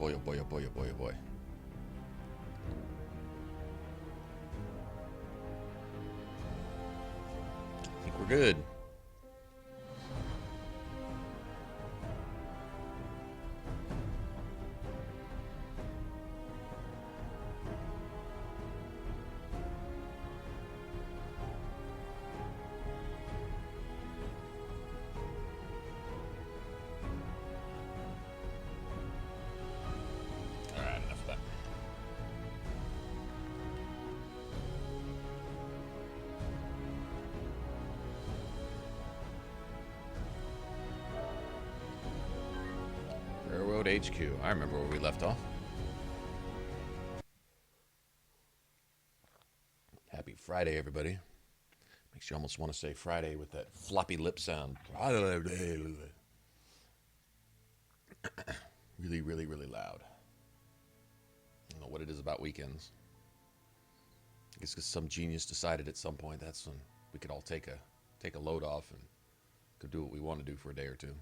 boy, oh boy, oh boy, oh boy, oh boy. I think we're good. Alright, enough of that. Railroad HQ. I remember where we left off. Happy Friday, everybody. Makes you almost want to say Friday with that floppy lip sound. Really, really, really loud. I don't know what it is about weekends. I guess because some genius decided at some point that's when we could all take a load off and could do what we want to do for a day or two.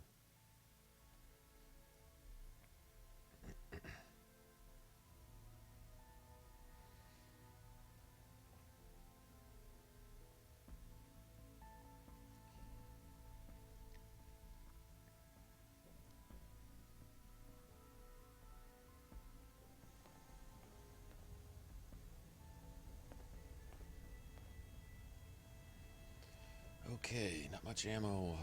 Okay, not much ammo.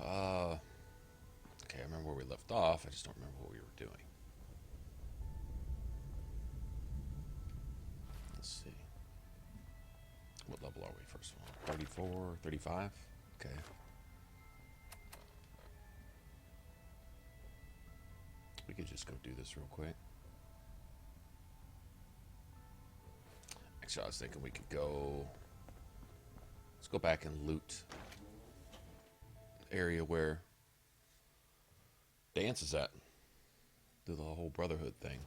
Okay, I remember where we left off. I just don't remember what we were doing. Let's see. What level are we, first of all? 34, 35? Okay. We could just go do this real quick. Actually, I was thinking we could go... Let's go back and loot the area where Dance is at. Do the whole Brotherhood thing.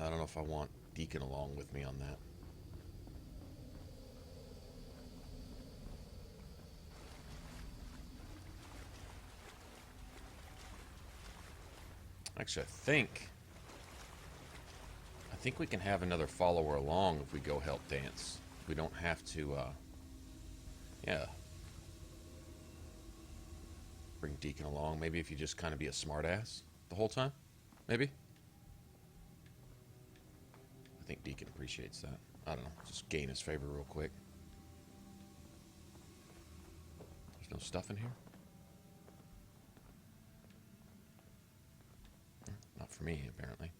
I don't know if I want Deacon along with me on that. Actually, I think we can have another follower along if we go help Dance. We don't have to, yeah. Bring Deacon along. Maybe if you just kind of be a smartass the whole time. Maybe. I think Deacon appreciates that. I don't know. Just gain his favor real quick. There's no stuff in here? Not for me, apparently.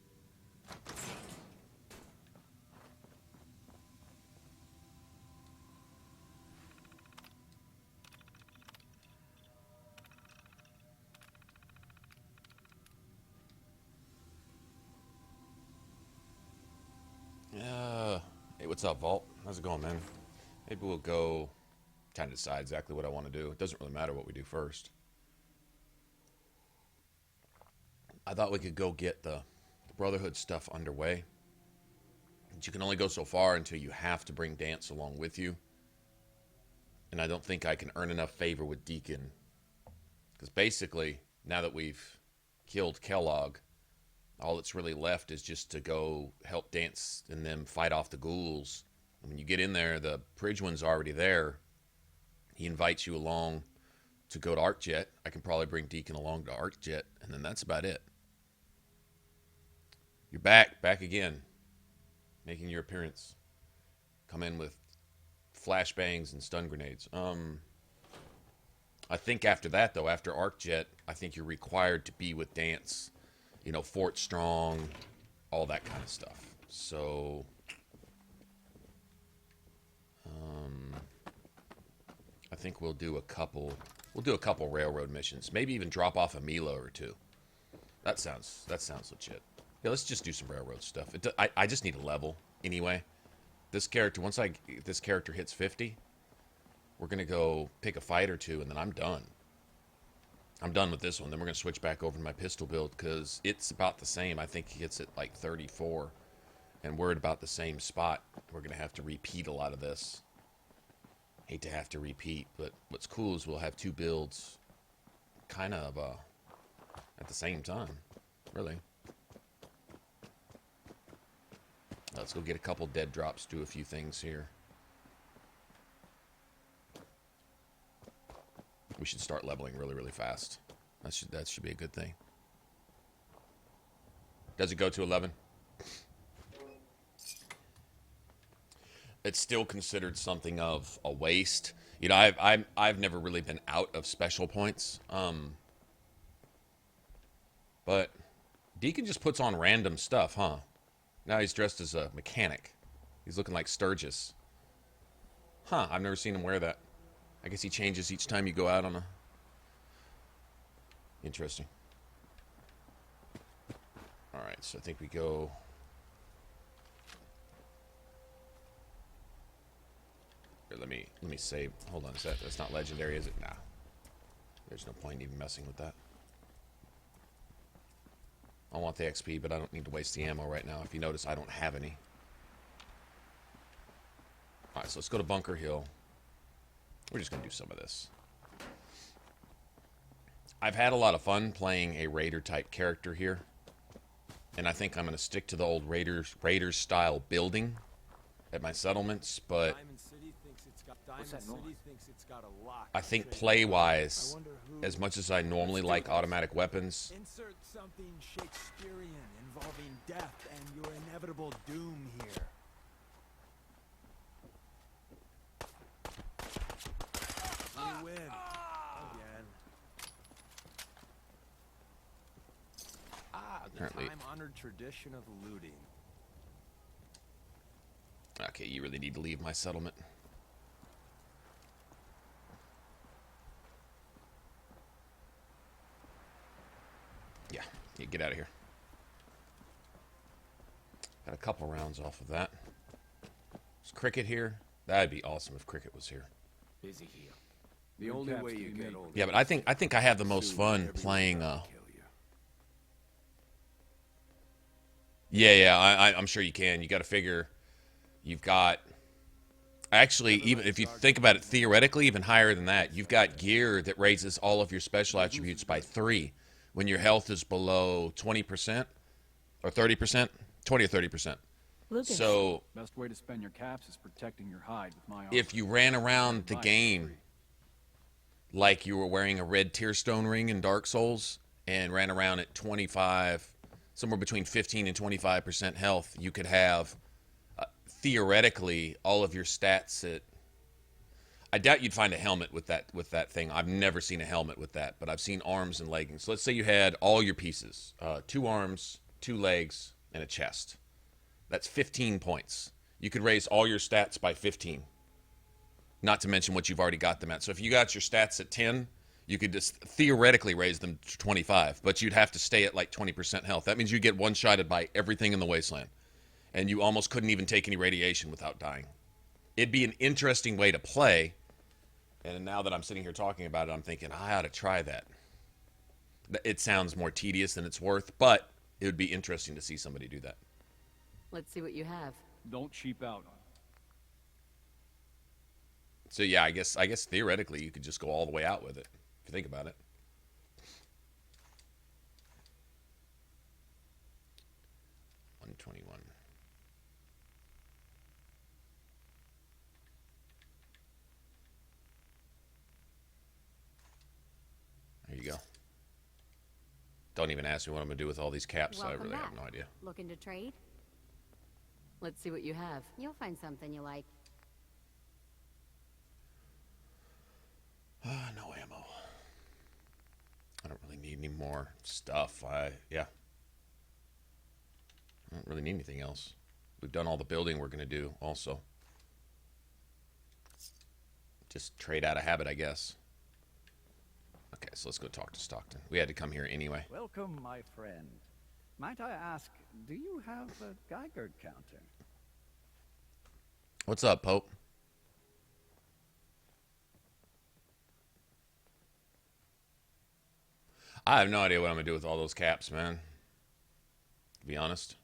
Hey, what's up, Vault? How's it going, man? Maybe we'll go kind of decide exactly what I want to do. It doesn't really matter what we do first. I thought we could go get the Brotherhood stuff underway. But you can only go so far until you have to bring Dance along with you. And I don't think I can earn enough favor with Deacon. Because basically, now that we've killed Kellogg, all that's really left is just to go help Dance and them fight off the ghouls. And when you get in there, the Pridgeone's already there. He invites you along to go to ArcJet. I can probably bring Deacon along to ArcJet, and then that's about it. You're back again, making your appearance. Come in with flashbangs and stun grenades. I think after that, though, after ArcJet, I think you're required to be with Dance. You know, Fort Strong, all that kind of stuff. So, I think we'll do a couple railroad missions. Maybe even drop off a Milo or two. That sounds legit. Yeah, let's just do some railroad stuff. I just need a level anyway. This character, once this character hits 50, we're gonna go pick a fight or two, and then I'm done. I'm done with this one. Then we're going to switch back over to my pistol build because it's about the same. I think he hits it like 34, and we're at about the same spot. We're going to have to repeat a lot of this. Hate to have to repeat, but what's cool is we'll have two builds kind of at the same time, really. Let's go get a couple dead drops, do a few things here. We should start leveling really, really fast. That should be a good thing. Does it go to 11? It's still considered something of a waste. You know, I've never really been out of special points. But Deacon just puts on random stuff, huh? Now he's dressed as a mechanic. He's looking like Sturgis. Huh, I've never seen him wear that. I guess he changes each time you go out on a... Interesting. Alright, so I think we go... Here, let me save. Hold on, that's not legendary, is it? Nah. There's no point in even messing with that. I want the XP, but I don't need to waste the ammo right now. If you notice, I don't have any. Alright, so let's go to Bunker Hill. We're just going to do some of this. I've had a lot of fun playing a Raider-type character here. And I think I'm going to stick to the old Raiders-style building at my settlements, but I think play-wise, as much as I normally like automatic weapons, insert something Shakespearean involving death and your inevitable doom here. We win again. The time-honored tradition of looting. Okay, you really need to leave my settlement. Yeah, get out of here. Got a couple rounds off of that. Is Cricket here? That'd be awesome if Cricket was here. Busy here. The only way you get older. Yeah, but I think I have the most fun playing. Yeah, I'm sure you can. You got to figure. You've got. Actually, even if you think about it theoretically, even higher than that, you've got gear that raises all of your special attributes by 3 when your health is below 20% or 30%, 20 or 30%. Lucas. So, best way to spend your caps is protecting your hide with my armor. if you ran around the game like you were wearing a red Tearstone ring in Dark Souls and ran around at 25, somewhere between 15 and 25% health, you could have theoretically all of your stats at... I doubt you'd find a helmet with that thing. I've never seen a helmet with that, but I've seen arms and leggings. So let's say you had all your pieces, 2 arms, 2 legs, and a chest. That's 15 points. You could raise all your stats by 15. Not to mention what you've already got them at. So if you got your stats at 10, you could just theoretically raise them to 25, but you'd have to stay at like 20% health. That means you get one-shotted by everything in the wasteland. And you almost couldn't even take any radiation without dying. It'd be an interesting way to play. And now that I'm sitting here talking about it, I'm thinking, I ought to try that. It sounds more tedious than it's worth, but it would be interesting to see somebody do that. Let's see what you have. Don't cheap out. So yeah, I guess theoretically you could just go all the way out with it, if you think about it. $121. There you go. Don't even ask me what I'm going to do with all these caps. Welcome I really back. have no idea. Looking to trade? Let's see what you have. You'll find something you like. No ammo. I don't really need any more stuff. Yeah. I don't really need anything else. We've done all the building we're going to do also. Just trade out of habit, I guess. Okay, so let's go talk to Stockton. We had to come here anyway. Welcome, my friend. Might I ask, do you have a Geiger counter? What's up, Pope? I have no idea what I'm going to do with all those caps, man. To be honest.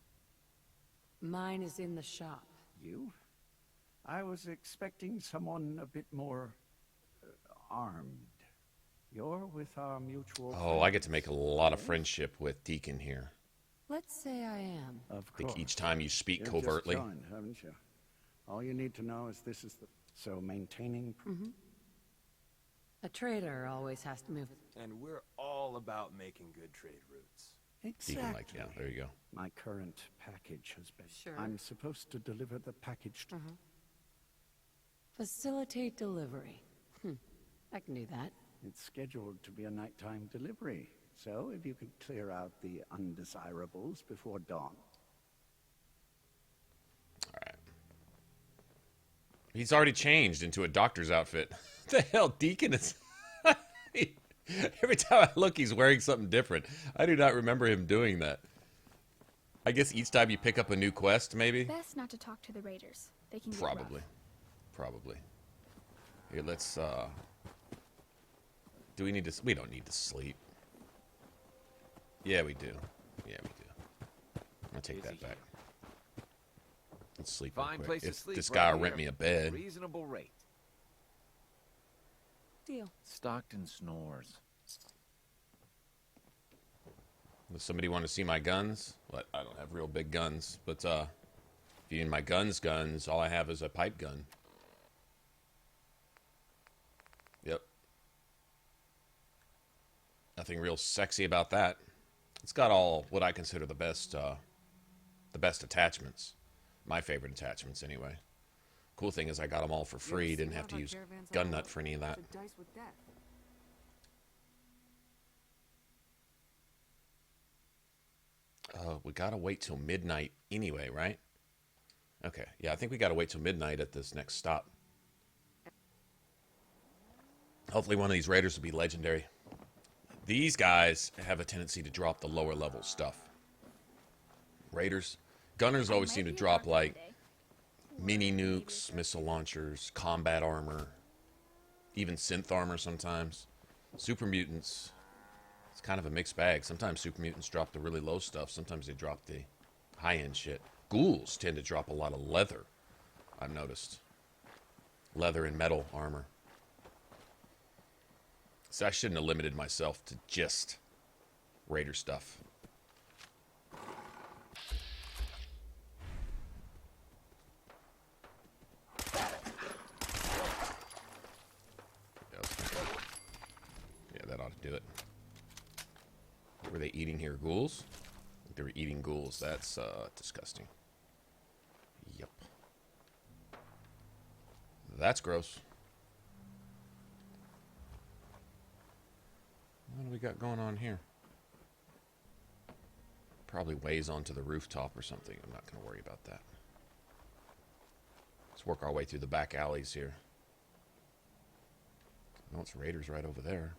Mine is in the shop. You? I was expecting someone a bit more armed. You're with our mutual Oh, I get to friends, make a lot of yes? friendship with Deacon here. Let's say I am. Of I think course. each time you speak You've covertly. just joined, haven't you? All you need to know is this is the... So maintaining... A trader always has to move. And we're all about making good trade routes. Exactly. Deacon, like, yeah, there you go. My current package has been... Sure. I'm supposed to deliver the package to... Facilitate delivery. I can do that. It's scheduled to be a nighttime delivery. So if you could clear out the undesirables before dawn. All right. He's already changed into a doctor's outfit. The hell, Deacon is... Every time I look, he's wearing something different. I do not remember him doing that. I guess each time you pick up a new quest, maybe? Best not to talk to the raiders. They can get Probably. rough. Probably. Here, let's, do we need to... We don't need to sleep. Yeah, we do. Yeah, we do. I'm gonna take that back. Let's sleep real Fine quick. place to If sleep. this right guy will here. rent me a bed. Reasonable rate. Deal. Stockton snores. Does somebody want to see my guns? Well, I don't have real big guns, but if you need my guns, all I have is a pipe gun. Yep. Nothing real sexy about that. It's got all what I consider the best attachments. My favorite attachments, anyway. Cool thing is I got them all for free. Didn't have to use gun nut for any of that. We gotta wait till midnight anyway, right? Okay, yeah, I think we gotta wait till midnight at this next stop. Hopefully one of these raiders will be legendary. These guys have a tendency to drop the lower level stuff. Raiders. Gunners always seem to drop, like, mini nukes, missile launchers, combat armor, even synth armor sometimes. Super mutants, it's kind of a mixed bag. Sometimes super mutants drop the really low stuff. Sometimes they drop the high-end shit. Ghouls tend to drop a lot of leather, I've noticed. Leather and metal armor. So I shouldn't have limited myself to just Raider stuff. Yeah, that ought to do it. What were they eating here? Ghouls? They were eating ghouls. That's disgusting. Yep. That's gross. What do we got going on here? Probably ways onto the rooftop or something. I'm not going to worry about that. Let's work our way through the back alleys here. No, it's raiders right over there.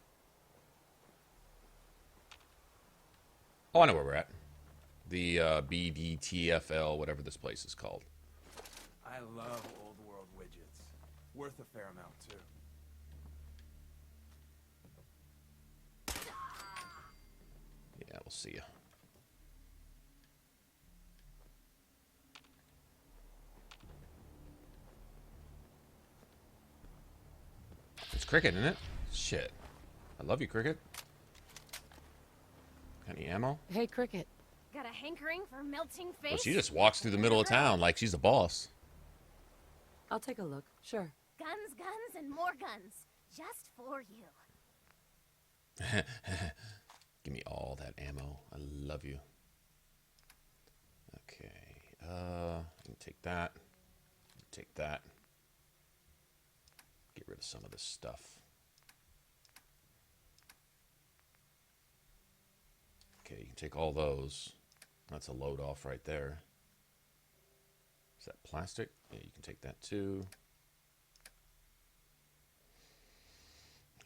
Oh, I know where we're at. The BADTFL, whatever this place is called. I love old world widgets. Worth a fair amount, too. Yeah, we'll see ya. It's Cricket, isn't it? Shit. I love you, Cricket. Got any ammo? Hey, Cricket. Got a hankering for melting face? Well, she just walks through the middle of town like she's the boss. I'll take a look. Sure. Guns, guns, and more guns. Just for you. Give me all that ammo. I love you. Okay. You can take that. Take that. Get rid of some of this stuff. Okay, you can take all those. That's a load off right there. Is that plastic? Yeah, you can take that too.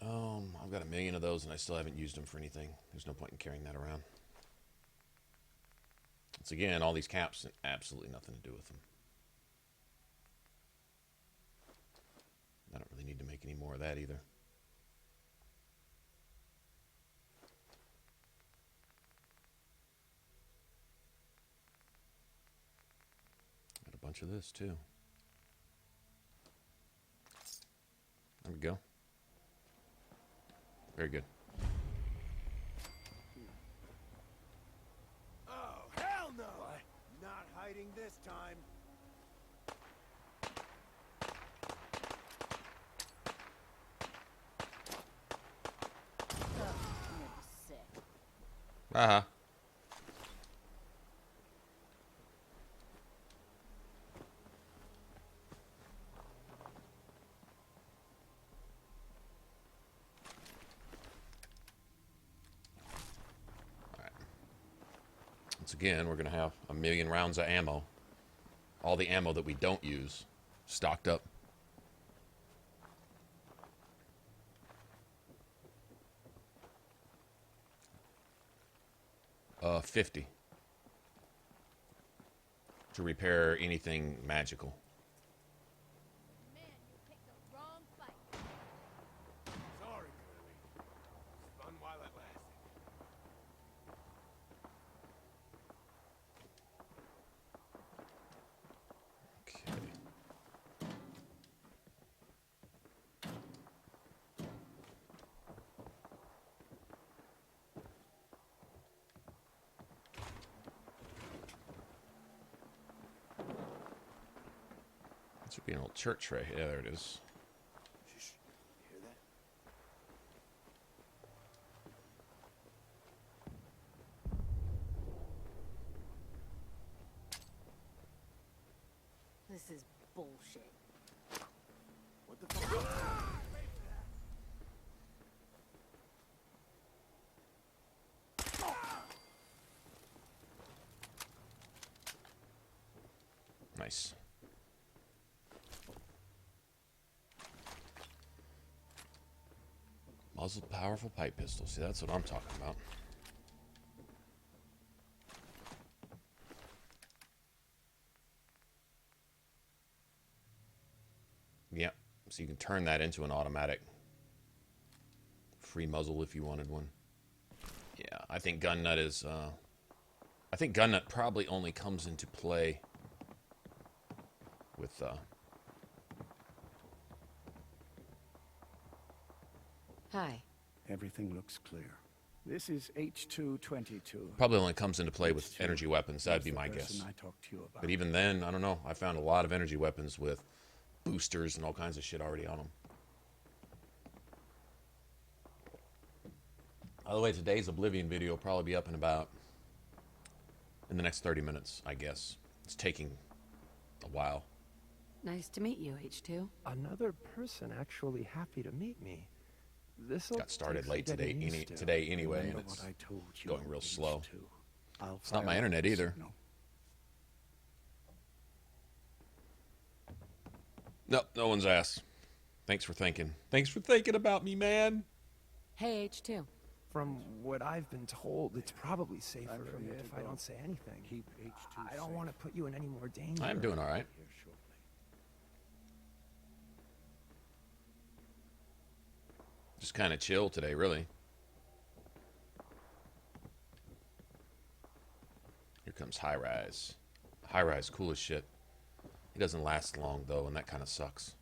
I've got 1 million of those and I still haven't used them for anything. There's no point in carrying that around. Once again, all these caps, absolutely nothing to do with them. I don't really need to make any more of that either. Got a bunch of this too. There we go. Very good. Oh, hell no! Not hiding this time. Sick. Uh-huh. Once again, we're going to have 1,000,000 rounds of ammo. All the ammo that we don't use stocked up. $50 to repair anything magical. Man, you picked the wrong fight. Sorry, Curly. Fun while it lasted. Okay. This would be an old church right here. Yeah, there it is. Shh. You hear that? This is bullshit. What the fuck? Nice. Muzzled powerful pipe pistol. See, that's what I'm talking about. Yep. So you can turn that into an automatic free muzzle if you wanted one. Yeah, I think gun nut is I think gun nut probably only comes into play with Hi. Everything looks clear. This is H222. probably only comes into play with energy weapons. That'd be my guess. I talked to you about. But even then, I don't know. I found a lot of energy weapons with boosters and all kinds of shit already on them. By the way, today's Oblivion video will probably be up in the next 30 minutes, I guess. It's taking a while. Nice to meet you, H2. Another person actually happy to meet me. This Got started late today anyway, and it's going real slow. It's not my internet either. Nope, no one's asked. Thanks for thinking. Thanks for thinking about me, man. Hey, H2. From what I've been told, it's probably safer if I don't say anything. Keep H2 I don't want to put you in any more danger. I'm doing all right. here shortly. Just kind of chill today, really. Here comes High Rise. High Rise, cool as shit. He doesn't last long, though, and that kind of sucks.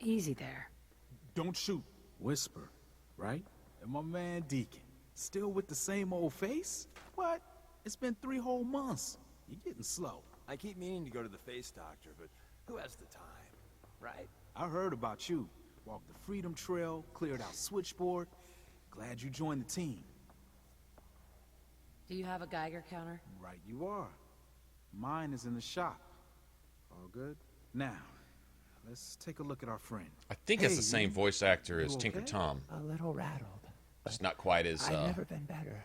Easy there. Don't shoot. Whisper, right? And my man Deacon, still with the same old face? What? It's been 3 whole months. You're getting slow. I keep meaning to go to the face doctor, but who has the time, right? I heard about you. Walked the Freedom Trail, cleared out Switchboard. Glad you joined the team. Do you have a Geiger counter? Right you are. Mine is in the shop. All good? Now, let's take a look at our friend. I think it's the Hey, same voice actor as you Tinker okay? Tom. A little rattled. Just not quite as I've never been better.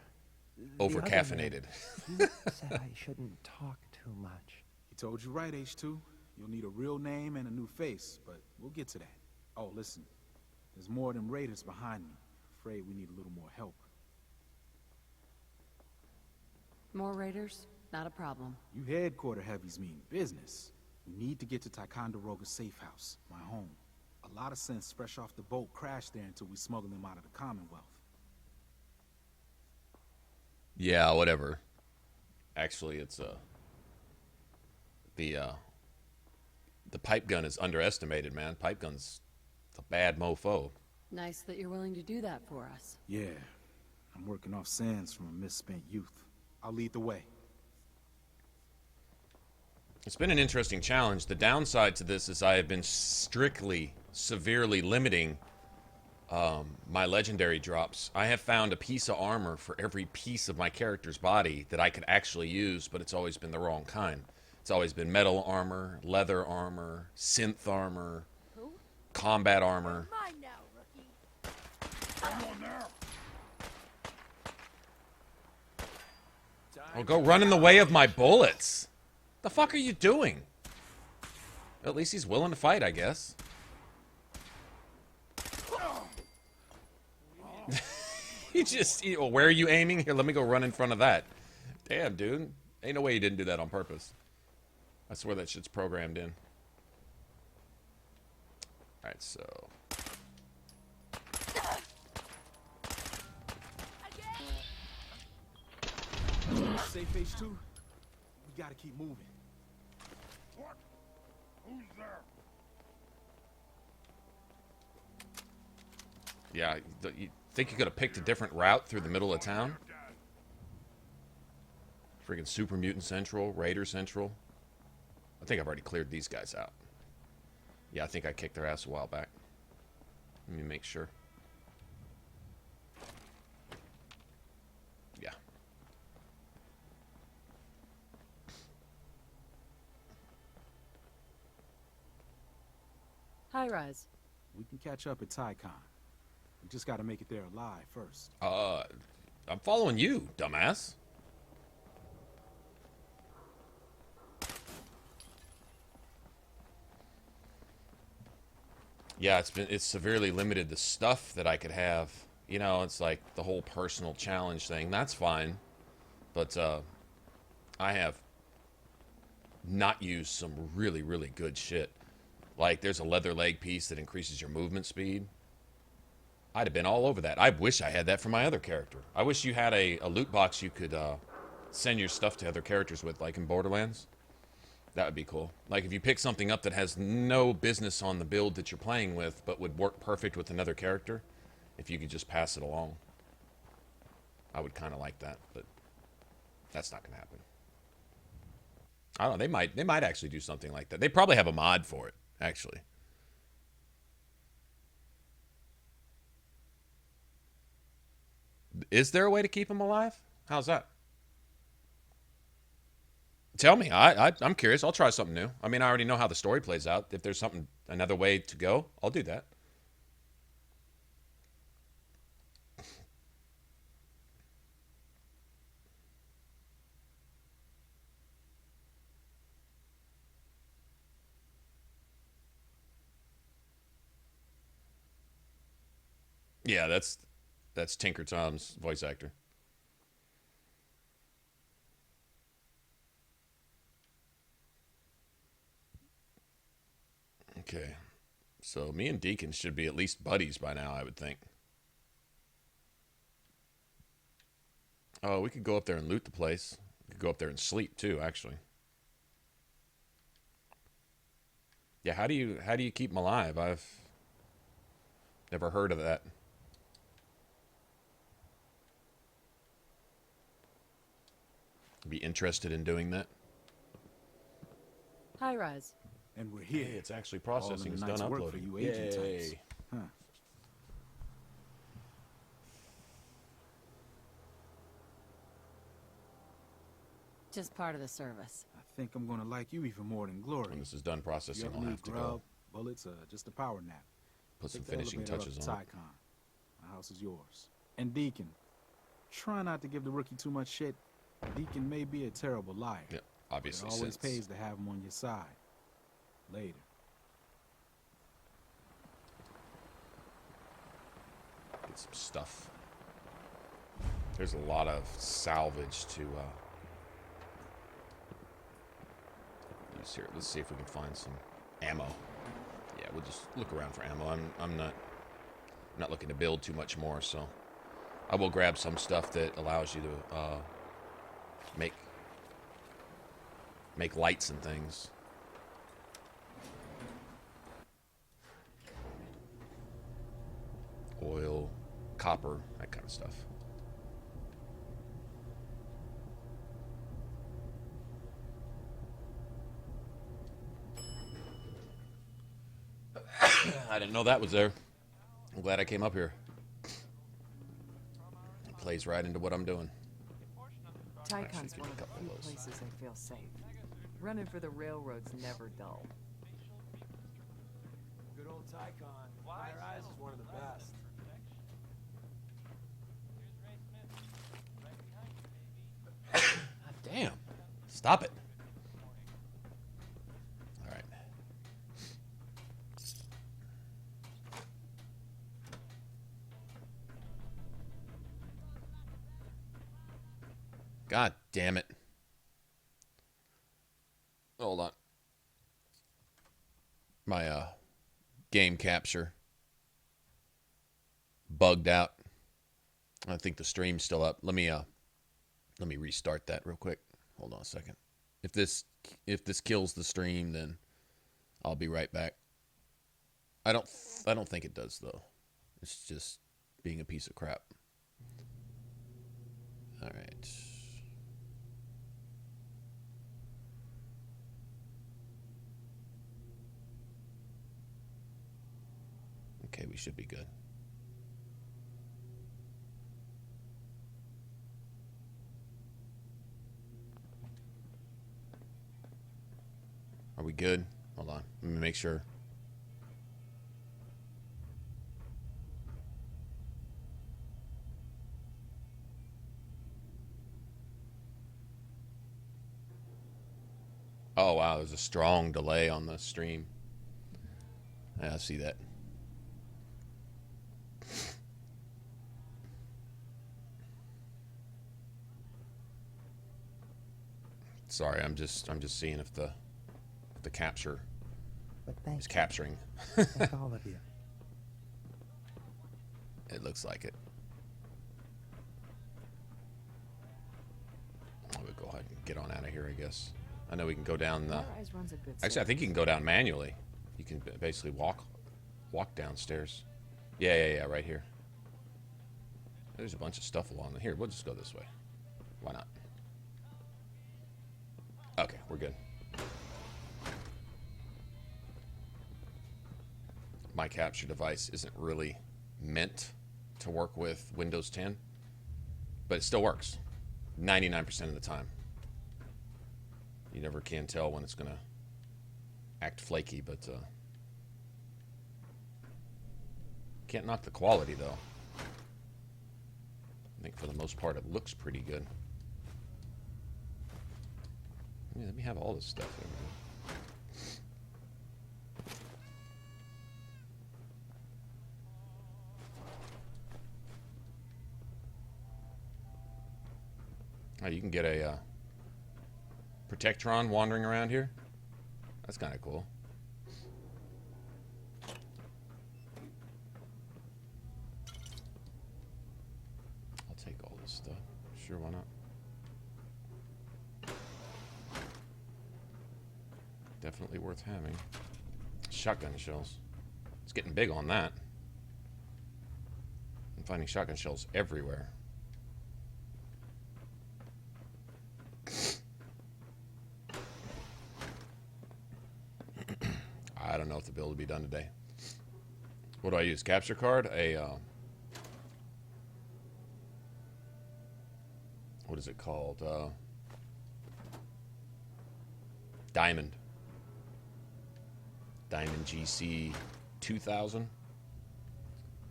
over The other caffeinated. man, he said I shouldn't talk too much. He told you right, H2. You'll need a real name and a new face, but we'll get to that. Oh, listen. There's more than raiders behind me. Afraid we need a little more help. More raiders? Not a problem. You headquarter heavies mean business. We need to get to Ticonderoga's safe house, my home. A lot of sense fresh off the boat crashed there until we smuggled them out of the Commonwealth. Yeah, whatever. Actually, it's the the pipe gun is underestimated, man. Pipe gun's a bad mofo. Nice that you're willing to do that for us. Yeah, I'm working off sands from a misspent youth. I'll lead the way. It's been an interesting challenge. The downside to this is I have been severely limiting my legendary drops. I have found a piece of armor for every piece of my character's body that I could actually use, but it's always been the wrong kind. It's always been metal armor, leather armor, synth armor, combat armor. Mine now, rookie. Oh, go run in the way of my bullets. The fuck are you doing? At least he's willing to fight, I guess. Well, where are you aiming? Here, let me go run in front of that. Damn, dude. Ain't no way you didn't do that on purpose. I swear that shit's programmed in. Alright, so... Safe H2? We gotta keep moving. What? Who's there? Yeah, you think you could have picked a different route through the middle of town? Freaking Super Mutant Central, Raider Central. I think I've already cleared these guys out. Yeah, I think I kicked their ass a while back. Let me make sure. Yeah. High rise. We can catch up at TICON. We just gotta make it there alive first. I'm following you, dumbass. Yeah, it's severely limited the stuff that I could have. You know, it's like the whole personal challenge thing. That's fine. But I have not used some really, really good shit. Like, there's a leather leg piece that increases your movement speed. I'd have been all over that. I wish I had that for my other character. I wish you had a loot box you could send your stuff to other characters with, like in Borderlands. That would be cool. Like, if you pick something up that has no business on the build that you're playing with, but would work perfect with another character, if you could just pass it along. I would kind of like that, but that's not going to happen. I don't know. They might actually do something like that. They probably have a mod for it, actually. Is there a way to keep them alive? How's that? Tell me. I'm curious. I'll try something new. I mean, I already know how the story plays out. If there's another way to go, I'll do that. Yeah, that's Tinker Tom's voice actor. Okay, so me and Deacon should be at least buddies by now, I would think. Oh, we could go up there and loot the place. We could go up there and sleep too, actually. Yeah, how do you keep them alive? I've never heard of that. Be interested in doing that. High rise. And we're here. Hey, it's actually processing. It's done All in the night's work uploading. for you agent types. Yay. Huh. Just part of the service. I think I'm gonna like you even more than Glory. When this is done processing, You I'll ever have need to grub, go bullets, just a power nap. put some Take the finishing elevator touches up on to it. TICON. My house is yours. And Deacon, try not to give the rookie too much shit. Deacon may be a terrible liar. Yeah, obviously. It always Since pays to have him on your side. Later. get some stuff. There's a lot of salvage to use here. Let's see if we can find some ammo. Yeah, we'll just look around for ammo. I'm not looking to build too much more, so I will grab some stuff that allows you to make lights and things. copper, that kind of stuff. I didn't know that was there. I'm glad I came up here. It plays right into what I'm doing. Ticon's one of the few places I feel safe. Running for the railroad's never dull. Good old Ticon. Fire Eyes is one of the best. God damn. Stop it. All right. God damn it. Hold on. My game capture bugged out. I think the stream's still up. Let me restart that real quick. Hold on a second. If this kills the stream, then I'll be right back. I don't think it does though. It's just being a piece of crap. All right. Okay, we should be good. Are we good? Hold on. Let me make sure. Oh, wow. There's a strong delay on the stream. Yeah, I see that. Sorry, I'm just seeing if the capture is capturing. Thank all of you. It looks like it. We'll go ahead and get on out of here, I guess. I know we can go down the... Actually, I think you can go down manually. You can basically walk downstairs. Yeah, right here. There's a bunch of stuff along here. We'll just go this way. Why not? Okay, we're good. My capture device isn't really meant to work with Windows 10, but it still works 99% of the time. You never can tell when it's going to act flaky, but can't knock the quality, though. I think for the most part it looks pretty good. Yeah, let me have all this stuff over here. Oh, you can get a Protectron wandering around here. That's kind of cool. I'll take all this stuff. Sure, why not? Definitely worth having. Shotgun shells. It's getting big on that. I'm finding shotgun shells everywhere. I don't know if the build will be done today. What do I use? Capture card? What is it called? Diamond GC 2000.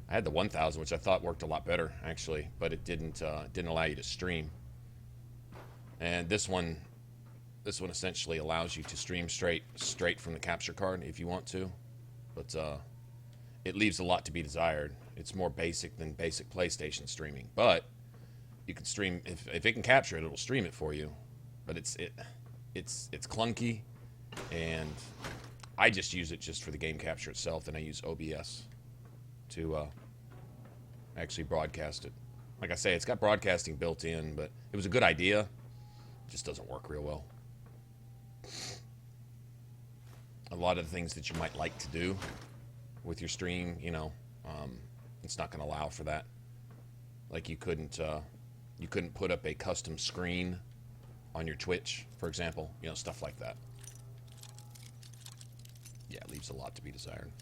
I had the 1000, which I thought worked a lot better actually, but it didn't allow you to stream. And this one essentially allows you to stream straight from the capture card if you want to, but it leaves a lot to be desired. It's more basic than basic PlayStation streaming, but you can stream if it can capture it, it'll stream it for you. But it's clunky, and I just use it just for the game capture itself. Then I use OBS to actually broadcast it. Like I say, it's got broadcasting built in, but it was a good idea. It just doesn't work real well. A lot of the things that you might like to do with your stream, you know, it's not going to allow for that. Like you couldn't put up a custom screen on your Twitch, for example. You know, stuff like that. Yeah, it leaves a lot to be desired.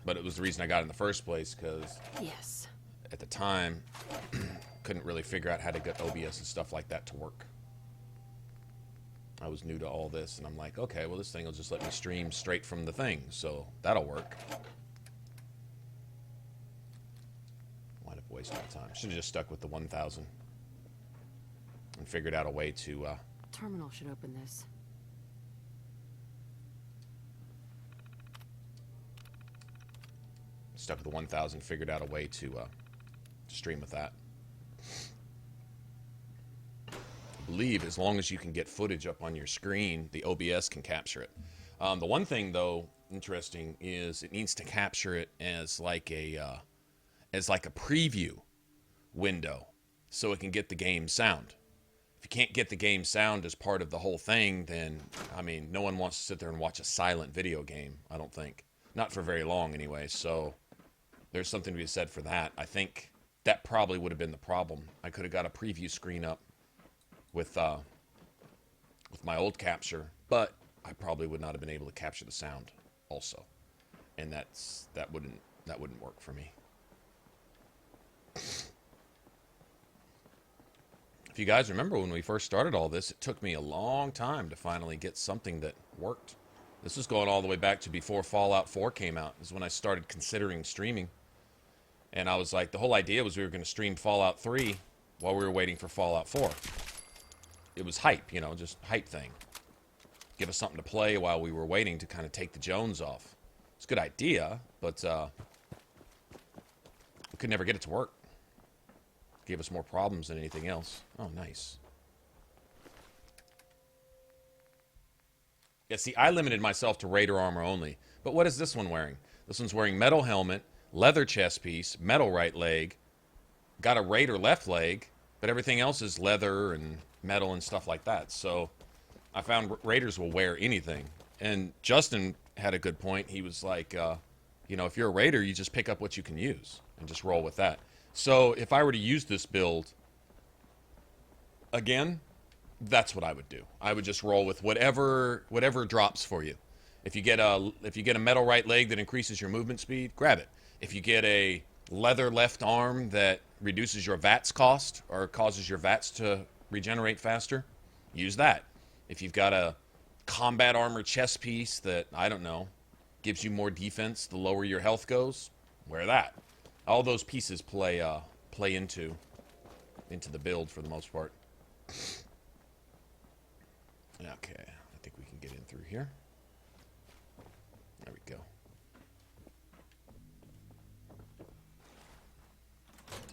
But it was the reason I got it in the first place, because Yes. at the time, couldn't really figure out how to get OBS and stuff like that to work. I was new to all this, and I'm like, okay, well, this thing will just let me stream straight from the thing, so that'll work. Might have wasted my time. Should have just stuck with the 1000 and figured out a way to... Terminal should open this. Stuck with the 1000, figured out a way to stream with that. I believe as long as you can get footage up on your screen, the OBS can capture it. The one thing, though, interesting, is it needs to capture it as like a preview window, so it can get the game sound. If you can't get the game sound as part of the whole thing, then, I mean, no one wants to sit there and watch a silent video game, I don't think. Not for very long, anyway, so... There's something to be said for that. I think that probably would have been the problem. I could have got a preview screen up with my old capture, but I probably would not have been able to capture the sound also, and that wouldn't work for me. If you guys remember when we first started all this, it took me a long time to finally get something that worked. This was going all the way back to before Fallout 4 came out. This is when I started considering streaming. And I was like, the whole idea was we were going to stream Fallout 3 while we were waiting for Fallout 4. It was hype, you know, just hype thing. Give us something to play while we were waiting to kind of take the Jones off. It's a good idea, but we could never get it to work. Gave us more problems than anything else. Oh, nice. Yeah, see, I limited myself to Raider armor only. But what is this one wearing? This one's wearing metal helmet, leather chest piece, metal right leg, got a Raider left leg, but everything else is leather and metal and stuff like that. So I found Raiders will wear anything. And Justin had a good point. He was like, you know, if you're a Raider, you just pick up what you can use and just roll with that. So if I were to use this build again, that's what I would do. I would just roll with whatever drops for you. If you get a metal right leg that increases your movement speed, grab it. If you get a leather left arm that reduces your VATS cost or causes your VATS to regenerate faster, use that. If you've got a combat armor chest piece that, I don't know, gives you more defense the lower your health goes, wear that. All those pieces play into the build for the most part. Okay, I think we can get in through here. There we go.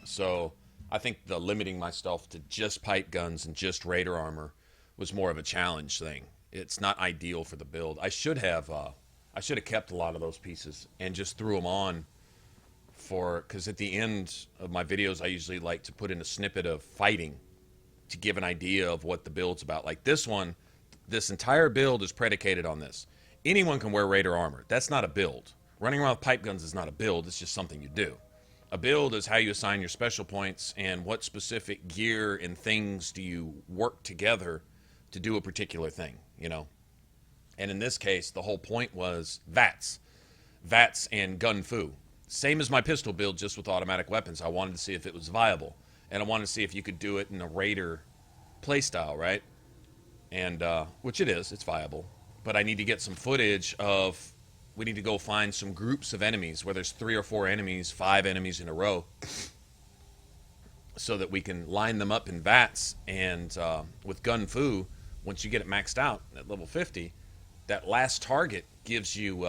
So I think the limiting myself to just pipe guns and just Raider armor was more of a challenge thing. It's not ideal for the build. I should have kept a lot of those pieces and just threw them on because at the end of my videos I usually like to put in a snippet of fighting to give an idea of what the build's about. Like this one, this entire build is predicated on this. Anyone can wear Raider armor. That's not a build. Running around with pipe guns is not a build. It's just something you do. A build is how you assign your special points and what specific gear and things do you work together to do a particular thing, you know? And in this case, the whole point was VATS. VATS and gun fu. Same as my pistol build, just with automatic weapons. I wanted to see if it was viable. And I wanted to see if you could do it in a Raider playstyle, right? And, which it is, it's viable. But I need to get some footage of, we need to go find some groups of enemies, where there's 3 or 4 enemies, 5 enemies in a row, so that we can line them up in VATS. And with Gun Fu, once you get it maxed out at level 50, that last target gives you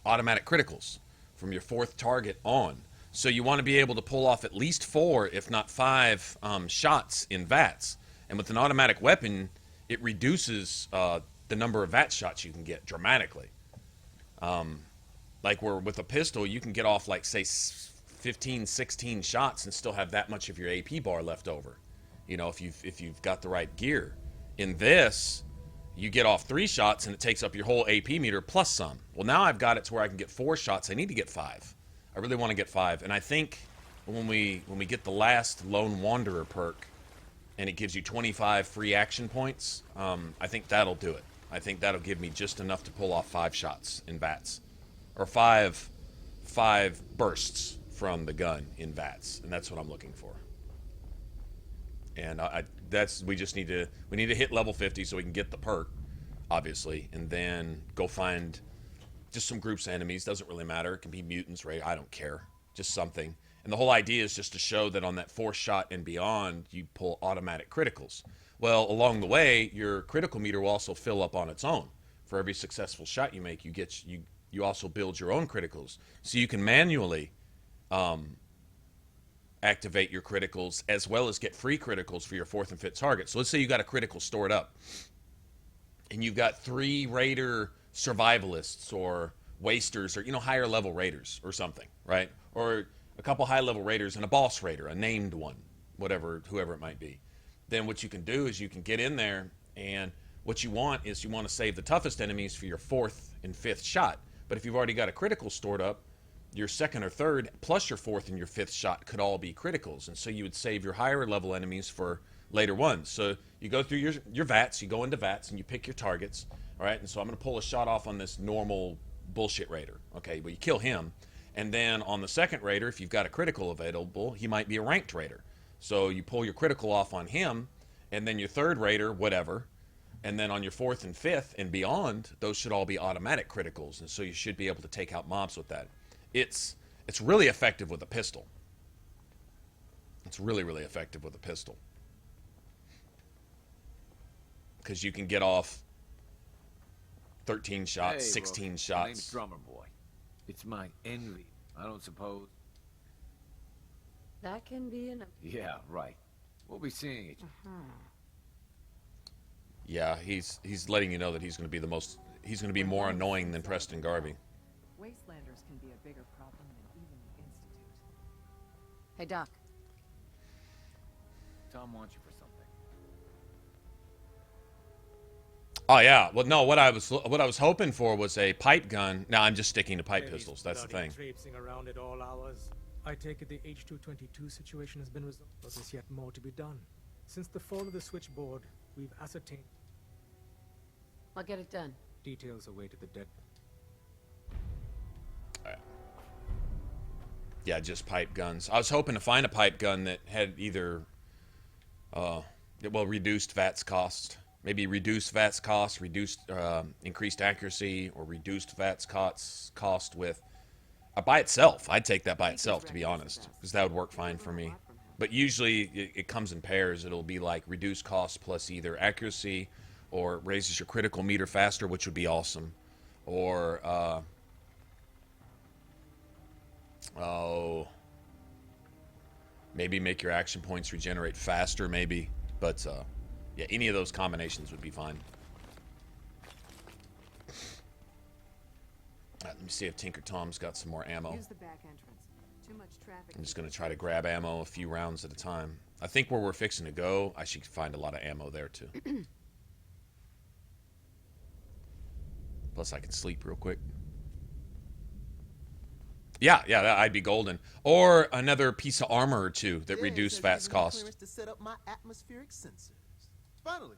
automatic criticals from your 4th target on. So you want to be able to pull off at least 4, if not 5, shots in VATS. And with an automatic weapon, it reduces the number of VATS shots you can get dramatically. Like where with a pistol, you can get off like, say, 15, 16 shots and still have that much of your AP bar left over. You know, if you've got the right gear. In this, you get off 3 shots and it takes up your whole AP meter plus some. Well, now I've got it to where I can get 4 shots. I need to get 5. I really want to get 5. And I think when we get the last Lone Wanderer perk, and it gives you 25 free action points, I think that'll do it. I think that'll give me just enough to pull off 5 shots in VATS, or five bursts from the gun in VATS, and that's what I'm looking for. And we need to hit level 50 so we can get the perk, obviously, and then go find just some groups of enemies. Doesn't really matter. It can be mutants, right? I don't care. Just something. And the whole idea is just to show that on that 4th shot and beyond, you pull automatic criticals. Well, along the way, your critical meter will also fill up on its own. For every successful shot you make, you also build your own criticals. So you can manually activate your criticals as well as get free criticals for your 4th and 5th targets. So let's say you got a critical stored up, and you've got 3 raider survivalists or wasters, or higher level raiders or something, right? Or a couple high level raiders and a boss raider, a named one, whoever it might be. Then what you can do is you can get in there, and what you want is you want to save the toughest enemies for your 4th and 5th shot. But if you've already got a critical stored up, your 2nd or 3rd plus your 4th and your 5th shot could all be criticals, and so you would save your higher level enemies for later ones. So you go through your VATS, you go into VATS, and you pick your targets. All right, and so I'm going to pull a shot off on this normal bullshit raider. Okay, well, you kill him, and then on the 2nd raider, if you've got a critical available, he might be a ranked raider. So you pull your critical off on him, and then your 3rd raider, whatever, and then on your 4th and 5th and beyond, those should all be automatic criticals, and so you should be able to take out mobs with that. It's really effective with a pistol. It's really, really effective with a pistol. Because you can get off 13 shots, 16 shots. My name's Drummer Boy. It's my envy. I don't suppose. That can be an... Yeah, right. We'll be seeing each other. Yeah, he's letting you know that he's going to be more annoying than Preston Garvey. Wastelanders can be a bigger problem than even the Institute. Hey, Doc. Tom wants you for something. Oh yeah, well no, what I was hoping for was a pipe gun. Now I'm just sticking to pipe pistols. That's the thing. Traipsing around at all hours. I take it the H-222 situation has been resolved, but there's yet more to be done. Since the fall of the switchboard, we've ascertained. I'll get it done. Details awaited the dead. Yeah, just pipe guns. I was hoping to find a pipe gun that had either, reduced VATS cost. Maybe reduced VATS cost, increased accuracy, or reduced VATS cost with by itself. I'd take that by itself, to be honest, because that would work fine for me. But usually it comes in pairs. It'll be like reduced cost plus either accuracy, or raises your critical meter faster, which would be awesome, or maybe make your action points regenerate faster, maybe. But yeah, any of those combinations would be fine. Let me see if Tinker Tom's got some more ammo. Use the back entrance. Too much traffic. I'm just going to try to grab ammo a few rounds at a time. I think where we're fixing to go, I should find a lot of ammo there too. Plus I can sleep real quick. Yeah, I'd be golden. Or another piece of armor or two that reduce VATS cost. To set up my atmospheric sensors. Finally.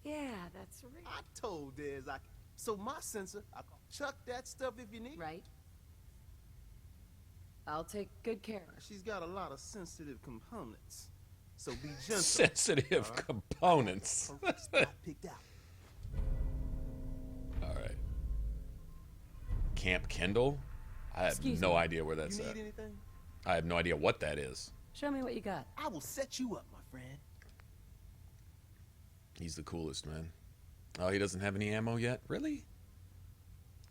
Yeah, that's right. I told Des I could. So my sensor, I can chuck that stuff if you need. Right. I'll take good care. She's got a lot of sensitive components. So be gentle. Sensitive components. Picked out. All right. Camp Kendall? I have no idea where that's at. Anything? I have no idea what that is. Show me what you got. I will set you up, my friend. He's the coolest, man. Oh, he doesn't have any ammo yet? Really?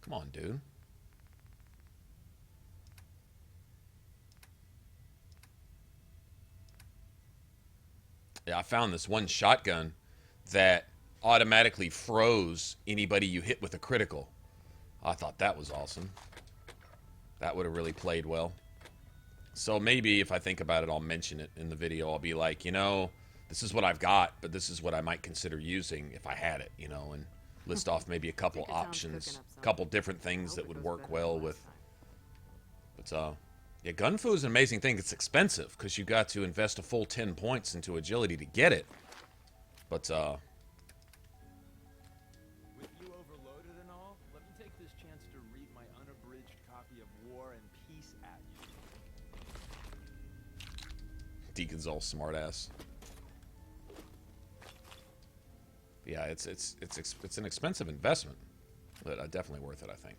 Come on, dude. Yeah, I found this one shotgun that automatically froze anybody you hit with a critical. I thought that was awesome. That would have really played well. So maybe if I think about it, I'll mention it in the video. I'll be like, you know, this is what I've got, but this is what I might consider using if I had it, you know, and list off maybe a couple options, a couple different things that would work well with But yeah, gun fu is an amazing thing. It's expensive because you got to invest a full 10 points into agility to get it. But With you overloaded and all, let me take this chance to read my unabridged copy of War and Peace at you. Deacon's all smartass. Yeah, it's an expensive investment, but definitely worth it, I think.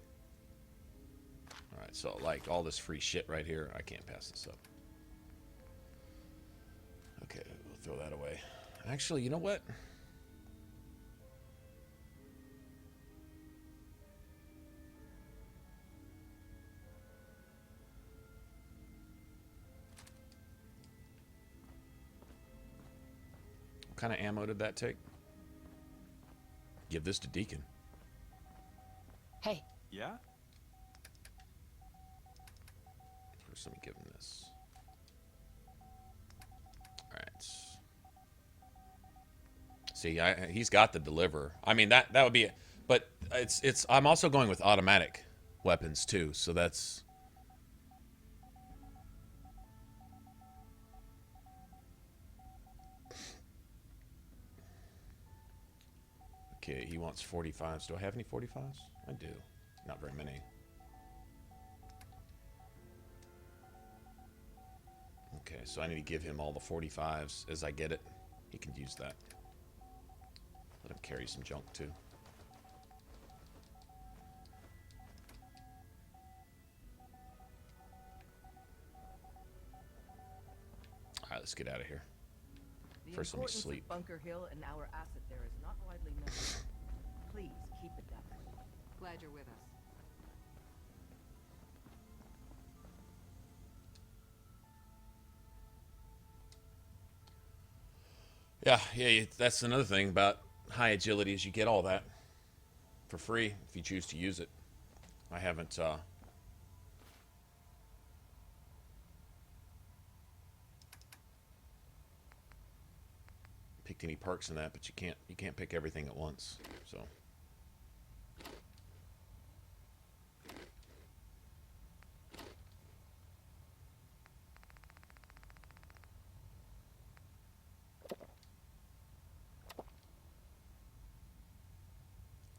All right, so like all this free shit right here, I can't pass this up. Okay, we'll throw that away. Actually, you know what? What kind of ammo did that take? Give this to Deacon. Hey. Yeah? First, let me give him this. Alright. See, he's got the deliver. I mean, that would be... But it's... I'm also going with automatic weapons, too. So that's... Okay, he wants 45s. Do I have any 45s? I do. Not very many. Okay, so I need to give him all the 45s as I get it. He can use that. Let him carry some junk, too. Alright, let's get out of here. First, let me sleep. The importance of Bunker Hill and our asset there is not widely known. Please keep it that way. Glad you're with us. Yeah, that's another thing about high agility is you get all that for free if you choose to use it. I haven't picked any perks in that, but you can't pick everything at once. So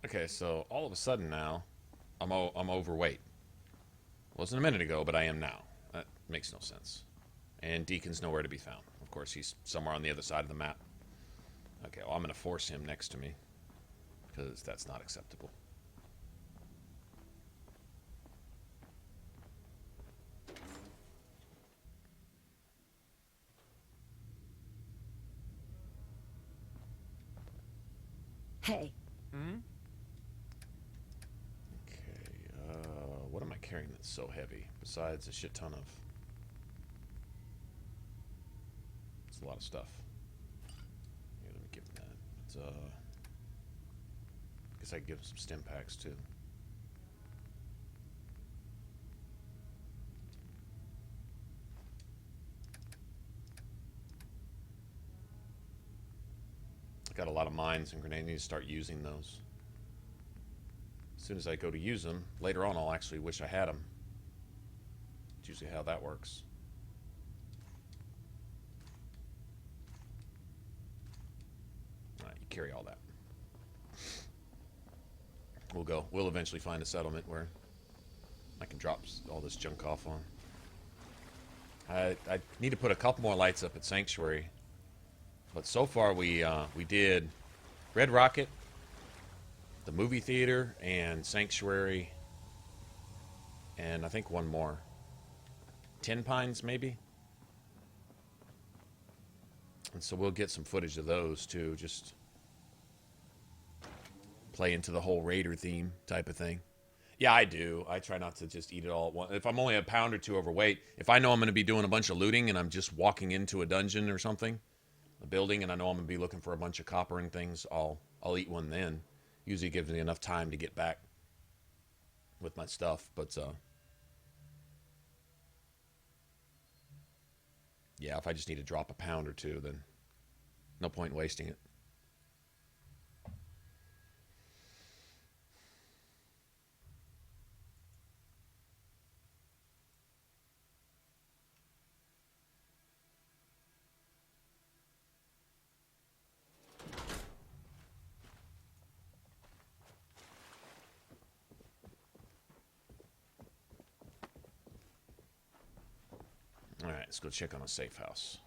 okay, so all of a sudden now, I'm overweight. Wasn't a minute ago, but I am now. That makes no sense. And Deacon's nowhere to be found. Of course, he's somewhere on the other side of the map. Okay, well, I'm going to force him next to me, because that's not acceptable. Hey. Hmm? What am I carrying that's so heavy? Besides a shit ton of... It's a lot of stuff. Here, let me give him that. It's, I guess I could give him some stim packs, too. I got a lot of mines and grenades. I need to start using those. As soon as I go to use them, later on I'll actually wish I had them. It's usually how that works. Alright, you carry all that. We'll eventually find a settlement where I can drop all this junk off on. I need to put a couple more lights up at Sanctuary. But so far we did Red Rocket, the movie theater, and Sanctuary, and I think one more. Ten Pines, maybe? And so we'll get some footage of those, too. Just play into the whole Raider theme type of thing. Yeah, I do. I try not to just eat it all at once. If I'm only a pound or two overweight, if I know I'm going to be doing a bunch of looting and I'm just walking into a dungeon or something, a building, and I know I'm going to be looking for a bunch of copper and things, I'll eat one then. Usually gives me enough time to get back with my stuff, but yeah, if I just need to drop a pound or two, then no point in wasting it. let's go check on a safe house.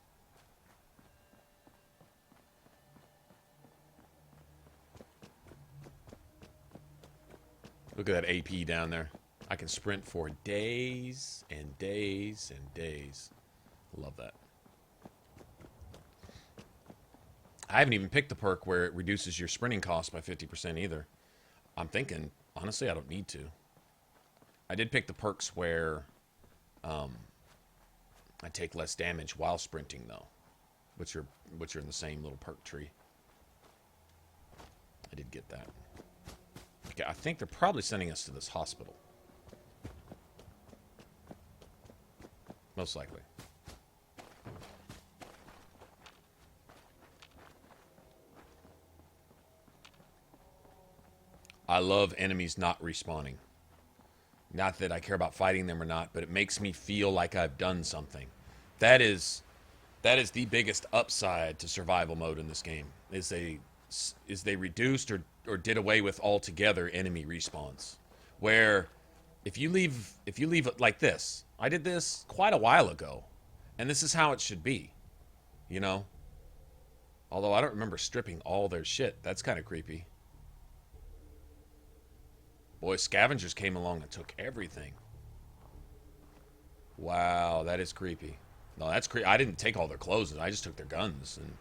Look at that AP down there. I can sprint for days and days and days. Love that. I haven't even picked the perk where it reduces your sprinting cost by 50% either. I'm thinking, honestly, I don't need to. I did pick the perks where I take less damage while sprinting, though, which are in the same little perk tree. I did get that. Okay, I think they're probably sending us to this hospital. Most likely. I love enemies not respawning. Not that I care about fighting them or not, but it makes me feel like I've done something. That is the biggest upside to survival mode in this game. Is they reduced or did away with altogether enemy respawns. Where if you leave it like this, I did this quite a while ago, and this is how it should be, you know. Although I don't remember stripping all their shit. That's kind of creepy. Boy, scavengers came along and took everything. Wow, that is creepy. No, that's creepy. I didn't take all their clothes. I just took their guns. And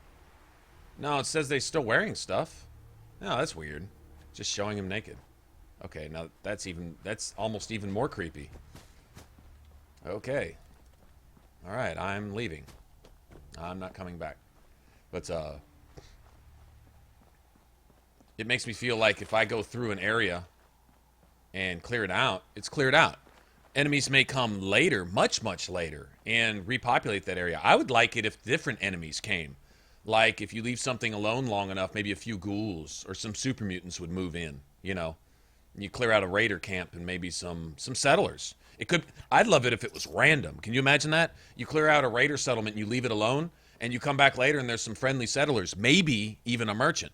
no, it says they're still wearing stuff. No, that's weird. Just showing them naked. Okay, now that's almost even more creepy. Okay. All right, I'm leaving. I'm not coming back. But it makes me feel like if I go through an area and clear it out, it's cleared out. Enemies may come later, much, much later, and repopulate that area. I would like it if different enemies came. Like, if you leave something alone long enough, maybe a few ghouls or some super mutants would move in, you know. You clear out a raider camp and maybe some settlers. I'd love it if it was random. Can you imagine that? You clear out a raider settlement and you leave it alone, and you come back later and there's some friendly settlers. Maybe even a merchant.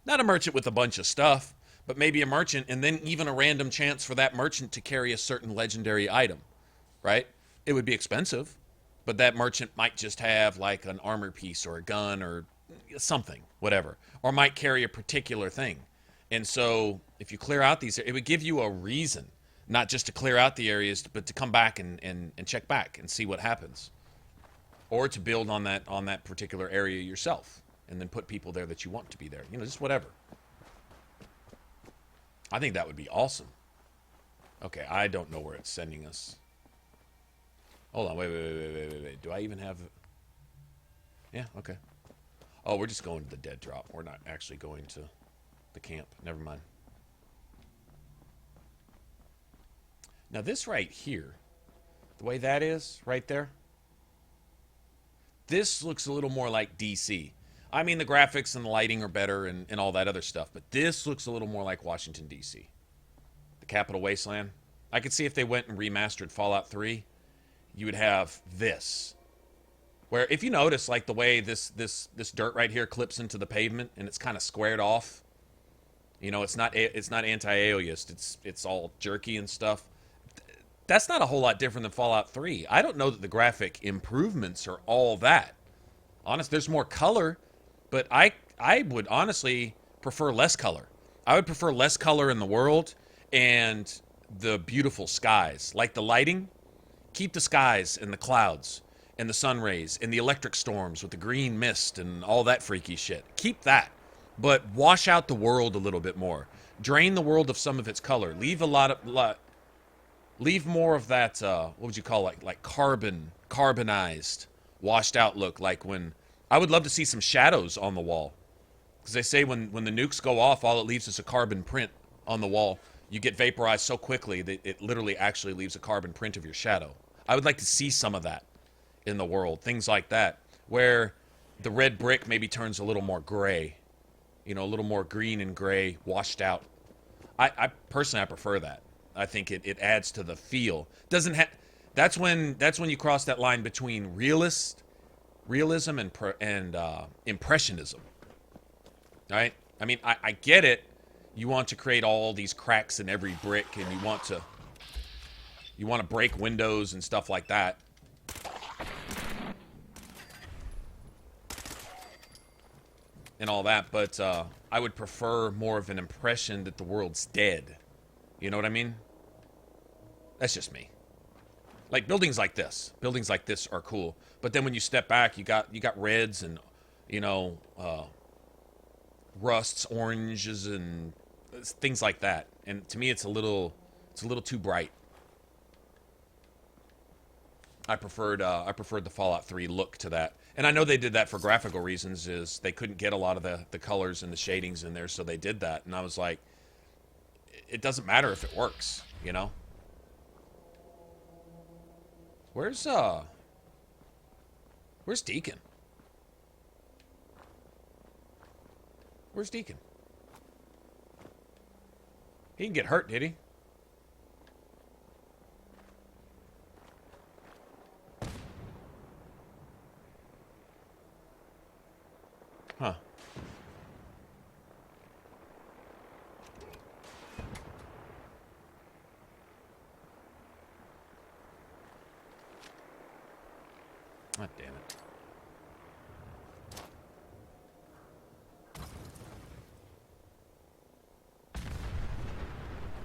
Not a merchant with a bunch of stuff, but maybe a merchant, and then even a random chance for that merchant to carry a certain legendary item, right? It would be expensive, but that merchant might just have like an armor piece or a gun or something, whatever, or might carry a particular thing. And so if you clear out these, it would give you a reason, not just to clear out the areas, but to come back and check back and see what happens, or to build on that particular area yourself, and then put people there that you want to be there, you know, just whatever. I think that would be awesome. Okay, I don't know where it's sending us. Hold on, wait. Do I even have... Yeah, okay. Oh, we're just going to the dead drop. We're not actually going to the camp. Never mind. Now this right here, the way that is, right there, this looks a little more like DC. I mean, the graphics and the lighting are better and all that other stuff, but this looks a little more like Washington, D.C. The Capital Wasteland. I could see if they went and remastered Fallout 3, you would have this. Where, if you notice, like the way this dirt right here clips into the pavement and it's kind of squared off. You know, it's not anti-aliased. It's all jerky and stuff. That's not a whole lot different than Fallout 3. I don't know that the graphic improvements are all that. Honest, there's more color. But I would honestly prefer less color. I would prefer less color in the world and the beautiful skies. Like the lighting, keep the skies and the clouds and the sun rays and the electric storms with the green mist and all that freaky shit. Keep that. But wash out the world a little bit more. Drain the world of some of its color. Leave leave more of that, what would you call it? Like carbonized, washed out look. Like when... I would love to see some shadows on the wall. Because they say when the nukes go off, all it leaves is a carbon print on the wall. You get vaporized so quickly that it literally actually leaves a carbon print of your shadow. I would like to see some of that in the world. Things like that. Where the red brick maybe turns a little more gray. You know, a little more green and gray, washed out. I personally, I prefer that. I think it adds to the feel. That's when you cross that line between realism and impressionism, right? I mean, I get it. You want to create all these cracks in every brick, and you want to break windows and stuff like that. and all that, but I would prefer more of an impression that the world's dead. You know what I mean? That's just me. Like buildings like this are cool, but then when you step back, you got reds and, you know, rusts, oranges, and things like that. And to me, it's a little too bright. I preferred the Fallout 3 look to that. And I know they did that for graphical reasons, is they couldn't get a lot of the colors and the shadings in there, so they did that. And I was like, it doesn't matter if it works, you know? Where's Deacon? Where's Deacon? He didn't get hurt, did he? Huh. God damn it.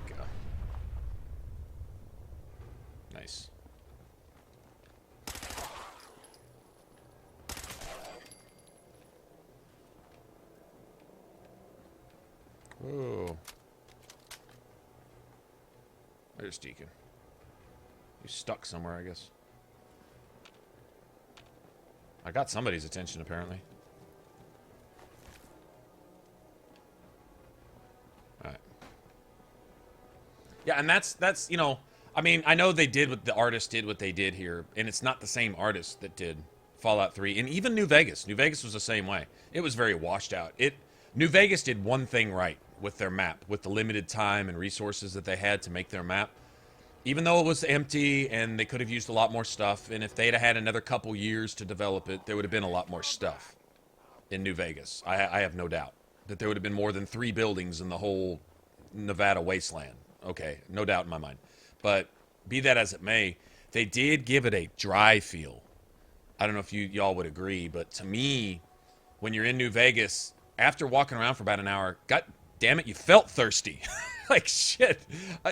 Go. Nice. Whoa. There's Deacon. He's stuck somewhere, I guess. I got somebody's attention, apparently. Alright. Yeah, and that's, you know, I mean, I know they did what the artist did what they did here, and it's not the same artist that did Fallout 3, and even New Vegas. New Vegas was the same way. It was very washed out. New Vegas did one thing right with their map, with the limited time and resources that they had to make their map. Even though it was empty and they could have used a lot more stuff, and if they'd have had another couple years to develop it, there would have been a lot more stuff in New Vegas. I have no doubt that there would have been more than 3 buildings in the whole Nevada wasteland. Okay, no doubt in my mind. But be that as it may, they did give it a dry feel. I don't know if y'all would agree, but to me, when you're in New Vegas, after walking around for about an hour, god damn it, you felt thirsty. Like shit,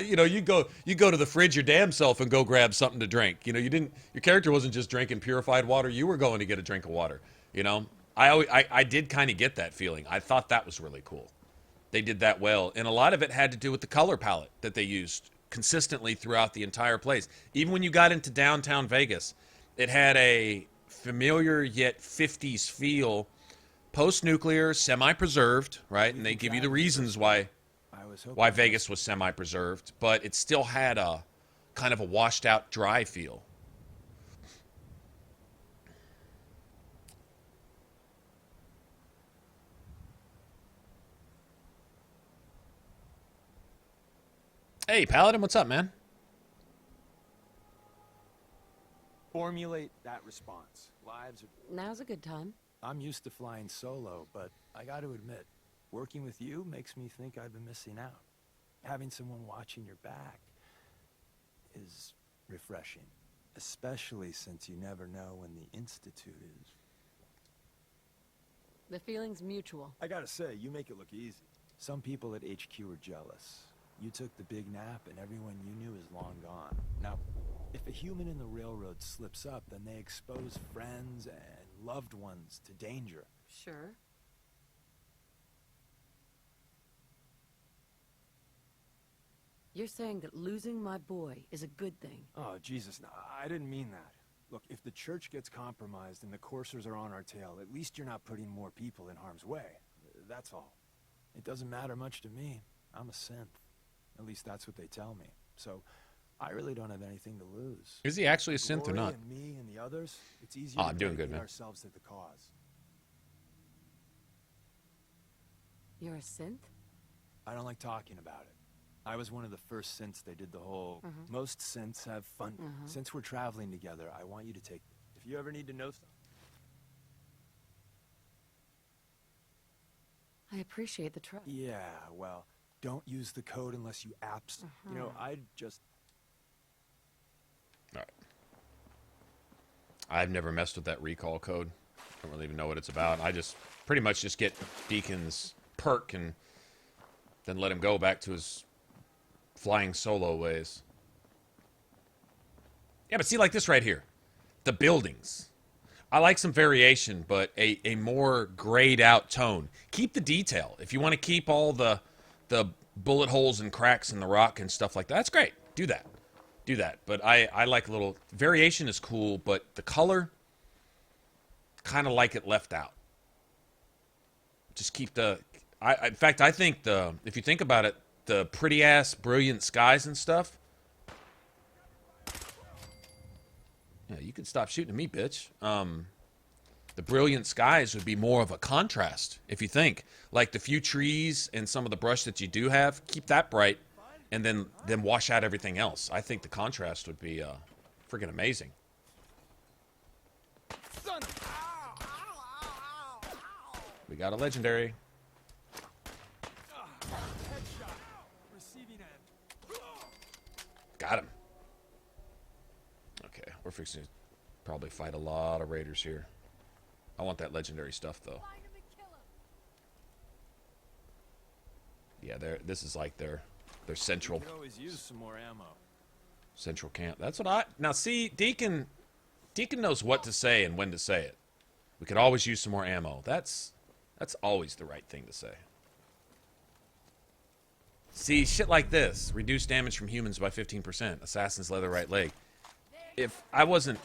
you know, you go to the fridge your damn self and go grab something to drink. You know, your character wasn't just drinking purified water. You were going to get a drink of water. You know, I did kind of get that feeling. I thought that was really cool. They did that well, and a lot of it had to do with the color palette that they used consistently throughout the entire place. Even when you got into downtown Vegas, it had a familiar yet 50s feel, post-nuclear, semi-preserved, right? And they give you the reasons why Vegas was semi-preserved, but it still had a kind of a washed-out, dry feel. Hey, Paladin, what's up, man? Formulate that response. Lives are... Now's a good time. I'm used to flying solo, but I got to admit, working with you makes me think I've been missing out. Having someone watching your back is refreshing, especially since you never know when the Institute is. The feeling's mutual. I gotta say, you make it look easy. Some people at HQ are jealous. You took the big nap and everyone you knew is long gone. Now, if a human in the railroad slips up, then they expose friends and loved ones to danger. Sure. You're saying that losing my boy is a good thing? Oh, Jesus, no, I didn't mean that. Look, if the church gets compromised and the coursers are on our tail, at least you're not putting more people in harm's way. That's all. It doesn't matter much to me. I'm a synth. At least that's what they tell me. So, I really don't have anything to lose. Is he actually a synth or not? And me and the others, it's easier I'm doing good, man. Ourselves to the cause. You're a synth? I don't like talking about it. I was one of the first synths they did the whole, most synths have fun. Since we're traveling together, I want you to take, if you ever need to know something. I appreciate the trust. Yeah, well, don't use the code unless you you know, I just... All right. I've never messed with that recall code. I don't really even know what it's about. I just pretty much just get Deacon's perk and then let him go back to his flying solo ways. Yeah, but see, like this right here. The buildings. I like some variation, but a more grayed out tone. Keep the detail. If you want to keep all the bullet holes and cracks in the rock and stuff like that, that's great. Do that. Do that. But I like a little... Variation is cool, but the color, kind of like it left out. Just keep the... in fact, I think if you think about it, the pretty-ass, brilliant skies and stuff... Yeah, you can stop shooting at me, bitch. The brilliant skies would be more of a contrast, if you think. Like the few trees and some of the brush that you do have, keep that bright, and then wash out everything else. I think the contrast would be friggin' amazing. We got a legendary. Got him. Okay, we're fixing to probably fight a lot of raiders here. I want that legendary stuff, though. Yeah, this is like their central... We could always use some more ammo. Central camp. That's what I... Now, see, Deacon knows what to say and when to say it. We could always use some more ammo. That's always the right thing to say. See, shit like this. Reduce damage from humans by 15%. Assassin's leather right leg. If I wasn't...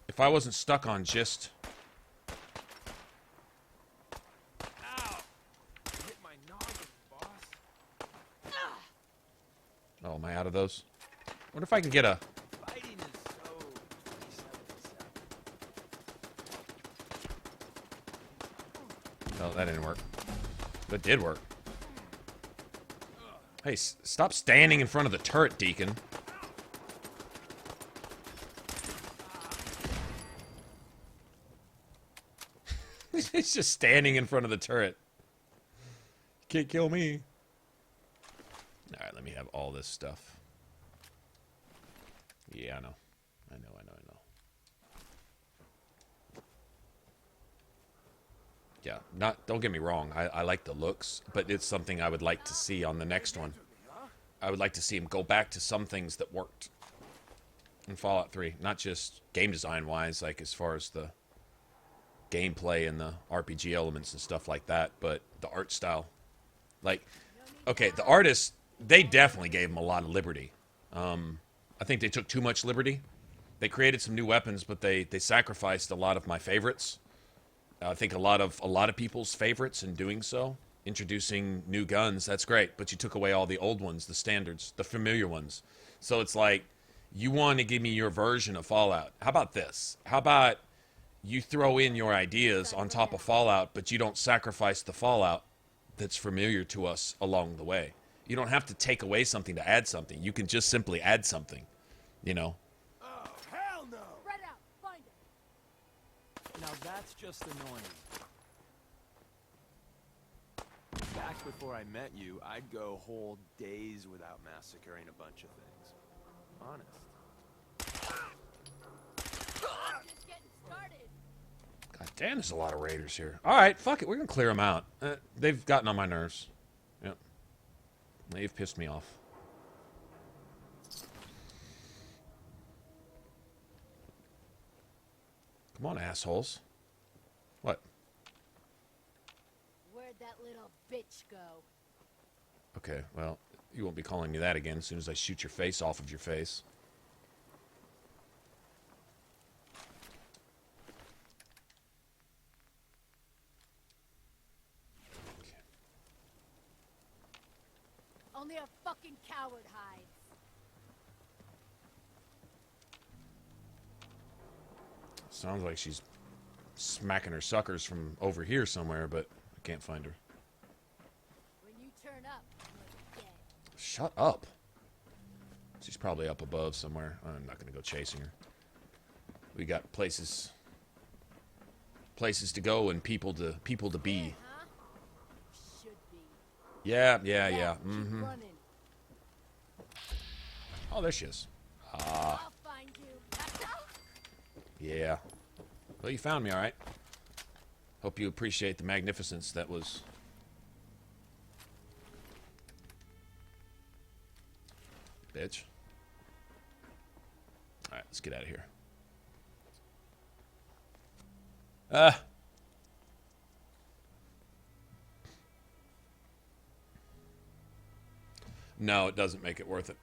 If I wasn't stuck on just... Ow! Hit my noggin, boss. Oh, am I out of those? Wonder if I can get a... Fighting is so 27%. No, that didn't work. That did work. Hey, stop standing in front of the turret, Deacon. He's just standing in front of the turret. Can't kill me. Alright, let me have all this stuff. Yeah, I know. I know. Yeah, don't get me wrong. I like the looks, but it's something I would like to see on the next one. I would like to see him go back to some things that worked in Fallout 3. Not just game design-wise, like as far as the gameplay and the RPG elements and stuff like that, but the art style. Like, okay, the artists, they definitely gave him a lot of liberty. I think they took too much liberty. They created some new weapons, but they sacrificed a lot of my favorites. I think a lot of people's favorites in doing so. Introducing new guns, that's great, but you took away all the old ones, the standards, the familiar ones. So it's like, you want to give me your version of Fallout. How about this? How about you throw in your ideas on top of Fallout, but you don't sacrifice the Fallout that's familiar to us along the way. You don't have to take away something to add something. You can just simply add something, you know? Oh, hell no! Spread out. Find it. Now that's just annoying. Back before I met you, I'd go whole days without massacring a bunch of things. Honest. Just getting started. God damn, there's a lot of raiders here. All right, fuck it. We're going to clear them out. They've gotten on my nerves. Yep. They've pissed me off. Come on, assholes. What? Where'd that little bitch go? Okay, well, you won't be calling me that again as soon as I shoot your face off of your face. Only a fucking coward hides. Sounds like she's smacking her suckers from over here somewhere, but I can't find her. When you turn up, you're dead. Shut up. She's probably up above somewhere. I'm not going to go chasing her. We got places to go and people to be. Huh? Should be. Yeah. Keep running. Oh, there she is. I'll find you. Yeah. Well, you found me, all right. Hope you appreciate the magnificence that was... Bitch. All right, let's get out of here. No, it doesn't make it worth it.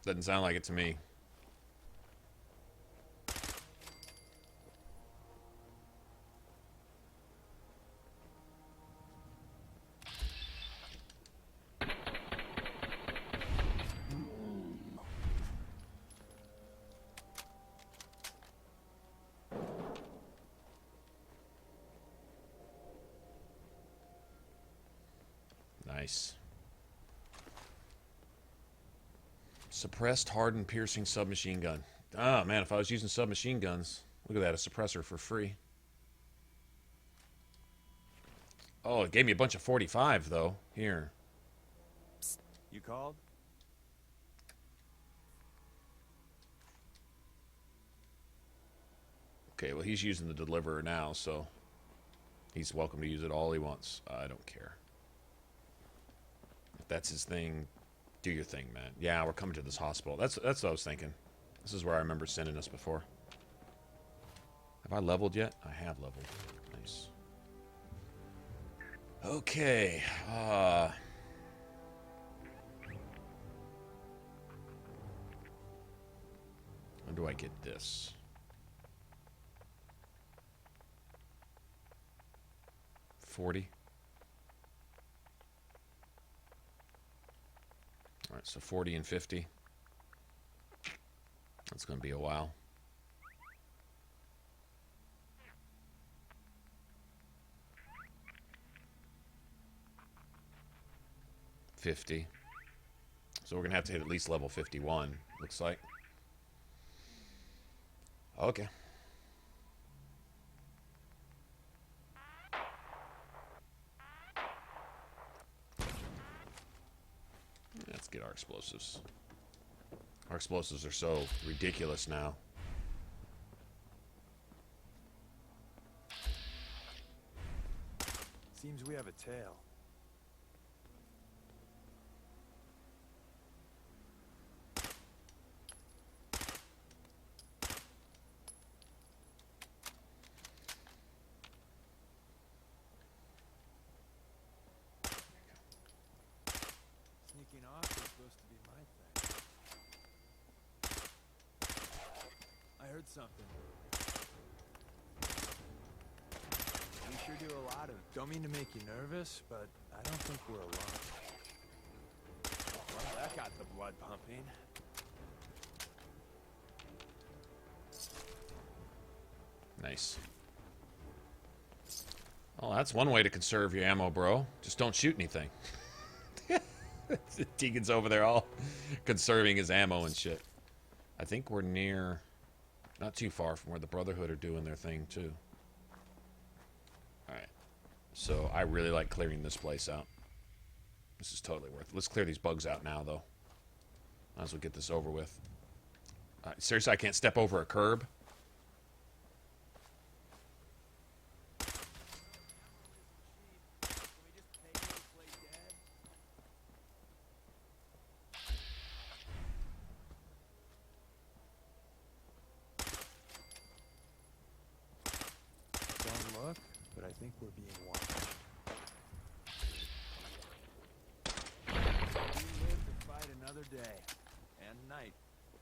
Doesn't sound like it to me. Nice. Suppressed, hardened, piercing submachine gun. Ah, man, if I was using submachine guns, look at that, a suppressor for free. Oh, it gave me a bunch of 45, though. Here. Psst, you called? Okay, well, he's using the deliverer now, so he's welcome to use it all he wants. I don't care. If that's his thing, do your thing, man. Yeah, we're coming to this hospital. That's what I was thinking. This is where I remember sending us before. Have I leveled yet? I have leveled. Nice. Okay. When do I get this? $40. All right, so 40 and 50. That's going to be a while. $50. So we're going to have to hit at least level 51, looks like. Okay. Let's get our explosives. Our explosives are so ridiculous now. Seems we have a tail. Sneaking off is supposed to be my thing. I heard something. We sure do a lot of... Don't mean to make you nervous, but I don't think we're alone. Well, that got the blood pumping. Nice. Well, that's one way to conserve your ammo, bro. Just don't shoot anything. Deacon's over there all conserving his ammo and shit. I think we're near... Not too far from where the Brotherhood are doing their thing, too. Alright. So, I really like clearing this place out. This is totally worth it. Let's clear these bugs out now, though. Might as well get this over with. Seriously, I can't step over a curb? Don't look, but I think we're being watched. We live to fight another day, and night,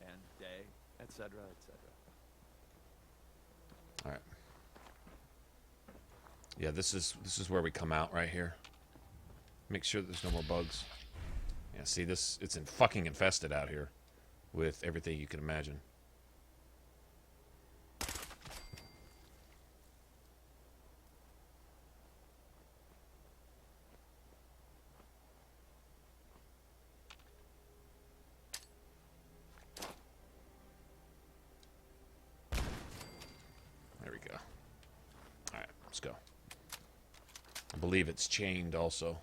and day, etc., etc. All right. Yeah, this is where we come out right here. Make sure that there's no more bugs. Yeah, see this? It's fucking infested out here with everything you can imagine. There we go. All right, let's go. I believe it's chained also.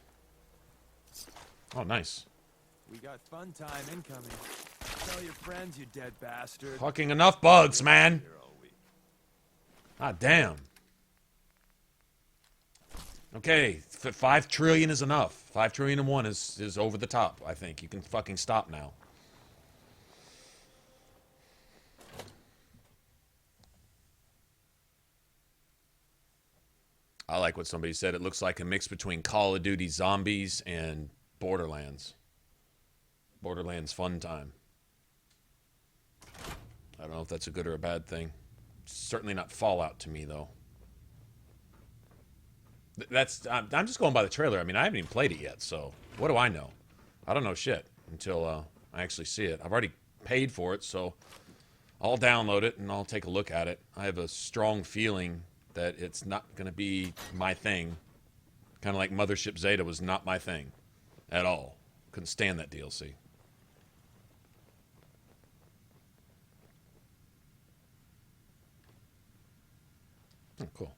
Oh, nice. We got fun time incoming. Tell your friends, you dead bastard. Fucking enough bugs, man. Here all week. Ah, damn. Okay, 5 trillion is enough. 5 trillion and one is over the top, I think. You can fucking stop now. I like what somebody said. It looks like a mix between Call of Duty Zombies and Borderlands. Borderlands Fun Time. I don't know if that's a good or a bad thing. Certainly not Fallout to me, though. I'm just going by the trailer. I mean, I haven't even played it yet, so what do I know? I don't know shit until I actually see it. I've already paid for it, so I'll download it and I'll take a look at it. I have a strong feeling that it's not going to be my thing. Kind of like Mothership Zeta was not my thing at all. Couldn't stand that DLC. Oh, cool.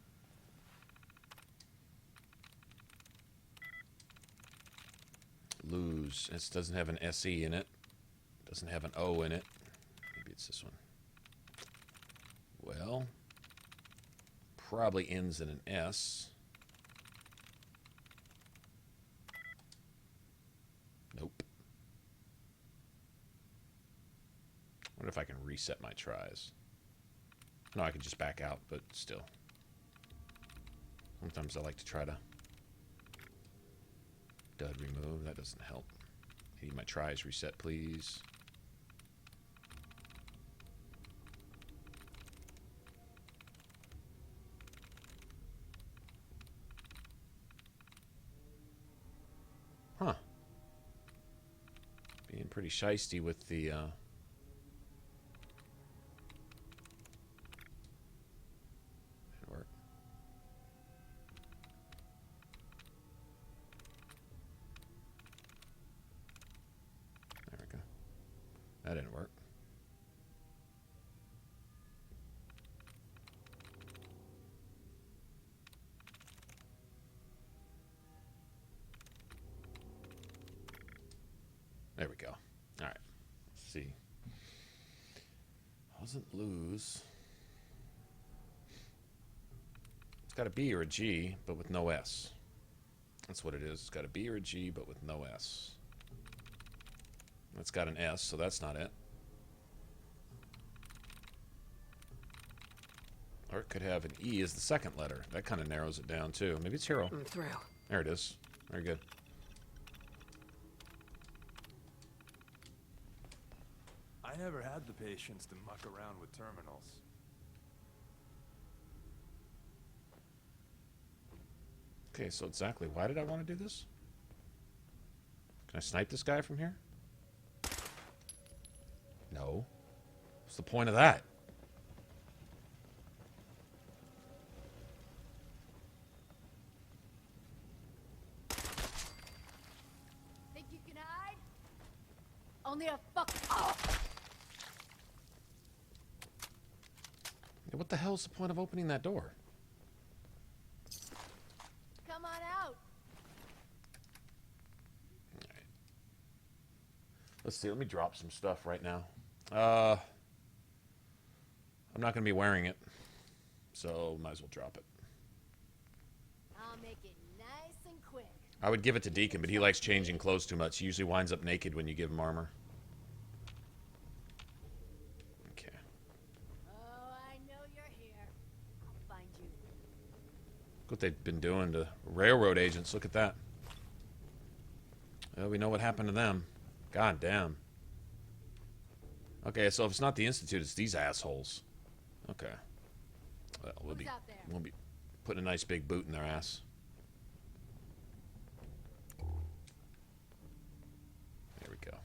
Lose. This doesn't have an SE in it. Doesn't have an O in it. Maybe it's this one. Well, probably ends in an S. Nope. I wonder if I can reset my tries. No, I can just back out, but still. Sometimes I like to try to dud remove. That doesn't help. I need my tries reset, please. Huh. Being pretty shisty with the didn't work. There we go. That didn't work. There we go. All right. Let's see. Wasn't lose. It's got a B or a G, but with no S. That's what it is. It's got a B or a G, but with no S. It's got an S, so that's not it. Or it could have an E as the second letter. That kind of narrows it down, too. Maybe it's hero. I'm through. There it is. Very good. I never had the patience to muck around with terminals. Okay, so exactly why did I want to do this? Can I snipe this guy from here? No. What's the point of that? Think you can hide? Only a fuck. Oh. What the hell's the point of opening that door? Come on out. Let's see, let me drop some stuff right now. I'm not going to be wearing it, so might as well drop it. I'll make it nice and quick. I would give it to Deacon, but he likes changing clothes too much. He usually winds up naked when you give him armor. Okay. Oh, I know you're here. I'll find you. Look what they've been doing to railroad agents. Look at that. Well, we know what happened to them. God damn. Okay, so if it's not the Institute, it's these assholes. Okay. Well, we'll be putting a nice big boot in their ass. There we go.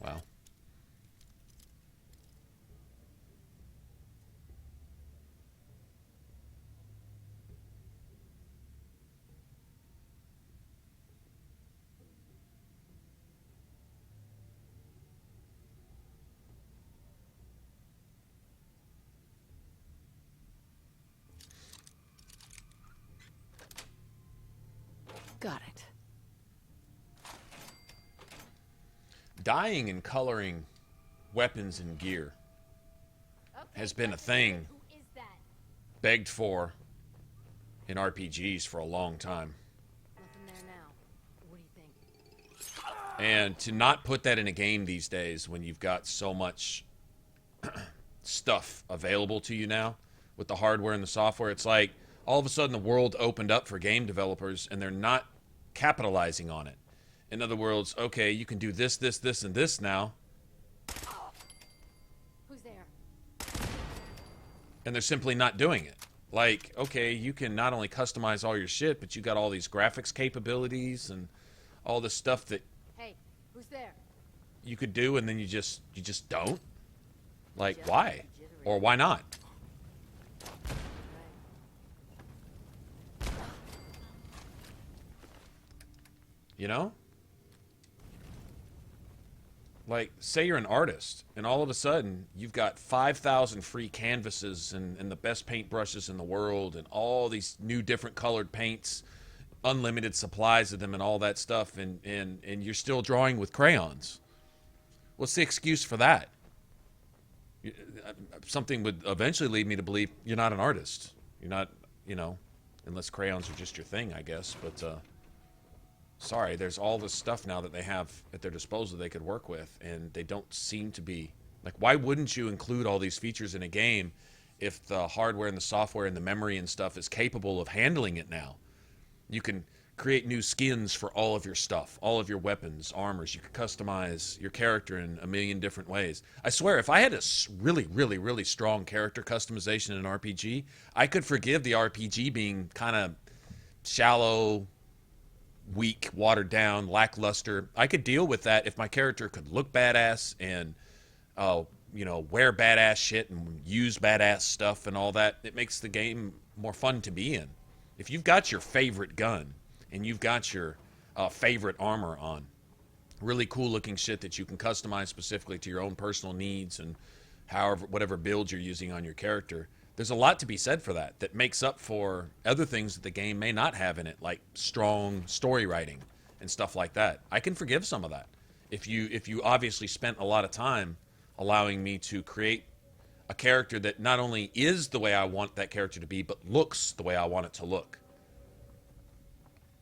Wow. Got it. dyeing and coloring weapons and gear has been a thing begged for in RPGs for a long time. Nothing there now. What do you think? And to not put that in a game these days when you've got so much stuff available to you now with the hardware and the software, it's like all of a sudden the world opened up for game developers and they're not capitalizing on it. In other words, okay, you can do this, this, this, and this now. Who's there? And they're simply not doing it. Like, okay, you can not only customize all your shit, but you got all these graphics capabilities and all this stuff that Hey, who's there? you could do, and then you just don't. Like, why? Or why not? You know? Like, say you're an artist, and all of a sudden, you've got 5,000 free canvases and the best paintbrushes in the world, and all these new different colored paints, unlimited supplies of them, and all that stuff, and you're still drawing with crayons. What's the excuse for that? Something would eventually lead me to believe you're not an artist. You're not, you know, unless crayons are just your thing, I guess, but, sorry, there's all this stuff now that they have at their disposal they could work with, and they don't seem to be... Like, why wouldn't you include all these features in a game if the hardware and the software and the memory and stuff is capable of handling it now? You can create new skins for all of your stuff, all of your weapons, armors. You can customize your character in a million different ways. I swear, if I had a really, really, really strong character customization in an RPG, I could forgive the RPG being kind of shallow, weak, watered down, lackluster. I could deal with that if my character could look badass and, you know, wear badass shit and use badass stuff and all that. It makes the game more fun to be in. If you've got your favorite gun and you've got your favorite armor on, really cool looking shit that you can customize specifically to your own personal needs and however, whatever build you're using on your character, there's a lot to be said for that, that makes up for other things that the game may not have in it, like strong story writing and stuff like that. I can forgive some of that. If you obviously spent a lot of time allowing me to create a character that not only is the way I want that character to be, but looks the way I want it to look.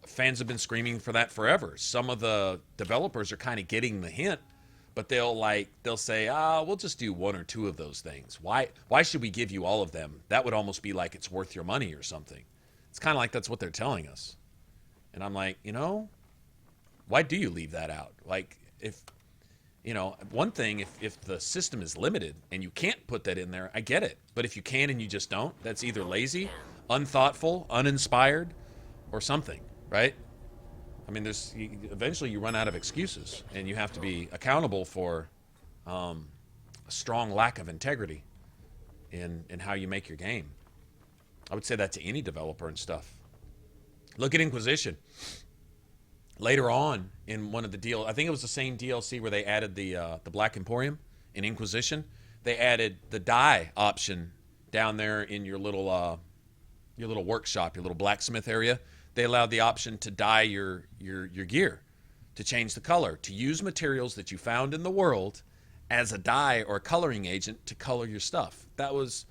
Fans have been screaming for that forever. Some of the developers are kind of getting the hint, but they'll say, we'll just do one or two of those things. Why should we give you all of them? That would almost be like it's worth your money or something. It's kind of like that's what they're telling us. And I'm like, you know, why do you leave that out? Like, if, you know, one thing, if the system is limited and you can't put that in there, I get it. But if you can and you just don't, that's either lazy, unthoughtful, uninspired, or something, right? I mean, eventually you run out of excuses, and you have to be accountable for a strong lack of integrity in how you make your game. I would say that to any developer and stuff. Look at Inquisition. Later on in one of the I think it was the same DLC where they added the Black Emporium in Inquisition. They added the dye option down there in your little workshop, your little blacksmith area. They allowed the option to dye your gear, to change the color, to use materials that you found in the world as a dye or coloring agent to color your stuff. That was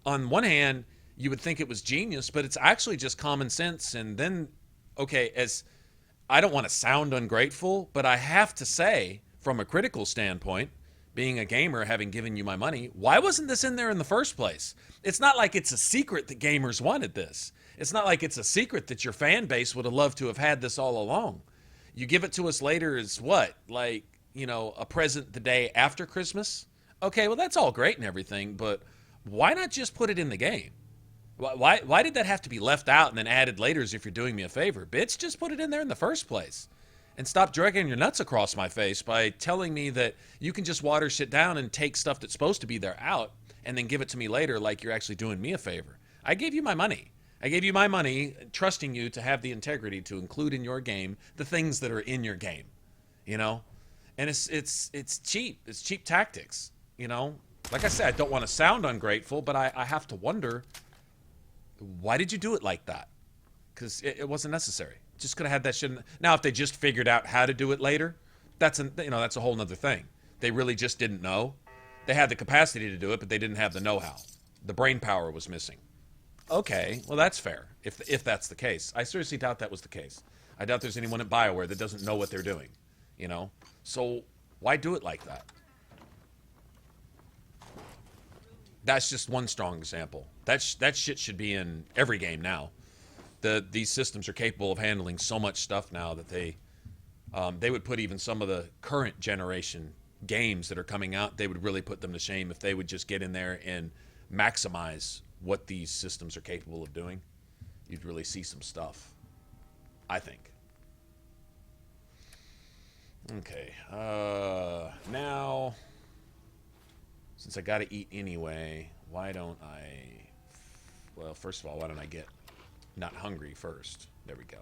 on one hand, you would think it was genius, but it's actually just common sense. And then, okay, as I don't want to sound ungrateful, but I have to say, from a critical standpoint, being a gamer, having given you my money, why wasn't this in there in the first place? It's not like it's a secret that gamers wanted this. It's not like it's a secret that your fan base would have loved to have had this all along. You give it to us later as what? Like, you know, a present the day after Christmas? Okay, well, that's all great and everything, but why not just put it in the game? Why did that have to be left out and then added later as if you're doing me a favor? Bitch, just put it in there in the first place. And stop dragging your nuts across my face by telling me that you can just water shit down and take stuff that's supposed to be there out and then give it to me later like you're actually doing me a favor. I gave you my money. I gave you my money, trusting you to have the integrity to include in your game the things that are in your game, you know? And it's cheap. It's cheap tactics, you know? Like I said, I don't want to sound ungrateful, but I have to wonder, why did you do it like that? Because it wasn't necessary. Just could have had that shit. Now, if they just figured out how to do it later, that's a whole nother thing. They really just didn't know. They had the capacity to do it, but they didn't have the know-how. The brain power was missing. Okay, well, that's fair, if that's the case. I seriously doubt that was the case. I doubt there's anyone at BioWare that doesn't know what they're doing, you know? So why do it like that? That's just one strong example. That shit should be in every game now. These systems are capable of handling so much stuff now that they would put even some of the current generation games that are coming out, they would really put them to shame if they would just get in there and maximize what these systems are capable of doing. You'd really see some stuff, I think. Okay, now, since I gotta eat anyway, why don't I, well, first of all, why don't I get not hungry first? There we go.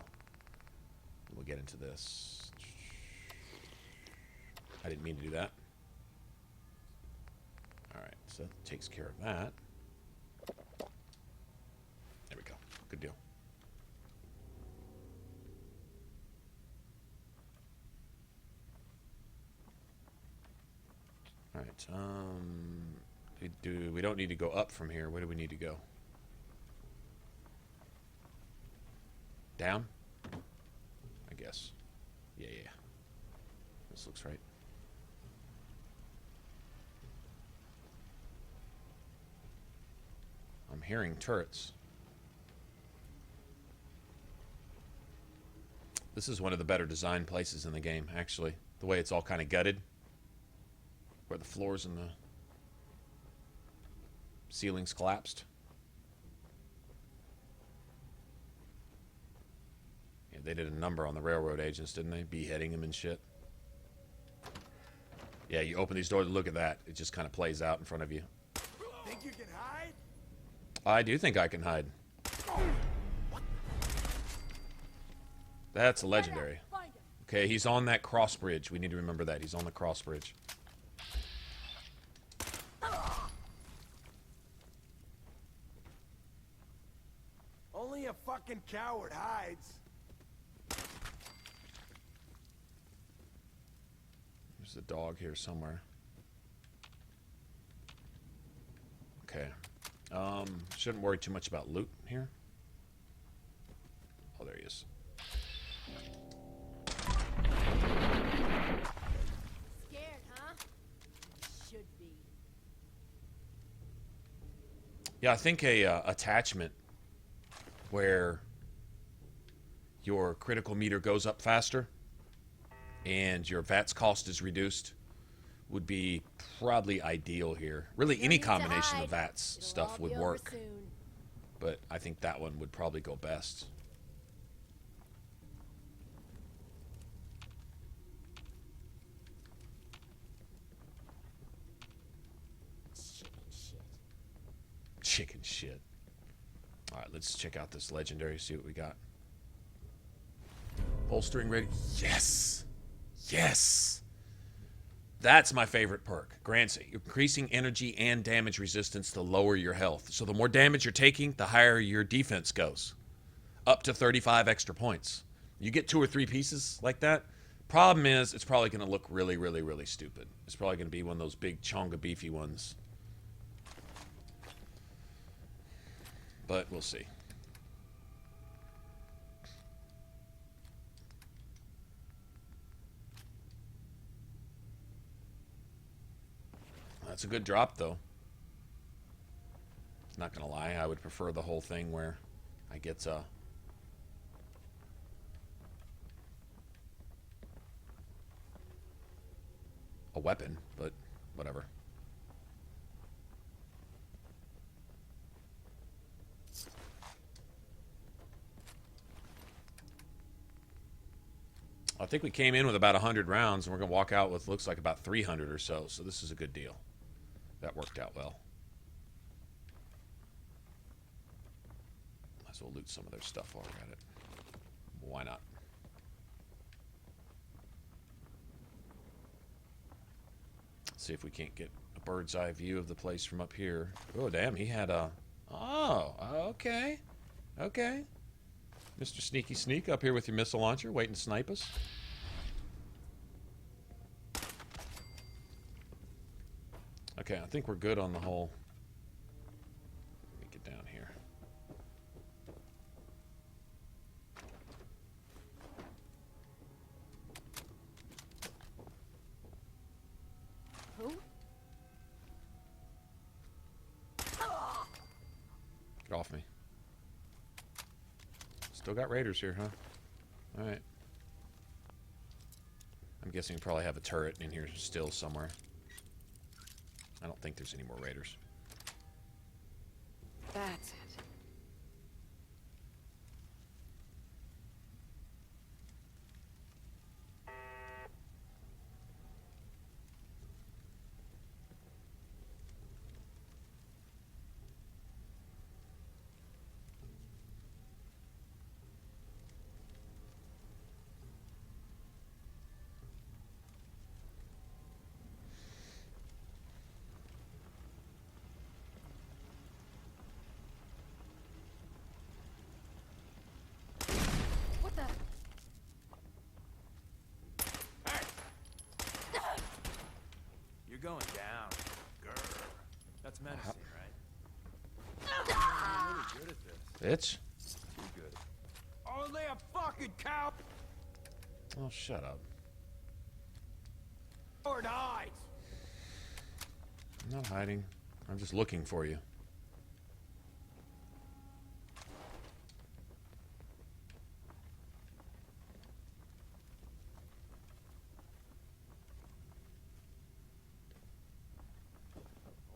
We'll get into this. I didn't mean to do that. Alright, so that takes care of that. There we go. Good deal. Alright, we don't need to go up from here. Where do we need to go? Down? I guess. Yeah. This looks right. I'm hearing turrets. This is one of the better designed places in the game, actually. The way it's all kind of gutted. Where the floors and the ceilings collapsed. Yeah, they did a number on the railroad agents, didn't they? Beheading them and shit. Yeah, you open these doors and look at that. It just kind of plays out in front of you. Think you can hide? I do think I can hide. That's a legendary. Okay, he's on that cross bridge. We need to remember that. He's on the cross bridge. Only a fucking coward hides. There's a dog here somewhere. Okay. Shouldn't worry too much about loot here. Oh, there he is. Scared, huh? Should be. Yeah, I think a attachment where your critical meter goes up faster and your VATS cost is reduced would be probably ideal here. Really, any combination of VATS stuff would work, but I think that one would probably go best. Chicken shit. Alright, let's check out this legendary, see what we got. Bolstering ready. Yes! Yes! That's my favorite perk. Grants increasing energy and damage resistance to lower your health. So the more damage you're taking, the higher your defense goes. Up to 35 extra points. You get 2 or 3 pieces like that. Problem is, it's probably going to look really, really, really stupid. It's probably going to be one of those big chonga beefy ones. But we'll see. That's a good drop, though. Not gonna lie, I would prefer the whole thing where I get a weapon, but whatever. I think we came in with about 100 rounds, and we're going to walk out with, looks like, about 300 or so. So this is a good deal. That worked out well. Might as well loot some of their stuff while we're at it. Why not? See if we can't get a bird's eye view of the place from up here. Oh, damn, he had a... Oh, okay. Okay. Mr. Sneaky Sneak up here with your missile launcher, waiting to snipe us. Okay, I think we're good on the whole. Let me get down here. Who? Get off me. Still got raiders here, huh? Alright. I'm guessing you probably have a turret in here still somewhere. I don't think there's any more raiders. That's it. What the? You're going down. Grr. That's menacing, right? You're really good at this. Bitch. Too good. Only a fucking cow. Oh, shut up. Or hides. I'm not hiding. I'm just looking for you.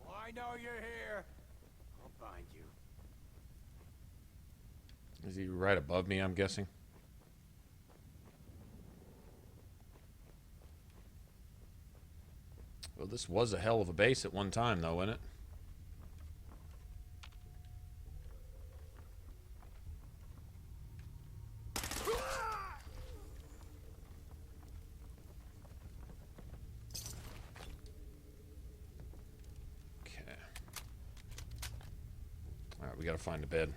Oh, I know you're here. I'll find you. Is he right above me, I'm guessing? Well, this was a hell of a base at one time, though, wasn't it? Okay. Alright, we gotta find a bed.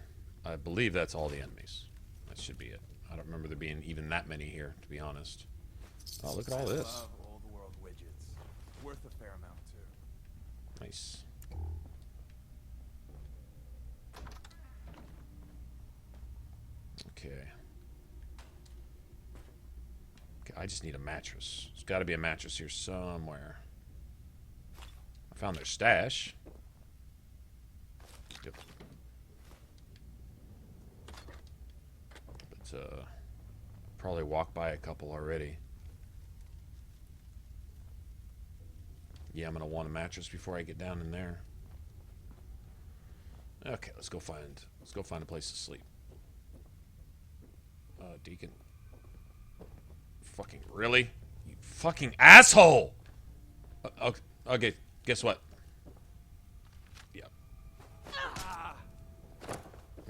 I believe that's all the enemies. That should be it. I don't remember there being even that many here, to be honest. Oh, look at all this. I love old world widgets. Worth a fair amount, too. Nice. Okay. Okay, I just need a mattress. There's got to be a mattress here somewhere. I found their stash. Yep. But, probably walked by a couple already. Yeah, I'm gonna want a mattress before I get down in there. Okay, let's go find a place to sleep. Deacon. Fucking really? You fucking asshole! Okay, guess what? Yep.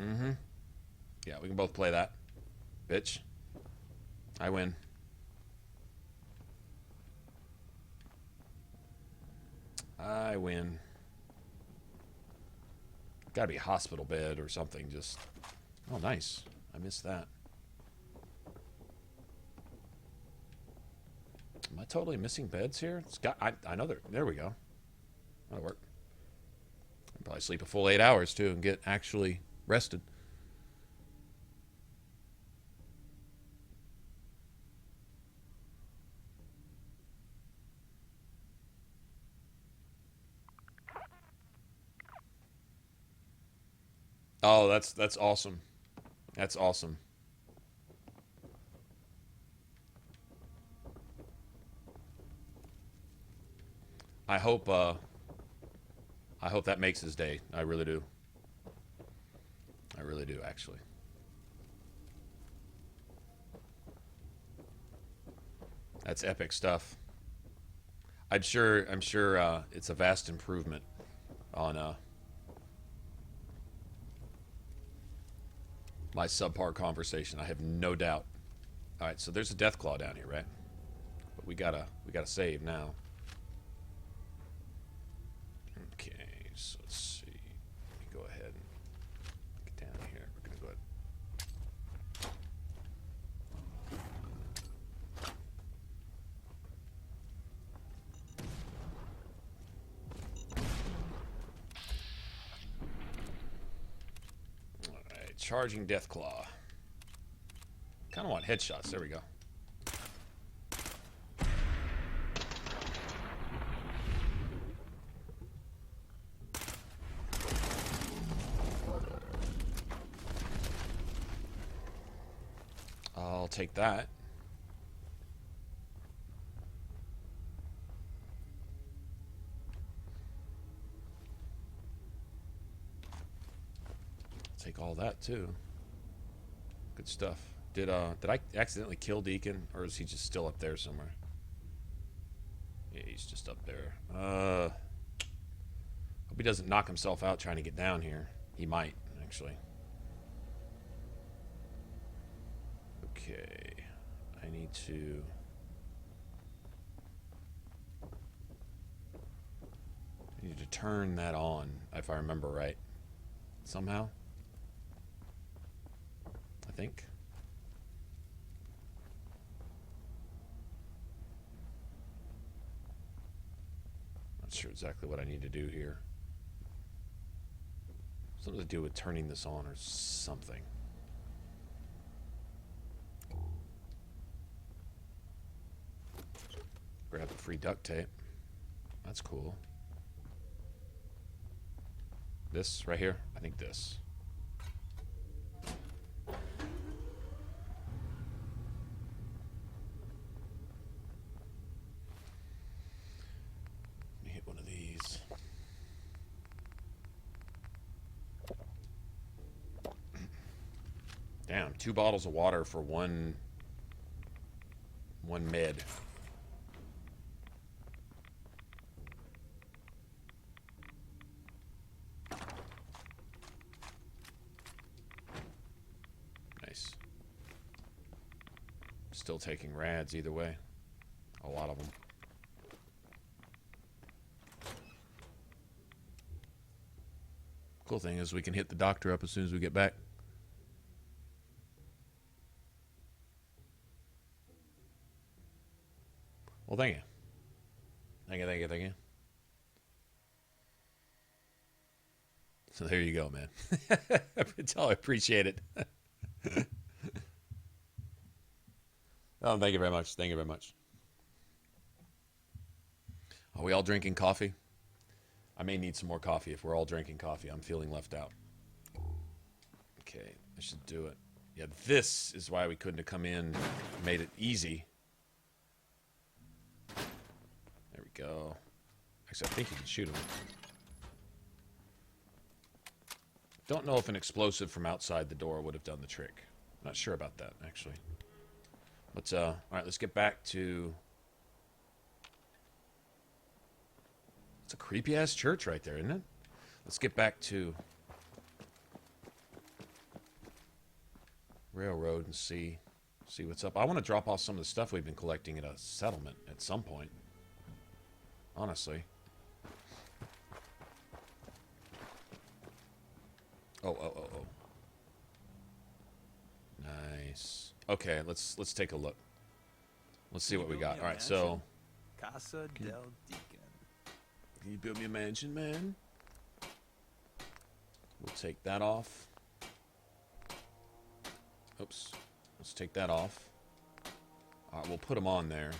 Mm-hmm. Yeah, we can both play that. Bitch. I win. I win. Gotta be a hospital bed or something, just... Oh, nice. I missed that. Am I totally missing beds here? It's got... I know there we go. That'll work. I'll probably sleep a full 8 hours, too, and get actually rested. Oh, that's awesome. That's awesome. I hope that makes his day. I really do. I really do, actually. That's epic stuff. I'm sure it's a vast improvement on my subpar conversation. I have no doubt. All right, so there's a death claw down here, right? But we gotta save now. Okay, so let's see. Let me go ahead and get down here. We're gonna go ahead. Charging Deathclaw. Kind of want headshots. There we go. I'll take that. Take all that too. Good stuff. Did I accidentally kill Deacon, or is he just still up there somewhere? Yeah, he's just up there. Hope he doesn't knock himself out trying to get down here. He might, actually. Okay. I need to turn that on, if I remember right. Somehow. I think. Not sure exactly what I need to do here. Something to do with turning this on or something. Grab the free duct tape. That's cool. This right here? I think this. Let me hit one of these. Damn, 2 bottles of water for one med. Nice. Still taking rads either way. A lot of them. Cool thing is we can hit the doctor up as soon as we get back. Well, thank you. Thank you, thank you, thank you. So there you go, man. I appreciate it. Oh, thank you very much. Thank you very much. Are we all drinking coffee? I may need some more coffee if we're all drinking coffee. I'm feeling left out. Okay, I should do it. Yeah, this is why we couldn't have come in, made it easy. There we go. Actually, I think you can shoot him. Don't know if an explosive from outside the door would have done the trick. Not sure about that, actually. But, all right, let's get back to... It's a creepy-ass church right there, isn't it? Let's get back to... Railroad and see what's up. I want to drop off some of the stuff we've been collecting at a settlement at some point. Honestly. Oh. Nice. Okay, let's take a look. Let's see what we got. All right, so Casa del Deacon. Can you build me a mansion, man? We'll take that off. Oops. Let's take that off. All right, we'll put them on there.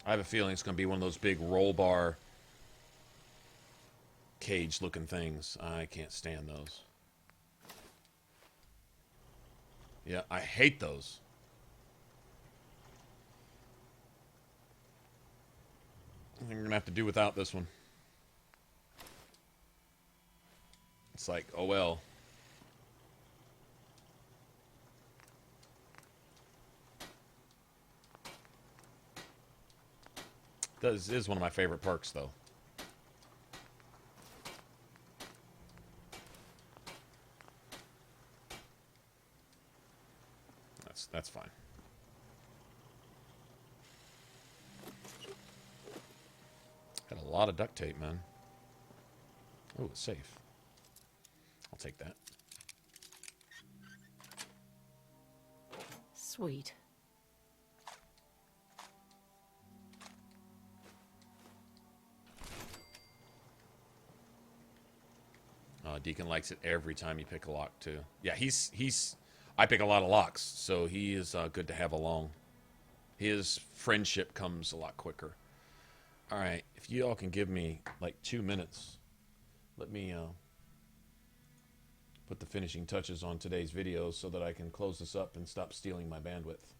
I have a feeling it's going to be one of those big roll bar cage looking things. I can't stand those. Yeah, I hate those. I think we're going to have to do without this one. It's like, oh well. This is one of my favorite perks, though. That's fine. Got a lot of duct tape, man. Oh, it's safe. I'll take that. Sweet. Deacon likes it every time you pick a lock too. Yeah, I pick a lot of locks, so he is good to have along. His friendship comes a lot quicker. All right, if you all can give me like 2 minutes, let me put the finishing touches on today's videos so that I can close this up and stop stealing my bandwidth.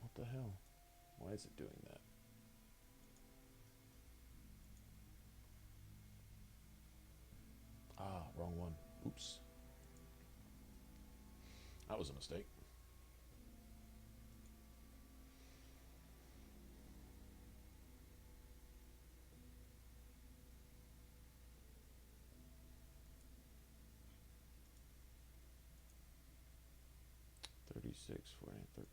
What the hell? Why is it doing that? Ah, wrong one. Oops. That was a mistake. $36, $14, $13,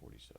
$47.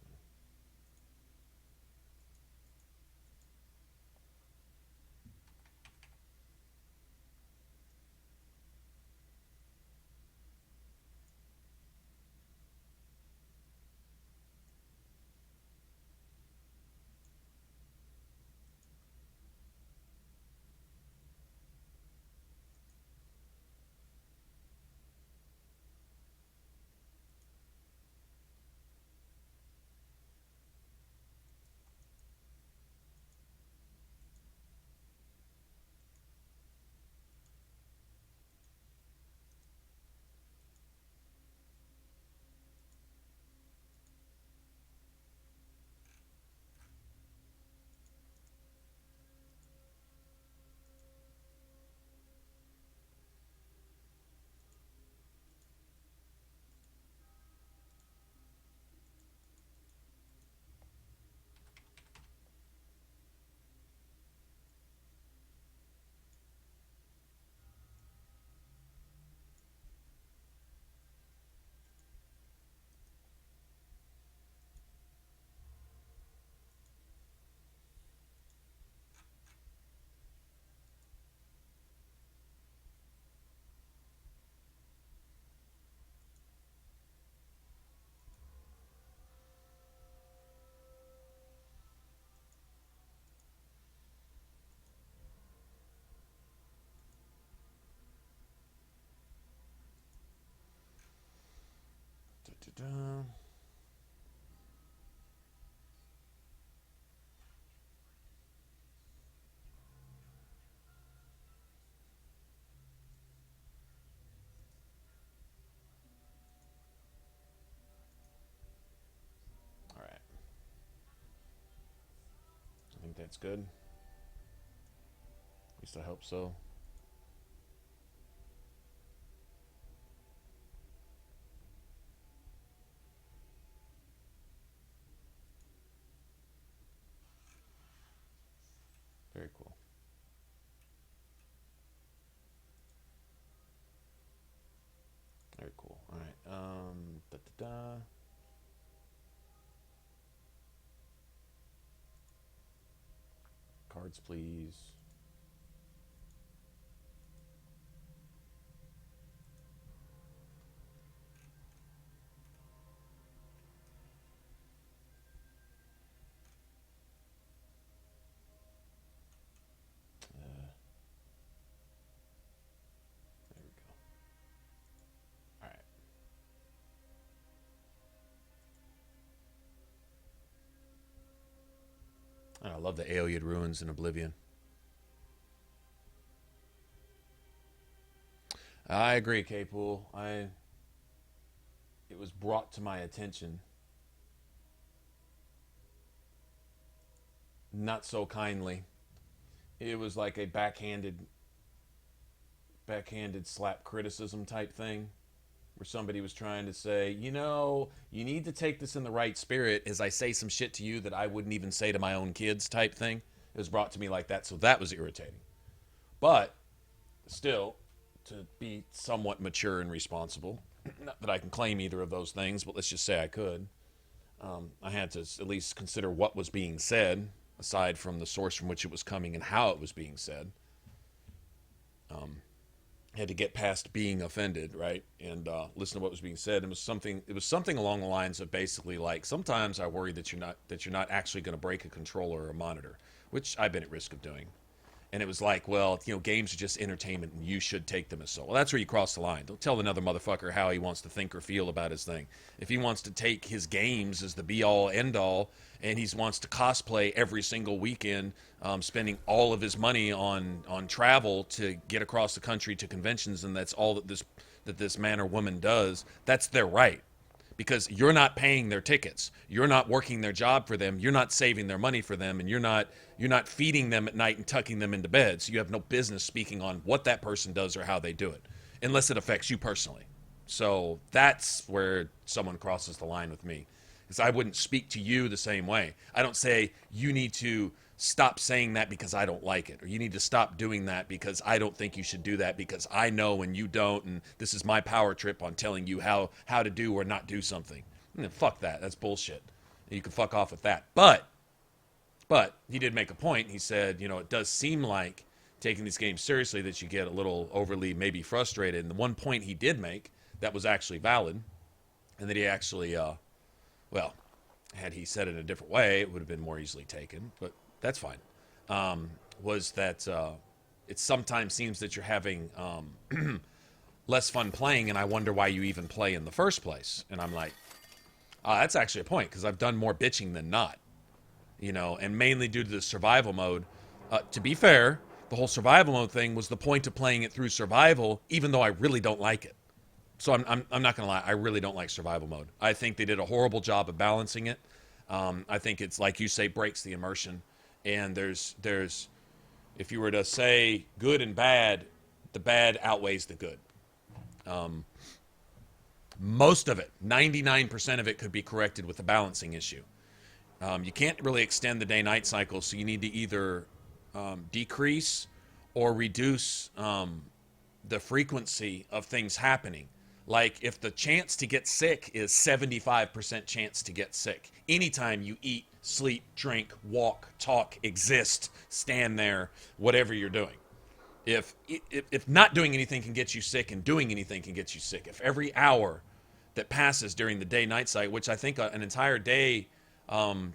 Da-da-da. All right. I think that's good. At least I hope so. Very cool. Very cool. All right. Da-da-da. Cards, please. There we go. All right. And I love the Aeoliad ruins in Oblivion. I agree, K-Pool. It was brought to my attention, not so kindly. It was like a backhanded slap criticism type thing, where somebody was trying to say, you know, you need to take this in the right spirit as I say some shit to you that I wouldn't even say to my own kids type thing. It was brought to me like that, so that was irritating. But still, to be somewhat mature and responsible, not that I can claim either of those things, but let's just say I could, I had to at least consider what was being said, aside from the source from which it was coming and how it was being said. had to get past being offended, right, and listen to what was being said. It was something along the lines of basically like, sometimes I worry that you're not actually going to break a controller or a monitor, which I've been at risk of doing. And it was like, well, games are just entertainment and you should take them as so. Well, that's where you cross the line. Don't tell another motherfucker how he wants to think or feel about his thing. If he wants to take his games as the be-all, end-all, and he wants to cosplay every single weekend, spending all of his money on travel to get across the country to conventions, and that's all that this man or woman does, that's their right. Because you're not paying their tickets, you're not working their job for them, you're not saving their money for them, and you're not feeding them at night and tucking them into bed. So you have no business speaking on what that person does or how they do it, unless it affects you personally. So that's where someone crosses the line with me, because I wouldn't speak to you the same way. I don't say you need to stop saying that because I don't like it, or you need to stop doing that because I don't think you should do that because I know and you don't, and this is my power trip on telling you how to do or not do something. Fuck that. That's bullshit. You can fuck off with that. But he did make a point. He said, it does seem like taking these games seriously that you get a little overly maybe frustrated. And the one point he did make that was actually valid, and that he actually, well, had he said it in a different way, it would have been more easily taken, but that's fine, was that it sometimes seems that you're having less fun playing, and I wonder why you even play in the first place. And I'm like, that's actually a point, because I've done more bitching than not, and mainly due to the survival mode. To be fair, the whole survival mode thing was the point of playing it through survival, even though I really don't like it. So I'm not going to lie, I really don't like survival mode. I think they did a horrible job of balancing it. I think it's, like you say, breaks the immersion. And there's if you were to say good and bad, the bad outweighs the good. Most of it, 99% of it, could be corrected with a balancing issue. You can't really extend the day-night cycle, so you need to either decrease or reduce the frequency of things happening. Like, if the chance to get sick is 75% chance to get sick, anytime you eat, sleep, drink, walk, talk, exist, stand there, whatever you're doing. If not doing anything can get you sick and doing anything can get you sick, if every hour that passes during the day-night cycle, which I think an entire day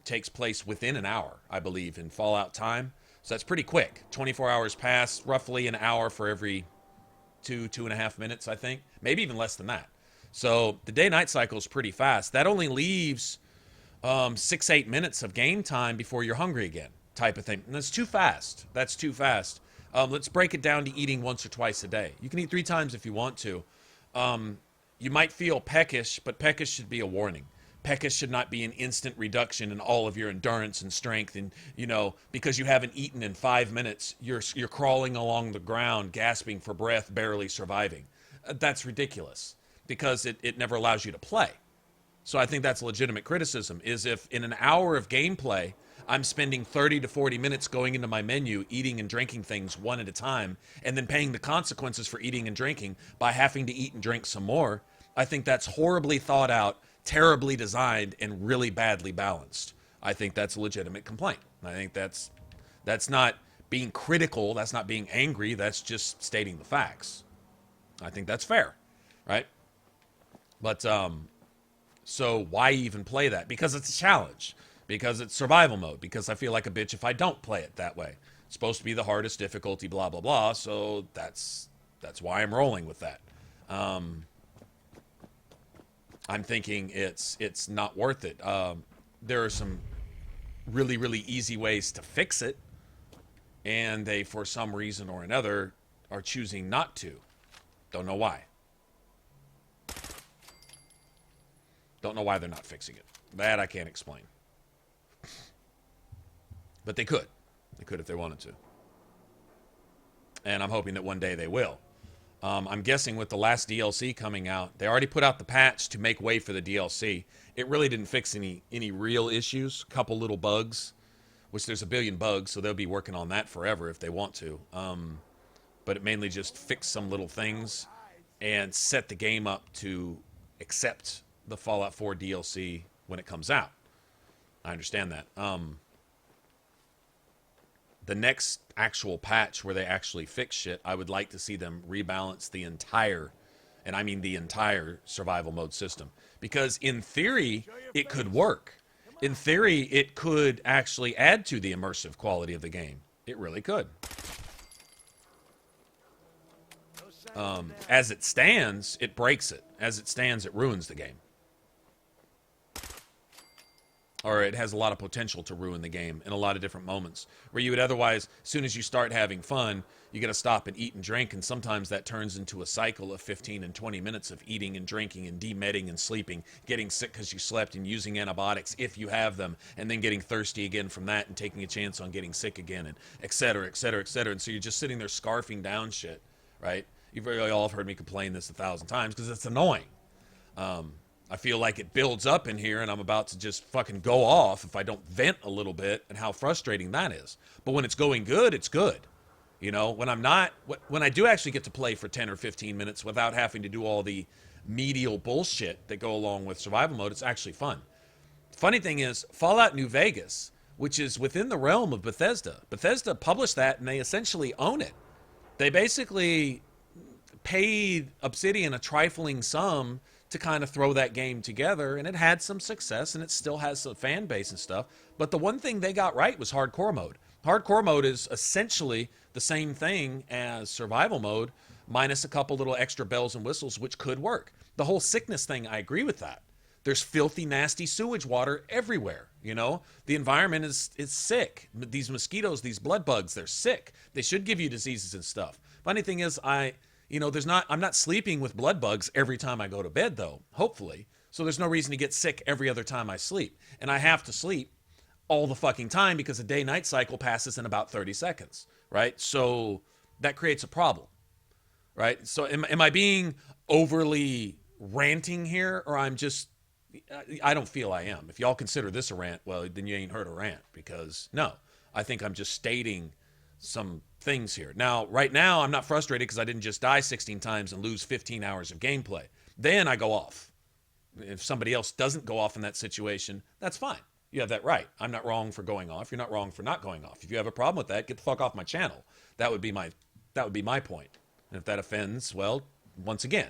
takes place within an hour, I believe, in Fallout time. So that's pretty quick. 24 hours pass, roughly an hour for every 2.5 minutes, I think. Maybe even less than that. So the day-night cycle is pretty fast. That only leaves 6-8 minutes of game time before you're hungry again, type of thing. And that's too fast. That's too fast. Let's break it down to eating once or twice a day. You can eat 3 times if you want to. You might feel peckish, but peckish should be a warning. Peckish should not be an instant reduction in all of your endurance and strength. And, because you haven't eaten in 5 minutes, you're crawling along the ground, gasping for breath, barely surviving. That's ridiculous, because it never allows you to play. So I think that's a legitimate criticism, is if in an hour of gameplay, I'm spending 30 to 40 minutes going into my menu, eating and drinking things one at a time, and then paying the consequences for eating and drinking by having to eat and drink some more, I think that's horribly thought out, terribly designed, and really badly balanced. I think that's a legitimate complaint. I think that's not being critical, that's not being angry, that's just stating the facts. I think that's fair, right? But, so why even play that? Because it's a challenge. Because it's survival mode. Because I feel like a bitch if I don't play it that way. It's supposed to be the hardest difficulty, blah, blah, blah. So that's why I'm rolling with that. I'm thinking it's not worth it. There are some really, really easy ways to fix it. And they, for some reason or another, are choosing not to. Don't know why. Don't know why they're not fixing it. That I can't explain. But they could. They could if they wanted to. And I'm hoping that one day they will. I'm guessing with the last DLC coming out, they already put out the patch to make way for the DLC. It really didn't fix any real issues. A couple little bugs, which there's a billion bugs, so they'll be working on that forever if they want to. But it mainly just fixed some little things and set the game up to accept the Fallout 4 DLC when it comes out. I understand that. the next actual patch where they actually fix shit, I would like to see them rebalance the entire, and I mean the entire survival mode system. Because in theory, it could work. In theory, it could actually add to the immersive quality of the game. It really could. As it stands, it breaks it. As it stands, it ruins the game. Or it has a lot of potential to ruin the game in a lot of different moments. Where you would otherwise, as soon as you start having fun, you got to stop and eat and drink. And sometimes that turns into a cycle of 15 and 20 minutes of eating and drinking and demedding and sleeping, getting sick because you slept and using antibiotics if you have them, and then getting thirsty again from that and taking a chance on getting sick again, and et cetera, et cetera, et cetera. And so you're just sitting there scarfing down shit, right? You've really all heard me complain this 1,000 times because it's annoying. I feel like it builds up in here and I'm about to just fucking go off if I don't vent a little bit, and how frustrating that is. But when it's going good, it's good. You know, when I'm not, when I do actually get to play for 10 or 15 minutes without having to do all the medial bullshit that go along with survival mode, it's actually fun. Funny thing is, Fallout New Vegas, which is within the realm of Bethesda published that and they essentially own it. They basically paid Obsidian a trifling sum to kind of throw that game together, and it had some success, and it still has a fan base and stuff. But the one thing they got right was hardcore mode. Hardcore mode is essentially the same thing as survival mode, minus a couple little extra bells and whistles, which could work. The whole sickness thing, I agree with that. There's filthy, nasty sewage water everywhere, you know? The environment is sick. These mosquitoes, these blood bugs, they're sick. They should give you diseases and stuff. Funny thing is, I'm not sleeping with blood bugs every time I go to bed, though, hopefully. So there's no reason to get sick every other time I sleep. And I have to sleep all the fucking time because a day-night cycle passes in about 30 seconds, right? So that creates a problem, right? So am I being overly ranting here, or I don't feel I am. If y'all consider this a rant, well, then you ain't heard a rant, because no, I think I'm just stating some things here. Now, right now, I'm not frustrated because I didn't just die 16 times and lose 15 hours of gameplay. Then I go off. If somebody else doesn't go off in that situation, that's fine. You have that right. I'm not wrong for going off. You're not wrong for not going off. If you have a problem with that, get the fuck off my channel. That would be my point. And if that offends, well, once again,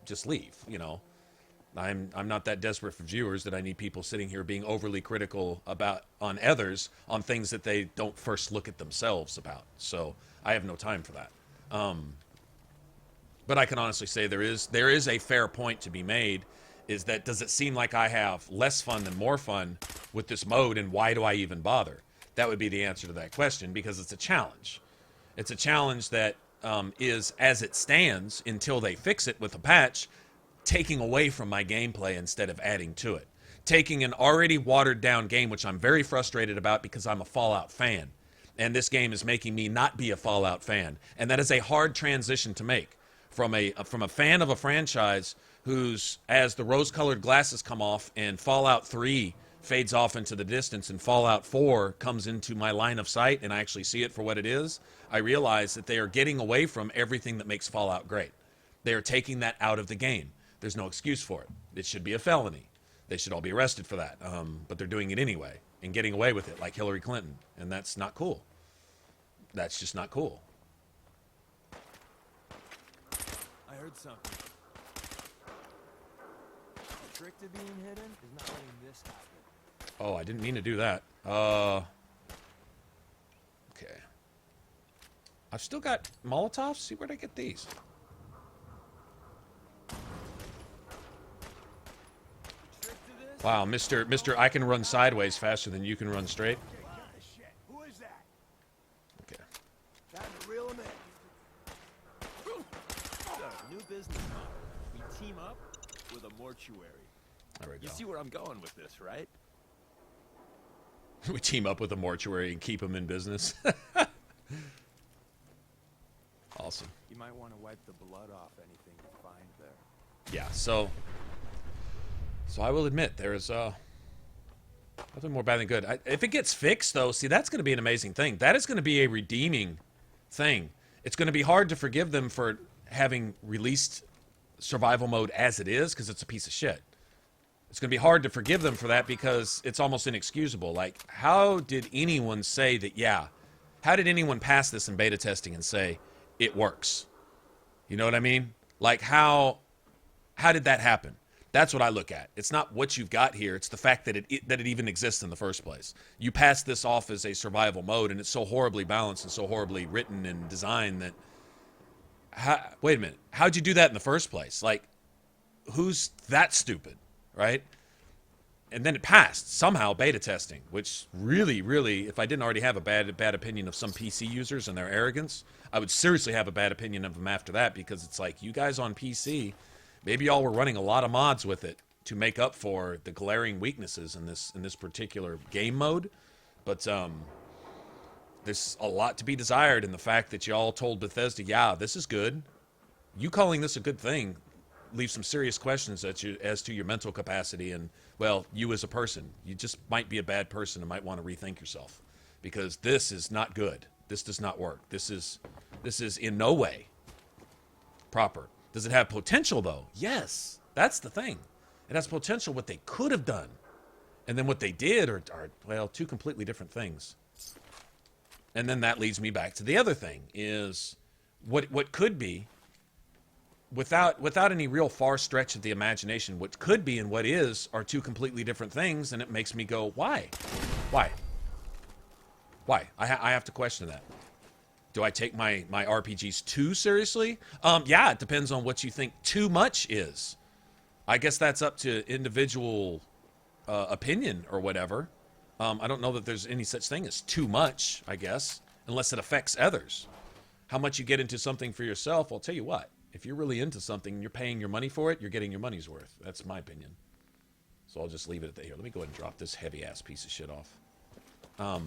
just leave, you know. I'm not that desperate for viewers that I need people sitting here being overly critical on others on things that they don't first look at themselves about. So I have no time for that. But I can honestly say there is a fair point to be made, is that does it seem like I have less fun than more fun with this mode, and why do I even bother? That would be the answer to that question, because it's a challenge. It's a challenge that is, as it stands, until they fix it with a patch, taking away from my gameplay instead of adding to it. Taking an already watered down game, which I'm very frustrated about because I'm a Fallout fan, and this game is making me not be a Fallout fan. And that is a hard transition to make from a fan of a franchise who's, as the rose-colored glasses come off and Fallout 3 fades off into the distance and Fallout 4 comes into my line of sight and I actually see it for what it is, I realize that they are getting away from everything that makes Fallout great. They are taking that out of the game. There's no excuse for it. It should be a felony. They should all be arrested for that. But they're doing it anyway and getting away with it like Hillary Clinton. And that's not cool. That's just not cool. I heard something. The trick to being hidden is not letting this happen. Oh, I didn't mean to do that. Okay. I've still got Molotovs. See, where'd I get these? Wow, Mr. I can run sideways faster than you can run straight. Who is that? Okay. Time to reel him in. So, new business model. We team up with a mortuary. There we go. You see where I'm going with this, right? We team up with a mortuary and keep them in business. Awesome. You might want to wipe the blood off anything you find there. Yeah, so I will admit there is nothing more bad than good. If it gets fixed, though, see, that's going to be an amazing thing. That is going to be a redeeming thing. It's going to be hard to forgive them for having released survival mode as it is, because it's a piece of shit. It's going to be hard to forgive them for that because it's almost inexcusable. Like, how did anyone say that, yeah, How did anyone pass this in beta testing and say it works? You know what I mean? Like, how did that happen? That's what I look at. It's not what you've got here. It's the fact that it even exists in the first place. You pass this off as a survival mode, and it's so horribly balanced and so horribly written and designed that... wait a minute. How'd you do that in the first place? Like, who's that stupid, right? And then it passed, somehow, beta testing, which really, really, if I didn't already have a bad opinion of some PC users and their arrogance, I would seriously have a bad opinion of them after that, because it's like, you guys on PC... Maybe y'all were running a lot of mods with it to make up for the glaring weaknesses in this particular game mode. But there's a lot to be desired in the fact that y'all told Bethesda, yeah, this is good. You calling this a good thing leaves some serious questions as to your mental capacity and, well, you as a person. You just might be a bad person and might want to rethink yourself. Because this is not good. This does not work. This is in no way proper. Does it have potential, though? Yes. That's the thing. It has potential what they could have done. And then what they did are well, two completely different things. And then that leads me back to the other thing, is what could be, without any real far stretch of the imagination, what could be and what is are two completely different things, and it makes me go, why? Why? Why? I have to question that. Do I take my RPGs too seriously? Yeah, it depends on what you think too much is. I guess that's up to individual opinion or whatever. I don't know that there's any such thing as too much, I guess, unless it affects others. How much you get into something for yourself, I'll tell you what. If you're really into something and you're paying your money for it, you're getting your money's worth. That's my opinion. So I'll just leave it at that here. Let me go ahead and drop this heavy-ass piece of shit off. I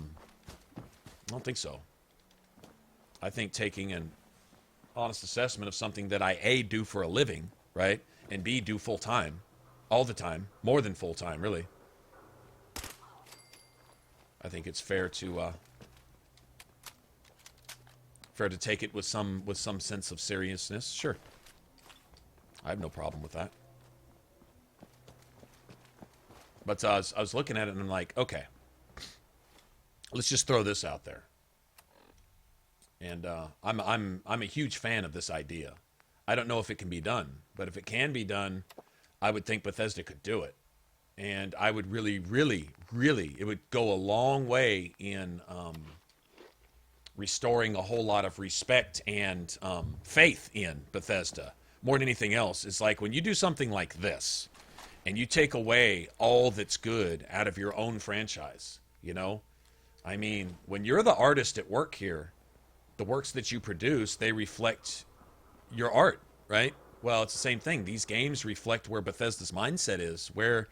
don't think so. I think taking an honest assessment of something that I, A, do for a living, right, and B, do full-time, all the time, more than full-time, really. I think it's fair to take it with some sense of seriousness. Sure. I have no problem with that. But I was looking at it and I'm like, okay, let's just throw this out there. And I'm a huge fan of this idea. I don't know if it can be done, but if it can be done, I would think Bethesda could do it. And I would really, really, really, it would go a long way in restoring a whole lot of respect and faith in Bethesda. More than anything else, it's like when you do something like this, and you take away all that's good out of your own franchise, you know? I mean, when you're the artist at work here, the works that you produce, they reflect your art, right? Well, it's the same thing. These games reflect where Bethesda's mindset is, where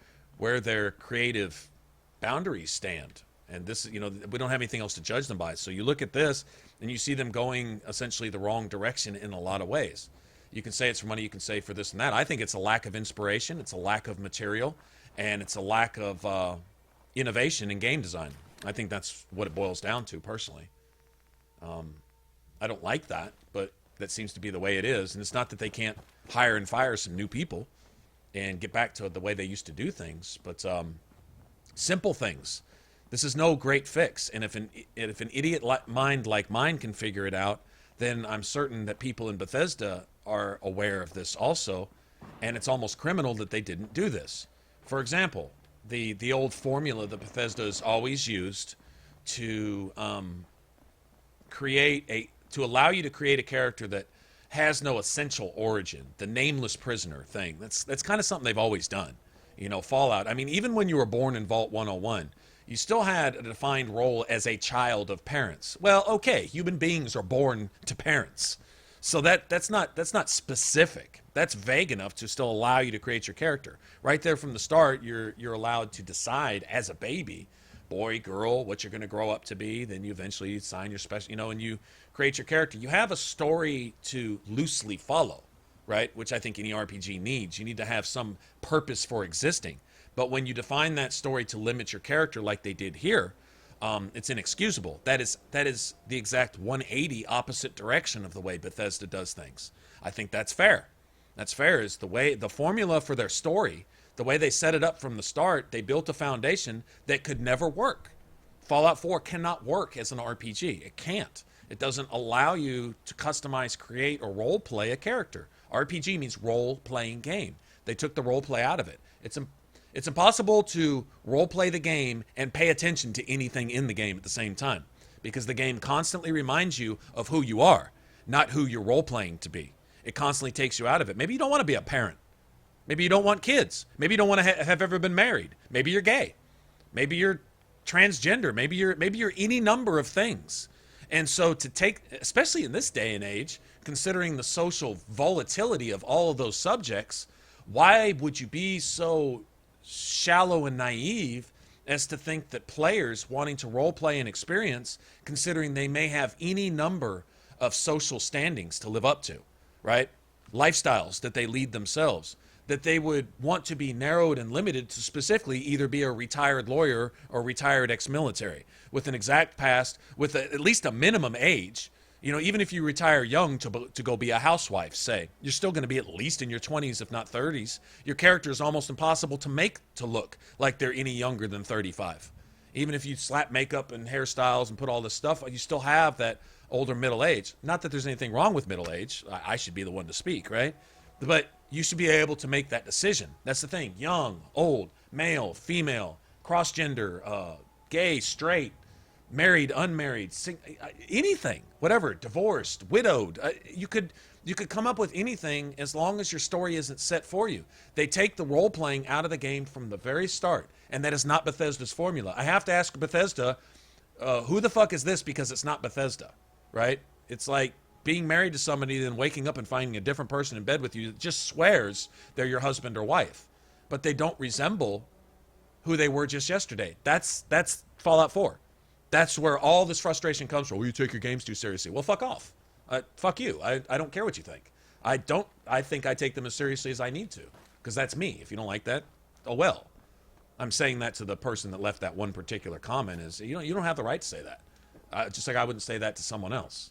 their creative boundaries stand. And this, you know, we don't have anything else to judge them by. So you look at this, and you see them going essentially the wrong direction in a lot of ways. You can say it's for money, you can say for this and that. I think it's a lack of inspiration, it's a lack of material, and it's a lack of innovation in game design. I think that's what it boils down to, personally. I don't like that, but that seems to be the way it is. And it's not that they can't hire and fire some new people and get back to the way they used to do things, but simple things. This is no great fix. And if an idiot mind like mine can figure it out, then I'm certain that people in Bethesda are aware of this also. And it's almost criminal that they didn't do this. For example, the old formula that Bethesda has always used to allow you to create a character that has no essential origin, the nameless prisoner thing. That's kind of something they've always done. You know, Fallout. I mean, even when you were born in Vault 101, you still had a defined role as a child of parents. Well, okay, human beings are born to parents. So that's not specific. That's vague enough to still allow you to create your character. Right there from the start, you're allowed to decide as a baby, boy, girl, what you're going to grow up to be. Then you eventually sign your special, you know, and you create your character. You have a story to loosely follow, right? Which I think any RPG needs. You need to have some purpose for existing. But when you define that story to limit your character like they did here, it's inexcusable. That is the exact 180 opposite direction of the way Bethesda does things. I think that's fair. That's fair. Is the formula for their story, the way they set it up from the start, they built a foundation that could never work. Fallout 4 cannot work as an RPG. It can't. It doesn't allow you to customize, create, or role play a character. RPG means role-playing game. They took the role play out of it. It's impossible to role play the game and pay attention to anything in the game at the same time, because the game constantly reminds you of who you are, not who you're role playing to be. It constantly takes you out of it. Maybe you don't want to be a parent. Maybe you don't want kids. Maybe you don't want to have ever been married. Maybe you're gay. Maybe you're transgender. Maybe you're any number of things. And so to take, especially in this day and age, considering the social volatility of all of those subjects, why would you be so shallow and naive as to think that players wanting to role play an experience, considering they may have any number of social standings to live up to, right? Lifestyles that they lead themselves, that they would want to be narrowed and limited to specifically either be a retired lawyer or retired ex-military with an exact past, with at least a minimum age. You know, even if you retire young to go be a housewife, say, you're still going to be at least in your 20s, if not 30s. Your character is almost impossible to make to look like they're any younger than 35. Even if you slap makeup and hairstyles and put all this stuff, you still have that older middle age. Not that there's anything wrong with middle age. I should be the one to speak, right? But you should be able to make that decision. That's the thing. Young, old, male, female, cross-gender, gay, straight, married, unmarried, anything, whatever, divorced, widowed. You could come up with anything as long as your story isn't set for you. They take the role-playing out of the game from the very start, and that is not Bethesda's formula. I have to ask Bethesda, who the fuck is this, because it's not Bethesda, right? It's like being married to somebody, then waking up and finding a different person in bed with you that just swears they're your husband or wife, but they don't resemble who they were just yesterday. That's Fallout 4. That's where all this frustration comes from. Well, you take your games too seriously. Well, fuck off. Fuck you. I don't care what you think. I think I take them as seriously as I need to, because that's me. If you don't like that, oh well. I'm saying that to the person that left that one particular comment is, you don't have the right to say that. Just like I wouldn't say that to someone else.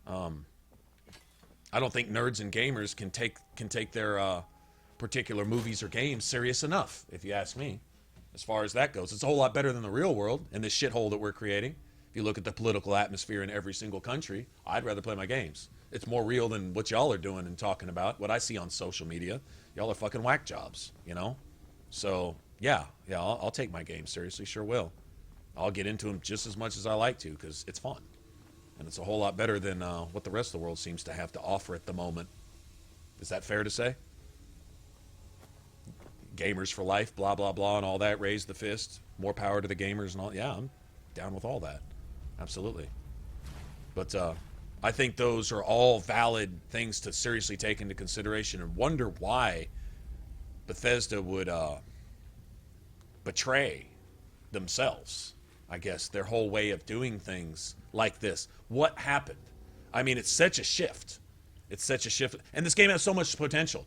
I don't think nerds and gamers can take their particular movies or games serious enough, if you ask me. As far as that goes, it's a whole lot better than the real world and this shithole that we're creating. If you look at the political atmosphere in every single country, I'd rather play my games. It's more real than what y'all are doing and talking about, what I see on social media. Y'all are fucking whack jobs, you know? So, yeah, I'll take my games seriously, sure will. I'll get into them just as much as I like to, because it's fun. And it's a whole lot better than what the rest of the world seems to have to offer at the moment. Is that fair to say? Gamers for life, blah, blah, blah, and all that. Raise the fist. More power to the gamers and all. Yeah, I'm down with all that. Absolutely. But I think those are all valid things to seriously take into consideration, and wonder why Bethesda would betray themselves, I guess, their whole way of doing things like this. What happened? I mean, it's such a shift. It's such a shift. And this game has so much potential.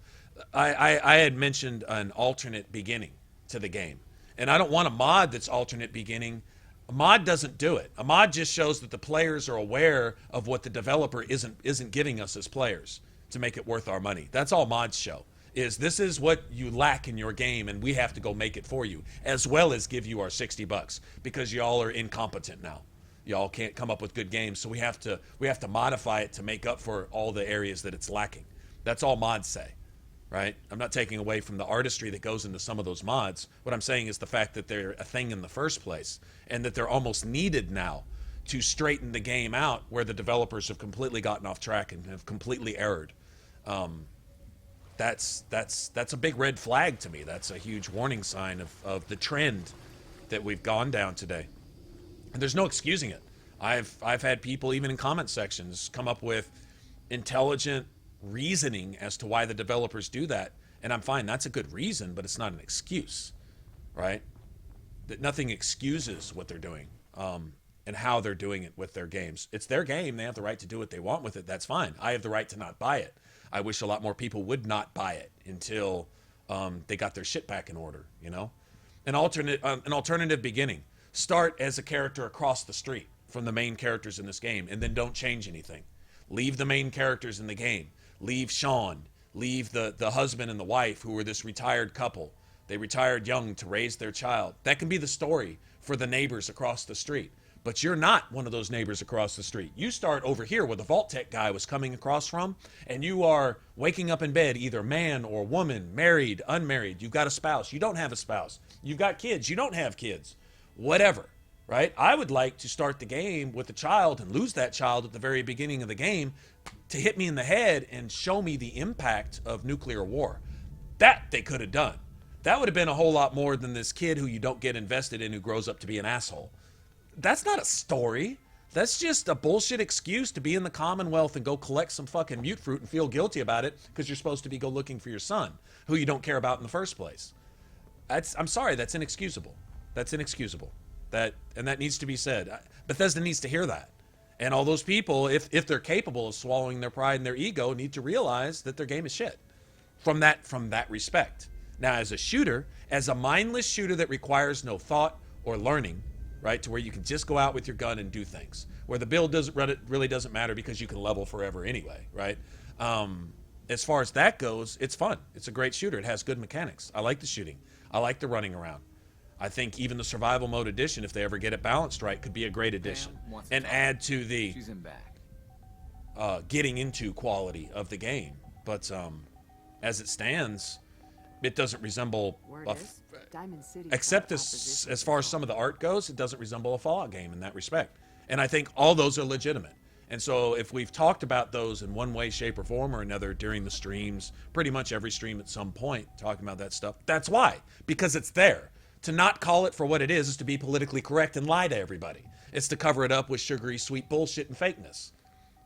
I had mentioned an alternate beginning to the game. And I don't want a mod that's alternate beginning. A mod doesn't do it. A mod just shows that the players are aware of what the developer isn't giving us as players to make it worth our money. That's all mods show. This is what you lack in your game, and we have to go make it for you, as well as give you our $60 because y'all are incompetent now. Y'all can't come up with good games, so we have to modify it to make up for all the areas that it's lacking. That's all mods say, right? I'm not taking away from the artistry that goes into some of those mods. What I'm saying is the fact that they're a thing in the first place, and that they're almost needed now to straighten the game out where the developers have completely gotten off track and have completely erred. That's a big red flag to me. That's a huge warning sign of the trend that we've gone down today. And there's no excusing it. I've had people, even in comment sections, come up with intelligent reasoning as to why the developers do that. And I'm fine. That's a good reason, but it's not an excuse, right? That nothing excuses what they're doing and how they're doing it with their games. It's their game. They have the right to do what they want with it. That's fine. I have the right to not buy it. I wish a lot more people would not buy it until they got their shit back in order, you know? An alternative beginning. Start as a character across the street from the main characters in this game, and then don't change anything. Leave the main characters in the game. Leave Sean. Leave the husband and the wife, who were this retired couple. They retired young to raise their child. That can be the story for the neighbors across the street. But you're not one of those neighbors across the street. You start over here where the Vault Tech guy was coming across from, and you are waking up in bed, either man or woman, married, unmarried. You've got a spouse. You don't have a spouse. You've got kids. You don't have kids. Whatever, right? I would like to start the game with a child and lose that child at the very beginning of the game to hit me in the head and show me the impact of nuclear war. That they could have done. That would have been a whole lot more than this kid who you don't get invested in who grows up to be an asshole. That's not a story. That's just a bullshit excuse to be in the Commonwealth and go collect some fucking mute fruit and feel guilty about it because you're supposed to be go looking for your son, who you don't care about in the first place. I'm sorry, that's inexcusable. That's inexcusable. That needs to be said. Bethesda needs to hear that. And all those people, if they're capable of swallowing their pride and their ego, need to realize that their game is shit. From that respect. Now, as a shooter, as a mindless shooter that requires no thought or learning, right, to where you can just go out with your gun and do things, where the build really doesn't matter because you can level forever anyway, right? As far as that goes, it's fun. It's a great shooter. It has good mechanics. I like the shooting. I like the running around. I think even the survival mode edition, if they ever get it balanced right, could be a great addition and add to the getting into quality of the game. But as it stands, it doesn't resemble, except as far as some of the art goes, it doesn't resemble a Fallout game in that respect. And I think all those are legitimate. And so if we've talked about those in one way, shape, or form or another during the streams, pretty much every stream at some point talking about that stuff, that's why. Because it's there. To not call it for what it is to be politically correct and lie to everybody. It's to cover it up with sugary, sweet bullshit and fakeness.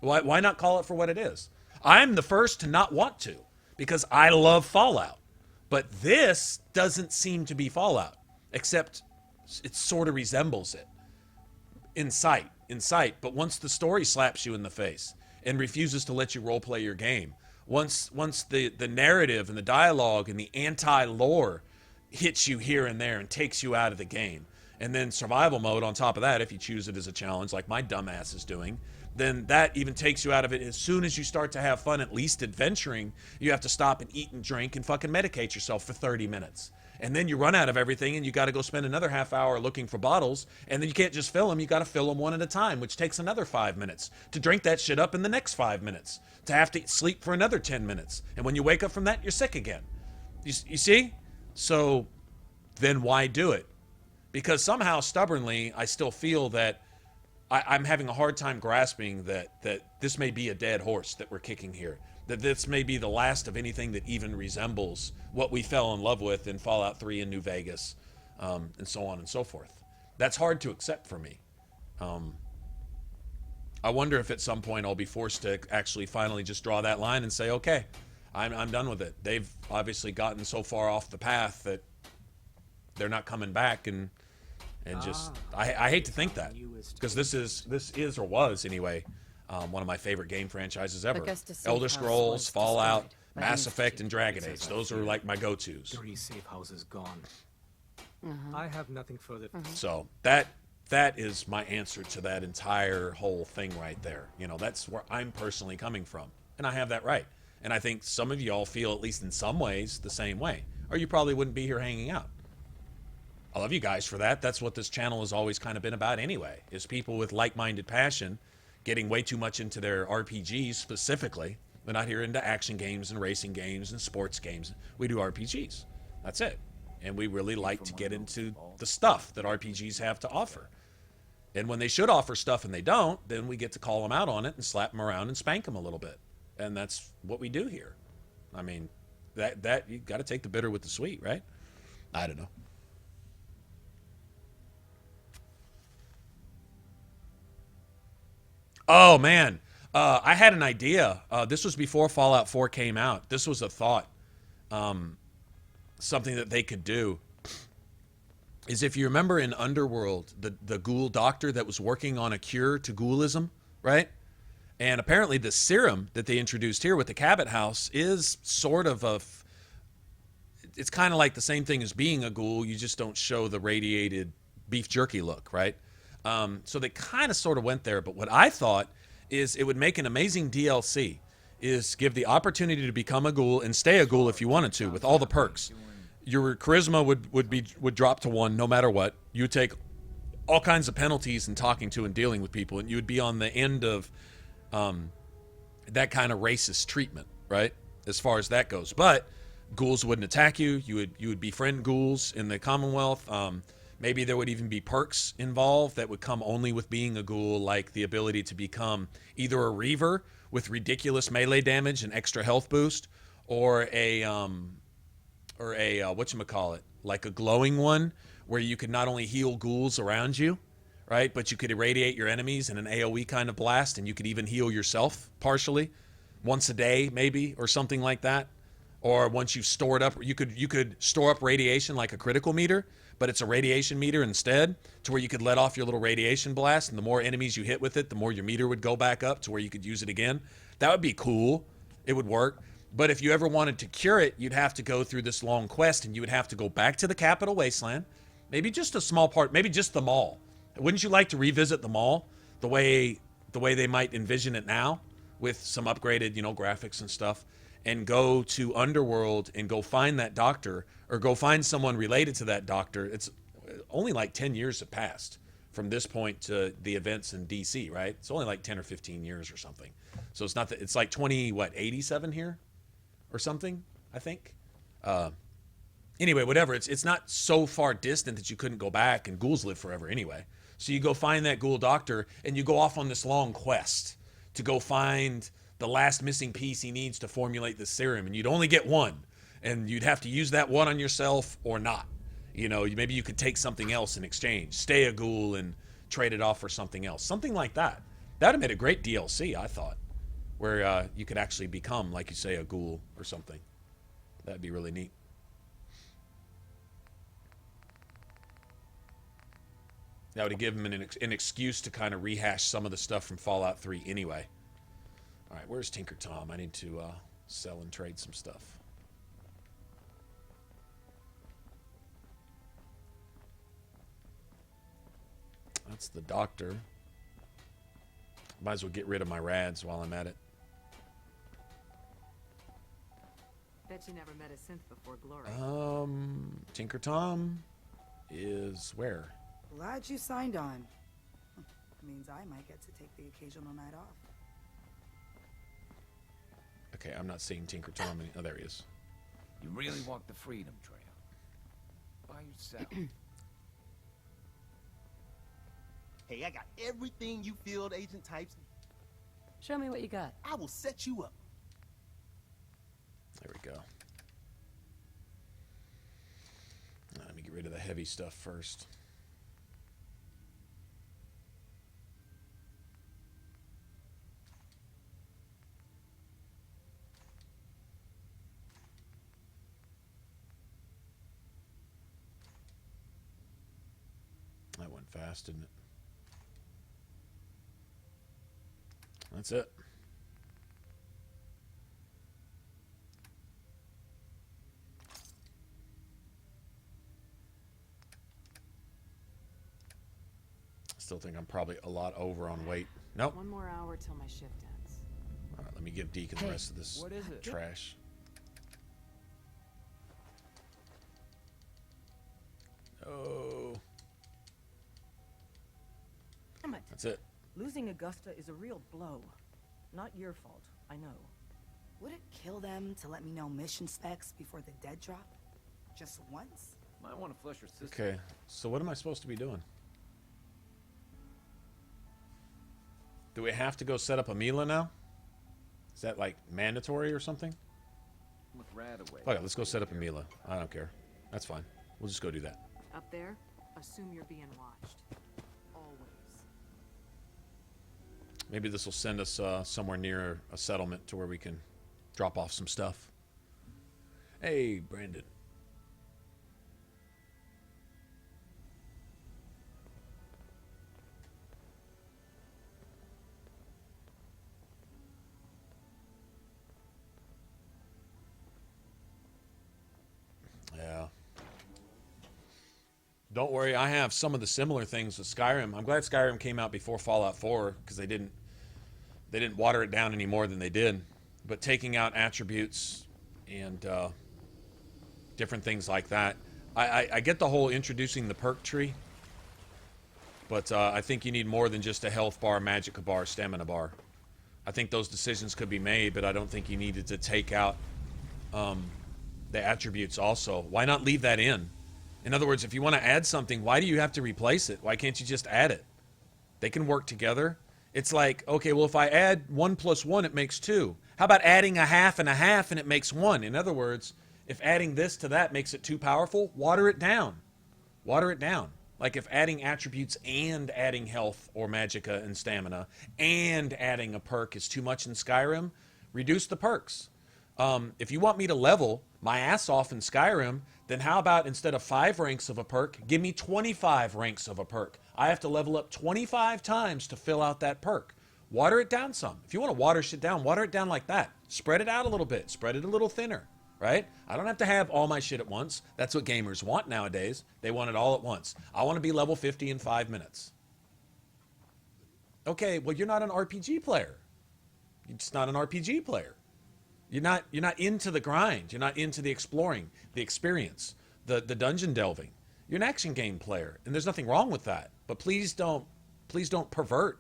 Why not call it for what it is? I'm the first to not want to, because I love Fallout. But this doesn't seem to be Fallout, except it sort of resembles it. In sight. But once the story slaps you in the face and refuses to let you roleplay your game, once the narrative and the dialogue and the anti-lore hits you here and there and takes you out of the game, and then survival mode on top of that, if you choose it as a challenge like my dumbass is doing, then that even takes you out of it. As soon as you start to have fun, at least adventuring, you have to stop and eat and drink and fucking medicate yourself for 30 minutes. And then you run out of everything and you got to go spend another half hour looking for bottles, and then you can't just fill them, you got to fill them one at a time, which takes another 5 minutes to drink that shit up in the next 5 minutes, to have to sleep for another 10 minutes. And when you wake up from that, you're sick again. You see? So then why do it? Because somehow stubbornly, I still feel that I'm having a hard time grasping that this may be a dead horse that we're kicking here. That this may be the last of anything that even resembles what we fell in love with in Fallout 3 in New Vegas, and so on and so forth. That's hard to accept for me. I wonder if at some point I'll be forced to actually finally just draw that line and say, okay, I'm done with it. They've obviously gotten so far off the path that they're not coming back, and just I hate to think that, because this is or was anyway one of my favorite game franchises ever. Elder Scrolls, Fallout, Mass Effect, and Dragon Age. Those are like my go-tos. 3 safe houses gone. I have nothing further. So that is my answer to that entire whole thing right there. You know, that's where I'm personally coming from, and I have that right. And I think some of y'all feel, at least in some ways, the same way, or you probably wouldn't be here hanging out. I love you guys for that. That's what this channel has always kind of been about anyway, is people with like-minded passion getting way too much into their RPGs specifically. They're not here into action games and racing games and sports games. We do RPGs. That's it. And we really like to get into the stuff that RPGs have to offer. And when they should offer stuff and they don't, then we get to call them out on it and slap them around and spank them a little bit. And that's what we do here. I mean, that you got to take the bitter with the sweet, right? I don't know. Oh, man. I had an idea. This was before Fallout 4 came out. This was a thought. Something that they could do is, if you remember in Underworld, the ghoul doctor that was working on a cure to ghoulism, right? And apparently the serum that they introduced here with the Cabot House is sort of it's kind of like the same thing as being a ghoul. You just don't show the radiated beef jerky look, right? So they kind of sort of went there. But what I thought is it would make an amazing DLC, is give the opportunity to become a ghoul and stay a ghoul if you wanted to, with all the perks. Your charisma would drop to 1 no matter what. You take all kinds of penalties and talking to and dealing with people, and you would be on the end of that kind of racist treatment, right? As far as that goes. But ghouls wouldn't attack you. You would befriend ghouls in the Commonwealth. Maybe there would even be perks involved that would come only with being a ghoul, like the ability to become either a Reaver with ridiculous melee damage and extra health boost, or a whatchamacallit, like a glowing one, where you could not only heal ghouls around you, right, but you could irradiate your enemies in an AoE kind of blast, and you could even heal yourself partially once a day, maybe, or something like that. Or once you've stored up, you could store up radiation like a critical meter, but it's a radiation meter instead, to where you could let off your little radiation blast, and the more enemies you hit with it, the more your meter would go back up to where you could use it again. That would be cool. It would work. But if you ever wanted to cure it, you'd have to go through this long quest, and you would have to go back to the Capital Wasteland, maybe just a small part, maybe just the mall. Wouldn't you like to revisit the mall the way they might envision it now, with some upgraded, graphics and stuff, and go to Underworld and go find that doctor, or go find someone related to that doctor? It's only like 10 years have passed from this point to the events in DC, right? It's only like 10 or 15 years or something. So it's not that, it's like 87 here or something, I think. Anyway, whatever. It's not so far distant that you couldn't go back, and ghouls live forever anyway. So you go find that ghoul doctor, and you go off on this long quest to go find the last missing piece he needs to formulate the serum, and you'd only get one, and you'd have to use that one on yourself or not. Maybe you could take something else in exchange, stay a ghoul and trade it off for something else, something like that. That would have made a great DLC, I thought, where you could actually become, like you say, a ghoul or something. That'd be really neat. That would give him an excuse to kind of rehash some of the stuff from Fallout 3 anyway. All right, where's Tinker Tom? I need to sell and trade some stuff. That's the doctor. Might as well get rid of my rads while I'm at it. Bet you never met a synth before Glory. Tinker Tom is where? Glad you signed on. Means I might get to take the occasional night off. Okay, I'm not seeing Tinker Tom. Oh, there he is. You really walk the freedom trail. By yourself. Hey, I got everything you field agent types. Show me what you got. I will set you up. There we go. Let me get rid of the heavy stuff first. That went fast, didn't it? That's it. Still think I'm probably a lot over on weight. Nope. 1 more hour till my shift ends. All right, let me give Deacon the rest of this what is it? trash. Oh. Damn it. That's it. Losing Augusta is a real blow. Not your fault, I know. Would it kill them to let me know mission specs before the dead drop? Just once? Might want to flush your system. Okay, so what am I supposed to be doing? Do we have to go set up a Mila now? Is that like mandatory or something? Look right away. Okay, let's go set up a Mila. I don't care. That's fine. We'll just go do that. Up there, assume you're being watched. Always. Maybe this will send us somewhere near a settlement to where we can drop off some stuff. Hey, Brandon. Yeah. Don't worry, I have some of the similar things with Skyrim. I'm glad Skyrim came out before Fallout 4 because they didn't water it down any more than they did. But taking out attributes and different things like that, I get the whole introducing the perk tree But I think you need more than just a health bar, magicka bar, stamina bar. I think those decisions could be made, but I don't think you needed to take out the attributes also. Why not leave that in? In other words, if you want to add something, why do you have to replace it? Why can't you just add it? They can work together. It's like, okay, well, if I add 1 + 1, it makes 2. How about adding a half and a half and it makes 1? In other words, if adding this to that makes it too powerful, water it down. Water it down. Like if adding attributes and adding health or magicka and stamina and adding a perk is too much in Skyrim, reduce the perks. If you want me to level my ass off in Skyrim, then how about instead of 5 ranks of a perk, give me 25 ranks of a perk. I have to level up 25 times to fill out that perk. Water it down some. If you want to water shit down, water it down like that. Spread it out a little bit. Spread it a little thinner, right? I don't have to have all my shit at once. That's what gamers want nowadays. They want it all at once. I want to be level 50 in 5 minutes. Okay, well, you're not an RPG player. You're just not an RPG player. You're not into the grind. You're not into the exploring, the experience, the dungeon delving. You're an action game player, and there's nothing wrong with that. But please don't pervert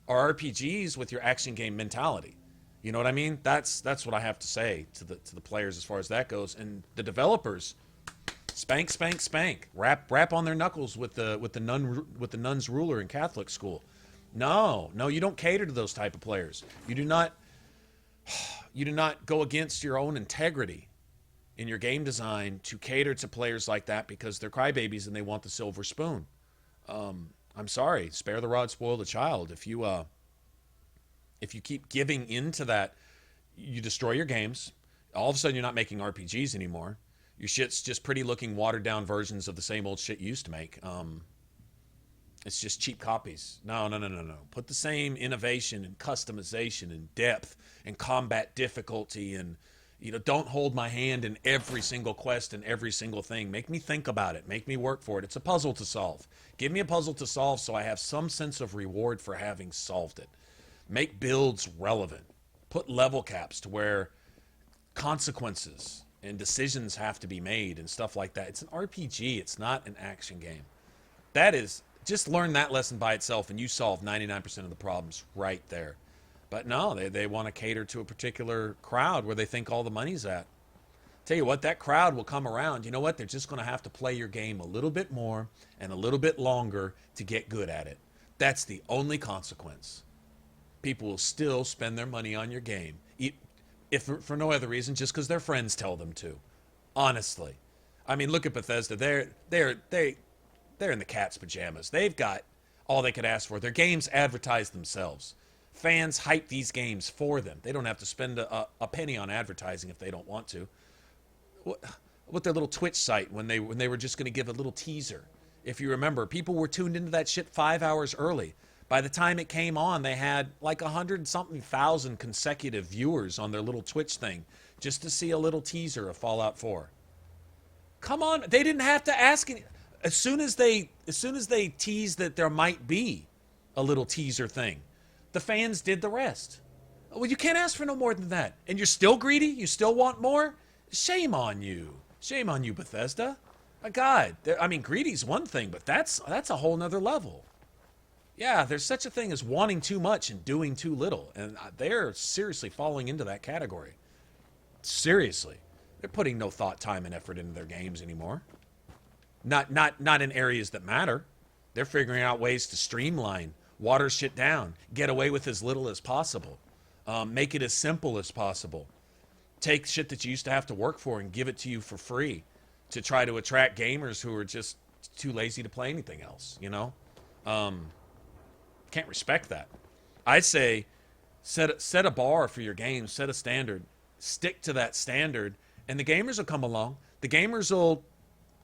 our RPGs with your action game mentality. You know what I mean? That's what I have to say to the players as far as that goes. And the developers, spank, spank, spank. Rap on their knuckles with the nun's ruler in Catholic school. No, you don't cater to those type of players. You do not go against your own integrity in your game design to cater to players like that because they're crybabies and they want the silver spoon. I'm sorry, spare the rod, spoil the child. If you keep giving into that, you destroy your games. All of a sudden, you're not making RPGs anymore. Your shit's just pretty looking, watered down versions of the same old shit you used to make. It's just cheap copies. No. Put the same innovation and customization and depth and combat difficulty and, don't hold my hand in every single quest and every single thing. Make me think about it. Make me work for it. It's a puzzle to solve. Give me a puzzle to solve so I have some sense of reward for having solved it. Make builds relevant. Put level caps to where consequences and decisions have to be made and stuff like that. It's an RPG. It's not an action game. Just learn that lesson by itself and you solve 99% of the problems right there. But no, they want to cater to a particular crowd where they think all the money's at. Tell you what, that crowd will come around. You know what? They're just going to have to play your game a little bit more and a little bit longer to get good at it. That's the only consequence. People will still spend their money on your game, if for no other reason, just because their friends tell them to. Honestly. I mean, look at Bethesda. They're in the cat's pajamas. They've got all they could ask for. Their games advertise themselves. Fans hype these games for them. They don't have to spend a penny on advertising if they don't want to. With their little Twitch site when they were just going to give a little teaser. If you remember, people were tuned into that shit 5 hours early. By the time it came on, they had like 100-something thousand consecutive viewers on their little Twitch thing just to see a little teaser of Fallout 4. Come on, they didn't have to ask any. As soon as they teased that there might be a little teaser thing, the fans did the rest. Well, you can't ask for no more than that. And you're still greedy? You still want more? Shame on you. Shame on you, Bethesda. God, I mean, greedy's one thing, but that's a whole nother level. Yeah, there's such a thing as wanting too much and doing too little. And they're seriously falling into that category. Seriously. They're putting no thought, time, and effort into their games anymore. Not in areas that matter. They're figuring out ways to streamline, water shit down, get away with as little as possible, make it as simple as possible. Take shit that you used to have to work for and give it to you for free to try to attract gamers who are just too lazy to play anything else, Can't respect that. I'd say set a bar for your game, set a standard, stick to that standard, and the gamers will come along. The gamers will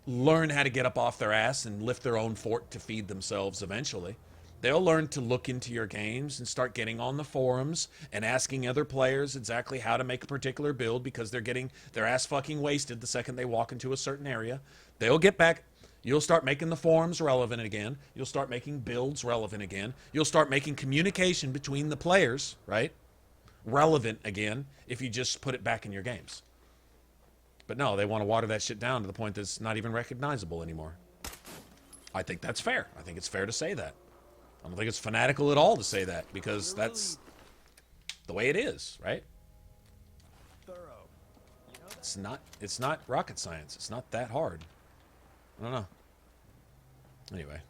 learn how to get up off their ass and lift their own fort to feed themselves eventually. They'll learn to look into your games and start getting on the forums and asking other players exactly how to make a particular build because they're getting their ass fucking wasted the second they walk into a certain area. They'll get back. You'll start making the forums relevant again. You'll start making builds relevant again. You'll start making communication between the players, right, relevant again if you just put it back in your games. But no, they want to water that shit down to the point that it's not even recognizable anymore. I think that's fair. I think it's fair to say that. I don't think it's fanatical at all to say that, because that's the way it is, right? Thorough. You know that? It's not rocket science. It's not that hard. I don't know. Anyway.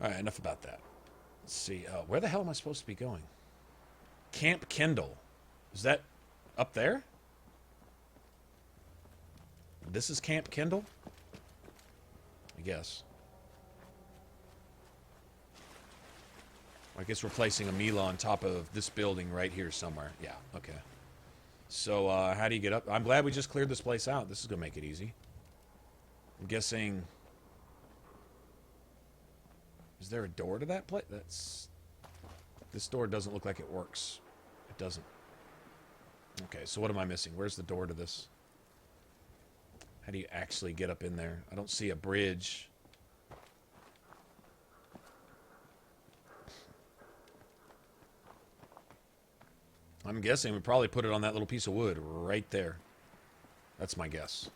Alright, enough about that. Let's see. Where the hell am I supposed to be going? Camp Kendall. Is that up there? This is Camp Kendall? I guess. I guess we're placing a Mila on top of this building right here somewhere. Yeah, okay. So, how do you get up? I'm glad we just cleared this place out. This is going to make it easy. I'm guessing... Is there a door to that place? This door doesn't look like it works. It doesn't. Okay, so what am I missing? Where's the door to this? How do you actually get up in there? I don't see a bridge. I'm guessing we probably put it on that little piece of wood right there. That's my guess.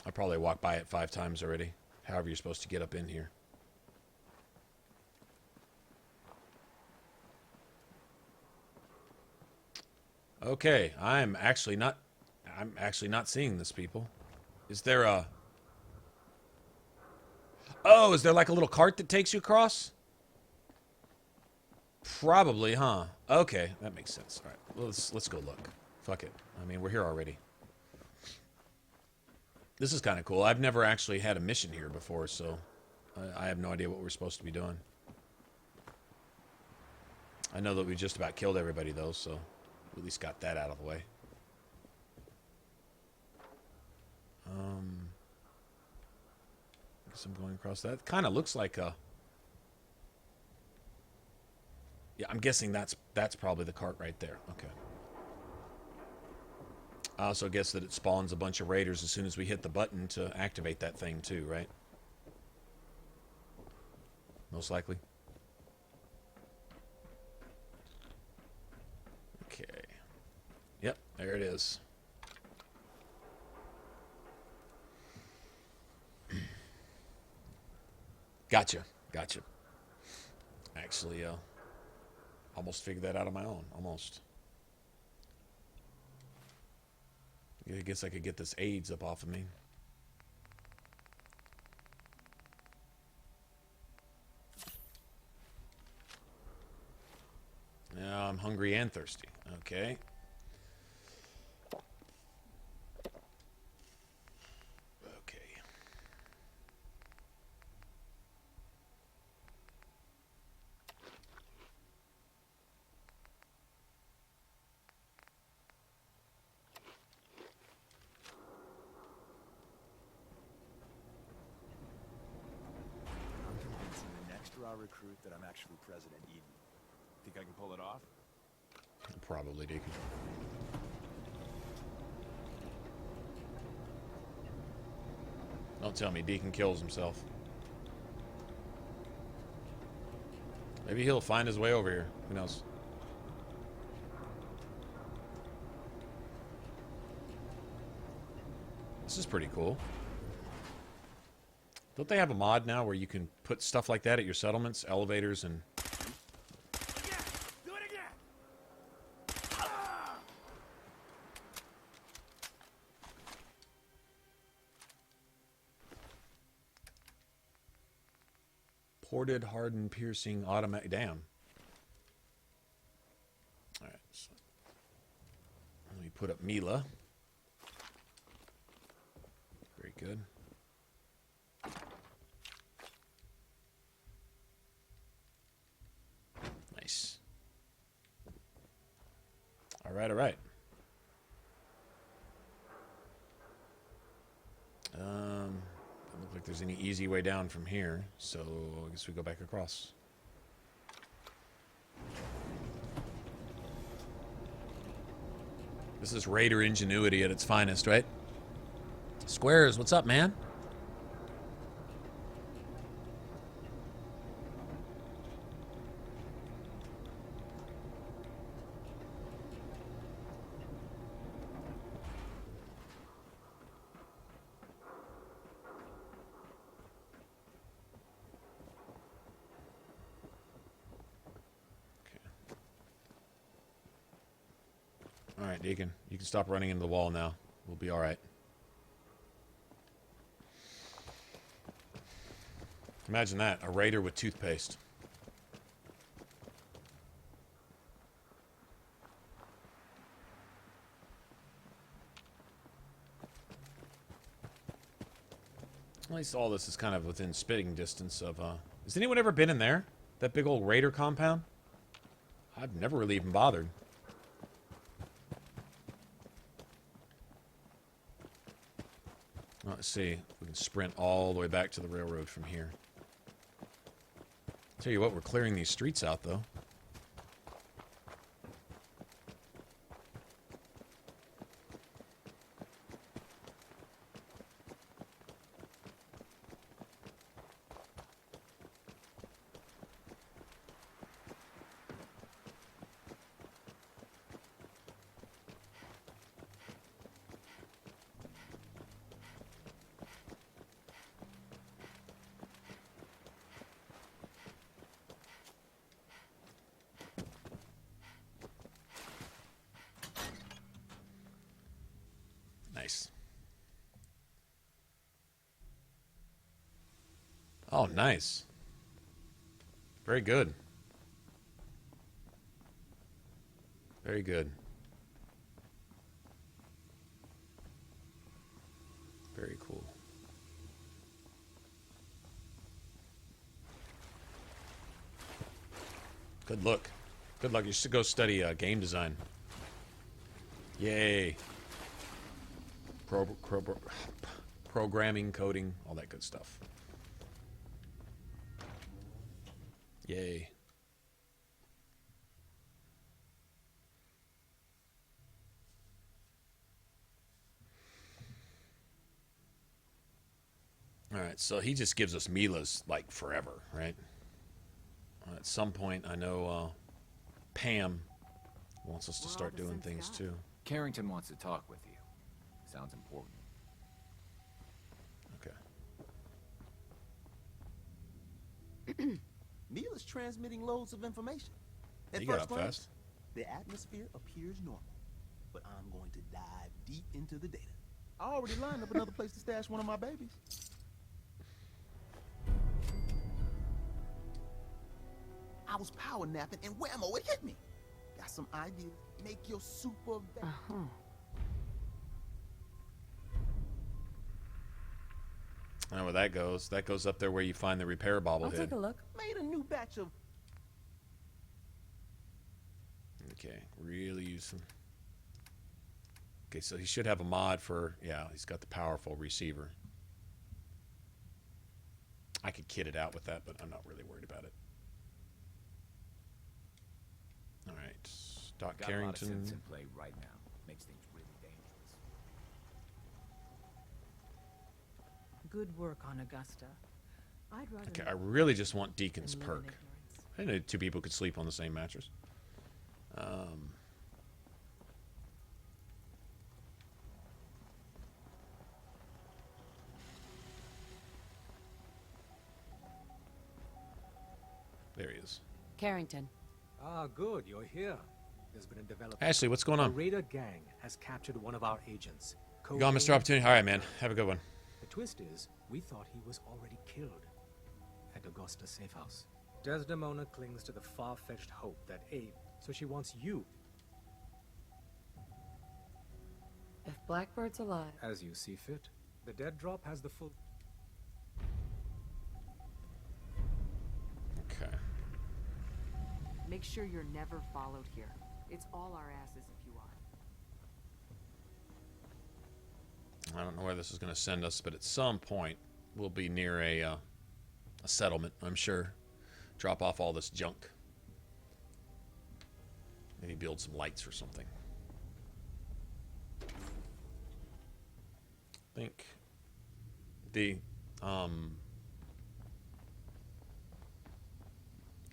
I probably walked by it 5 times already. However you're supposed to get up in here. Okay, I'm actually not seeing this, people. Is there a... Oh, is there like a little cart that takes you across? Probably, huh? Okay, that makes sense. All right, well, let's go look. Fuck it. I mean, we're here already. This is kind of cool. I've never actually had a mission here before, so I have no idea what we're supposed to be doing. I know that we just about killed everybody, though, so we at least got that out of the way. I guess I'm going across that. Kind of looks like a... Yeah, I'm guessing that's probably the cart right there. Okay. I also guess that it spawns a bunch of raiders as soon as we hit the button to activate that thing too, right? Most likely. Okay. Yep, there it is. Gotcha. Actually, almost figured that out on my own. Almost. I guess I could get this AIDS up off of me. Now I'm hungry and thirsty. Okay. Recruit that I'm actually President Eden. Think I can pull it off? Probably, Deacon. Don't tell me Deacon kills himself. Maybe he'll find his way over here. Who knows? This is pretty cool. Don't they have a mod now where you can put stuff like that at your settlements, elevators, and... Yeah, do it again. Ported, hardened, piercing, automatic... Damn. Alright, so... Let me put up Mila. Very good. Nice. All right. Doesn't look like there's any easy way down from here, so I guess we go back across. This is Raider ingenuity at its finest, right? Squares, what's up, man? Alright, Deacon. You can stop running into the wall now. We'll be alright. Imagine that. A raider with toothpaste. At least all this is kind of within spitting distance of, Has anyone ever been in there? That big old raider compound? I've never really even bothered. Let's see if we can sprint all the way back to the railroad from here. Tell you what, we're clearing these streets out, though. Nice. Oh, nice. Very good. Very good. Very cool. Good luck. Good luck. You should go study game design. Yay. Programming, coding, all that good stuff. Yay. Alright, so he just gives us Mila's, like, forever, right? At some point, I know Pam wants us to start doing things, too. Carrington wants to talk with you. Sounds important. Okay. Mila's transmitting loads of information. At You got first up glance, fast. the atmosphere appears normal, but I'm going to dive deep into the data. I already lined up another place to stash one of my babies. I was power napping and whammo, it hit me. Got some ideas. Make your super I know where that goes. That goes up there where you find the repair bobblehead. I'll take a look. Made a new batch of... Okay, really use them. Okay, so he should have a mod for... Yeah, he's got the powerful receiver. I could kit it out with that, but I'm not really worried about it. Alright, Doc Got a lot of Carrington. sense in play right now. Makes things really dangerous. Good work on Augusta. I'd rather Okay, I really just want Deacon's perk. I didn't know two people could sleep on the same mattress. There he is. Carrington. Ah, good, you're here. There's been a development. Ashley, what's going on? A raider gang has captured one of our agents. You gone, Mr. Opportunity? All right, man. Have a good one. The twist is, we thought he was already killed at Augusta's safe house. Desdemona clings to the far-fetched hope that Abe, so she wants you. If Blackbird's alive. As you see fit. The dead drop has the full... Okay. Make sure you're never followed here. It's all our asses if you are. I don't know where this is going to send us, but at some point we'll be near a settlement, I'm sure. Drop off all this junk. Maybe build some lights or something. I think the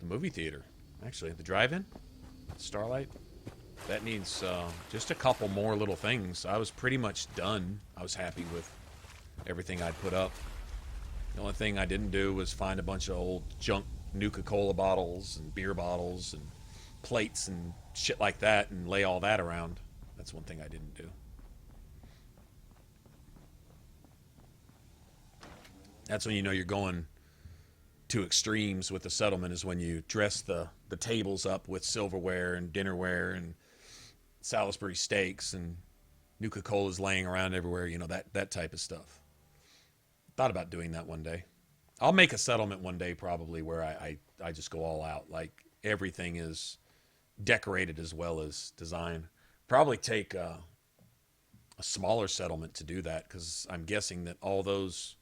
movie theater, actually, the drive-in, Starlight, that needs just a couple more little things. I was pretty much done. I was happy with everything I'd put up. The only thing I didn't do was find a bunch of old junk Nuka-Cola bottles and beer bottles and plates and shit like that and lay all that around. That's one thing I didn't do. That's when you know you're going to extremes with the settlement, is when you dress the tables up with silverware and dinnerware and Salisbury steaks and Nuka-Cola's laying around everywhere, you know, that type of stuff. Thought about doing that one day. I'll make a settlement one day probably where I just go all out. Like everything is decorated as well as designed. Probably take a smaller settlement to do that, because I'm guessing that all those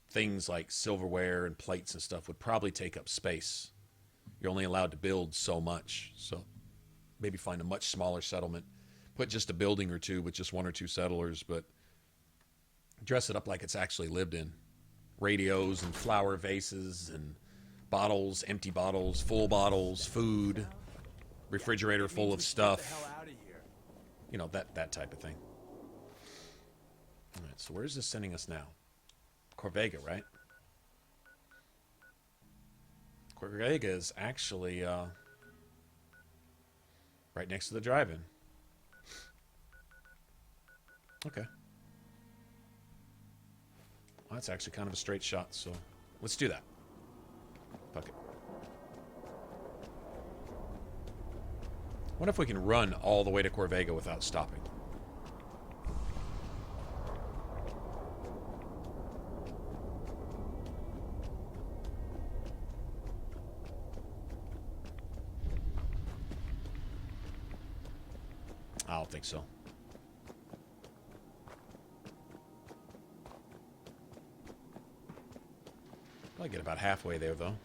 things like silverware and plates and stuff would probably take up space. You're only allowed to build so much. So maybe find a much smaller settlement. Put just a building or two with just one or two settlers, but dress it up like it's actually lived in. Radios and flower vases and bottles, empty bottles, full bottles, food, refrigerator full of stuff. You know, that type of thing. All right, so where's this sending us now? Corvega, right? Corvega is actually right next to the drive-in. Okay. Well, that's actually kind of a straight shot, so let's do that. Fuck it. What if we can run all the way to Corvega without stopping? I don't think so. Probably get about halfway there, though.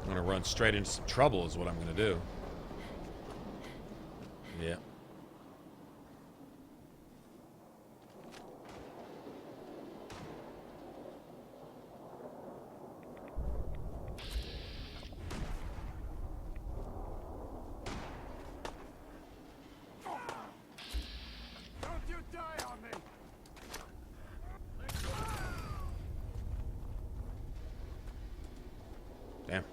I'm going to run straight into some trouble is what I'm going to do. Yeah. Don't you die on me! Damn.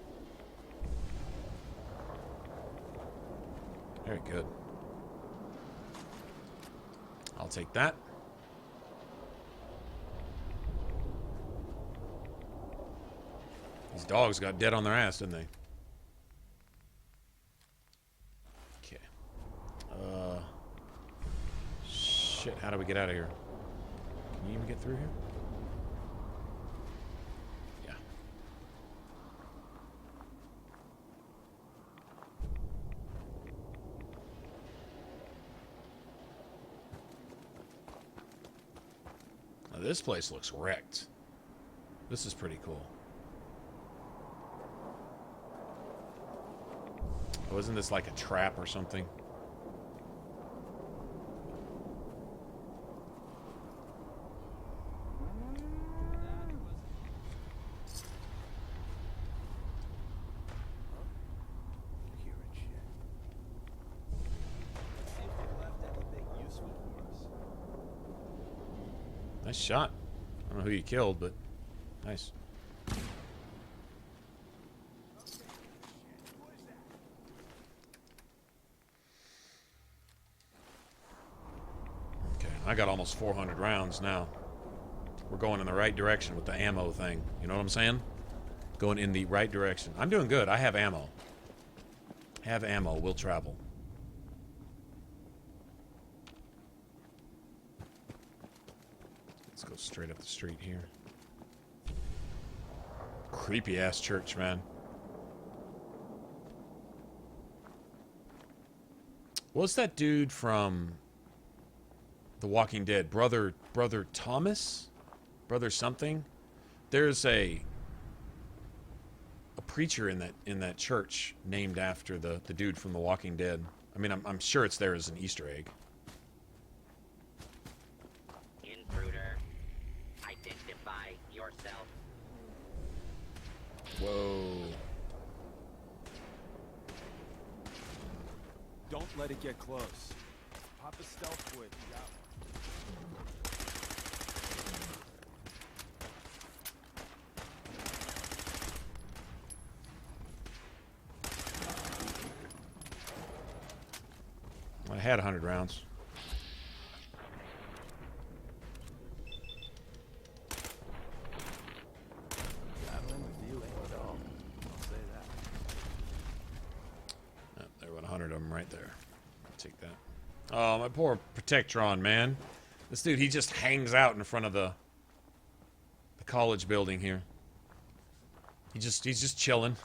Very good. I'll take that. These dogs got dead on their ass, didn't they? Okay. Shit, how do we get out of here? Can you even get through here? Yeah. Now, this place looks wrecked. This is pretty cool. Wasn't this like a trap or something? Nice shot. I don't know who you killed, but nice. Okay, I got almost 400 rounds now. We're going in the right direction with the ammo thing. You know what I'm saying? Going in the right direction. I'm doing good. I have ammo. Have ammo. We'll travel. Let's go straight up the street here. Creepy ass church, man. What's that dude from The Walking Dead? Brother Thomas? Brother something? There's a preacher in that church named after the dude from The Walking Dead. I mean, I'm sure it's there as an Easter egg. Intruder, identify yourself. Whoa. Don't let it get close. Pop a stealth switch. You got I had 100 rounds. traveling with you ain't dull. I'll say that. Oh, there were 100 of them right there. Take that. Oh, my poor Protectron, man. This dude, he just hangs out in front of the college building here. He's just chilling.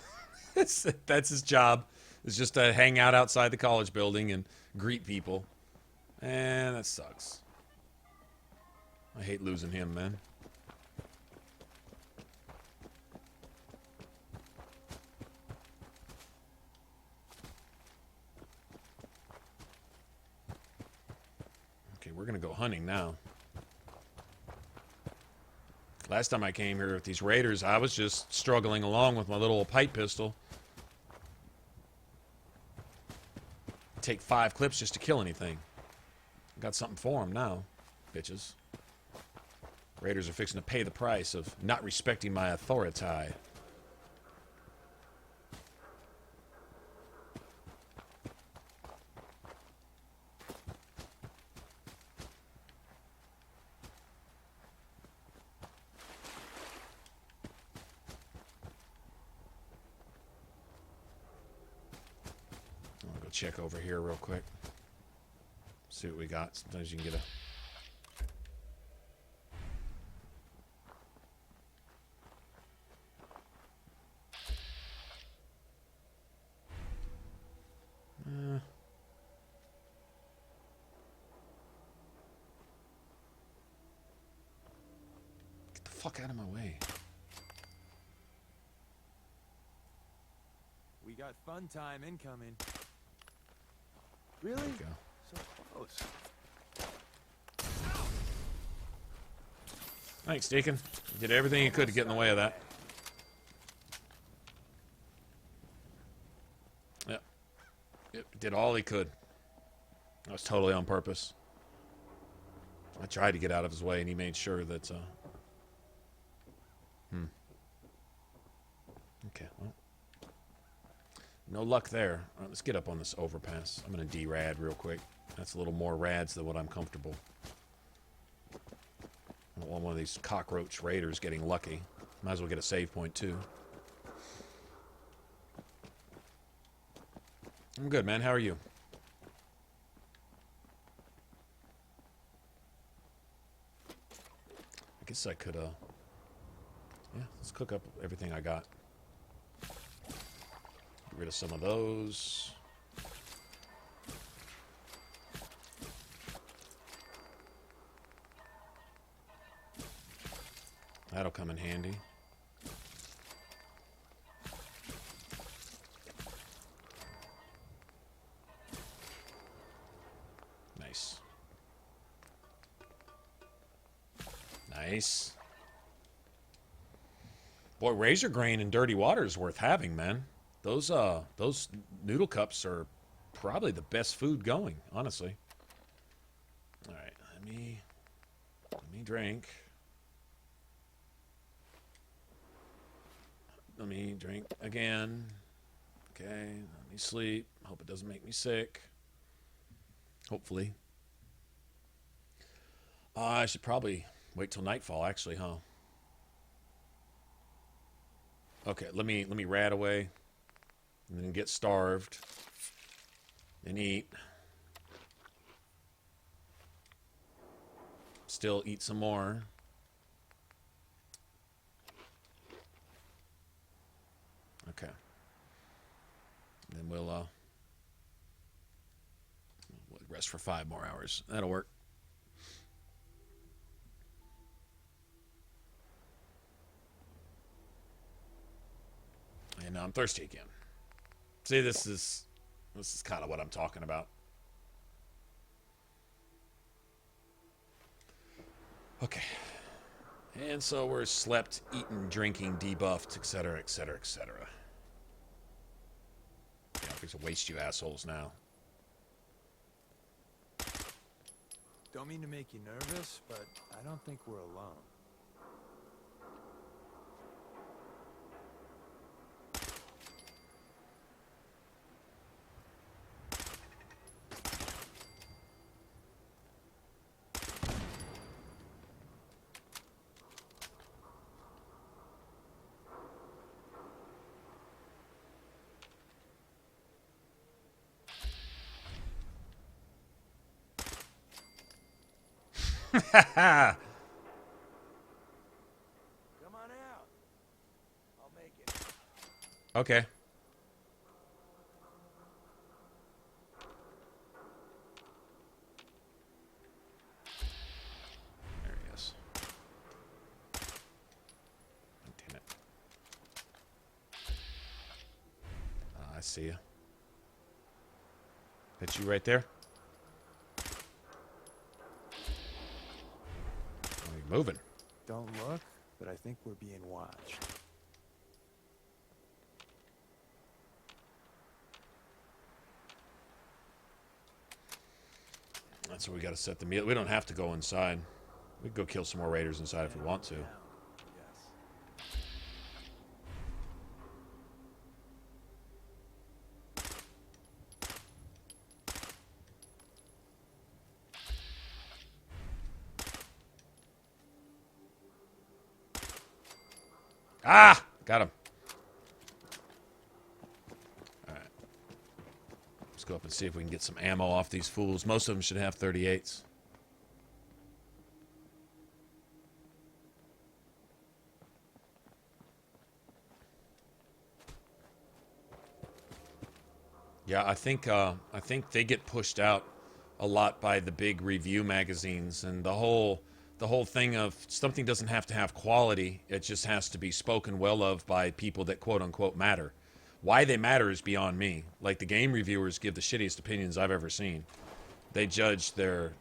That's his job. It's just to hang out outside the college building and greet people. And that sucks. I hate losing him, man. Okay, we're gonna go hunting now. Last time I came here with these raiders, I was just struggling along with my little pipe pistol. Take 5 clips just to kill anything. Got something for them now, bitches. Raiders are fixing to pay the price of not respecting my authority. I'll go check over here real quick. See what we got. Sometimes you can get a... Get the fuck out of my way. We got fun time incoming. Really? Go. So close. Thanks, Deacon. You did everything you could to get in the way of that. Yep. Yep, did all he could. That was totally on purpose. I tried to get out of his way, and he made sure that, Okay, well. No luck there. All right, let's get up on this overpass. I'm going to de-rad real quick. That's a little more rads than what I'm comfortable. I don't want one of these cockroach raiders getting lucky. Might as well get a save point, too. I'm good, man. How are you? I guess I could, yeah, let's cook up everything I got. Get rid of some of those. That'll come in handy. Nice. Nice. Boy, razor grain and dirty water is worth having, man. Those noodle cups are probably the best food going, honestly. All right, let me drink. Let me drink again. Okay, let me sleep. Hope it doesn't make me sick. Hopefully. I should probably wait till nightfall, actually, huh? Okay, let me rat away. And then get starved. Then eat. Still eat some more. Okay. Then we'll rest for 5 more hours. That'll work. And now I'm thirsty again. See, this is kind of what I'm talking about. Okay. And so we're slept, eaten, drinking, debuffed, etc., etc., etc. Yeah, I'm going to waste you assholes now. Don't mean to make you nervous, but I don't think we're alone. Ha ha! Come on out. I'll make it. Okay. There he is. Oh, damn it. I see you. That's you right there? Oh, you're moving. Don't look, but I think we're being watched. That's where we got to set the meal. We don't have to go inside. We can go kill some more raiders inside if we want to. Ah! Got him. Alright. Let's go up and see if we can get some ammo off these fools. Most of them should have 38s. Yeah, I think they get pushed out a lot by the big review magazines, and the whole thing of something doesn't have to have quality. It just has to be spoken well of by people that quote unquote matter. Why they matter is beyond me. Like, the game reviewers give the shittiest opinions I've ever seen. They judge their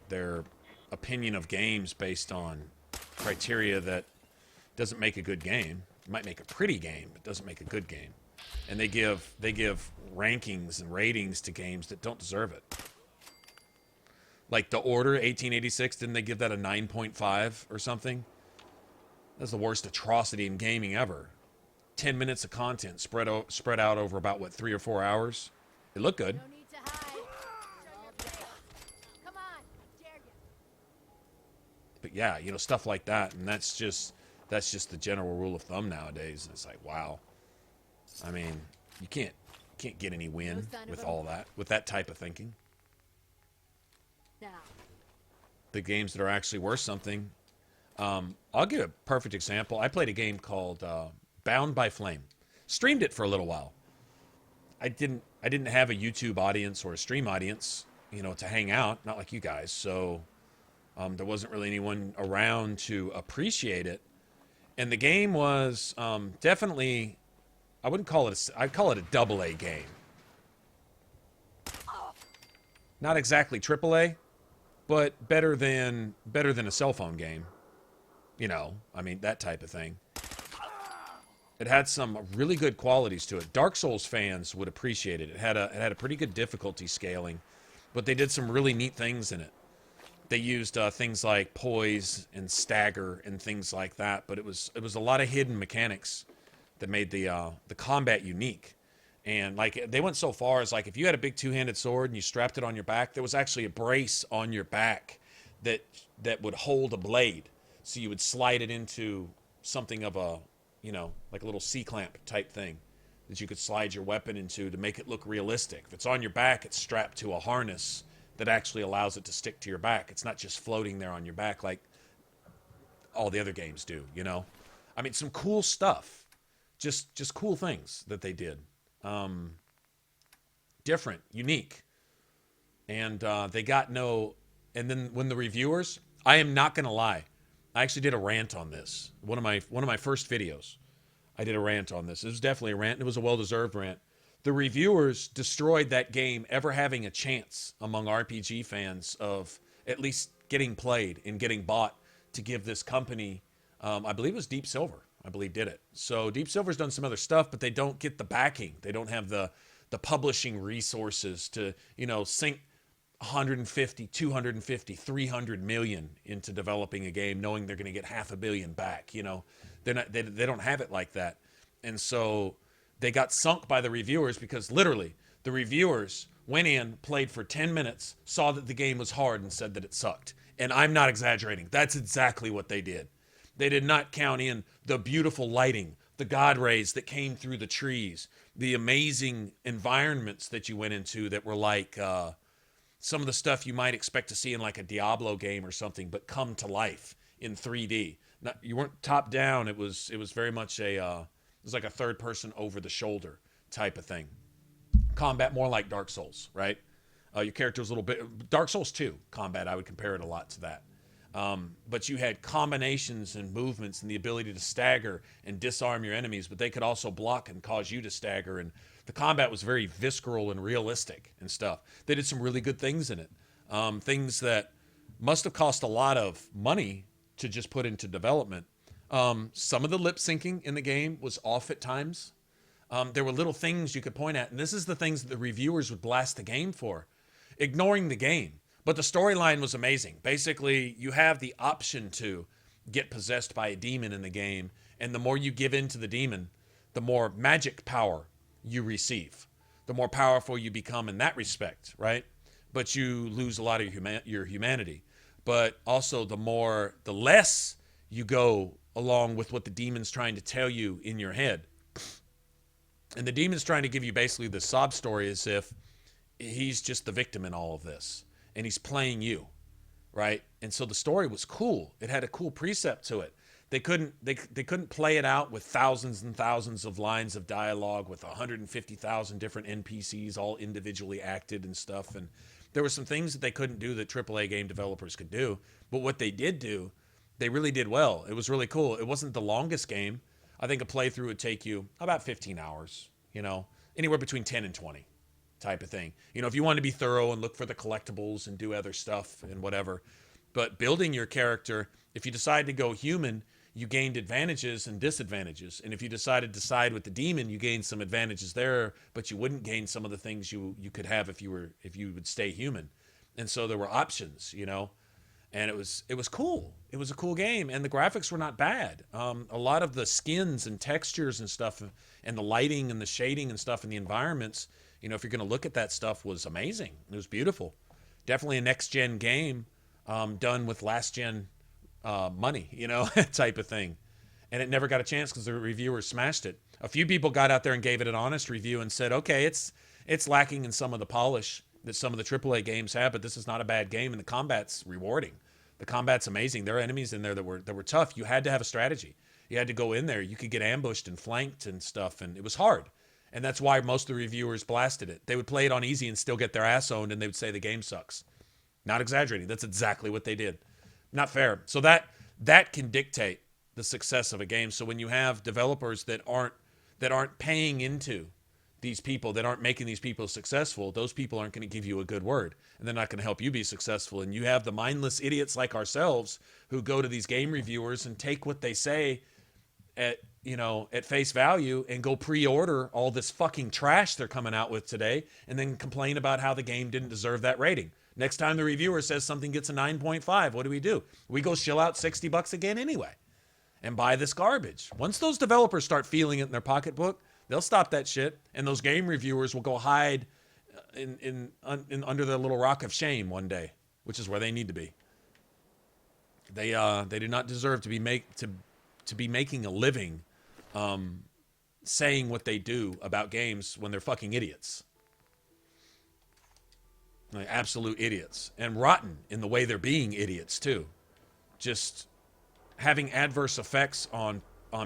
opinion of games based on criteria that doesn't make a good game. It might make a pretty game, but doesn't make a good game. And they give rankings and ratings to games that don't deserve it. Like The Order 1886, didn't they give that a 9.5 or something? That's the worst atrocity in gaming ever. 10 minutes of content spread out over about, what, 3 or 4 hours? It looked good. No need to hide. Come on, dare you. But yeah, you know, stuff like that, and that's just the general rule of thumb nowadays. And it's like, wow. I mean, you can't get any win with all that, with that type of thinking. Now. The games that are actually worth something. I'll give a perfect example. I played a game called Bound by Flame. Streamed it for a little while. I didn't have a YouTube audience or a stream audience, you know, to hang out, not like you guys. So there wasn't really anyone around to appreciate it. And the game was definitely, I'd call it a double-A game. Not exactly triple-A, but better than a cell phone game. You know, I mean, that type of thing. It had some really good qualities to it. Dark Souls fans would appreciate it. It had a pretty good difficulty scaling, but they did some really neat things in it. They used things like poise and stagger and things like that, but it was a lot of hidden mechanics that made the combat unique. And like, they went so far as, like, if you had a big two-handed sword and you strapped it on your back, there was actually a brace on your back that would hold a blade. So you would slide it into something of a, you know, like a little C-clamp type thing that you could slide your weapon into to make it look realistic. If it's on your back, it's strapped to a harness that actually allows it to stick to your back. It's not just floating there on your back like all the other games do, you know? I mean, some cool stuff. Just cool things that they did. Different, unique. And they got no... And then when the reviewers... I am not going to lie. I actually did a rant on this. One of my first videos. I did a rant on this. It was definitely a rant. It was a well-deserved rant. The reviewers destroyed that game ever having a chance among RPG fans of at least getting played and getting bought to give this company I believe it was Deep Silver. I believe did it. So Deep Silver's done some other stuff, but they don't get the backing. They don't have the publishing resources to, you know, sink 150, 250, 300 million into developing a game, knowing they're going to get $500 million back. You know, they don't have it like that. And so they got sunk by the reviewers because literally the reviewers went in, played for 10 minutes, saw that the game was hard and said that it sucked. And I'm not exaggerating. That's exactly what they did. They did not count in the beautiful lighting, the God rays that came through the trees, the amazing environments that you went into that were like some of the stuff you might expect to see in like a Diablo game or something, but come to life in 3D. Not, you weren't top down. It was very much it was like a third person over the shoulder type of thing. Combat more like Dark Souls, right? Your character was a little bit Dark Souls 2 combat. I would compare it a lot to that. But you had combinations and movements and the ability to stagger and disarm your enemies, but they could also block and cause you to stagger. And the combat was very visceral and realistic and stuff. They did some really good things in it. Things that must have cost a lot of money to just put into development. Some of the lip syncing in the game was off at times. There were little things you could point at, and this is the things that the reviewers would blast the game for. Ignoring the game. But the storyline was amazing. Basically, you have the option to get possessed by a demon in the game, and the more you give in to the demon, the more magic power you receive. The more powerful you become in that respect, right? But you lose a lot of your humanity. But also the less you go along with what the demon's trying to tell you in your head. And the demon's trying to give you basically the sob story as if he's just the victim in all of this. And he's playing you, right? And so the story was cool. It had a cool precept to it. They couldn't play it out with thousands and thousands of lines of dialogue with 150,000 different NPCs all individually acted and stuff. And there were some things that they couldn't do that AAA game developers could do. But what they did do, they really did well. It was really cool. It wasn't the longest game. I think a playthrough would take you about 15 hours, you know, anywhere between 10 and 20. Type of thing. You know, if you want to be thorough and look for the collectibles and do other stuff and whatever. But building your character, if you decide to go human, you gained advantages and disadvantages. And if you decided to side with the demon, you gained some advantages there, but you wouldn't gain some of the things you could have if you would stay human. And so there were options, you know. And it was cool. It was a cool game, and the graphics were not bad. A lot of the skins and textures and stuff, and the lighting and the shading and stuff in the environments, you know, if you're going to look at that stuff, was amazing. It was beautiful. Definitely a next-gen game done with last-gen money, you know, type of thing. And it never got a chance because the reviewers smashed it. A few people got out there and gave it an honest review and said, okay, it's lacking in some of the polish that some of the AAA games have, but this is not a bad game, and the combat's rewarding. The combat's amazing. There are enemies in there that were tough. You had to have a strategy. You had to go in there. You could get ambushed and flanked and stuff, and it was hard. And that's why most of the reviewers blasted it. They would play it on easy and still get their ass owned, and they would say the game sucks. Not exaggerating. That's exactly what they did. Not fair. So that can dictate the success of a game. So when you have developers that aren't paying into these people, that aren't making these people successful, those people aren't going to give you a good word, and they're not going to help you be successful. And you have the mindless idiots like ourselves who go to these game reviewers and take what they say at face value and go pre-order all this fucking trash they're coming out with today, and then complain about how the game didn't deserve that rating. Next time the reviewer says something gets a 9.5, what do? We go shill out $60 again anyway and buy this garbage. Once those developers start feeling it in their pocketbook, they'll stop that shit, and those game reviewers will go hide in under their little rock of shame one day, which is where they need to be. They do not deserve to be making a living saying what they do about games when they're fucking idiots. Like absolute idiots. And rotten in the way they're being idiots too. Just having adverse effects on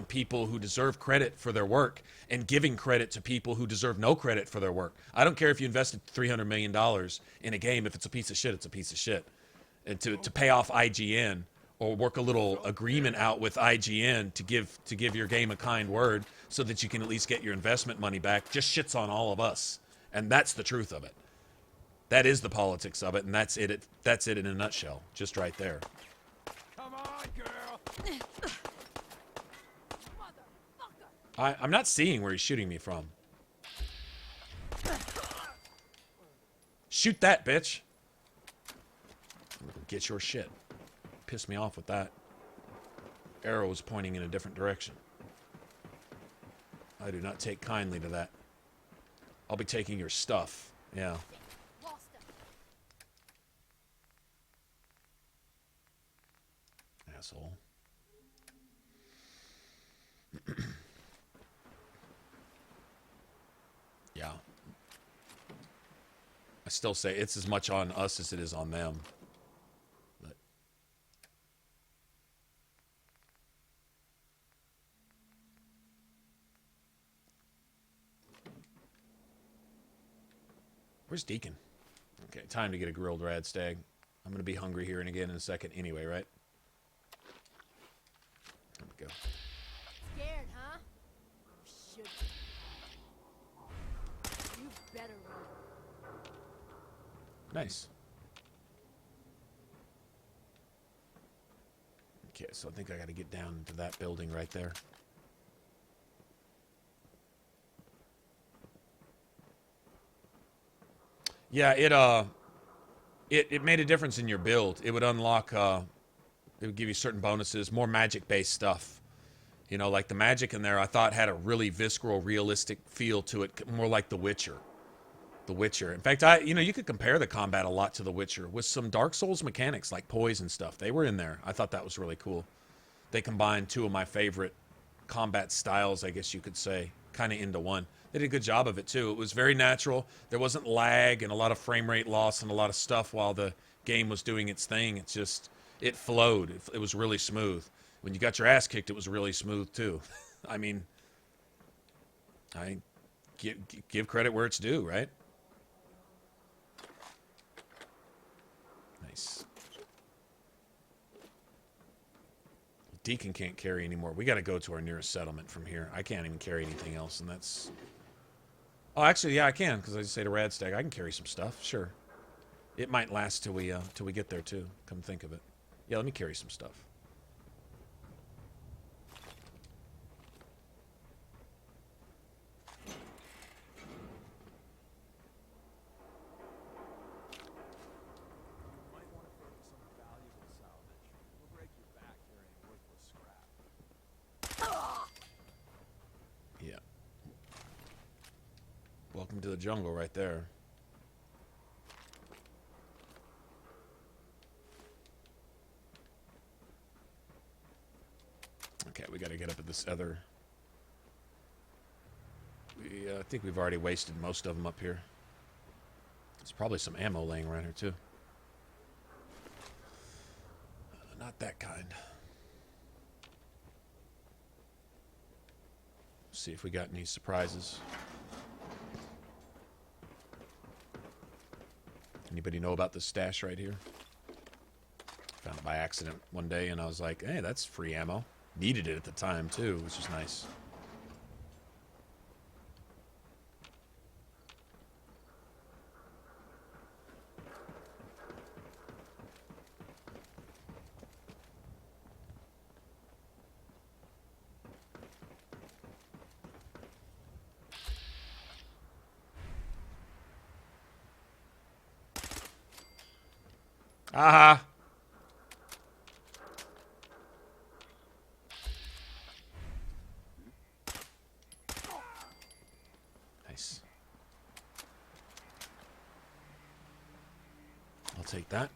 people who deserve credit for their work and giving credit to people who deserve no credit for their work. I don't care if you invested $300 million in a game. If it's a piece of shit, it's a piece of shit. And to pay off IGN or work a little agreement out with IGN to give your game a kind word so that you can at least get your investment money back just shits on all of us. And that's the truth of it. That is the politics of it, and that's it in a nutshell, just right there. Come on, girl. I'm not seeing where he's shooting me from. Shoot that, bitch. Get your shit. Pissed me off with that. Arrow was pointing in a different direction. I do not take kindly to that. I'll be taking your stuff. Yeah. Asshole. Yeah. I still say it's as much on us as it is on them. But where's Deacon? Okay, time to get a grilled rad stag. I'm gonna be hungry here and again in a second anyway, right? There we go. Scared, huh? Should you better run. Nice. Okay, so I think I got to get down to that building right there. Yeah, it made a difference in your build. It would unlock it would give you certain bonuses, more magic-based stuff. You know, like the magic in there I thought had a really visceral, realistic feel to it, more like The Witcher. The Witcher. In fact, you could compare the combat a lot to The Witcher with some Dark Souls mechanics like poise and stuff. They were in there. I thought that was really cool. They combined two of my favorite combat styles, I guess you could say, kind of into one. They did a good job of it too. It was very natural. There wasn't lag and a lot of frame rate loss and a lot of stuff while the game was doing its thing. It's just, it flowed. It was really smooth. When you got your ass kicked, it was really smooth too. I mean, I give credit where it's due, right? Nice. Deacon can't carry anymore. We got to go to our nearest settlement from here. I can't even carry anything else, and that's... Oh, actually, yeah, I can, because I just say to Radstag, I can carry some stuff, sure. It might last till we get there, too, come think of it. Yeah, let me carry some stuff. Welcome to the jungle right there. Okay, we got to get up at this other... I think we've already wasted most of them up here. There's probably some ammo laying around here, too. Not that kind. See if we got any surprises. Anybody know about this stash right here? Found it by accident one day, and I was like, hey, that's free ammo. Needed it at the time, too, which is nice. Aha! Nice. I'll take that.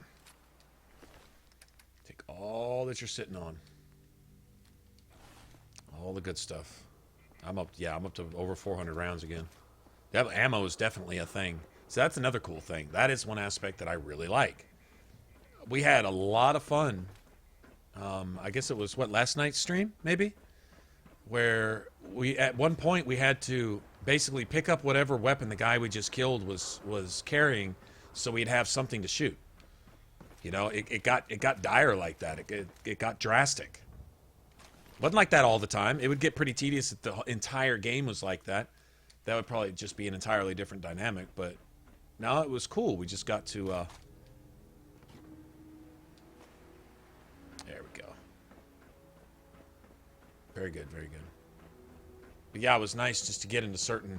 Take all that you're sitting on. All the good stuff. I'm up to over 400 rounds again. That ammo is definitely a thing. So that's another cool thing. That is one aspect that I really like. We had a lot of fun. I guess it was, last night's stream, maybe? Where at one point, we had to basically pick up whatever weapon the guy we just killed was carrying so we'd have something to shoot. You know, it got dire like that. It got drastic. Wasn't like that all the time. It would get pretty tedious if the entire game was like that. That would probably just be an entirely different dynamic, but no, it was cool. We just got to... There we go. Very good, very good. But yeah, it was nice just to get into certain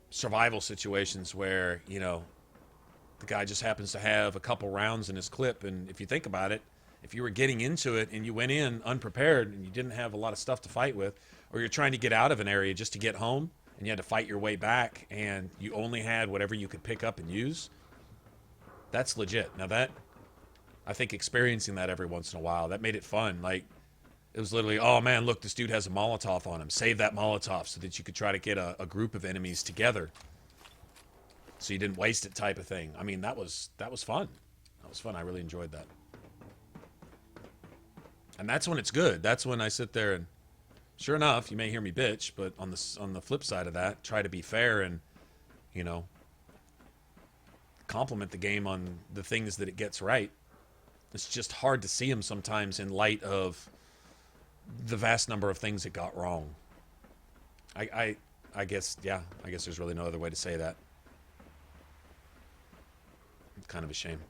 survival situations where, you know, the guy just happens to have a couple rounds in his clip. And if you think about it, if you were getting into it and you went in unprepared and you didn't have a lot of stuff to fight with, or you're trying to get out of an area just to get home and you had to fight your way back and you only had whatever you could pick up and use, that's legit. Now that, I think experiencing that every once in a while, that made it fun. Like, it was literally, oh man, look, this dude has a Molotov on him. Save that Molotov so that you could try to get a group of enemies together so you didn't waste it, type of thing. I mean, that was fun. That was fun. I really enjoyed that. And that's when it's good. That's when I sit there and, sure enough, you may hear me bitch, but on the flip side of that, try to be fair and, you know, compliment the game on the things that it gets right. It's just hard to see them sometimes in light of the vast number of things it got wrong. I guess, yeah, I guess there's really no other way to say that. It's kind of a shame.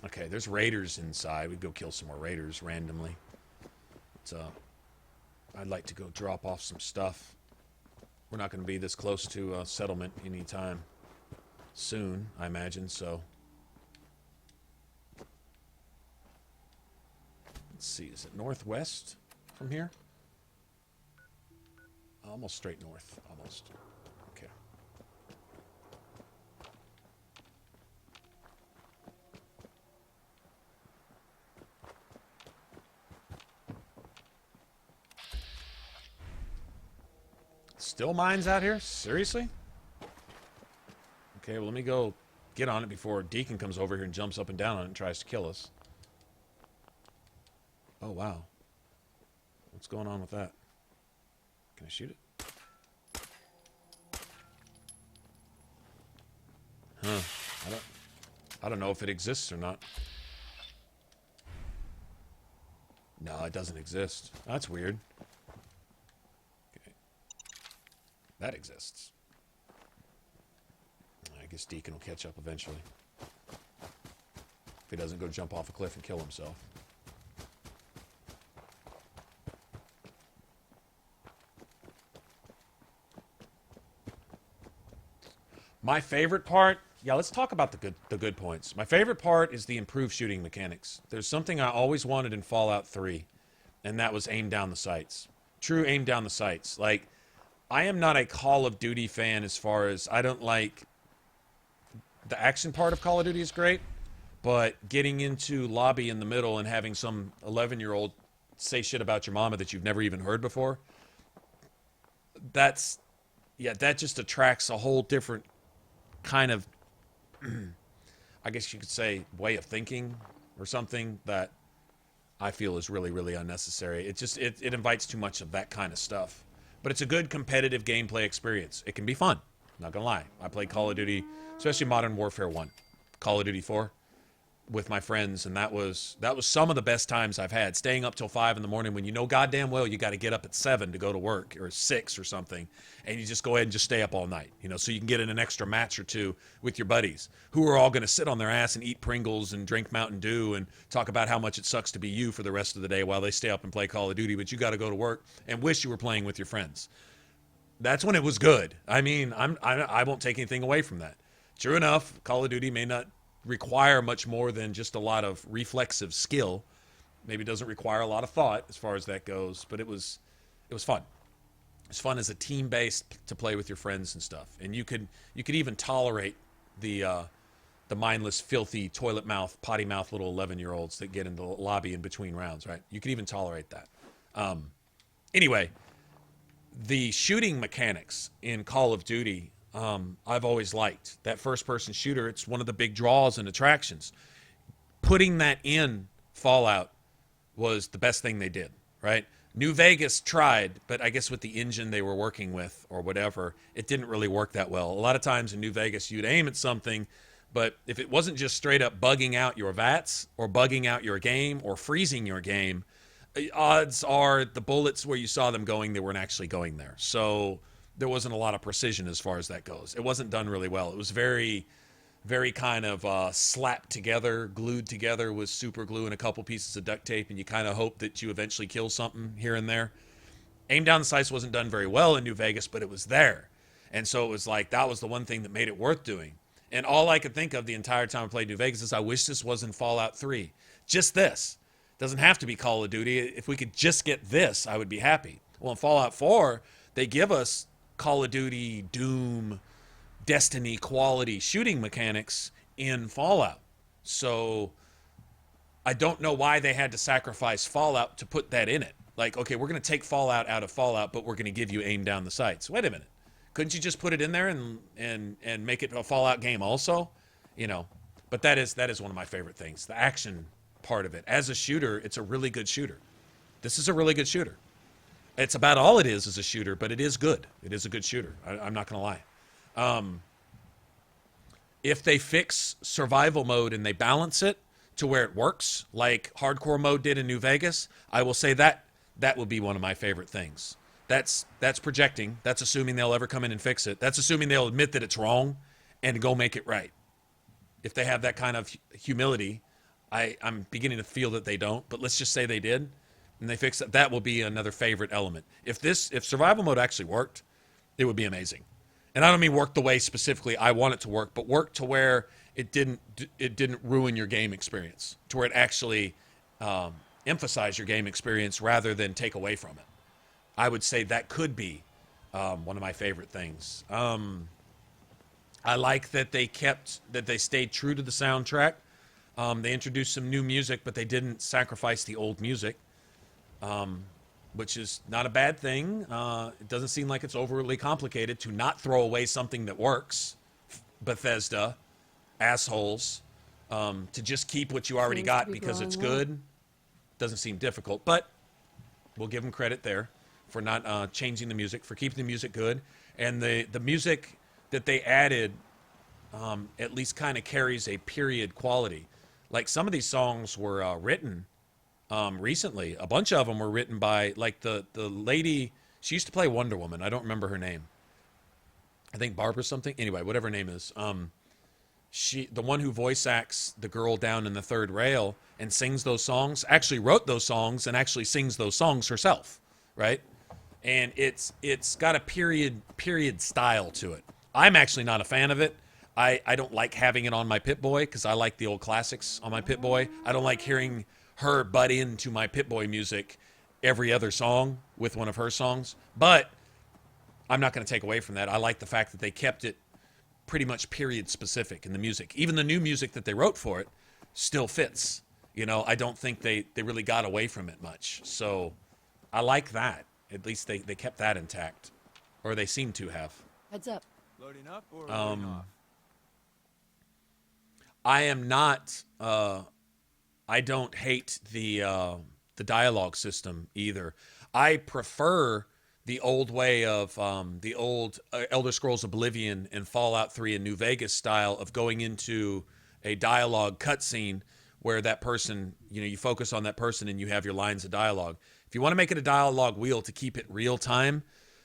Okay, there's raiders inside. We'd go kill some more raiders randomly. But, I'd like to go drop off some stuff. We're not going to be this close to a settlement anytime soon, I imagine, so. Let's see, is it northwest from here? Almost straight north, almost. Okay. Still mines out here? Seriously? Okay, well, let me go get on it before Deacon comes over here and jumps up and down on it and tries to kill us. Oh, wow. What's going on with that? Can I shoot it? Huh. I don't know if it exists or not. No, it doesn't exist. That's weird. Okay. That exists. I guess Deacon will catch up eventually. If he doesn't go jump off a cliff and kill himself. My favorite part, yeah, let's talk about the good points. My favorite part is the improved shooting mechanics. There's something I always wanted in Fallout 3, and that was aim down the sights. True aim down the sights. Like, I am not a Call of Duty fan as far as I don't like the action part of Call of Duty is great, but getting into lobby in the middle and having some 11-year-old say shit about your mama that you've never even heard before, that just attracts a whole different kind of, I guess you could say, way of thinking or something that I feel is really, really unnecessary. It invites too much of that kind of stuff. But it's a good competitive gameplay experience. It can be fun. Not gonna lie. I played Call of Duty, especially Modern Warfare 1, Call of Duty 4, with my friends, and that was some of the best times I've had. Staying up till 5 in the morning when you know goddamn well you got to get up at 7 to go to work, or 6 or something, and you just go ahead and just stay up all night, you know, so you can get in an extra match or two with your buddies who are all going to sit on their ass and eat Pringles and drink Mountain Dew and talk about how much it sucks to be you for the rest of the day while they stay up and play Call of Duty, but you got to go to work and wish you were playing with your friends. That's when it was good. I mean, I won't take anything away from that. True enough, Call of Duty may not require much more than just a lot of reflexive skill. Maybe it doesn't require a lot of thought as far as that goes, but it was fun. It's fun as a team-based to play with your friends and stuff. And you could even tolerate the mindless, filthy, toilet mouth, potty mouth little 11-year-olds that get in the lobby in between rounds, right? You could even tolerate that. Anyway, the shooting mechanics in Call of Duty, I've always liked. That first-person shooter, it's one of the big draws and attractions. Putting that in Fallout was the best thing they did, right? New Vegas tried, but I guess with the engine they were working with or whatever, it didn't really work that well. A lot of times in New Vegas, you'd aim at something, but if it wasn't just straight up bugging out your VATS or bugging out your game or freezing your game, odds are the bullets where you saw them going, they weren't actually going there. So there wasn't a lot of precision as far as that goes. It wasn't done really well. It was very, very kind of slapped together, glued together with super glue and a couple pieces of duct tape, and you kind of hope that you eventually kill something here and there. Aim down the sights wasn't done very well in New Vegas, but it was there. And so it was like, that was the one thing that made it worth doing. And all I could think of the entire time I played New Vegas is I wish this was in Fallout 3. Just this. Doesn't have to be Call of Duty. If we could just get this, I would be happy. Well, in Fallout 4, they give us Call of Duty, Doom, Destiny quality shooting mechanics in Fallout. So I don't know why they had to sacrifice Fallout to put that in it. Like, okay, we're going to take Fallout out of Fallout, but we're going to give you aim down the sights. Wait a minute. Couldn't you just put it in there and make it a Fallout game also? You know, but that is one of my favorite things, the action part of it. As a shooter, it's a really good shooter. This is a really good shooter. It's about all it is a shooter, but it is good. It is a good shooter. I'm not going to lie. If they fix survival mode and they balance it to where it works, like hardcore mode did in New Vegas, I will say that would be one of my favorite things. That's projecting. That's assuming they'll ever come in and fix it. That's assuming they'll admit that it's wrong and go make it right. If they have that kind of humility, I'm beginning to feel that they don't, but let's just say they did and they fix it. That will be another favorite element. If survival mode actually worked, it would be amazing. And I don't mean work the way specifically I want it to work, but work to where it didn't ruin your game experience, to where it actually emphasized your game experience rather than take away from it. I would say that could be one of my favorite things. I like that they stayed true to the soundtrack. They introduced some new music, but they didn't sacrifice the old music, which is not a bad thing. It doesn't seem like it's overly complicated to not throw away something that works. Bethesda, assholes, to just keep what you already got because it's good. Doesn't seem difficult, but we'll give them credit there for not changing the music, for keeping the music good. And the music that they added at least kind of carries a period quality. Like some of these songs were written recently. A bunch of them were written by, like, the lady, she used to play Wonder Woman. I don't remember her name. I think Barbara something. Anyway, whatever her name is. The one who voice acts the girl down in the third rail and sings those songs, actually wrote those songs and actually sings those songs herself, right? And it's got a period style to it. I'm actually not a fan of it. I don't like having it on my Pip-Boy because I like the old classics on my Pip-Boy. I don't like hearing her butt into my Pip-Boy music every other song with one of her songs. But I'm not going to take away from that. I like the fact that they kept it pretty much period specific in the music. Even the new music that they wrote for it still fits. You know, I don't think they really got away from it much. So I like that. At least they kept that intact. Or they seem to have. Heads up. Loading up or loading off? I am not... I don't hate the dialogue system either. I prefer the old way of the old Elder Scrolls Oblivion and Fallout 3 and New Vegas style of going into a dialogue cutscene where that person, you focus on that person and you have your lines of dialogue. If you want to make it a dialogue wheel to keep it real time,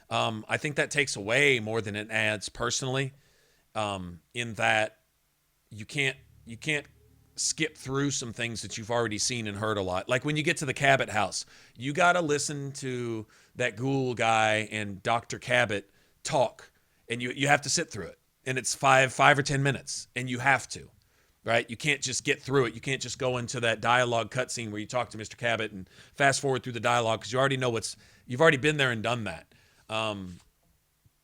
I think that takes away more than it adds personally, in that you can't skip through some things that you've already seen and heard a lot. Like when you get to the Cabot house, you got to listen to that ghoul guy and Dr. Cabot talk, and you have to sit through it. And it's 5 or 10 minutes, and you have to, right? You can't just get through it. You can't just go into that dialogue cutscene where you talk to Mr. Cabot and fast forward through the dialogue because you already know you've already been there and done that.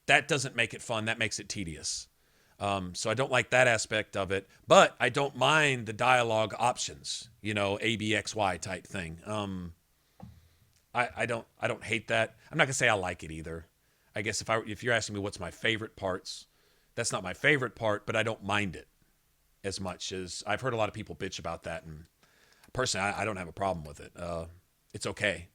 That doesn't make it fun. That makes it tedious. So I don't like that aspect of it, but I don't mind the dialogue options, A, B, X, Y type thing. I don't hate that. I'm not gonna say I like it either. I guess if you're asking me what's my favorite parts, that's not my favorite part, but I don't mind it as much as I've heard a lot of people bitch about that. And personally, I don't have a problem with it. It's okay.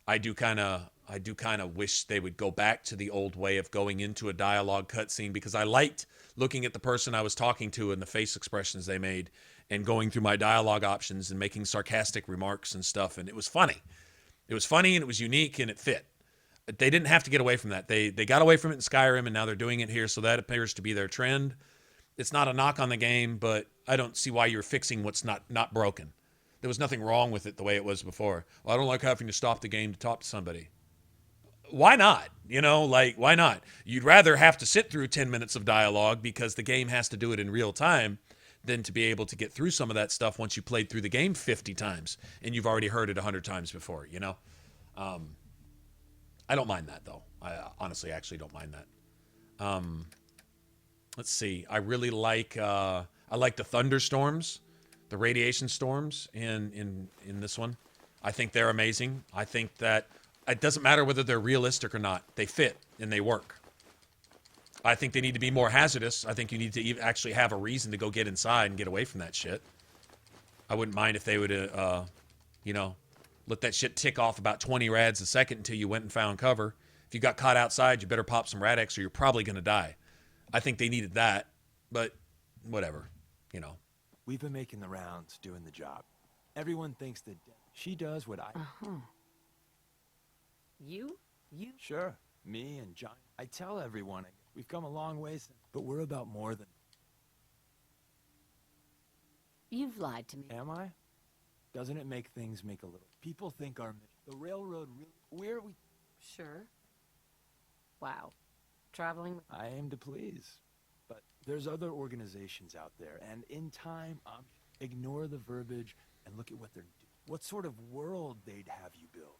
I do kind of wish they would go back to the old way of going into a dialogue cutscene because I liked looking at the person I was talking to and the face expressions they made and going through my dialogue options and making sarcastic remarks and stuff. And it was funny. It was funny and it was unique and it fit. They didn't have to get away from that. They got away from it in Skyrim, and now they're doing it here, so that appears to be their trend. It's not a knock on the game, but I don't see why you're fixing what's not broken. There was nothing wrong with it the way it was before. Well, I don't like having to stop the game to talk to somebody. Why not? You know, like, why not? You'd rather have to sit through 10 minutes of dialogue because the game has to do it in real time than to be able to get through some of that stuff once you played through the game 50 times and you've already heard it 100 times before, you know? I don't mind that, though. I honestly actually don't mind that. Let's see. I really like I like the thunderstorms, the radiation storms in this one. I think they're amazing. I think that it doesn't matter whether they're realistic or not. They fit and they work. I think they need to be more hazardous. I think you need to actually have a reason to go get inside and get away from that shit. I wouldn't mind if they would, you know, let that shit tick off about 20 rads a second until you went and found cover. If you got caught outside, you better pop some Rad-X or you're probably going to die. I think they needed that, but whatever, you know. We've been making the rounds, doing the job. Everyone thinks that she does what I... You? Sure. Me and John. I tell everyone we've come a long way since, but we're about more than... You've lied to me. Am I? Doesn't it make things make a little... People think the railroad really... Where we... Sure. Wow. Traveling... I aim to please. But there's other organizations out there, and in time, ignore the verbiage and look at what they're doing. What sort of world they'd have you build,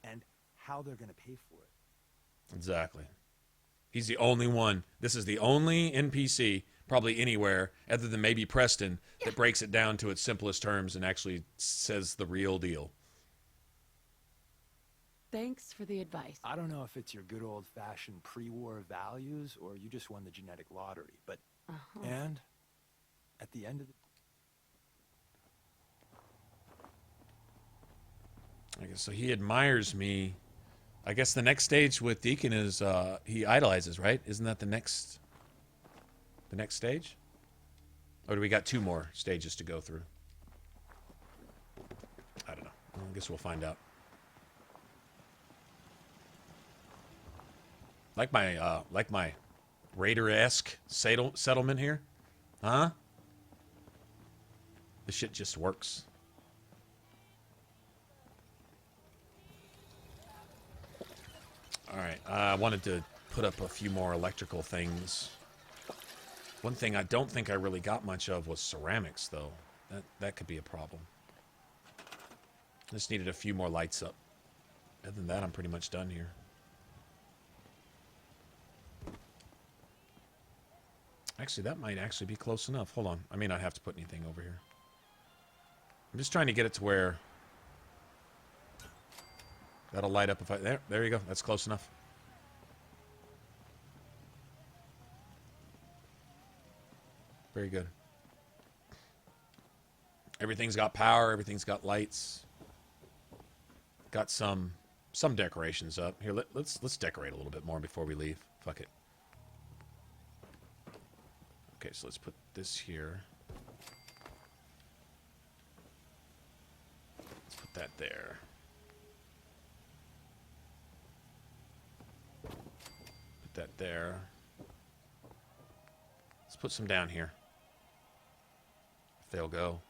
and how they're going to pay for it. Exactly. He's the only one. This is the only NPC, probably anywhere, other than maybe Preston, that breaks it down to its simplest terms and actually says the real deal. Thanks for the advice. I don't know if it's your good old-fashioned pre-war values or you just won the genetic lottery, but... And at the end of the... I guess so. He admires me. I guess the next stage with Deacon is he idolizes, right? Isn't that the next stage? Or do we got 2 more stages to go through? I don't know. Well, I guess we'll find out. Like my Raider-esque settlement here, huh? The shit just works. All right, I wanted to put up a few more electrical things. One thing I don't think I really got much of was ceramics, though. That could be a problem. Just needed a few more lights up. Other than that, I'm pretty much done here. Actually, that might actually be close enough. Hold on. I may not have to put anything over here. I'm just trying to get it to where that'll light up if I... There you go. That's close enough. Very good. Everything's got power. Everything's got lights. Got some decorations up. Here, let's decorate a little bit more before we leave. Fuck it. Okay, so let's put this here. Let's put that there. Put that there. Let's put some down here. If they'll go.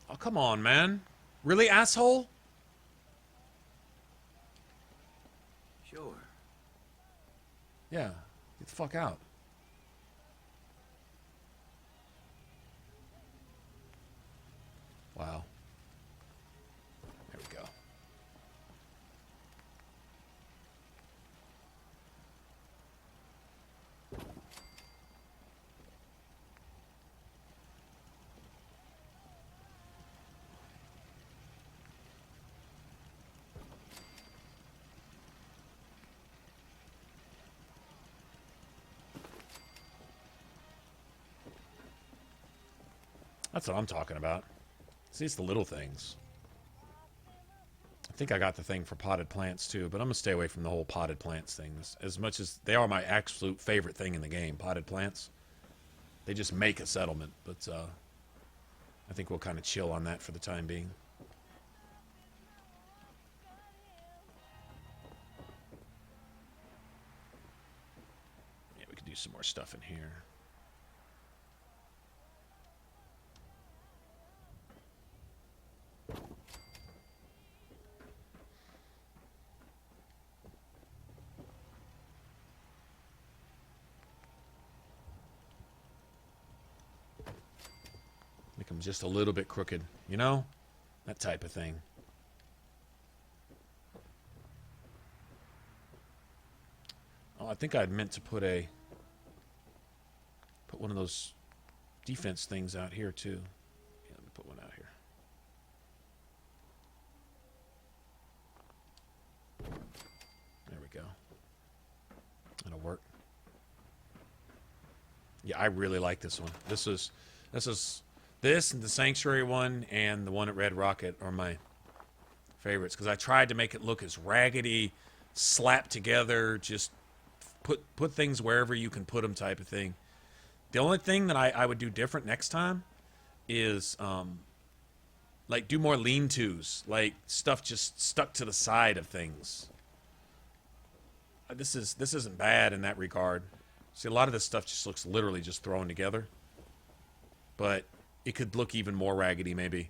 Oh, come on, man. Really, asshole? Sure. Yeah. Get the fuck out. Wow. There we go. That's what I'm talking about. See, it's the little things. I think I got the thing for potted plants too, but I'm gonna stay away from the whole potted plants thing. As much as they are my absolute favorite thing in the game, potted plants. They just make a settlement, but I think we'll kind of chill on that for the time being. Yeah, we could do some more stuff in here. Make them just a little bit crooked, you know? That type of thing. Oh, I think I'd meant to put one of those defense things out here too. Yeah, let me put one out here. There we go. That'll work. Yeah, I really like this one. This and the Sanctuary one and the one at Red Rocket are my favorites because I tried to make it look as raggedy, slapped together, just put things wherever you can put them type of thing. The only thing that I would do different next time is like do more lean-tos, like stuff just stuck to the side of things. This isn't bad in that regard. See, a lot of this stuff just looks literally just thrown together, but it could look even more raggedy, maybe.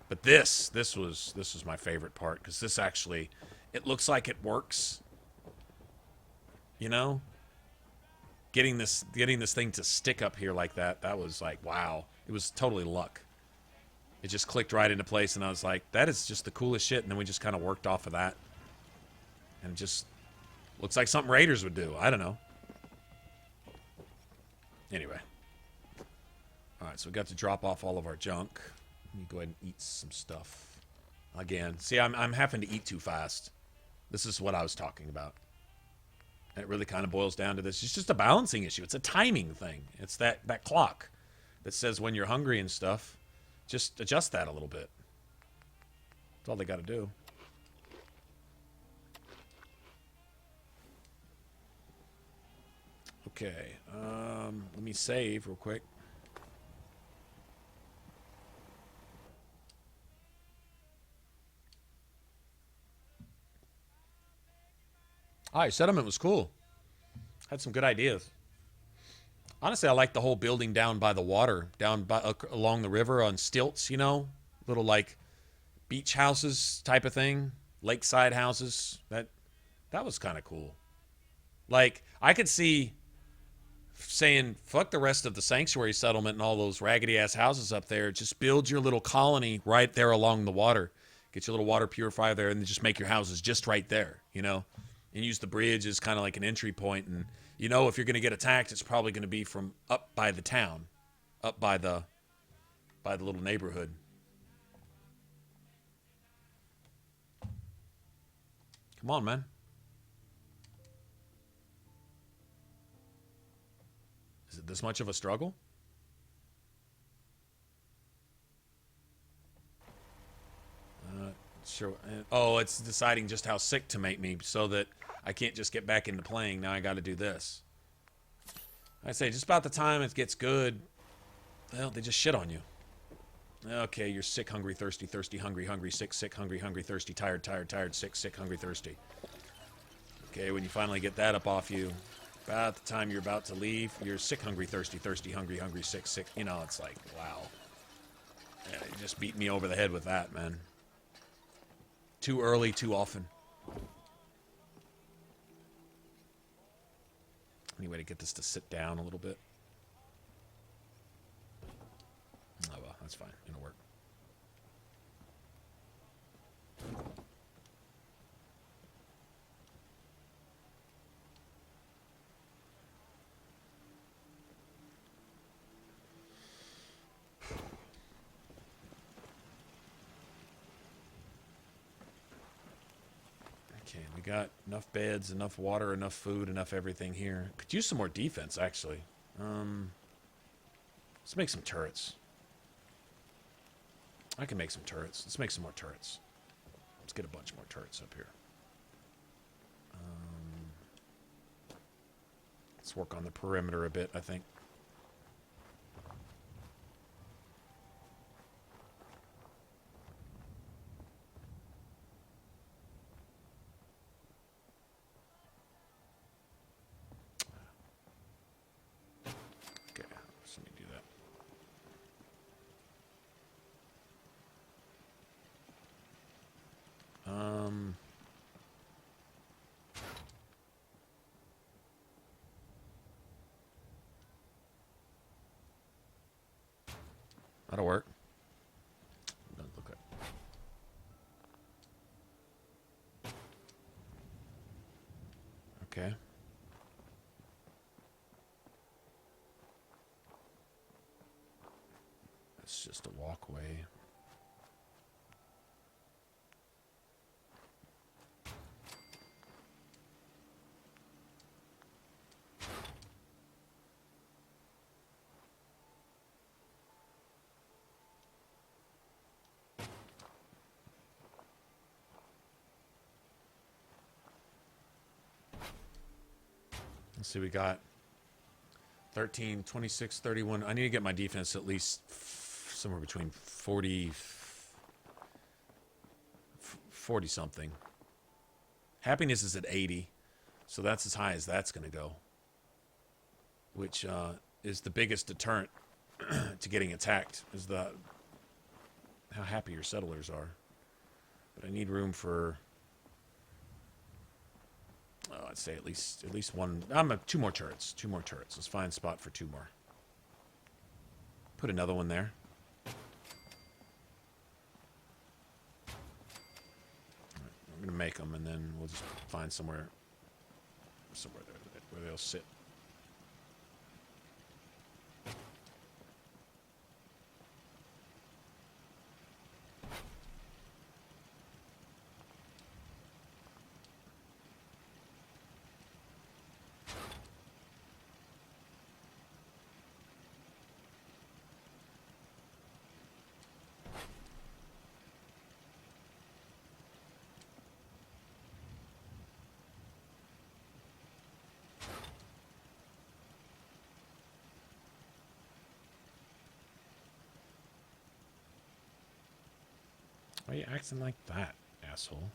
But this was my favorite part because this actually, it looks like it works. You know, getting this thing to stick up here like that was like, wow. It was totally luck. It just clicked right into place, and I was like, that is just the coolest shit. And then we just kind of worked off of that, and it just looks like something Raiders would do. I don't know. Anyway. All right, so we got to drop off all of our junk. Let me go ahead and eat some stuff. Again, see, I'm having to eat too fast. This is what I was talking about. And it really kind of boils down to this. It's just a balancing issue. It's a timing thing. It's that clock that says when you're hungry and stuff. Just adjust that a little bit. That's all they got to do. Okay, let me save real quick. All right, settlement was cool. Had some good ideas. Honestly, I like the whole building down by the water, along the river on stilts, you know? Little, like, beach houses type of thing. Lakeside houses. That was kind of cool. Like, I could see saying, fuck the rest of the sanctuary settlement and all those raggedy-ass houses up there. Just build your little colony right there along the water. Get your little water purifier there and then just make your houses just right there, you know? And use the bridge as kind of like an entry point. And, you know, if you're going to get attacked, it's probably going to be from up by the town. Up by the little neighborhood. Come on, man. Is it this much of a struggle? Sure. Oh, it's deciding just how sick to make me so that I can't just get back into playing. Now I got to do this. I say just about the time it gets good, well, they just shit on you. Okay, you're sick, hungry, thirsty, thirsty, hungry, hungry, sick, sick, hungry, hungry, thirsty, tired, tired, tired, sick, sick, hungry, thirsty. Okay, when you finally get that up off you, about the time you're about to leave, you're sick, hungry, thirsty, thirsty, hungry, hungry, sick, sick. You know, it's like, wow. Yeah, you just beat me over the head with that, man. Too early, too often. Any way to get this to sit down a little bit? Oh, well, that's fine. It'll work. Okay, we got enough beds, enough water, enough food, enough everything here. Could use some more defense, actually. Let's make some turrets. I can make some turrets. Let's make some more turrets. Let's get a bunch more turrets up here. Let's work on the perimeter a bit, I think. Okay, so let me do that. That'll work. Doesn't look like. Okay. It's just a walkway. Let's see, we got 13, 26, 31. I need to get my defense at least somewhere between 40 something. Happiness is at 80, so that's as high as that's going to go, which is the biggest deterrent to getting attacked, is how happy your settlers are. But I need room for... I'd say at least one. Two more turrets. Two more turrets. Let's find a spot for two more. Put another one there. Right, I'm gonna make them, and then we'll just find somewhere where they'll sit. Why are you acting like that, asshole?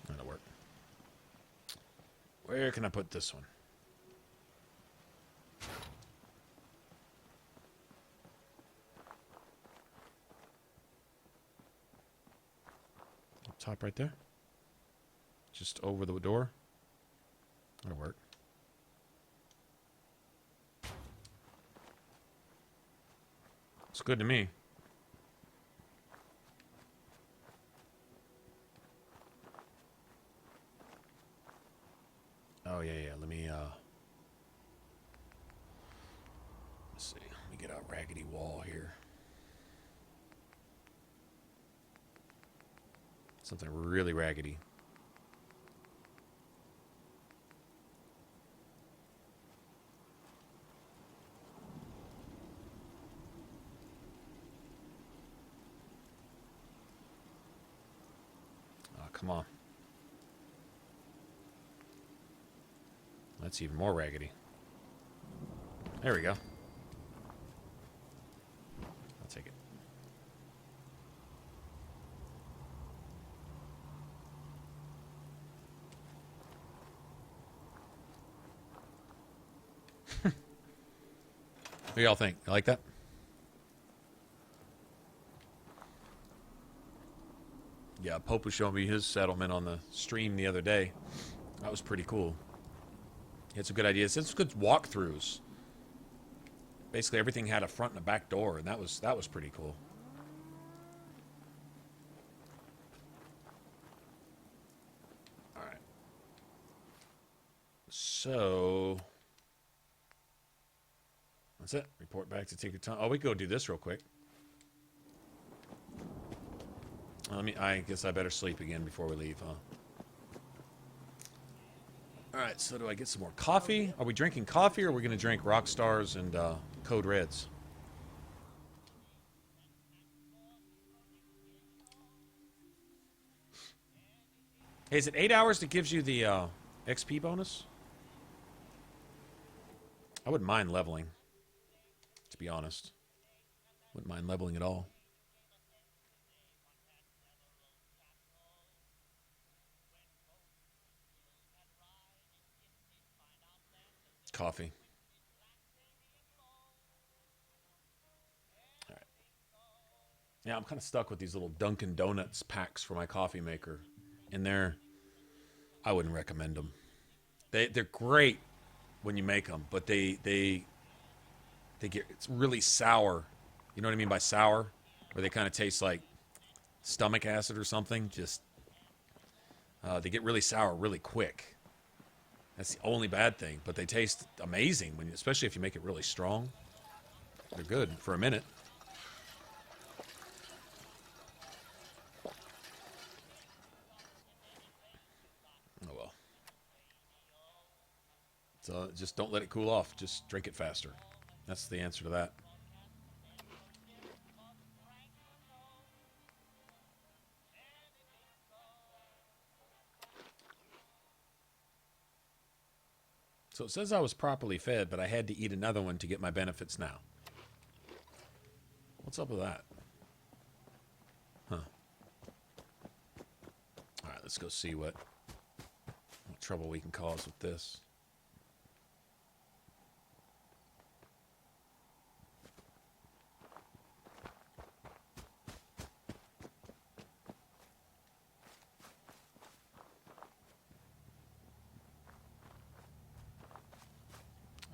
That'll work. Where can I put this one? Up top right there? Just over the door? That'll work. It's good to me. Oh, yeah. Let me let's see. Let me get a raggedy wall here. Something really raggedy. Come on. That's even more raggedy. There we go. I'll take it. What do y'all think? You like that? Yeah, Pope was showing me his settlement on the stream the other day. That was pretty cool. He had some good ideas. It's good walkthroughs. Basically, everything had a front and a back door, and that was pretty cool. All right. So that's it. Report back to TICONDEROGA. Oh, we can go do this real quick. I guess I better sleep again before we leave, huh? All right, so do I get some more coffee? Are we drinking coffee, or are we going to drink Rockstars and Code Reds? Hey, is it 8 hours that gives you the XP bonus? I wouldn't mind leveling, to be honest. Wouldn't mind leveling at all. Coffee. All right. Yeah, I'm kind of stuck with these little Dunkin' Donuts packs for my coffee maker. And I wouldn't recommend them. They're great when you make them, but they get, it's really sour. You know what I mean by sour? Where they kind of taste like stomach acid or something. Just they get really sour really quick. That's the only bad thing, but they taste amazing especially if you make it really strong. They're good for a minute. Oh well. So just don't let it cool off. Just drink it faster. That's the answer to that. So it says I was properly fed, but I had to eat another one to get my benefits now. What's up with that? Huh. Alright, let's go see what trouble we can cause with this.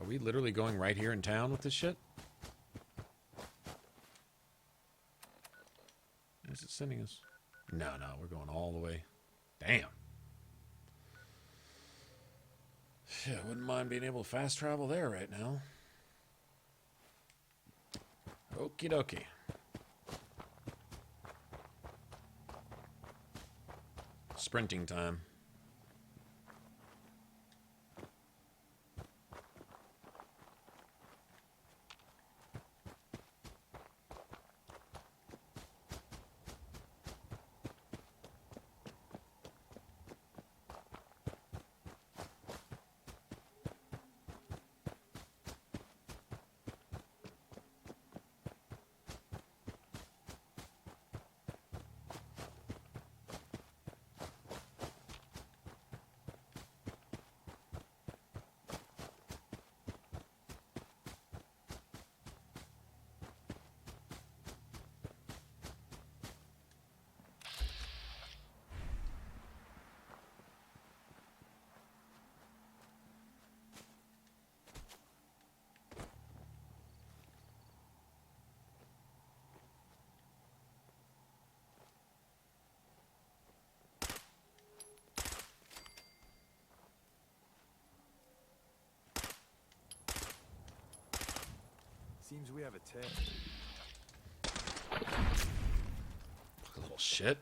Are we literally going right here in town with this shit? Where's it sending us? No, we're going all the way. Damn. Yeah, I wouldn't mind being able to fast travel there right now. Okie dokie. Sprinting time. Seems we have a tail. A little shit.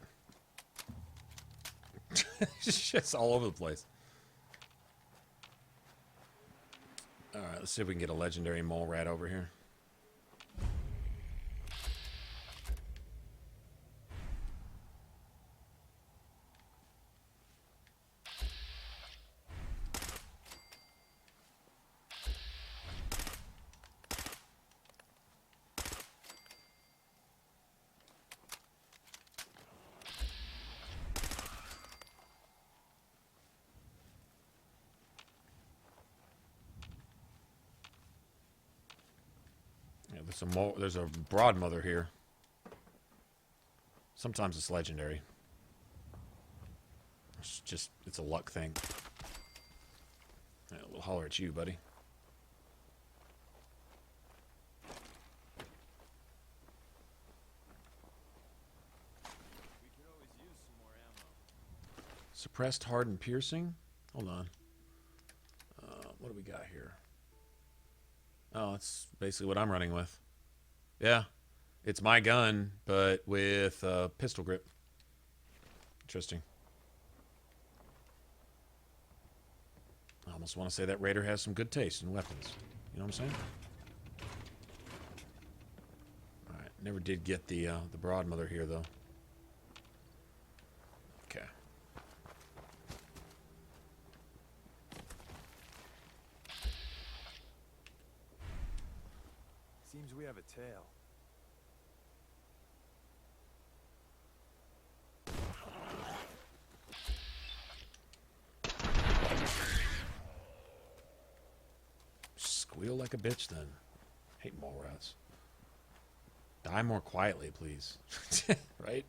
Shit's all over the place. Alright, let's see if we can get a legendary mole rat over here. There's a broadmother here. Sometimes it's legendary. It's a luck thing. Yeah, we'll holler at you, buddy. We could always use some more ammo. Suppressed, hardened, piercing. Hold on. What do we got here? Oh, it's basically what I'm running with. Yeah, it's my gun, but with pistol grip. Interesting. I almost want to say that raider has some good taste in weapons. You know what I'm saying? Alright, never did get the broadmother here, though. Okay. Seems we have a tail. Squeal like a bitch, then. Hate mole rats. Die more quietly, please. Right?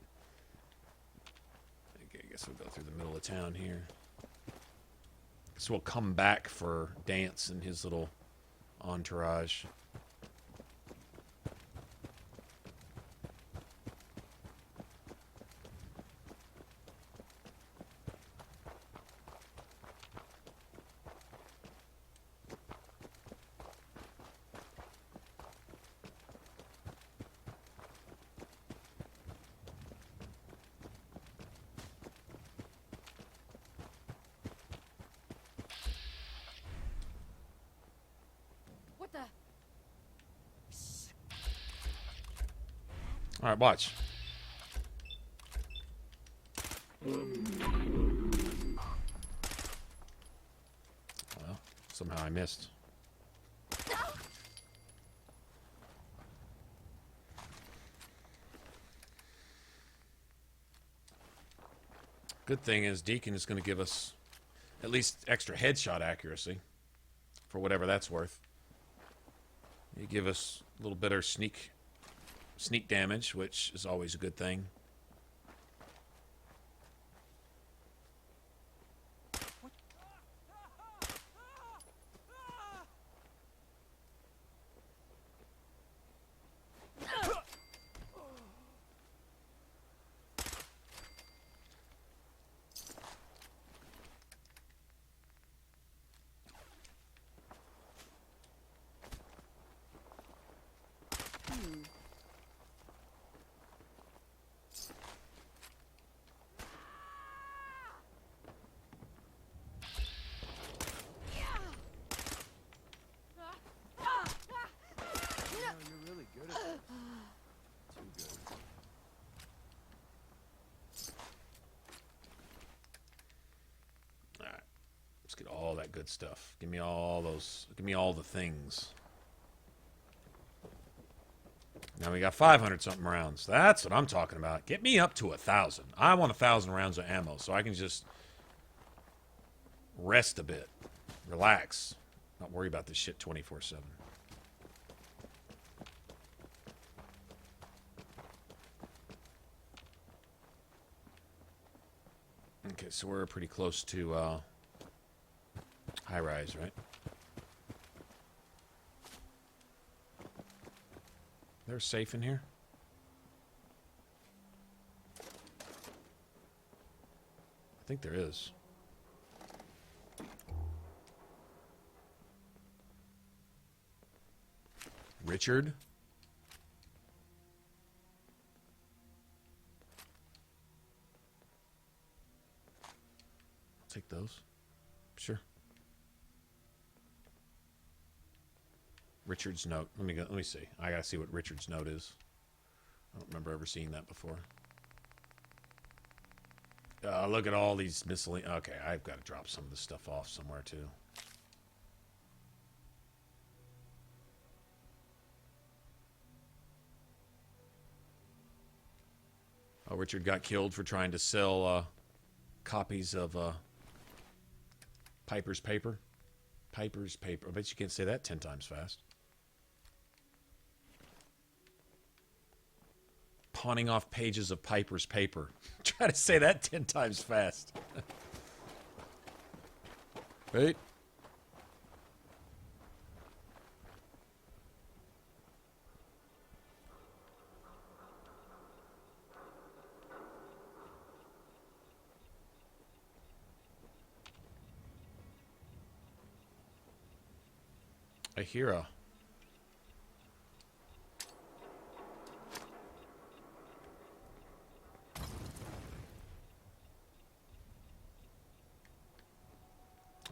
Okay, I guess we'll go through the middle of town here. So we'll come back for Dance and his little entourage. What the? All right, watch. Well, somehow I missed. Good thing is Deacon is going to give us at least extra headshot accuracy for whatever that's worth. You give us a little better sneak damage, which is always a good thing. You're really good at this. Too good. All right, let's get all that good stuff. Give me all those. Give me all the things. Now we got 500 something rounds. That's what I'm talking about. Get me up to 1,000. I want 1,000 rounds of ammo so I can just rest a bit, relax, not worry about this shit 24/7. Okay, so we're pretty close to high rise, right? There's safe in here? I think there is. Richard? I'll take those. Sure. Richard's note. Let me see. I gotta see what Richard's note is. I don't remember ever seeing that before. Look at all these miscellaneous. Okay, I've got to drop some of this stuff off somewhere too. Oh, Richard got killed for trying to sell copies of Piper's Paper. Piper's Paper. I bet you can't say that 10 times fast. Pawning off pages of Piper's Paper. Try to say that 10 times fast. Right? A hero.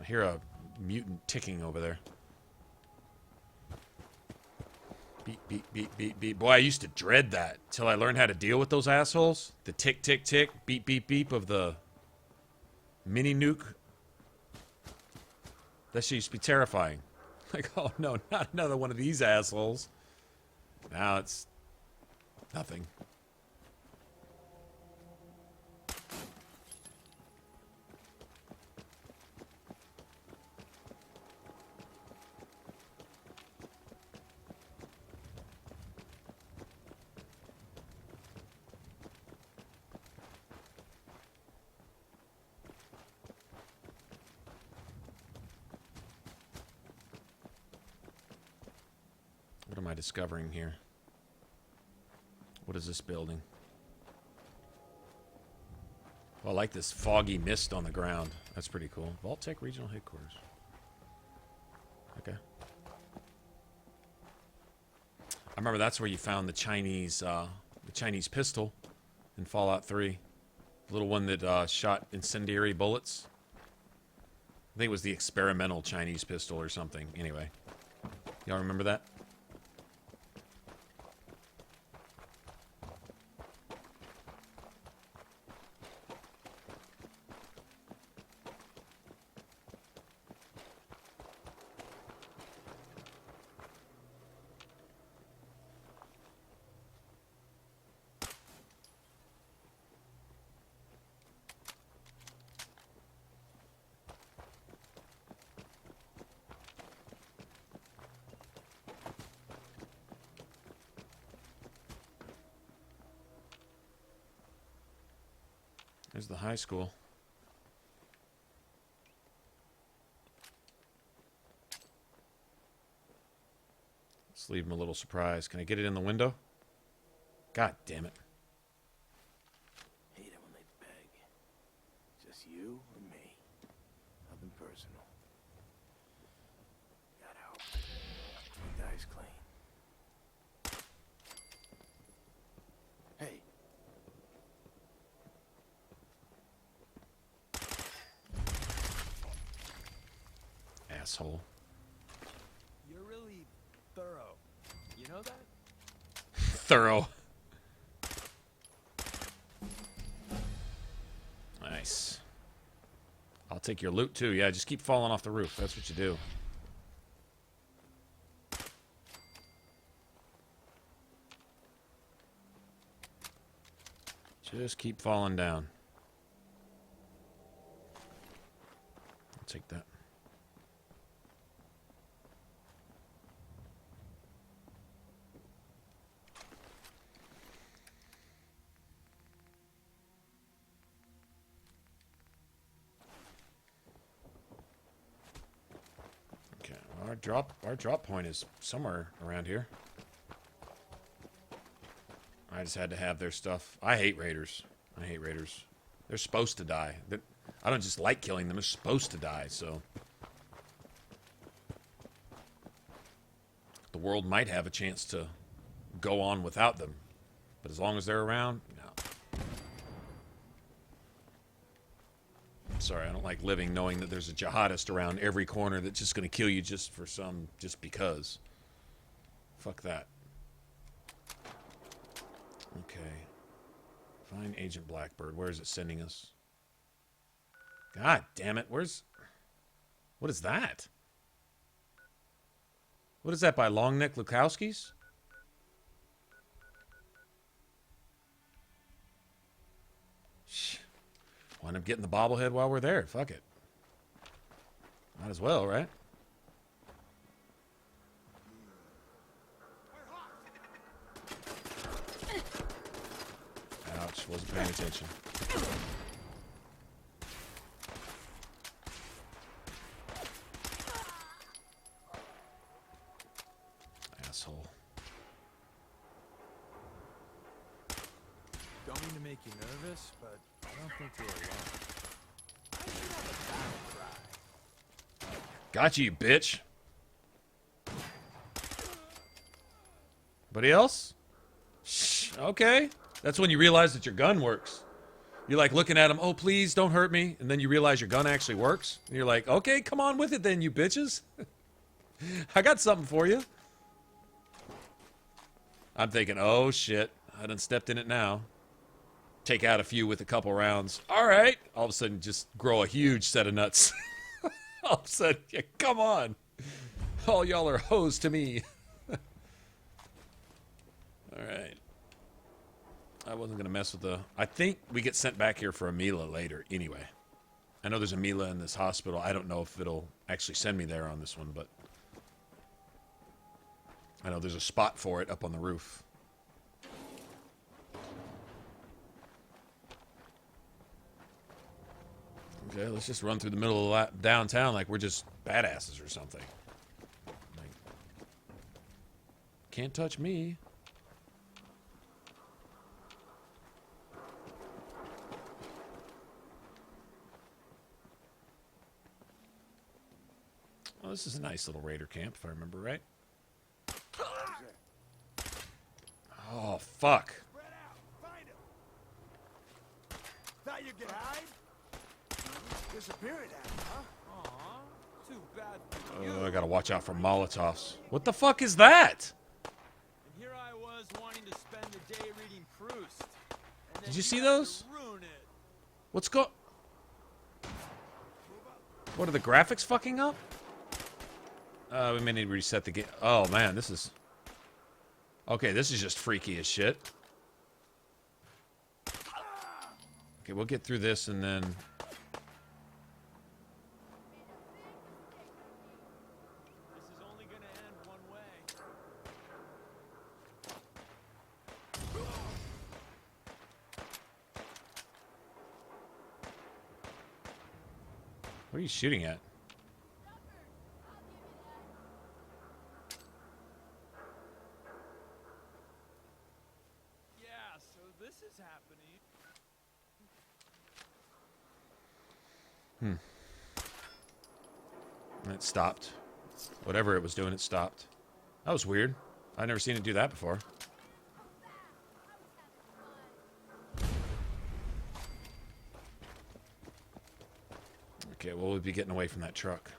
hear a mutant ticking over there. Beep, beep, beep, beep, beep. Boy, I used to dread that till I learned how to deal with those assholes. The tick, tick, tick, beep, beep, beep of the mini nuke. That shit used to be terrifying. Like, oh no, not another one of these assholes. Now it's nothing. What am I discovering here? What is this building? Well, I like this foggy mist on the ground. That's pretty cool. Vault-Tec Regional Headquarters. Okay. I remember that's where you found the Chinese pistol in Fallout 3. The little one that shot incendiary bullets. I think it was the experimental Chinese pistol or something. Anyway. Y'all remember that? There's the high school. Let's leave him a little surprise. Can I get it in the window? God damn it. Hate it when they beg. Just you and me. Nothing personal. Gotta hope. The guy's clean. Hey. Asshole. You're really thorough. You know that? Thorough. Nice. I'll take your loot too. Yeah, just keep falling off the roof. That's what you do. Just keep falling down. I'll take that. Our drop point is somewhere around here. I just had to have their stuff. I hate raiders. I hate raiders. They're supposed to die. I don't just like killing them. They're supposed to die, so. The world might have a chance to go on without them. But as long as they're around, no. Sorry, I don't like living knowing that there's a jihadist around every corner that's just going to kill you just because. Fuck that. Okay. Find Agent Blackbird. Where is it sending us? God damn it. What is that? What is that, by Longneck Lukowski's? Shh. Wind up getting the bobblehead while we're there. Fuck it. Might as well, right? Ouch. Wasn't paying attention. Asshole. Don't mean to make you nervous, but I don't think you're alone. I should have a battle cry. Got you, bitch. Anybody else? Shh. Okay. That's when you realize that your gun works. You're like looking at them, oh, please don't hurt me. And then you realize your gun actually works. And you're like, okay, come on with it then, you bitches. I got something for you. I'm thinking, oh, shit. I done stepped in it now. Take out a few with a couple rounds. All right. All of a sudden, just grow a huge set of nuts. All of a sudden, yeah, come on. All y'all are hoes to me. All right. I wasn't going to mess with the... I think we get sent back here for a Mila later anyway. I know there's a Mila in this hospital. I don't know if it'll actually send me there on this one, but... I know there's a spot for it up on the roof. Okay, let's just run through the middle of downtown like we're just badasses or something. Like, can't touch me. Well, this is a nice little raider camp, if I remember right. Oh, fuck. Thought you could hide? Disappeared, huh? Aw, too bad for you. Oh, I gotta watch out for Molotovs. What the fuck is that? And here I was wanting to spend the day reading Proust. And Did you see those? ruin it. What's What are the graphics fucking up? We may need to reset the game. Oh, man, this is... Okay, this is just freaky as shit. Okay, we'll get through this and then... This is only gonna end one way. What are you shooting at? Yeah, so this is happening. And it stopped. Whatever it was doing, it stopped. That was weird. I've never seen it do that before. Okay, well, we'll be getting away from that truck.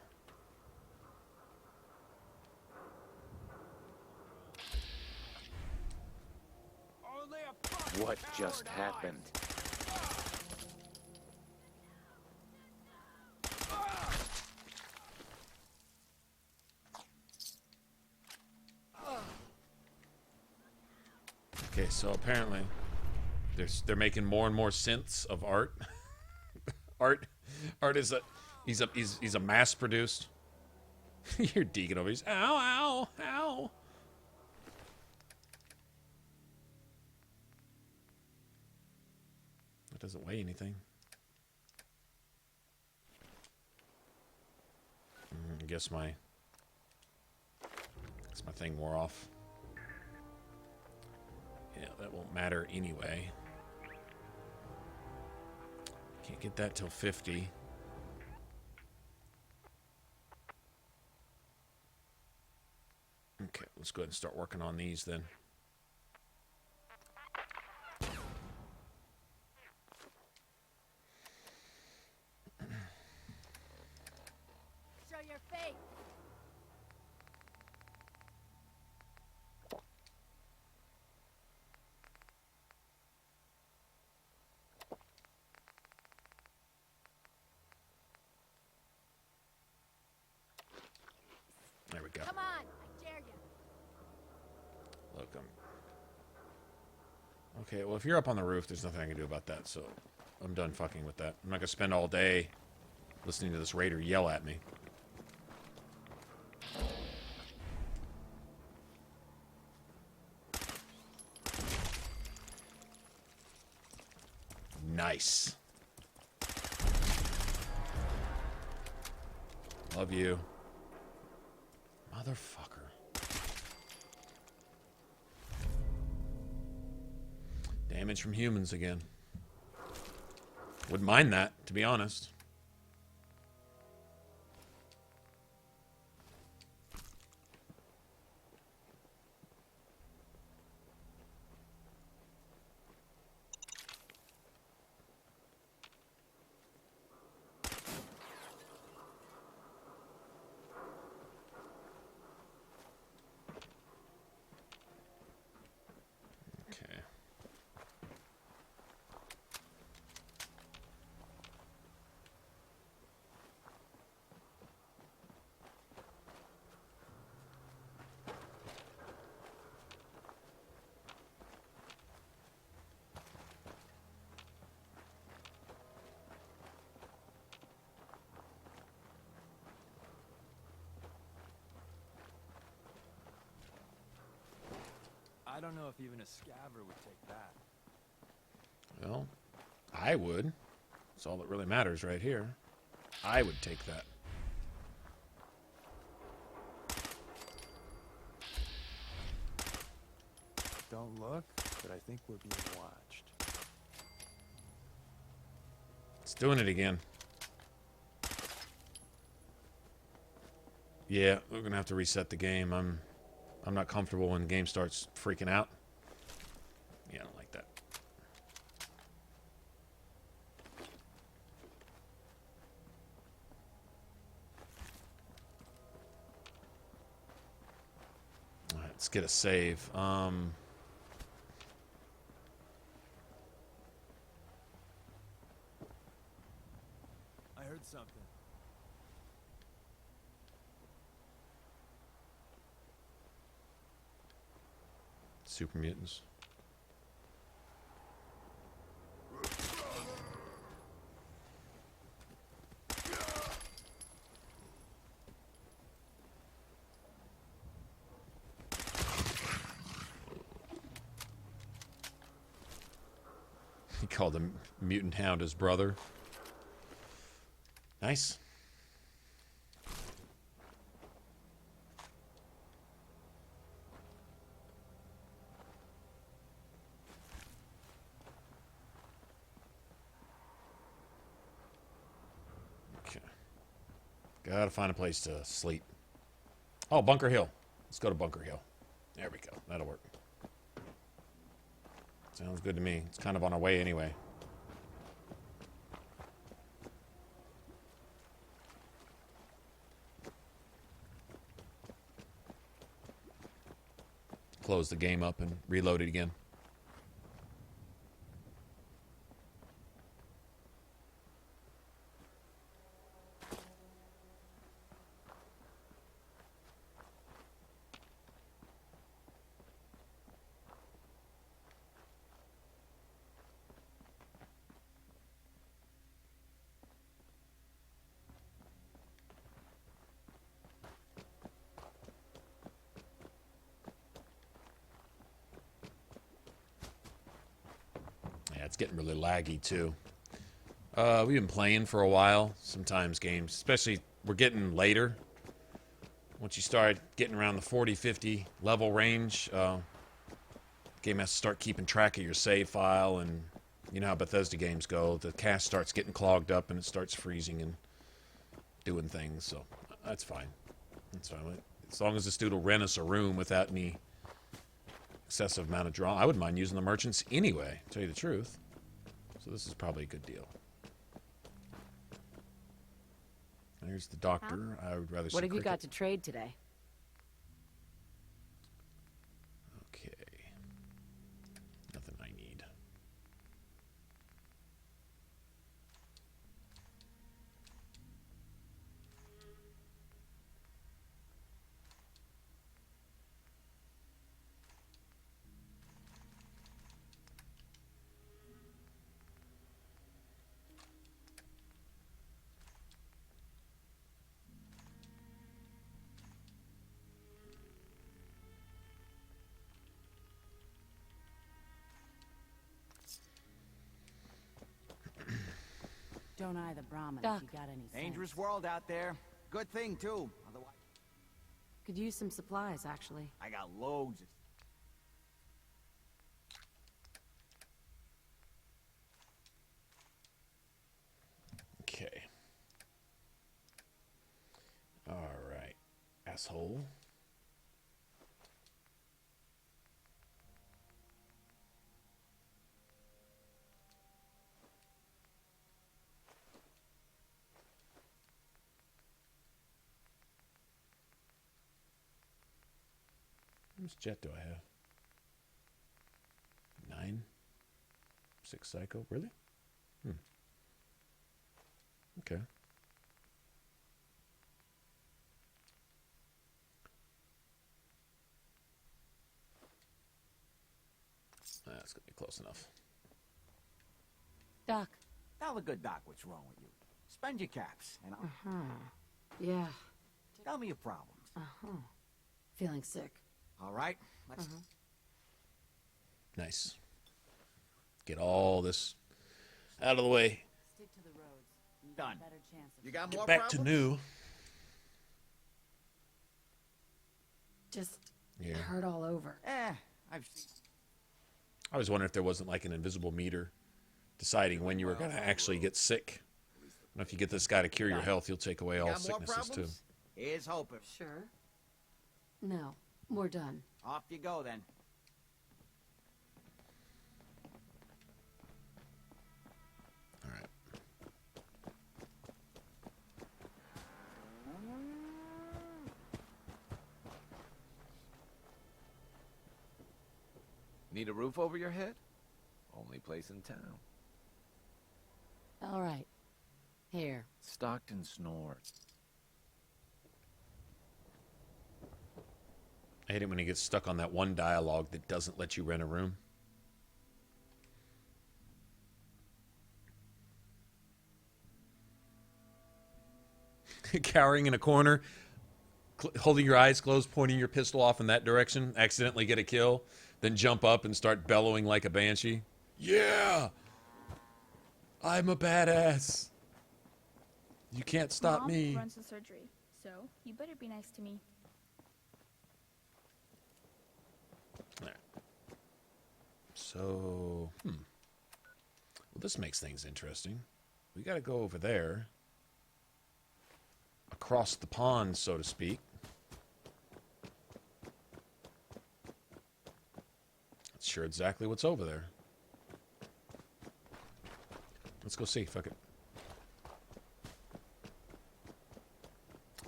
What just happened? Okay, so apparently they're making more and more synths of art. Art is he's a mass produced. You're deacon over. He's ow, ow, ow. That doesn't weigh anything. I guess my thing wore off. Yeah, that won't matter anyway. Can't get that till 50. Okay, let's go ahead and start working on these then. Show your face. There we go. Come on, I dare you. Look, okay, well, if you're up on the roof, there's nothing I can do about that, so I'm done fucking with that. I'm not gonna spend all day listening to this raider yell at me. Nice. Love you. Motherfucker. Damage from humans again. Wouldn't mind that, to be honest. don't know if even a scaver would take that. Well, I would. That's all that really matters right here. I would take that. Don't look, but I think we're being watched. It's doing it again. Yeah, we're gonna have to reset the game. I'm not comfortable when the game starts freaking out. Yeah, I don't like that. All right, let's get a save. I heard something. Super mutants. He called the mutant hound his brother. Nice. Okay. Gotta find a place to sleep. Oh, Bunker Hill. Let's go to Bunker Hill. There we go. That'll work. Sounds good to me. It's kind of on our way anyway. Close the game up and reload it again. Yeah, it's getting really laggy too. We've been playing for a while. Sometimes games, especially we're getting later. Once you start getting around the 40, 50 level range, game has to start keeping track of your save file, and you know how Bethesda games go. The cache starts getting clogged up and it starts freezing and doing things. So that's fine. That's fine. As long as this dude will rent us a room without any excessive amount of draw. I wouldn't mind using the merchants anyway, to tell you the truth. So this is probably a good deal. There's the doctor. I would rather see What have you Cricket. got to trade today? Okay. Nothing I need. Don't eye the Brahmin Doc. if you got any sense. Dangerous world out there. Good thing, too. Otherwise, Could use some supplies, actually. I got loads of... Okay. All right. Asshole. How much jet do I have? 9? 6 psycho? Really? Okay. That's gonna be close enough. Doc. Tell the good doc what's wrong with you. Spend your caps, and I'll... Yeah. Tell me your problems. Feeling sick. All right, let's... Nice. Get all this out of the way. Stick to the roads. Done. Better chance of You got Get more back problems? to new. just Yeah. hurt all over. I've seen. I always wonder if there wasn't like an invisible meter deciding when you were going to actually get sick. And if you get this guy to cure your health, he'll take away all Got more sicknesses too. problems? Here's hoping. Sure. No, we're done. Off you go then. All right. Need a roof over your head? Only place in town. All right. Here. Stockton snores. I hate it when he gets stuck on that one dialogue that doesn't let you rent a room. Cowering in a corner, holding your eyes closed, pointing your pistol off in that direction, accidentally get a kill, then jump up and start bellowing like a banshee. Yeah! I'm a badass. You can't stop Mom me. runs the surgery, so you better be nice to me. So, well, this makes things interesting. We got to go over there. Across the pond, so to speak. Not sure exactly what's over there. Let's go see. Fuck it.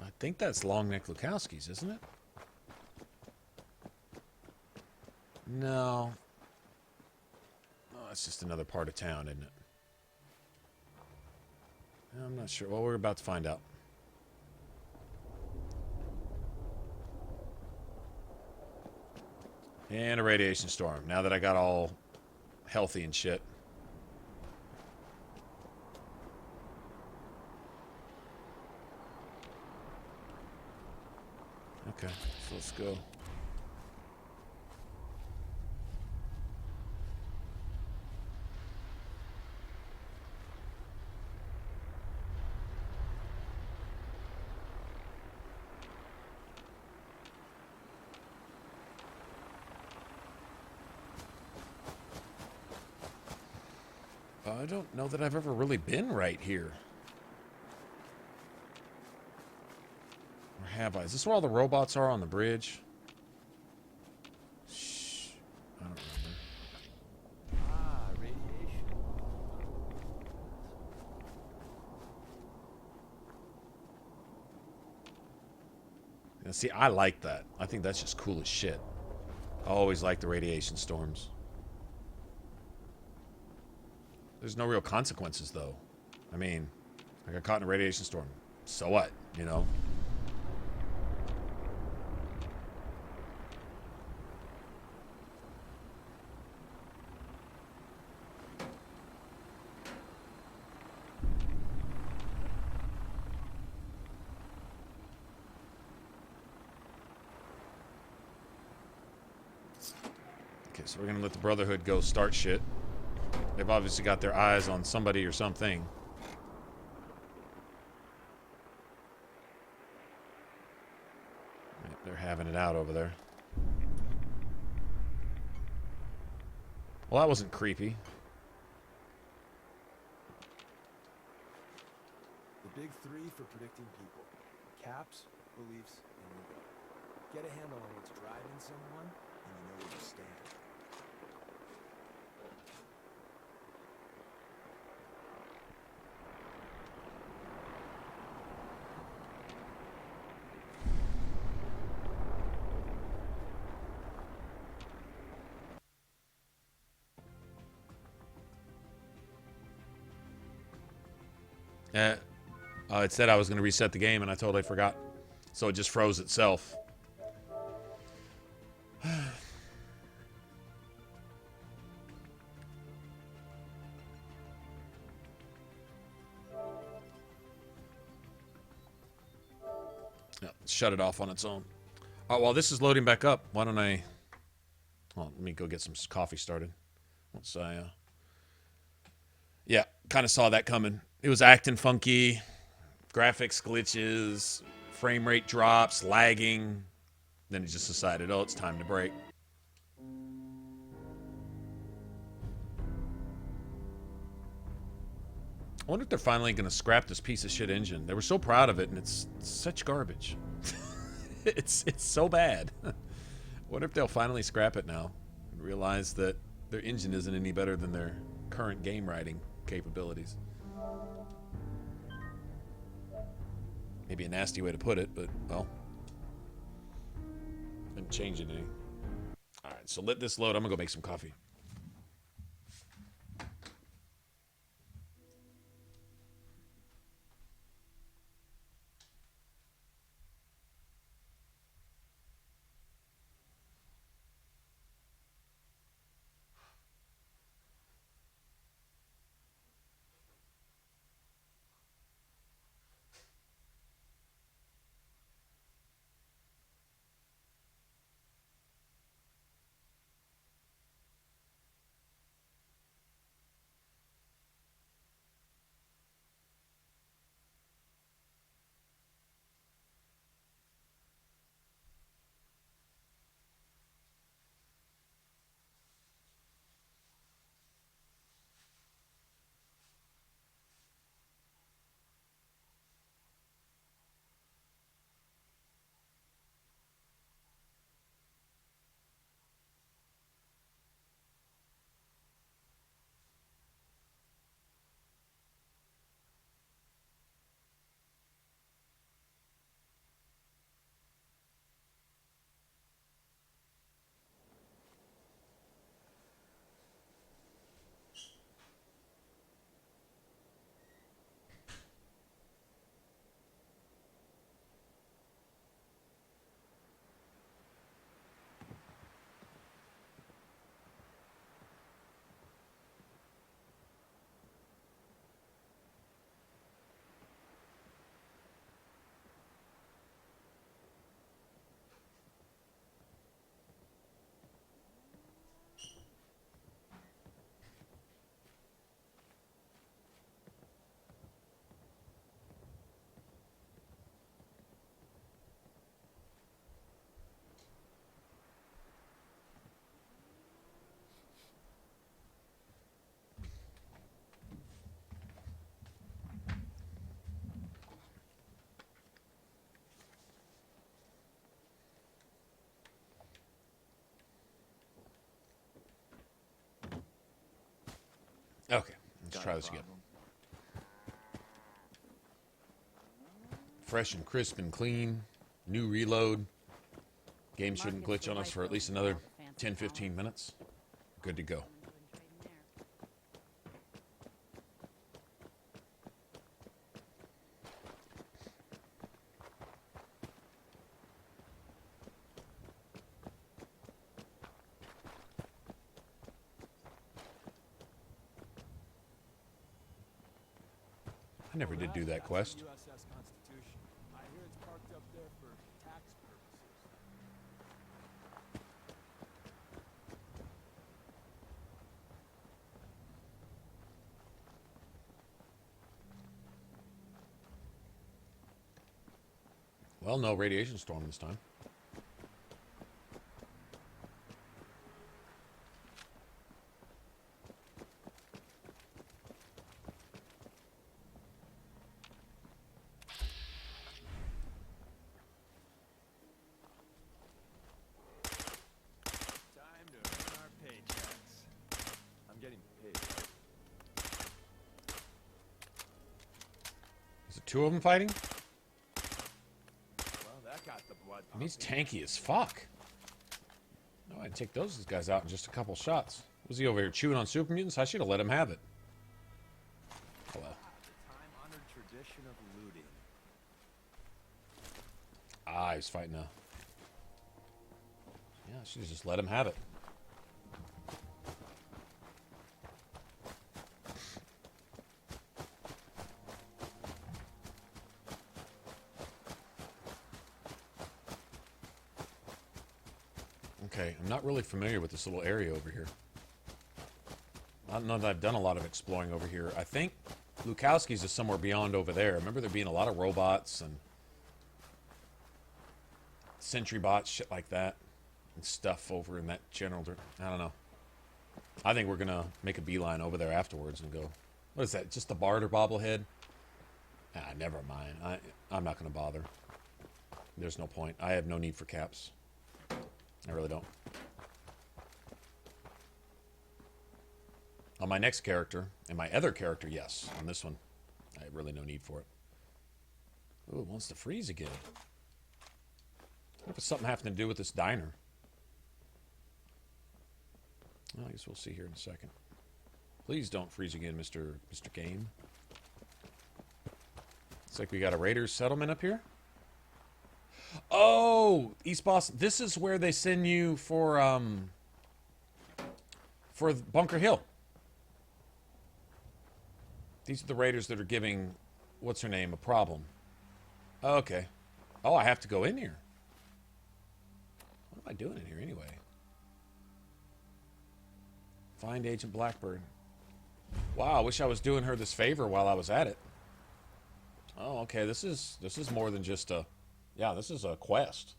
I think that's Longneck Lukowski's, isn't it? No. Oh, it's just another part of town, isn't it? I'm not sure. Well, we're about to find out. And a radiation storm. Now that I got all healthy and shit. Okay, so let's go. I don't know that I've ever really been right here. Or have I? Is this where all the robots are on the bridge? Shh. I don't remember. Ah, radiation. Now, see, I like that. I think that's just cool as shit. I always like the radiation storms. There's no real consequences, though. I mean, I got caught in a radiation storm. So what, you know? Okay, so we're gonna let the Brotherhood go start shit. They've obviously got their eyes on somebody or something. Yep, they're having it out over there. Well, that wasn't creepy. The big three for predicting people. Caps, beliefs, and ego. Get a handle on what's driving someone, and you know where you stand. It said I was going to reset the game, and I totally forgot. So it just froze itself. Shut it off on its own. Oh, while this is loading back up, why don't I Well, let me go get some coffee started. Once yeah, kind of saw that coming. It was acting funky, graphics glitches, frame rate drops, lagging. Then he just decided, oh, it's time to break. I wonder if they're finally going to scrap this piece of shit engine. They were so proud of it, and it's such garbage. it's so bad. I wonder if they'll finally scrap it now and realize that their engine isn't any better than their current game writing capabilities. Maybe a nasty way to put it, but, well, didn't change it any. All right, so let this load. I'm going to go make some coffee. Okay, let's try this again. Fresh and crisp and clean. New reload. Game shouldn't glitch on us for at least another 10-15 minutes. Good to go. I never did do that quest. USS Constitution. I hear it's parked up there for tax purposes. Well, no radiation storm this time. Time to earn our paychecks. I'm getting paid. Is it two of them fighting? Well, that got the blood And he's pumping. tanky as fuck. No, I'd take those guys out in just a couple shots. Was he over here chewing on super mutants? I should have let him have it. Oh well. The time-honored tradition of looting. Ah, he's fighting now. Yeah, I should have just let him have it. Okay, I'm not really familiar with this little area over here. I don't know that I've done a lot of exploring over here. I think Lukowski's is somewhere beyond over there. I remember there being a lot of robots and sentry bots, shit like that, and stuff over in that general... I don't know. I think we're going to make a beeline over there afterwards and go... What is that? Just a barter bobblehead? Ah, never mind. I'm not going to bother. There's no point. I have no need for caps. I really don't. On my next character, and my other character, yes. On this one, I have really no need for it. Ooh, it wants to freeze again. What if it's something having to do with this diner? Well, I guess we'll see here in a second. Please don't freeze again, Mr. Game. Looks like we got a Raiders settlement up here. Oh, East Boston. This is where they send you for Bunker Hill. These are the Raiders that are giving, what's her name, a problem. Okay. Oh, I have to go in here. What am I doing in here anyway? Find Agent Blackbird. Wow, I wish I was doing her this favor while I was at it. Oh, okay. This is more than just a... Yeah, this is a quest.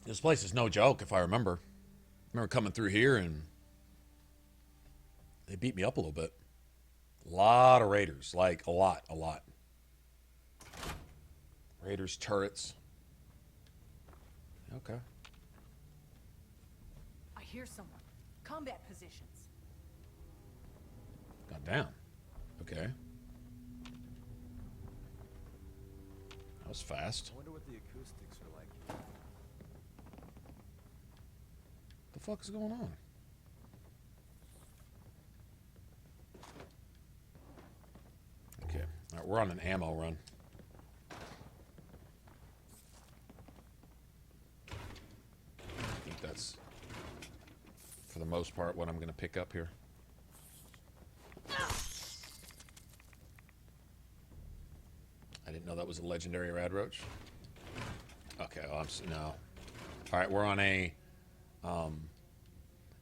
This place is no joke, if I remember. I remember coming through here and they beat me up a little bit. A lot of Raiders. Like, a lot. Raiders, turrets. Okay. I hear someone. Combat positions. Got down. Okay. That was fast. I wonder what the acoustics are like. The fuck is going on? Okay. All right, we're on an ammo run. I think that's, for the most part, what I'm going to pick up here. I didn't know that was a legendary rad roach. Okay, well, no. All right, we're on a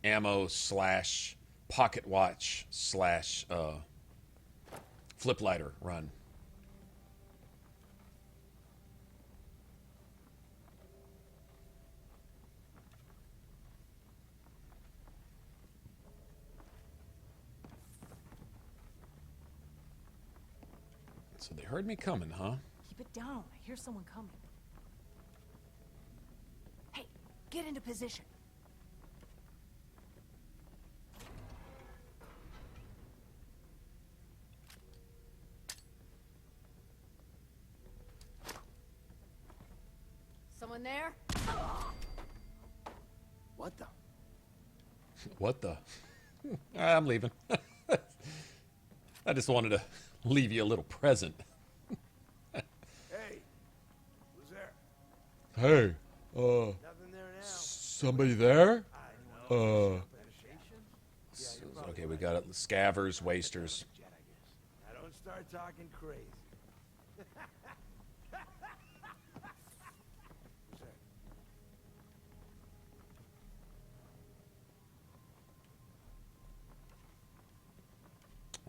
ammo / pocket watch / flip lighter run. So they heard me coming, huh? Keep it down. I hear someone coming. Hey, get into position. Someone there? What the? What the? I'm leaving. I just wanted to leave you a little present. Hey, who's there? Hey, Nothing there now. somebody there? Okay, we got it. Scavers, wasters. Now don't start talking crazy. Who's there?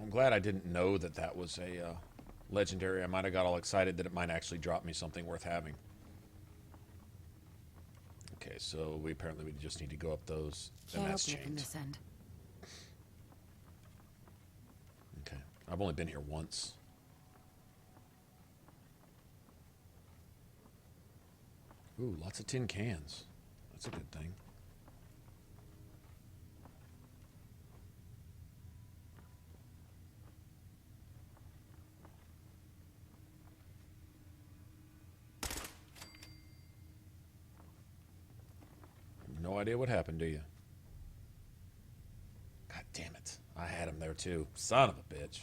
I'm glad I didn't know that that was a legendary. I might have got all excited that it might actually drop me something worth having. Okay, so we just need to go up those, and Can't that's open it from chained. this end. Okay, I've only been here once. Ooh, lots of tin cans. That's a good thing. No idea what happened, do you? God damn it. I had him there too. Son of a bitch.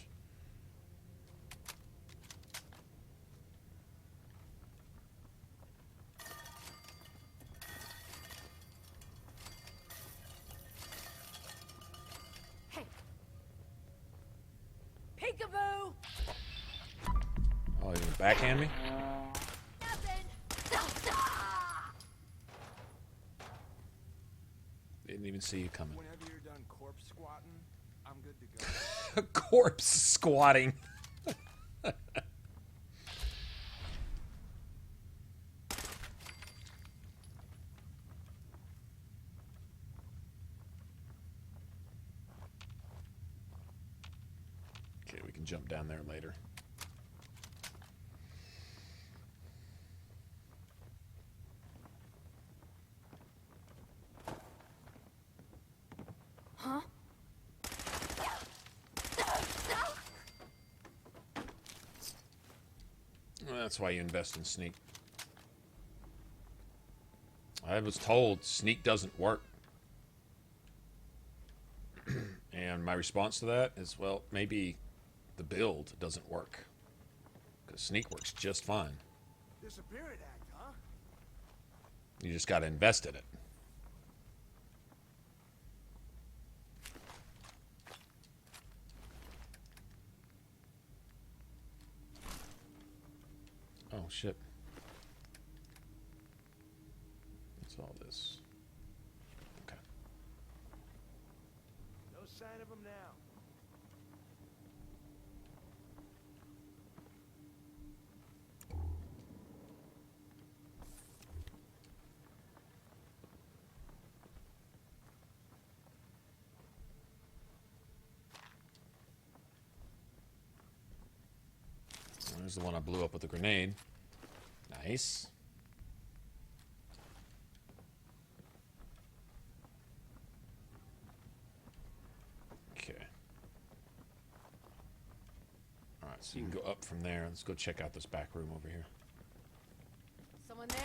Hey. Peekaboo! Oh, you gonna backhand me? Nothing. Didn't even see you coming. Whenever you're done corpse squatting, I'm good to go. Corpse squatting. Okay, we can jump down there later. Huh? Well, that's why you invest in sneak. I was told sneak doesn't work. And my response to that is, well, maybe the build doesn't work. Because sneak works just fine. Disappearing act, huh? You just got to invest in it. Oh, shit. What's all this? Okay. No sign of him now. There's the one I blew up with a grenade. Nice. Okay. Alright, so you can go up from there. Let's go check out this back room over here. Someone there?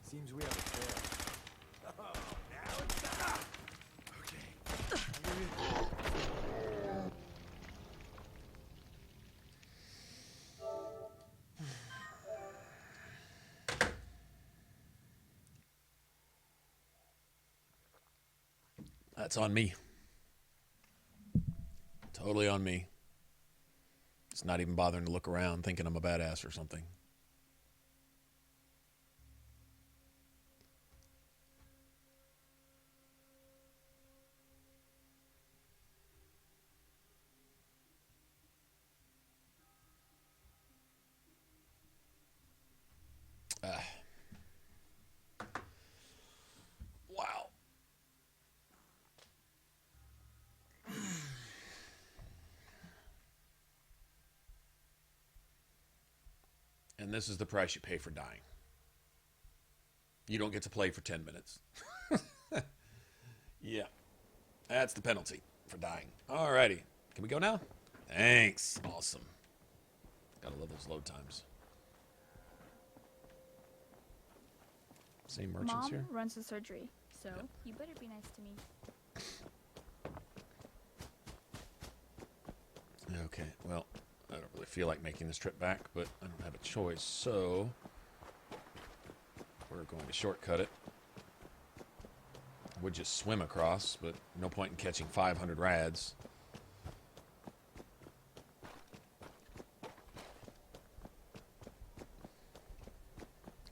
Seems we have a trail. Oh, now it's done. Okay. That's on me. Totally on me. It's not even bothering to look around thinking I'm a badass or something. Wow. And this is the price you pay for dying. You don't get to play for 10 minutes. Yeah. That's the penalty for dying. Alrighty. Can we go now? Thanks. Awesome. Gotta love those load times. Same merchants Mom here? runs the surgery, so you better be nice to me. Okay, well, I don't really feel like making this trip back, but I don't have a choice, so we're going to shortcut it. I would just swim across, but no point in catching 500 rads.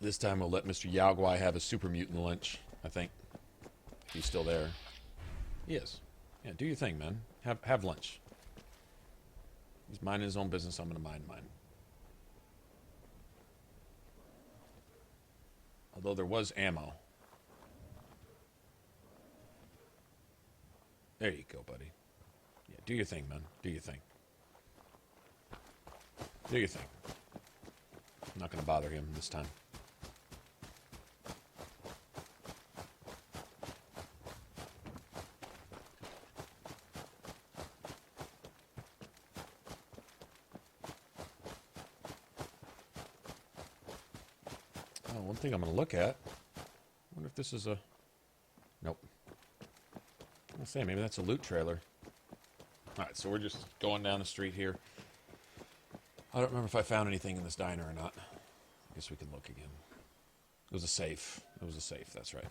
This time we'll let Mr. Yao Guai have a super mutant lunch, I think. If he's still there. He is. Yeah, do your thing, man. Have lunch. He's minding his own business, I'm going to mind mine. Although there was ammo. There you go, buddy. Yeah, do your thing, man. Do your thing. Do your thing. I'm not going to bother him this time. Oh, one thing I'm going to look at. I wonder if this is a... Nope. I'll say, maybe that's a loot trailer. Alright, so we're just going down the street here. I don't remember if I found anything in this diner or not. I guess we can look again. It was a safe. It was a safe, that's right.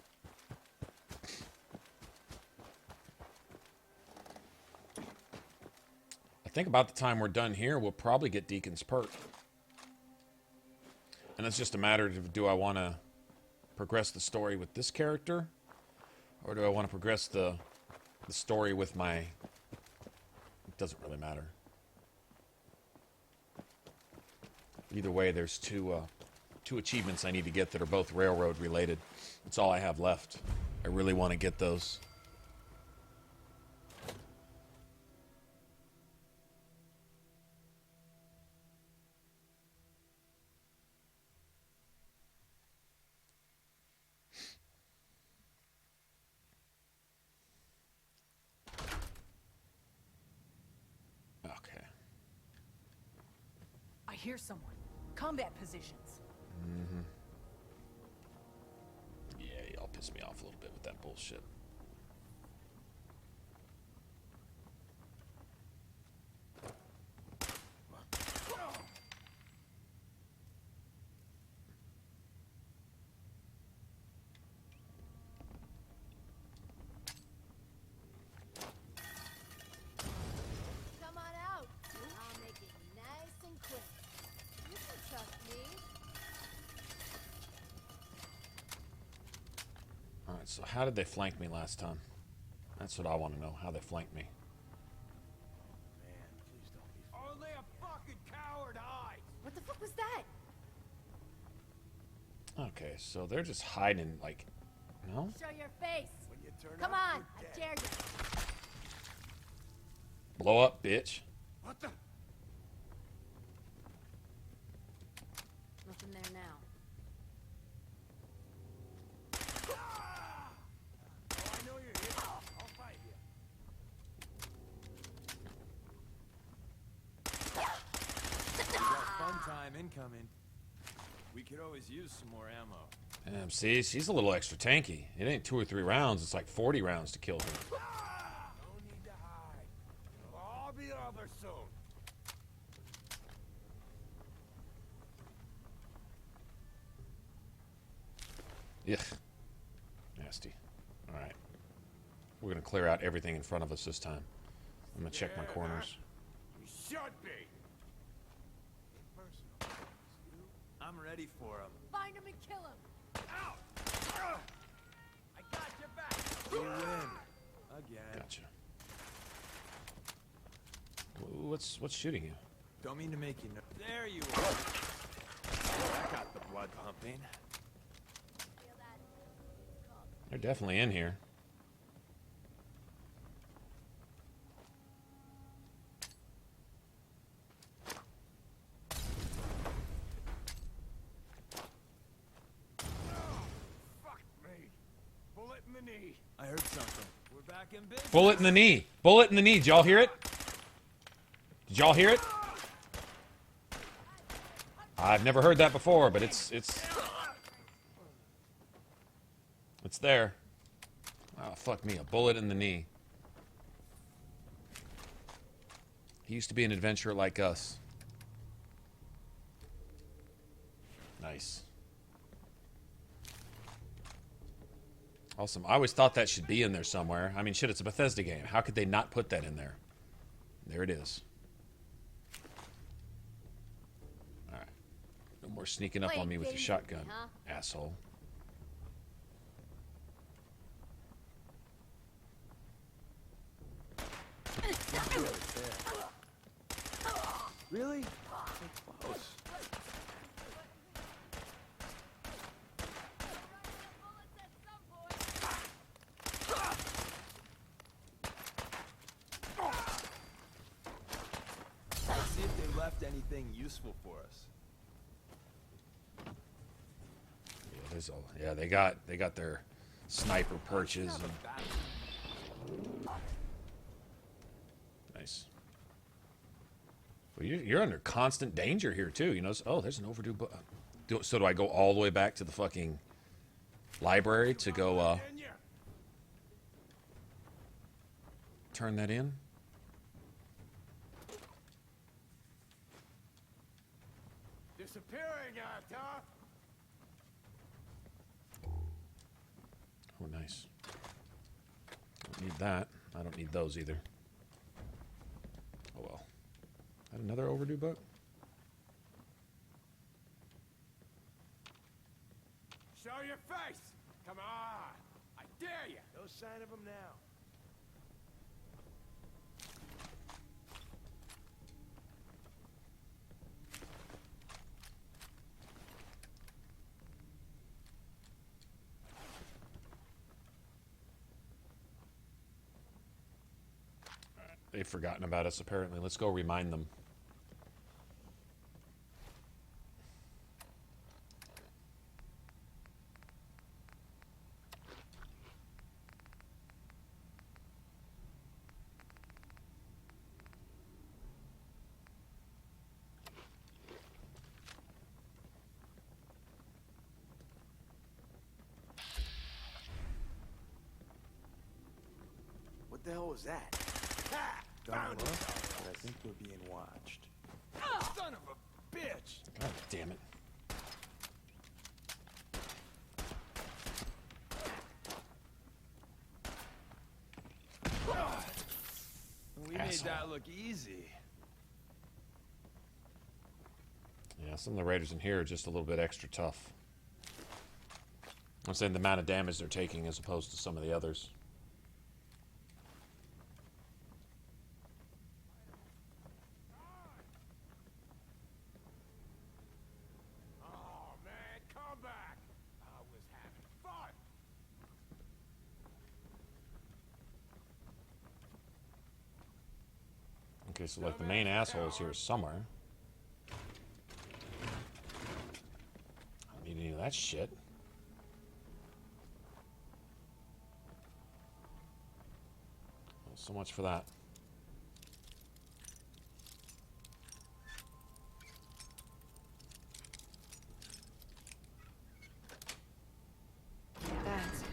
I think about the time we're done here, we'll probably get Deacon's perk. And it's just a matter of, do I want to progress the story with this character, or do I want to progress the story with my... It doesn't really matter. Either way, there's two achievements I need to get that are both railroad related. That's all I have left. I really want to get those. Okay. I hear someone. Combat positions. Mm-hmm. Yeah, y'all piss me off a little bit with that bullshit. Come on out. I'll make it nice and quick. You can trust me. Alright, so how did they flank me last time? That's what I want to know, how they flanked me. Only a fucking coward hides. What the fuck was that? Okay, so they're just hiding, like... No? Show your face. When you turn Come up, on, you're I dead. dare you. Blow up, bitch. What the? Nothing there now. Oh, I know you're here. I'll fight you. We got fun time incoming. We could always use some more ammo. Damn, see, she's a little extra tanky. It ain't 2 or 3 rounds, it's like 40 rounds to kill her. No need to hide. It'll all be over soon. Ugh. Nasty. Alright. We're gonna clear out everything in front of us this time. I'm gonna check my corners. You should be. I'm ready for him. Find him and kill him. Out. I got your back. We win. Again. Gotcha. What's shooting you? Don't mean to make you there you are. That got the blood pumping. They're definitely in here. Fuck me. Bullet in the knee. I heard something. We're back in business. Bullet in the knee. Bullet in the knee. Did y'all hear it? Did y'all hear it? I've never heard that before, but it's there. Oh, fuck me. A bullet in the knee. He used to be an adventurer like us. Nice. Awesome. I always thought that should be in there somewhere. I mean, shit, it's a Bethesda game. How could they not put that in there? There it is. Alright. No more sneaking up on me with your shotgun, asshole. Really? Let's see if they left anything useful for us. Yeah, there's all. Yeah, they got their sniper perches. And... Nice. Well, you're under constant danger here too. You know. Oh, there's an overdue. So do I go all the way back to the fucking library to go turn that in? Disappearing act, huh? Oh, nice. Don't need that. I don't need those either. Oh well. That another overdue book? Show your face! Come on! I dare you! No sign of him now. They've forgotten about us, apparently. Let's go remind them. What the hell was that? Ha! Don't Found look, it. but I think we're being watched. Son of a bitch! God damn it. We made that look easy. Yeah, some of the raiders in here are just a little bit extra tough. I'm saying the amount of damage they're taking as opposed to some of the others. Oh man, come back! I was having fun! Okay, so like the main asshole is here somewhere. I don't need any of that shit. Well, so much for that. That's it.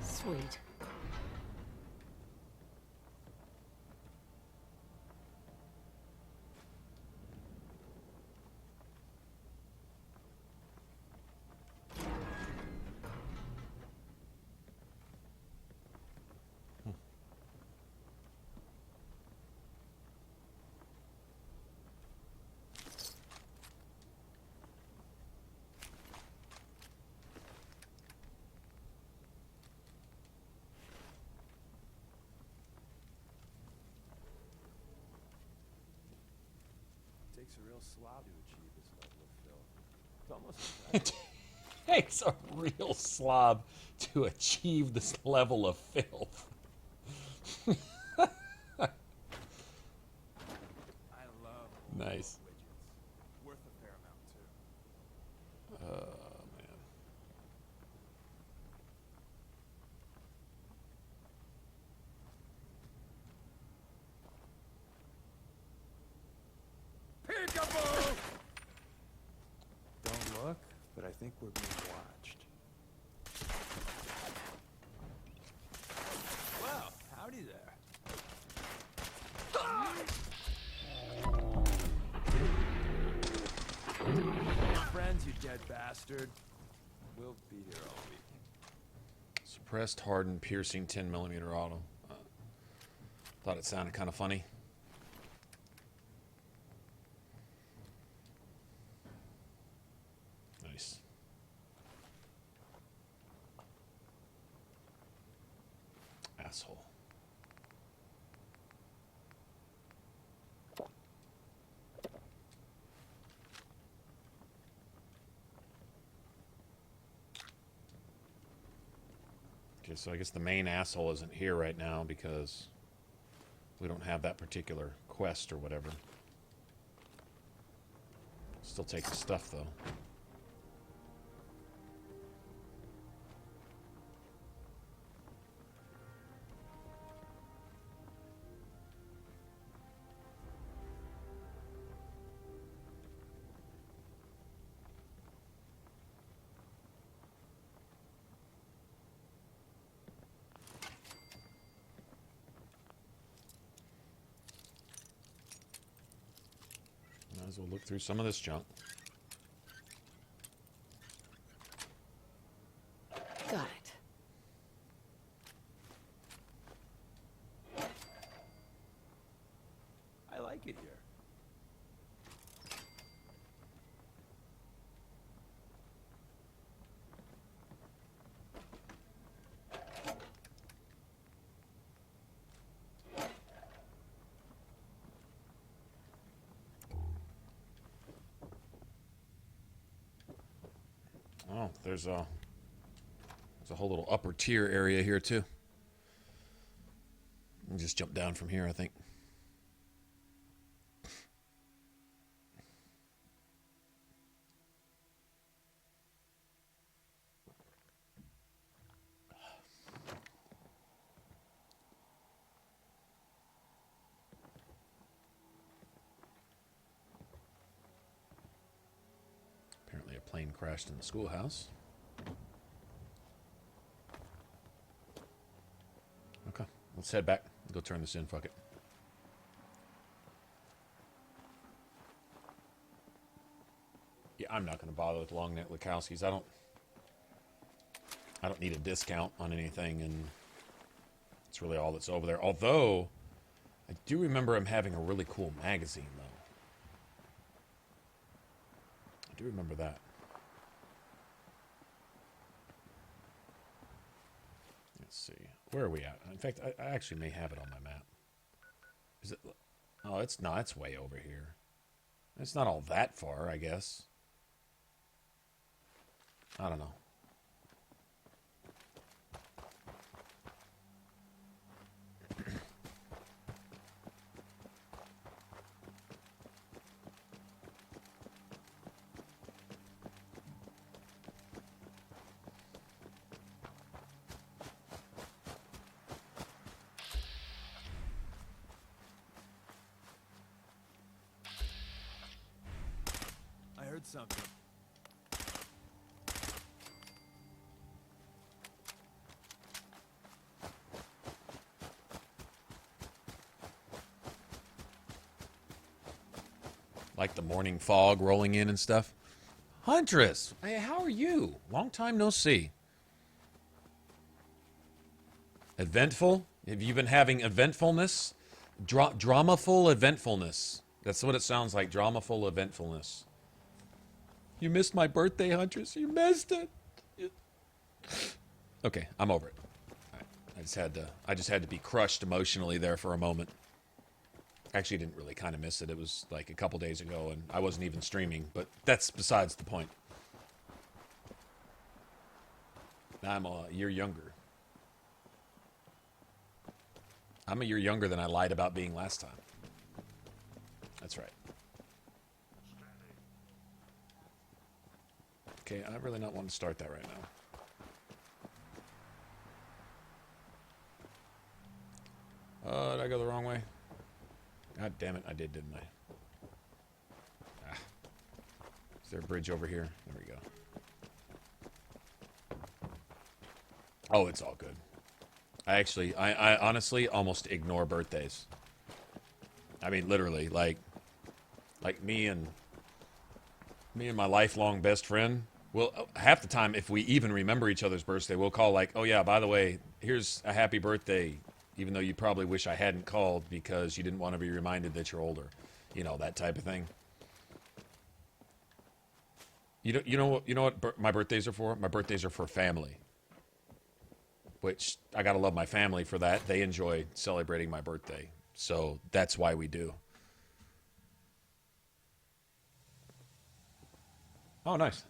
Sweet. Takes a real slob to achieve this level of filth. It's almost It takes a real slob to achieve this level of filth. I love Nice. widgets. Worth a fair amount too. Oh, man. Peekaboo! Don't look, but I think we're being watched. Well, howdy there. Friends, you dead bastard. We'll be here all week. Suppressed, hardened, piercing 10mm auto. Thought it sounded kind of funny. Nice. Asshole. Okay, so I guess the main asshole isn't here right now because we don't have that particular quest or whatever. Still take the stuff though. as well look through some of this junk. Got it. I like it here. Oh, there's a whole little upper tier area here too. I'll just jump down from here, I think. Apparently a plane crashed in the schoolhouse. Okay, let's head back. Go turn this in, fuck it. Yeah, I'm not going to bother with long neck Lukowskis. I don't need a discount on anything, and it's really all that's over there. Although, I do remember him having a really cool magazine, though. I do remember that. Let's see. Where are we at? In fact, I actually may have it on my map. Is it? Oh, it's not. It's way over here. It's not all that far, I guess. I don't know. I heard something. Like the morning fog rolling in and stuff. Huntress, hey, how are you? Long time no see. Eventful? Have you been having eventfulness? Dramaful eventfulness. That's what it sounds like, dramaful eventfulness. You missed my birthday, Huntress. You missed it. Okay, I'm over it. Right. I just had to be crushed emotionally there for a moment. Actually, didn't really kind of miss it. It was like a couple days ago, and I wasn't even streaming, but that's besides the point. I'm a year younger. I'm a year younger than I lied about being last time. That's right. Okay, I really not want to start that right now. Did I go the wrong way? God damn it, I did, didn't I? Ah. Is there a bridge over here? There we go. Oh, it's all good. I honestly almost ignore birthdays. I mean, literally, like me and my lifelong best friend, well, half the time, if we even remember each other's birthday, we'll call like, oh yeah, by the way, here's a happy birthday, even though you probably wish I hadn't called because you didn't want to be reminded that you're older. You know, that type of thing. You know what my birthdays are for? My birthdays are for family. Which, I gotta love my family for that. They enjoy celebrating my birthday. So, that's why we do. Oh, nice.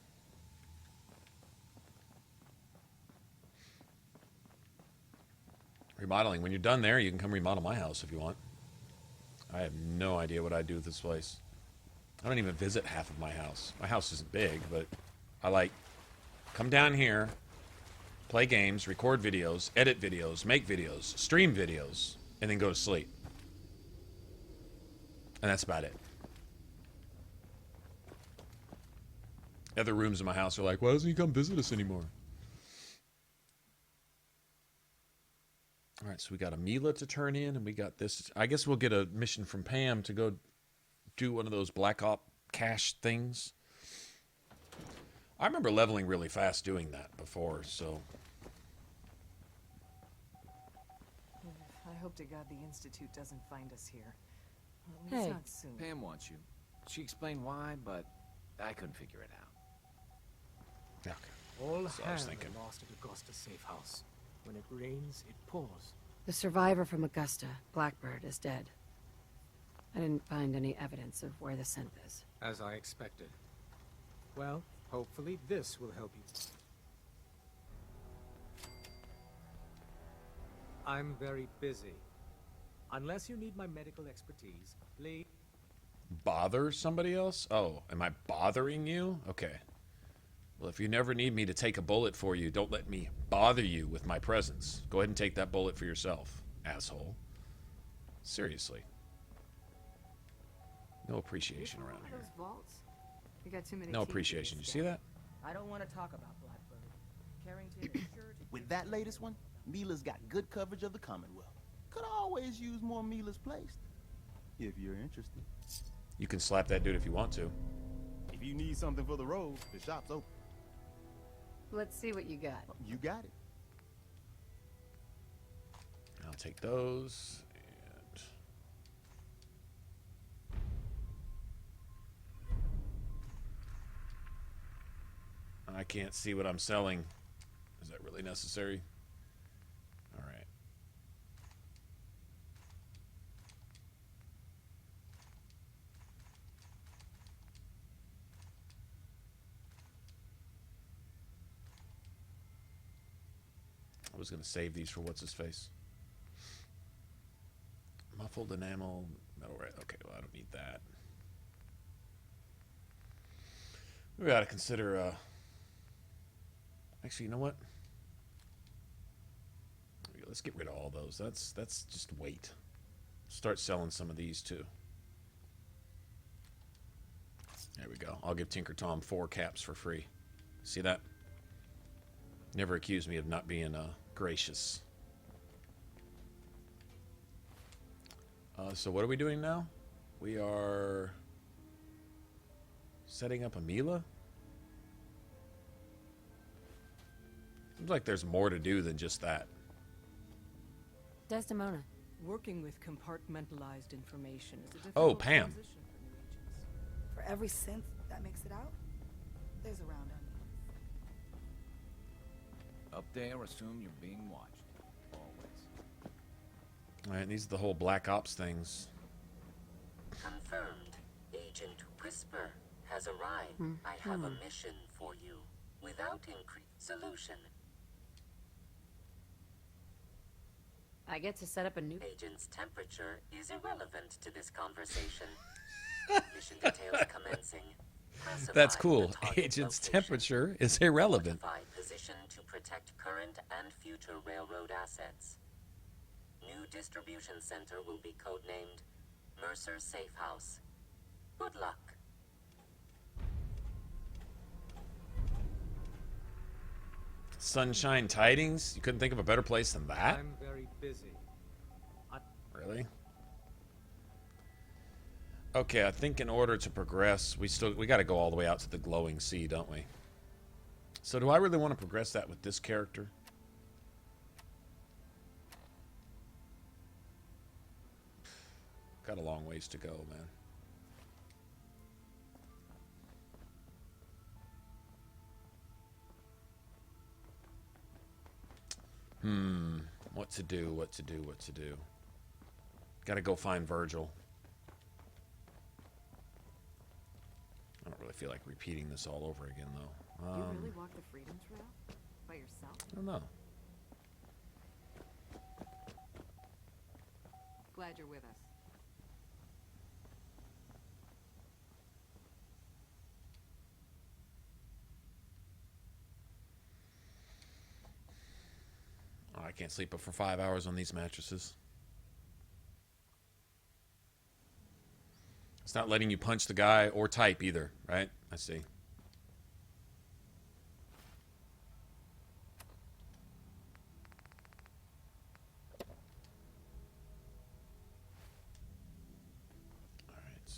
Remodeling. When you're done there, you can come remodel my house if you want. I have no idea what I'd do with this place. I don't even visit half of my house. My house isn't big, but I come down here, play games, record videos, edit videos, make videos, stream videos, and then go to sleep. And that's about it. Other rooms in my house are like, why doesn't he come visit us anymore? All right, so we got a Mila to turn in, and we got this. I guess we'll get a mission from Pam to go do one of those Black Ops cache things. I remember leveling really fast doing that before, so... I hope to God the Institute doesn't find us here. At least Hey. not soon. Pam wants you. She explained why, but I couldn't figure it out. Yeah. All So I was hands thinking. are lost at Augusta safe house. When it rains, it pours. The survivor from Augusta, Blackbird, is dead. I didn't find any evidence of where the synth is. As I expected. Well, hopefully this will help you. I'm very busy. Unless you need my medical expertise, please. Bother somebody else? Oh, am I bothering you? Okay. Well, if you never need me to take a bullet for you, don't let me bother you with my presence. Go ahead and take that bullet for yourself, asshole. Seriously. No appreciation around here. Those vaults? We got too many. No keys to appreciation. You this see that? I don't want to talk about Blackbird. Carrington is sure to... With that latest one, Mila's got good coverage of the Commonwealth. Could always use more Mila's placed. If you're interested. You can slap that dude if you want to. If you need something for the road, the shop's open. Let's see what you got. You got it. I'll take those. And I can't see what I'm selling. Is that really necessary? All right. I was going to save these for what's-his-face. Muffled enamel, metal red. Okay, well, I don't need that. We got to consider, actually, you know what? Let's get rid of all those. That's just weight. Start selling some of these, too. There we go. I'll give Tinker Tom 4 caps for free. See that? Never accuse me of not being gracious. So what are we doing now? We are setting up a Mila? Seems like there's more to do than just that. Desdemona. Working with compartmentalized information is a difficult Oh, Pam. transition for new agents. For every synth that makes it out, there's a round on me. Up there, assume you're being watched. Always. All right, these are the whole Black Ops things. Confirmed. Agent Whisper has arrived. I have a mission for you. Without increased solution. I get to set up a new... Agent's temperature is irrelevant to this conversation. Mission details commencing. Classified That's cool. the target Agent's location. temperature is irrelevant. Fortified position to protect current and future railroad assets. New distribution center will be codenamed Mercer Safe House. Good luck. Sunshine Tidings? You couldn't think of a better place than that? I'm very busy. Really? Okay, I think in order to progress, we got to go all the way out to the glowing sea, don't we? So do I really want to progress that with this character? Got a long ways to go, man. What to do, what to do, what to do. Gotta go find Virgil. I don't really feel like repeating this all over again, though. You really walk the Freedom Trail? By yourself? I don't know. Glad you're with us. Oh, I can't sleep but for 5 hours on these mattresses. It's not letting you punch the guy or type either, right? I see. All right.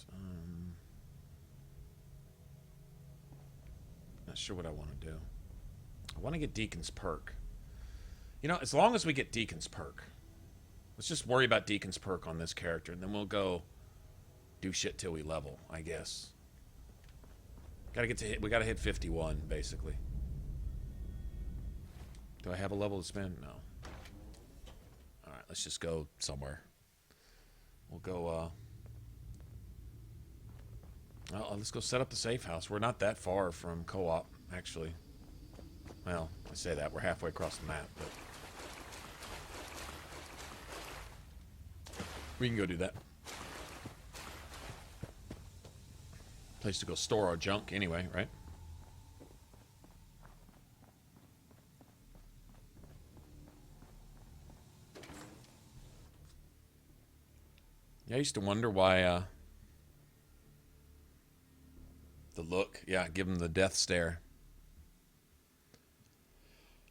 sure what I want to do. I want to get Deacon's perk. You know, as long as we get Deacon's perk. Let's just worry about Deacon's perk on this character, and then we'll go do shit till we level, I guess. We gotta hit 51, basically. Do I have a level to spend? No. Alright, let's just go somewhere. We'll go, well, let's go set up the safe house. We're not that far from co-op, actually. Well, I say that. We're halfway across the map, but... we can go do that. Place to go store our junk anyway, right? Yeah, I used to wonder why, the look. Yeah, give him the death stare.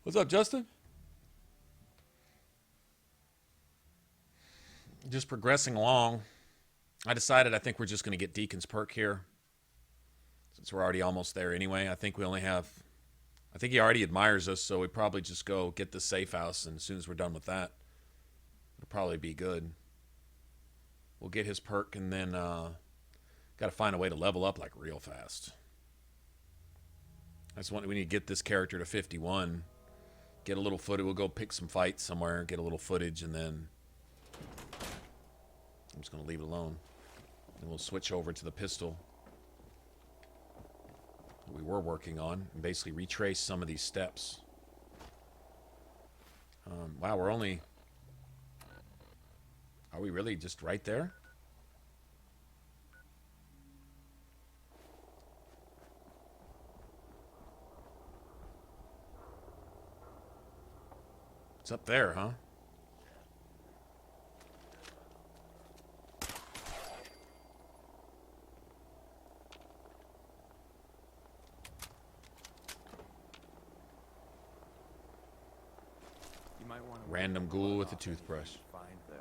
What's up, Justin? Just progressing along. I decided I think we're just going to get Deacon's perk here. Since we're already almost there anyway. I think we only have... I think he already admires us, so we probably just go get the safe house, and as soon as we're done with that, it'll probably be good. We'll get his perk, and then got to find a way to level up like real fast. We need to get this character to 51. Get a little footage. We'll go pick some fights somewhere, get a little footage, and then I'm just going to leave it alone. And we'll switch over to the pistol we were working on and basically retrace some of these steps. Wow, we're only... Are we really just right there? It's up there, huh? You might want to random ghoul with a toothbrush. Find there.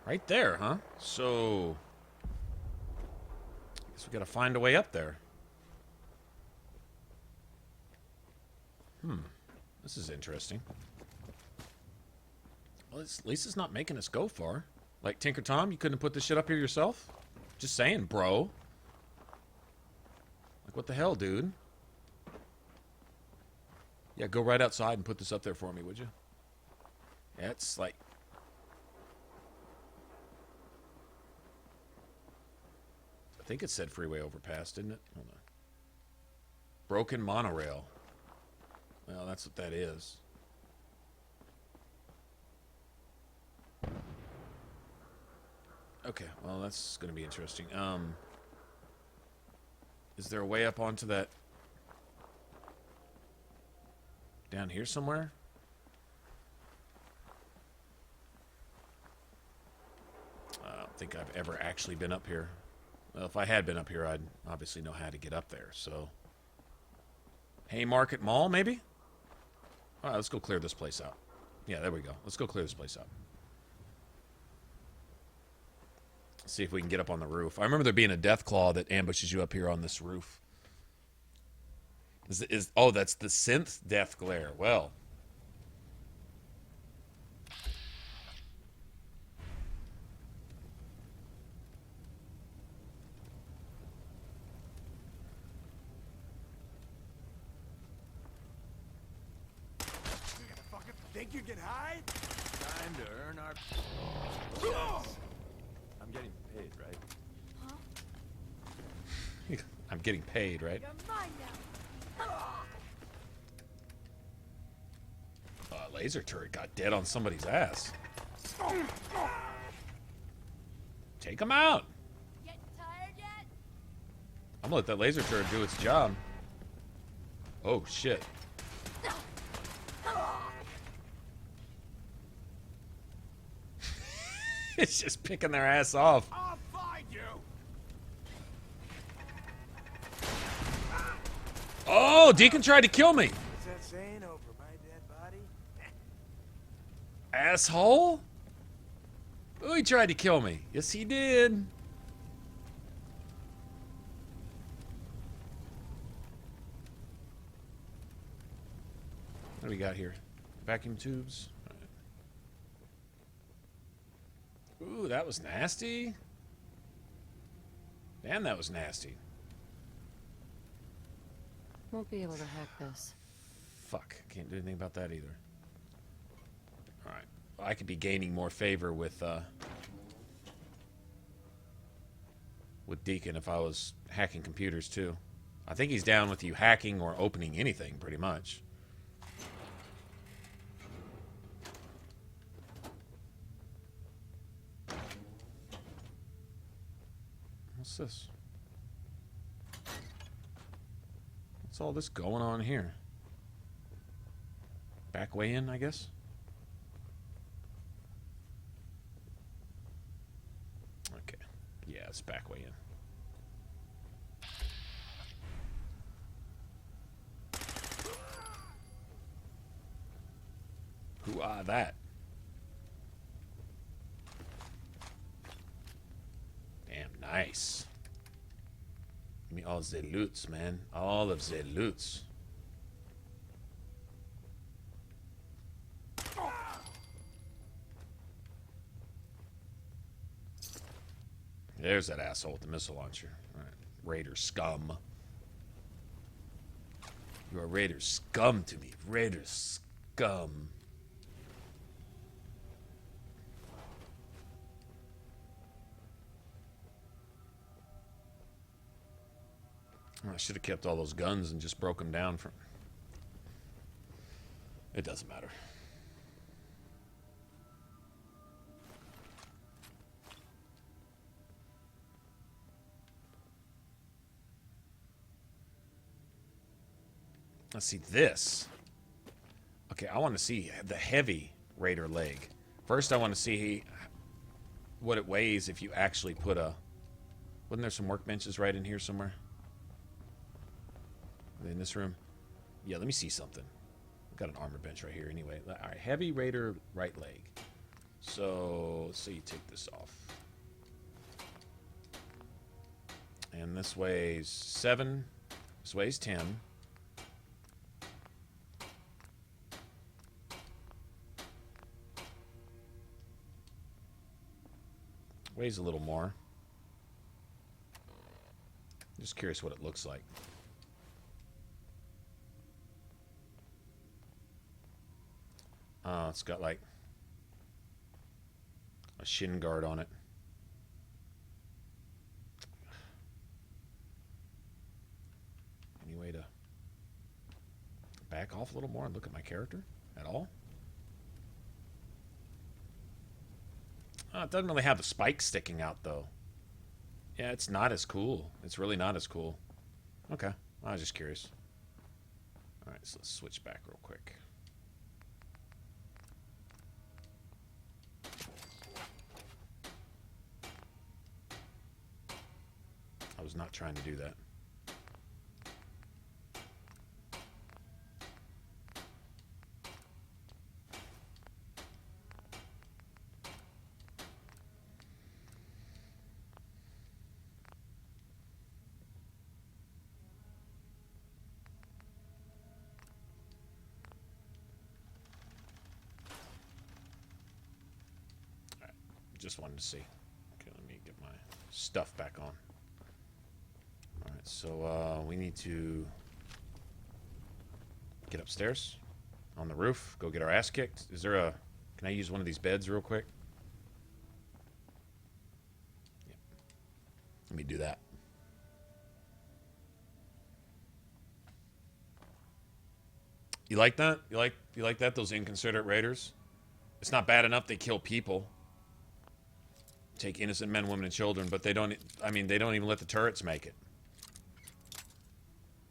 Right there, huh? So... I guess we gotta find a way up there. This is interesting. Well, at least it's not making us go far. Like, Tinker Tom, you couldn't have put this shit up here yourself? Just saying, bro. Like, what the hell, dude? Yeah, go right outside and put this up there for me, would you? Yeah, it's like... I think it said freeway overpass, didn't it? Hold on. Broken monorail. Well, that's what that is. Okay, well, that's going to be interesting. Is there a way up onto that... down here somewhere? I don't think I've ever actually been up here. Well, if I had been up here, I'd obviously know how to get up there, so... Haymarket Mall, maybe? All right, let's go clear this place out. Yeah, there we go. Let's go clear this place out. See if we can get up on the roof. I remember there being a death claw that ambushes you up here on this roof. Oh, that's the synth death glare. Well. Think you can hide? Time to earn our... I'm getting paid, right? I'm getting paid, right? You're mine now. Laser turret got dead on somebody's ass. Take him out. Getting tired yet? I'm gonna let that laser turret do its job. Oh, shit. It's just picking their ass off. I'll find you. Oh, Deacon tried to kill me. What's that saying over my dead body? Asshole. Oh, he tried to kill me. Yes, he did. What do we got here? Vacuum tubes. All right. Ooh, that was nasty. Damn, that was nasty. Won't be able to hack this. Fuck, can't do anything about that either. Alright. Well, I could be gaining more favor with Deacon if I was hacking computers too. I think he's down with you hacking or opening anything, pretty much. What's this? What's all this going on here? Back way in, I guess? Okay. Yeah, it's back way in. Who are that? Damn, nice. Give me all the loots, man. All of the loots. There's that asshole with the missile launcher. All right. Raider scum. You are Raider scum to me. Raider scum. I should have kept all those guns and just broke them down from... It doesn't matter. Let's see this. Okay, I want to see the heavy Raider leg. First, I want to see what it weighs if you actually put a... Wasn't there some workbenches right in here somewhere? In this room? Yeah, let me see something. I've got an armor bench right here anyway. Alright, heavy Raider right leg. So, let's say you take this off. And this weighs 7. This weighs 10. Weighs a little more. Just curious what it looks like. It's got like a shin guard on it. Any way to back off a little more and look at my character at all? It doesn't really have the spikes sticking out though. Yeah, it's not as cool. It's really not as cool. Okay, I was just curious. Alright, so let's switch back real quick. I was not trying to do that. All right, just wanted to see. Okay, let me get my stuff back on. Alright, so we need to get upstairs on the roof, go get our ass kicked. Is there a... Can I use one of these beds real quick? Yeah. Let me do that. You like that? You like that? Those inconsiderate raiders? It's not bad enough they kill people. Take innocent men, women, and children, but they don't... I mean, they don't even let the turrets make it.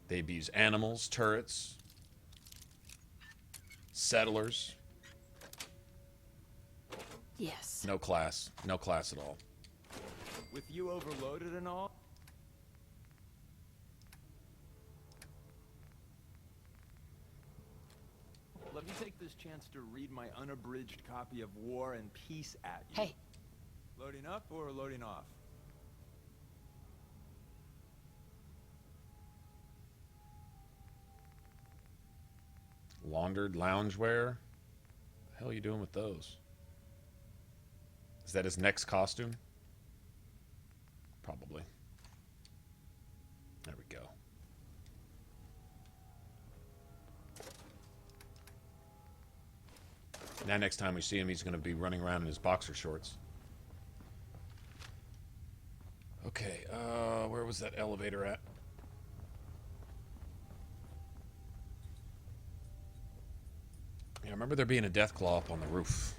They abuse animals, turrets, settlers. Yes. No class. No class at all. With you overloaded and all? Let me take this chance to read my unabridged copy of War and Peace at you. Hey. Loading up or loading off? Laundered loungewear. The hell are you doing with those? Is that his next costume? Probably. There we go. Now next time we see him, he's going to be running around in his boxer shorts. Okay, where was that elevator at? Yeah, I remember there being a Deathclaw up on the roof.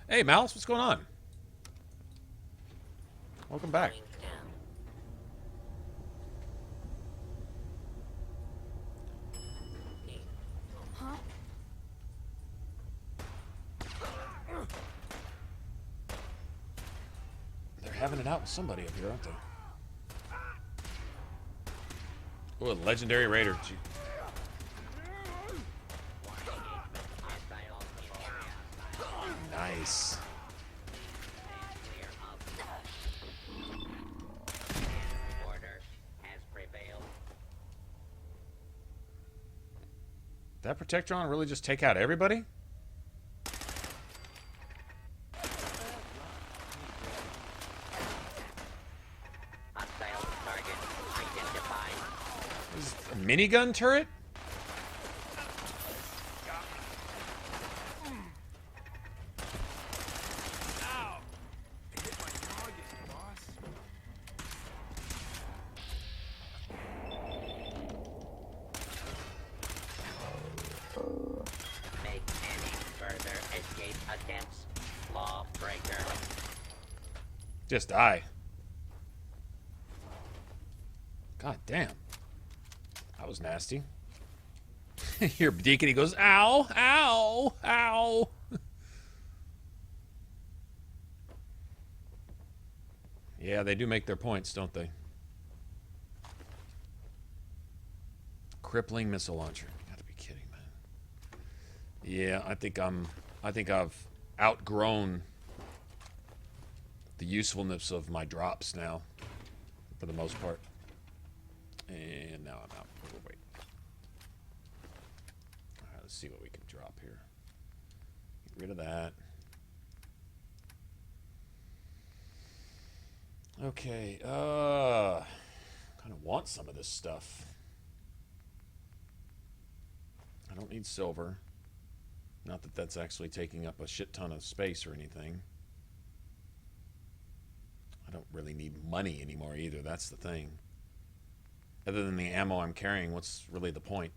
Hey, Malice, what's going on? Welcome back. Huh? They're having it out with somebody up here, aren't they? Oh, a legendary raider. Gee. Nice. Order has prevailed. Did that Protectron really just take out everybody? Hostile target identified. This is a minigun turret? Make any further escape attempts lawbreaker. Just die. God damn. That was nasty. Your Deacon, he goes, ow, ow, ow. Yeah, they do make their points, don't they? Crippling missile launcher. You gotta be kidding, man. Yeah, I think I've outgrown the usefulness of my drops now, for the most part. And now I'm out. Oh, wait. All right, let's see what we can drop here. Get rid of that. Okay, kind of want some of this stuff. I don't need silver. Not that that's actually taking up a shit ton of space or anything. I don't really need money anymore either, that's the thing. Other than the ammo I'm carrying, what's really the point?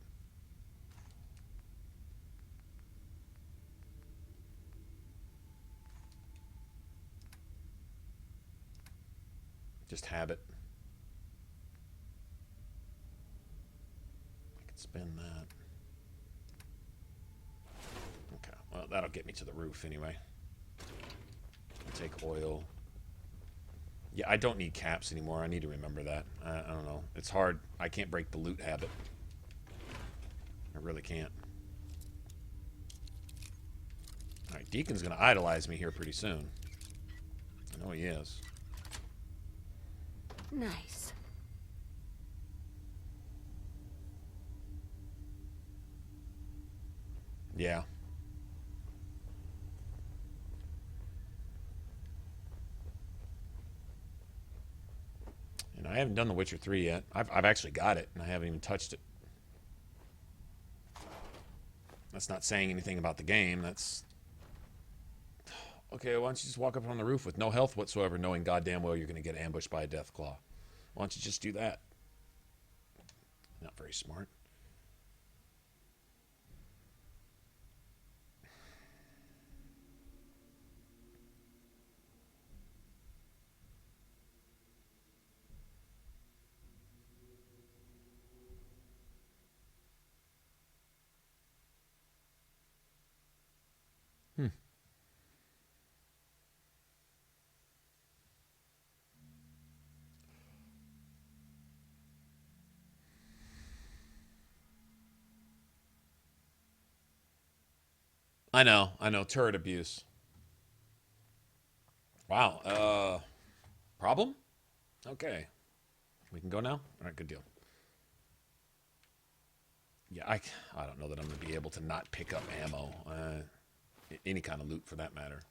Just habit. I could spend that. Okay, well, that'll get me to the roof anyway. I'll take oil. Yeah, I don't need caps anymore. I need to remember that. I don't know. It's hard. I can't break the loot habit. I really can't. Alright, Deacon's going to idolize me here pretty soon. I know he is. Nice. Yeah. And I haven't done The Witcher 3 yet. I've actually got it, and I haven't even touched it. That's not saying anything about the game. That's... Okay, why don't you just walk up on the roof with no health whatsoever, knowing goddamn well you're going to get ambushed by a Deathclaw? Why don't you just do that? Not very smart. I know, turret abuse. Wow, problem? Okay. We can go now? All right, good deal. Yeah, I don't know that I'm going to be able to not pick up ammo. Any kind of loot for that matter.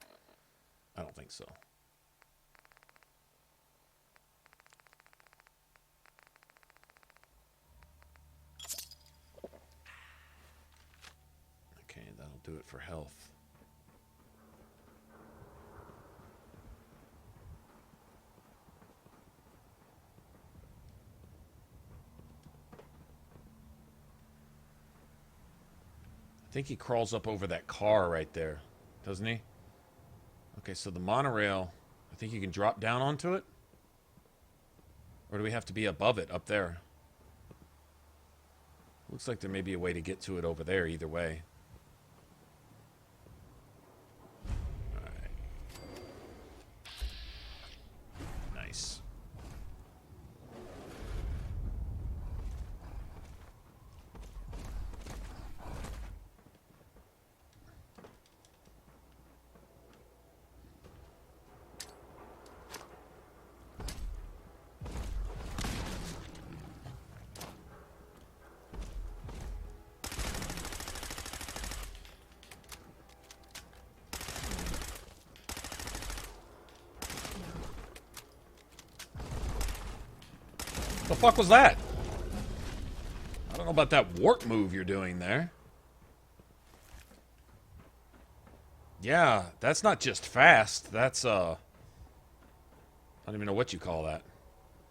I don't think so. Okay, that'll do it for health. I think he crawls up over that car right there, doesn't he? Okay, so the monorail, I think you can drop down onto it? Or do we have to be above it, up there? Looks like there may be a way to get to it over there, either way. Alright. Nice. The fuck was that? I don't know about that warp move you're doing there. Yeah, that's not just fast. That's, I don't even know what you call that.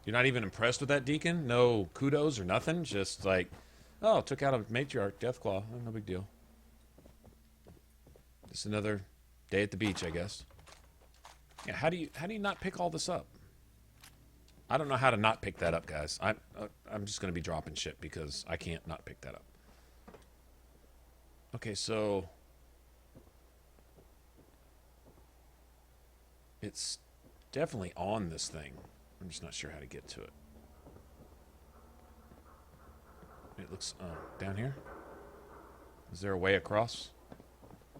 You're not even impressed with that, Deacon? No kudos or nothing? Just like, oh, took out a matriarch, Deathclaw. Oh, no big deal. Just another day at the beach, I guess. Yeah, how do you not pick all this up? I don't know how to not pick that up, guys. I'm just going to be dropping shit because I can't not pick that up. Okay, so it's definitely on this thing. I'm just not sure how to get to it. It looks down here. Is there a way across?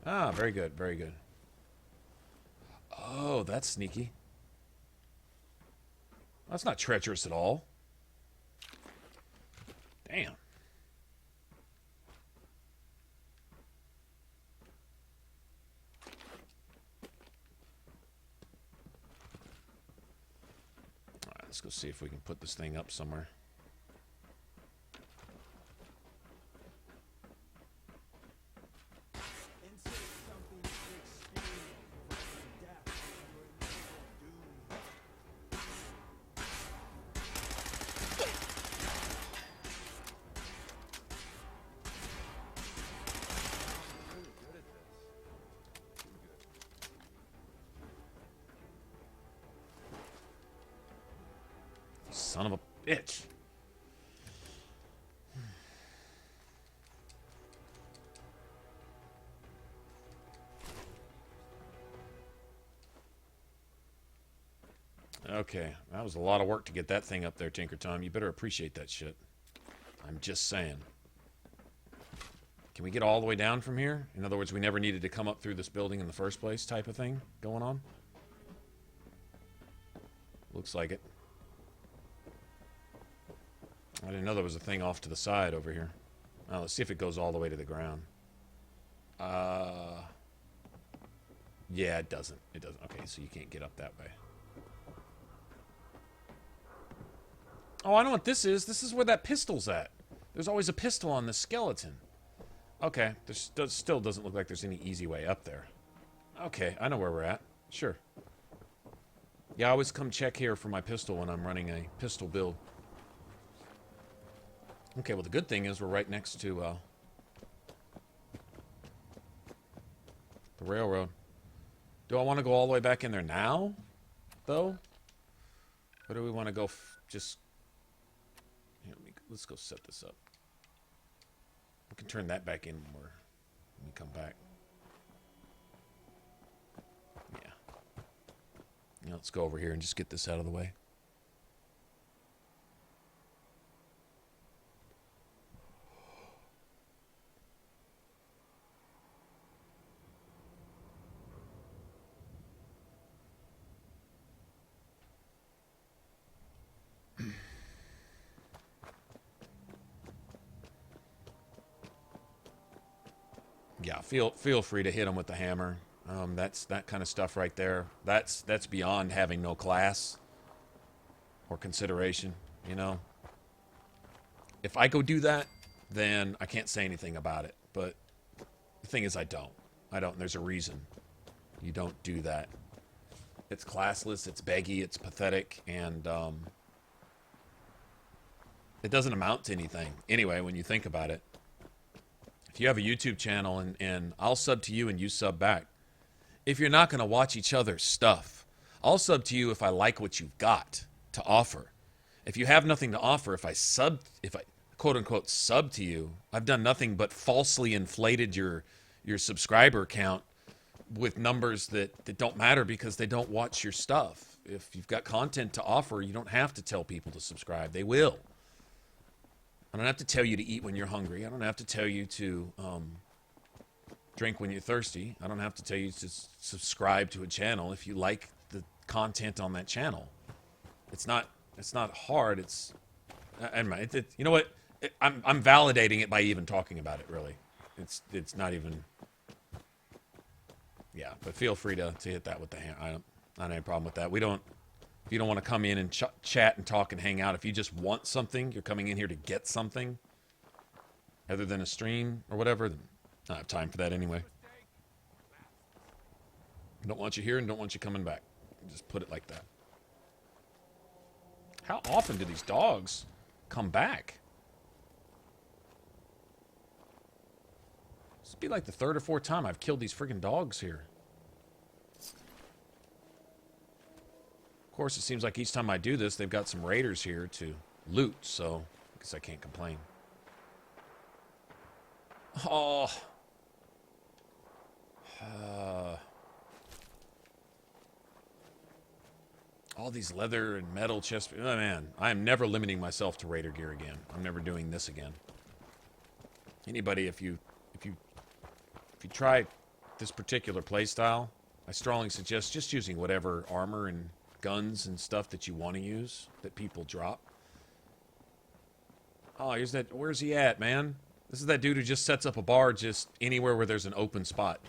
Ah, very good, very good. Oh, that's sneaky. That's not treacherous at all. Damn. Alright, let's go see if we can put this thing up somewhere. Son of a bitch. Okay, that was a lot of work to get that thing up there, Tinker Tom. You better appreciate that shit. I'm just saying. Can we get all the way down from here? In other words, we never needed to come up through this building in the first place type of thing going on? Looks like it. I didn't know there was a thing off to the side over here. Well, let's see if it goes all the way to the ground. Yeah, it doesn't. It doesn't. Okay, so you can't get up that way. Oh, I know what this is. This is where that pistol's at. There's always a pistol on the skeleton. Okay, there still doesn't look like there's any easy way up there. Okay, I know where we're at. Sure. Yeah, I always come check here for my pistol when I'm running a pistol build. Okay, well the good thing is we're right next to the railroad. Do I want to go all the way back in there now, though? Or do we want to go just... Here, let's go set this up. We can turn that back in when we come back. Yeah. Now let's go over here and just get this out of the way. yeah, feel free to hit them with the hammer. That's that kind of stuff right there. That's beyond having no class or consideration, you know. If I go do that, then I can't say anything about it. But the thing is, I don't. There's a reason you don't do that. It's classless, it's beggy, it's pathetic, and it doesn't amount to anything. Anyway, when you think about it, if you have a YouTube channel and I'll sub to you and you sub back, if you're not going to watch each other's stuff, I'll sub to you if I like what you've got to offer. If you have nothing to offer, if I quote unquote sub to you, I've done nothing but falsely inflated your subscriber count with numbers that don't matter because they don't watch your stuff. If you've got content to offer, you don't have to tell people to subscribe. They will. I don't have to tell you to eat when you're hungry. I don't have to tell you to drink when you're thirsty. I don't have to tell you to subscribe to a channel if you like the content on that channel. It's not hard. You know what? I'm validating it by even talking about it. Really, it's not even. Yeah, but feel free to hit that with the hand. I don't have any problem with that. We don't. If you don't want to come in and chat and talk and hang out, if you just want something, you're coming in here to get something, other than a stream or whatever, then I don't have time for that anyway. Don't want you here and don't want you coming back. Just put it like that. How often do these dogs come back? This would be like the third or fourth time I've killed these friggin' dogs here. Of course, it seems like each time I do this, they've got some raiders here to loot, so I guess I can't complain. Oh. All these leather and metal chests. Oh, man, I am never limiting myself to raider gear again. I'm never doing this again. Anybody, if you try this particular playstyle, I strongly suggest just using whatever armor and guns and stuff that you want to use that people drop. Oh, here's that. Where's he at, man? This is that dude who just sets up a bar just anywhere where there's an open spot.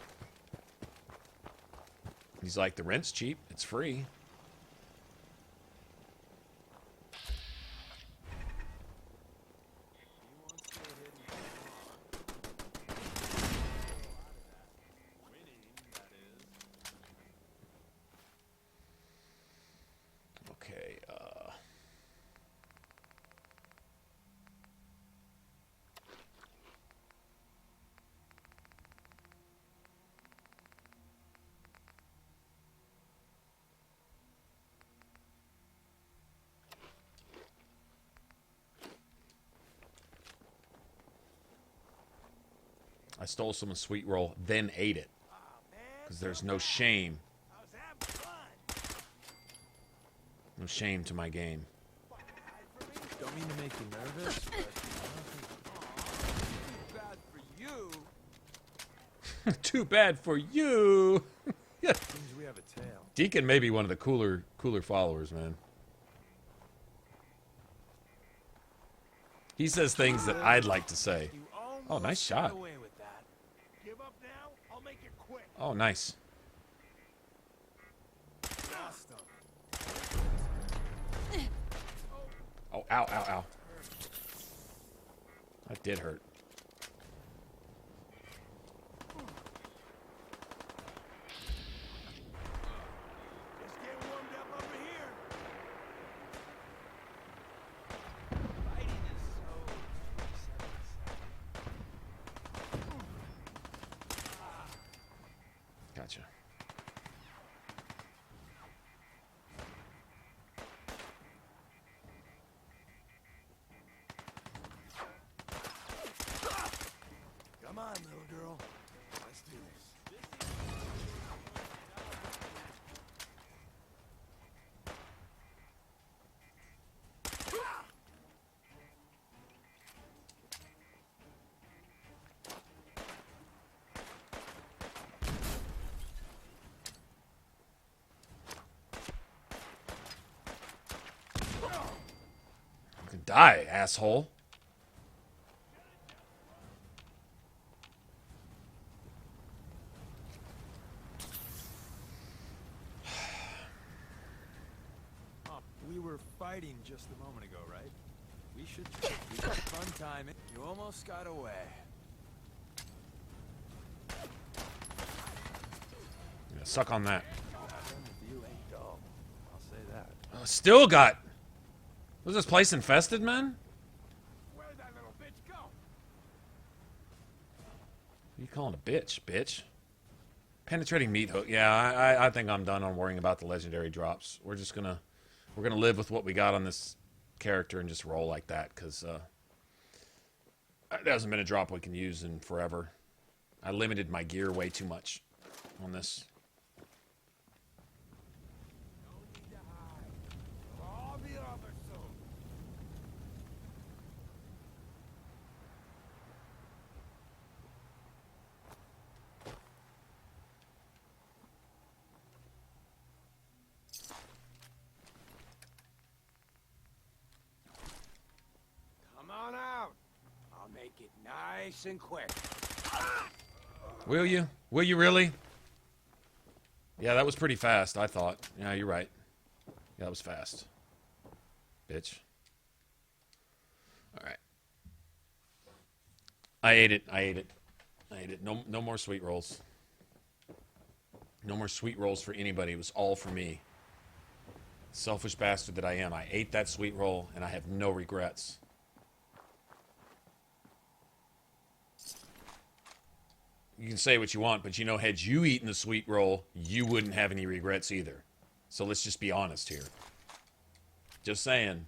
He's like, the rent's cheap. It's free. I stole someone's sweet roll, then ate it. Because there's no shame. No shame to my game. Don't mean to make you nervous, but too bad for you. Too bad for you. Seems we have a tail. Deacon may be one of the cooler followers, man. He says things that I'd like to say. Oh, nice shot. Give up now, I'll make it quick. Oh, nice. Oh, ow, ow, ow. That did hurt. Just get warmed up over here. Gotcha. Come on, little girl. Let's do this. You can die, asshole. just a moment ago, right? We should keep a fun time. You almost got away. Yeah, suck on that. You ain't dull. I'll say that. Still got. Was this place infested, man? Where'd that little bitch go? What are you calling a bitch, bitch? Penetrating meat hook. Yeah, I think I'm done on worrying about the legendary drops. We're gonna live with what we got on this character and just roll like that, because there hasn't been a drop we can use in forever. I limited my gear way too much on this. I'll be over soon. Come on out. I'll make it nice and quick. Will you? Will you really? Yeah, that was pretty fast, I thought. Yeah, you're right. Yeah, that was fast. Bitch. Alright. I ate it. I ate it. I ate it. No more sweet rolls. No more sweet rolls for anybody. It was all for me. Selfish bastard that I am. I ate that sweet roll, and I have no regrets. You can say what you want, but you know, had you eaten the sweet roll, you wouldn't have any regrets either. So let's just be honest here. Just saying.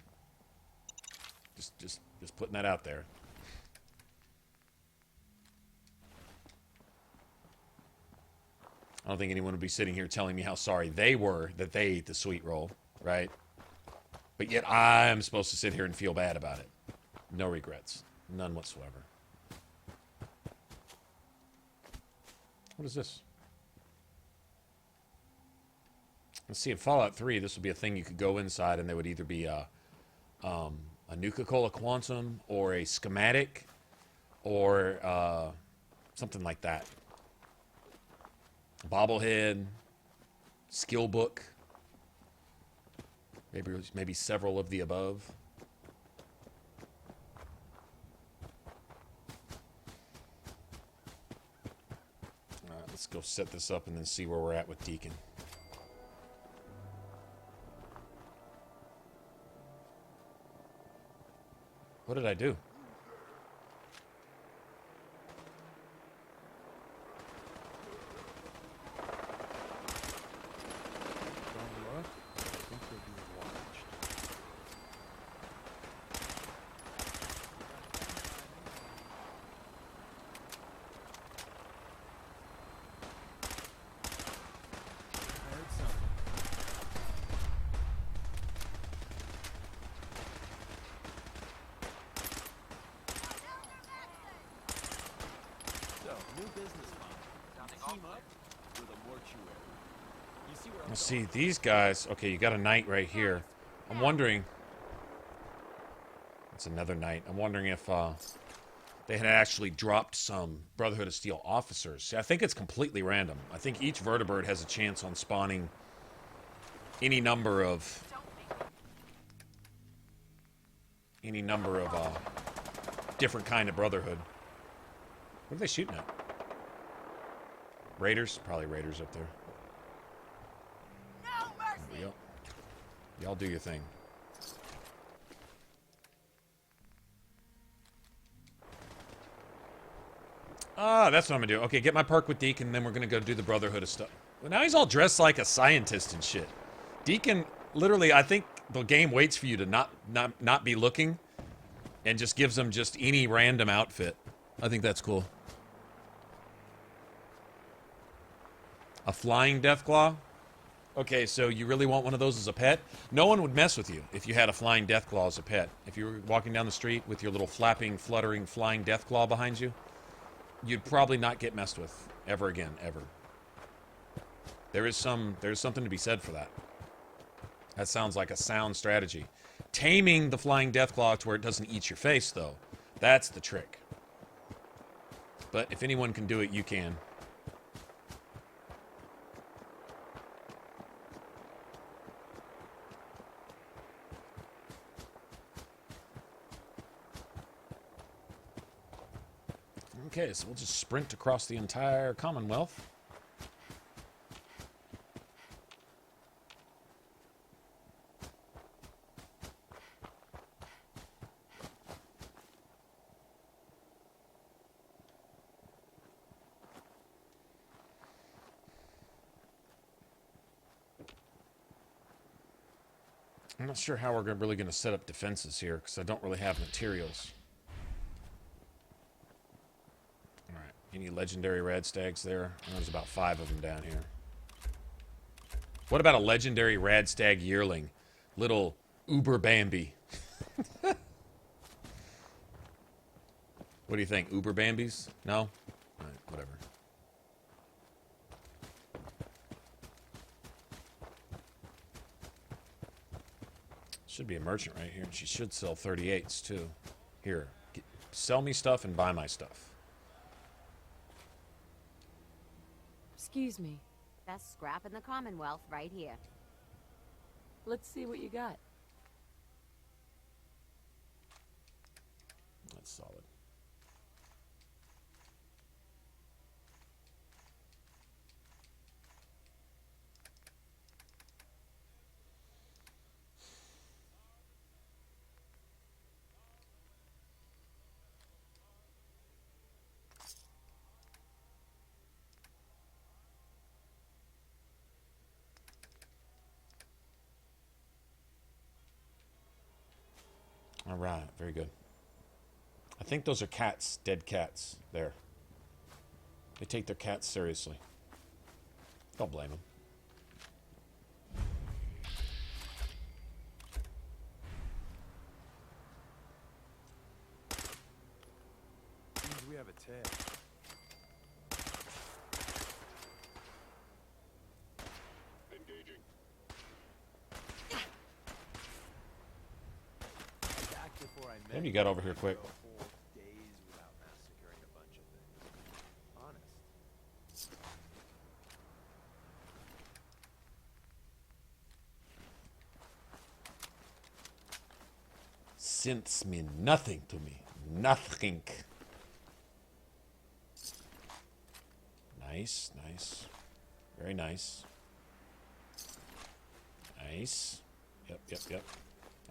Just putting that out there. I don't think anyone would be sitting here telling me how sorry they were that they ate the sweet roll, right? But yet I'm supposed to sit here and feel bad about it. No regrets. None whatsoever. What is this? Let's see, in Fallout 3, this would be a thing you could go inside, and there would either be a Nuka-Cola Quantum, or a schematic, or something like that. A bobblehead, skill book, maybe several of the above. Let's go set this up and then see where we're at with Deacon. What did I do? Don't look. I think they're being watched. I heard something. So, new business model. Team up with a mortuary. You see where I'm Let's see, these guys... Okay, you got a knight right here. I'm wondering... It's another knight. I'm wondering if they had actually dropped some Brotherhood of Steel officers. See, I think it's completely random. I think each vertibird has a chance on spawning any number of... different kind of Brotherhood. What are they shooting at? Raiders? Probably Raiders up there. No mercy. There we go. Y'all do your thing. Ah, that's what I'm gonna do. Okay, get my perk with Deacon, and then we're gonna go do the Brotherhood of stuff. Well, now he's all dressed like a scientist and shit. Deacon, literally, I think the game waits for you to not be looking, and just gives him just any random outfit. I think that's cool. A flying Deathclaw? Okay, so you really want one of those as a pet? No one would mess with you if you had a flying Deathclaw as a pet. If you were walking down the street with your little flapping, fluttering, flying Deathclaw behind you, you'd probably not get messed with ever again, ever. There's something to be said for that. That sounds like a sound strategy. Taming the flying Deathclaw to where it doesn't eat your face, though, that's the trick. But if anyone can do it, you can. Okay, so we'll just sprint across the entire Commonwealth. I'm not sure how we're really going to set up defenses here, because I don't really have materials. Alright, any legendary radstags there? There's about 5 of them down here. What about a legendary radstag yearling? Little Uber Bambi. What do you think? Uber Bambis? No? Alright, whatever. Should be a merchant right here, and she should sell 38s too. Here, sell me stuff and buy my stuff. Excuse me. Best scrap in the Commonwealth right here. Let's see what you got. That's solid. All right, very good. I think those are cats, dead cats there. They take their cats seriously. Don't blame them. Seems we have a tail. Engaging. What have you got over here quick? Days without massacring a bunch of things. Honest. Synths mean nothing to me. Nothing. Nice, nice. Very nice. Nice. Yep, yep, yep.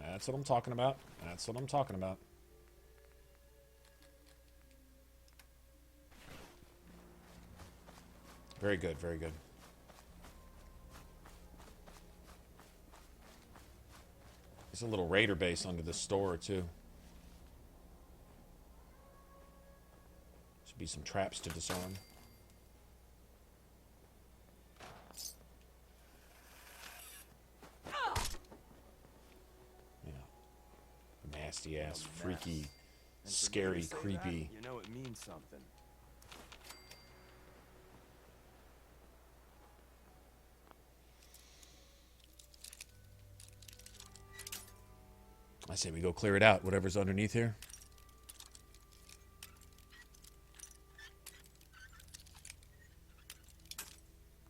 That's what I'm talking about. That's what I'm talking about. Very good, very good. There's a little raider base under the store, too. Should be some traps to disarm. Nasty ass, freaky, scary, creepy. You know it means something. I say we go clear it out, whatever's underneath here.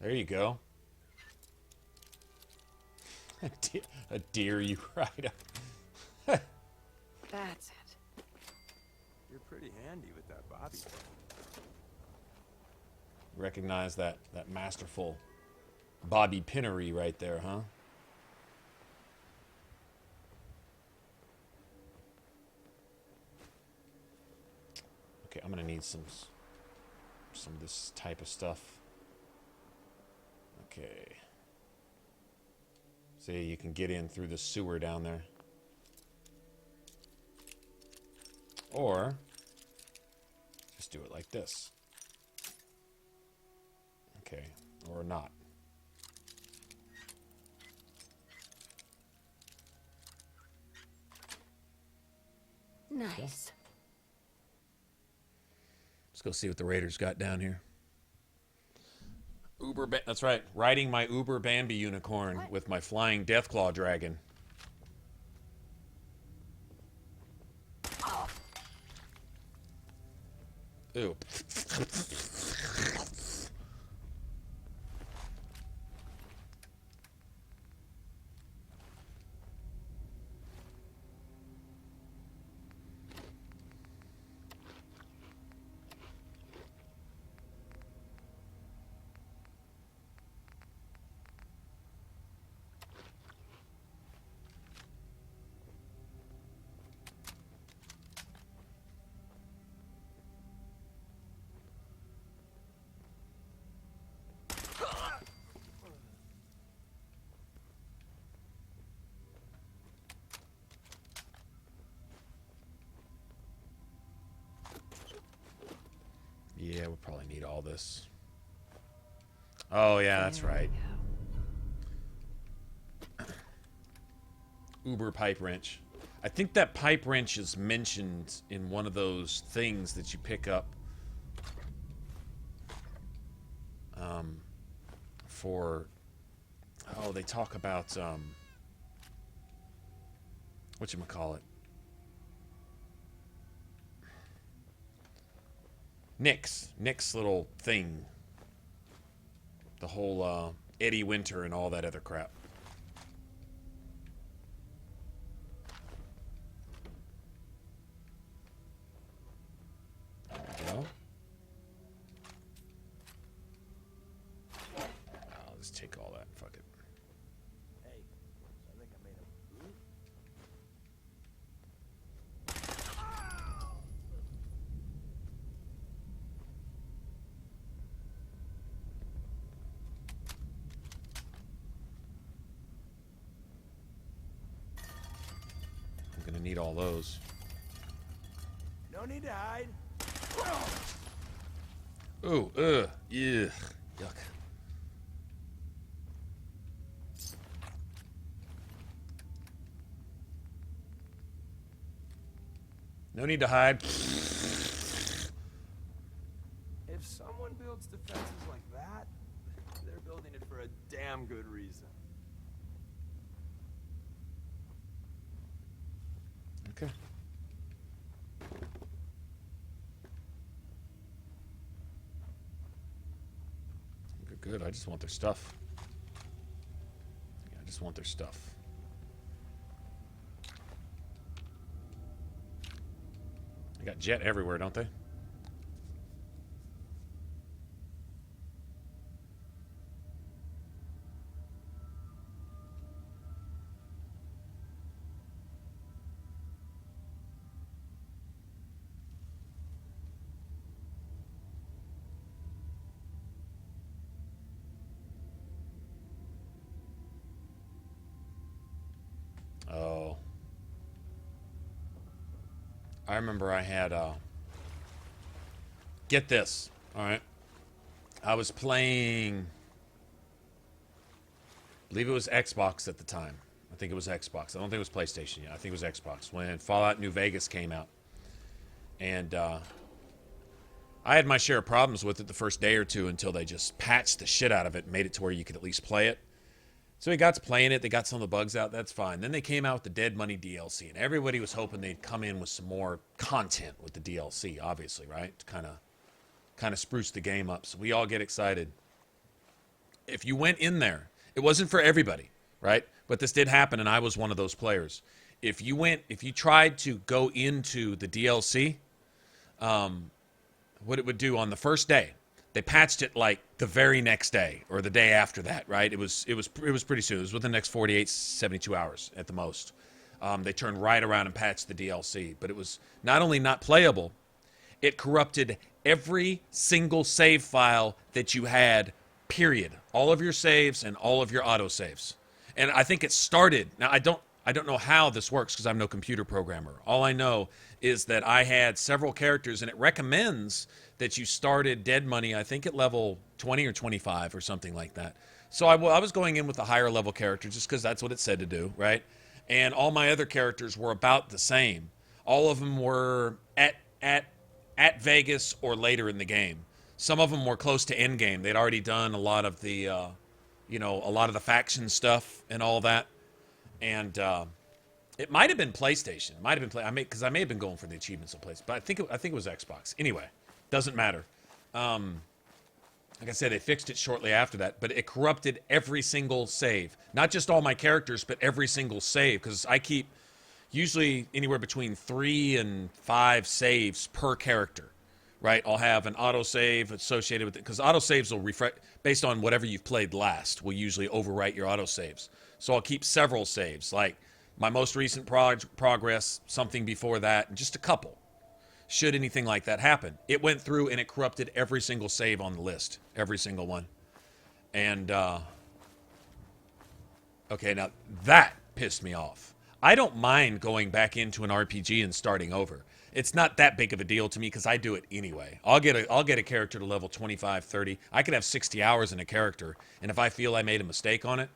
There you go. A deer you ride up. That's it. You're pretty handy with that bobby pin. Recognize that masterful bobby pinnery right there, huh? Okay, I'm gonna need some of this type of stuff. Okay. See, you can get in through the sewer down there. Or just do it like this. Okay, or not. Nice. Okay. Let's go see what the Raiders got down here. That's right. Riding my Uber Bambi unicorn with my flying Deathclaw dragon. Ew. yeah, we'll probably need all this. Oh, yeah, that's right. Uber pipe wrench. I think that pipe wrench is mentioned in one of those things that you pick up for... Oh, they talk about... whatchamacallit? Nick's little thing. The whole Eddie Winter and all that other crap. There we go. I'll just take all that. Fuck it. Hey, I think I made a move. I'm gonna need all those. No need to hide. Ooh, yeah, yuck. No need to hide. If someone builds defenses like that, they're building it for a damn good reason. Okay. Good. I just want their stuff. Yeah, I just want their stuff. They got jet everywhere, don't they? Oh. I remember I had, get this, alright? I was playing, I believe it was Xbox at the time. I think it was Xbox. I don't think it was PlayStation yet. I think it was Xbox. When Fallout New Vegas came out. And, I had my share of problems with it the first day or two until they just patched the shit out of it and made it to where you could at least play it. So we got to playing it. They got some of the bugs out. That's fine. Then they came out with the Dead Money DLC, and everybody was hoping they'd come in with some more content with the DLC, obviously, right? To kind of spruce the game up. So we all get excited. If you went in there, it wasn't for everybody, right? But this did happen, and I was one of those players. If you tried to go into the DLC, what it would do on the first day, they patched it like the very next day or the day after that, right? It was pretty soon. It was within the next 48, 72 hours at the most. They turned right around and patched the DLC. But it was not only not playable, it corrupted every single save file that you had, period. All of your saves and all of your autosaves. And I think it started, now I don't know how this works because I'm no computer programmer. All I know is that I had several characters, and it recommends that you started Dead Money, I think at level 20 or 25 or something like that. So I was going in with a higher level character just because that's what it said to do, right? And all my other characters were about the same. All of them were at Vegas or later in the game. Some of them were close to end game. They'd already done a lot of the, a lot of the faction stuff and all that. And it might have been PlayStation. It might have been because I may have been going for the achievements of PlayStation, but I think it was Xbox. Anyway, doesn't matter. Like I said, they fixed it shortly after that, but it corrupted every single save. Not just all my characters, but every single save, because I keep usually anywhere between 3 and 5 saves per character, right? I'll have an autosave associated with it, because autosaves will refresh based on whatever you've played last, will usually overwrite your autosaves. So I'll keep several saves, like my most recent progress, something before that, and just a couple. Should anything like that happen. It went through and it corrupted every single save on the list. Every single one. And, okay, now that pissed me off. I don't mind going back into an RPG and starting over. it's not that big of a deal to me because I do it anyway. I'll get a character to level 25, 30. I could have 60 hours in a character, and if I feel I made a mistake on it,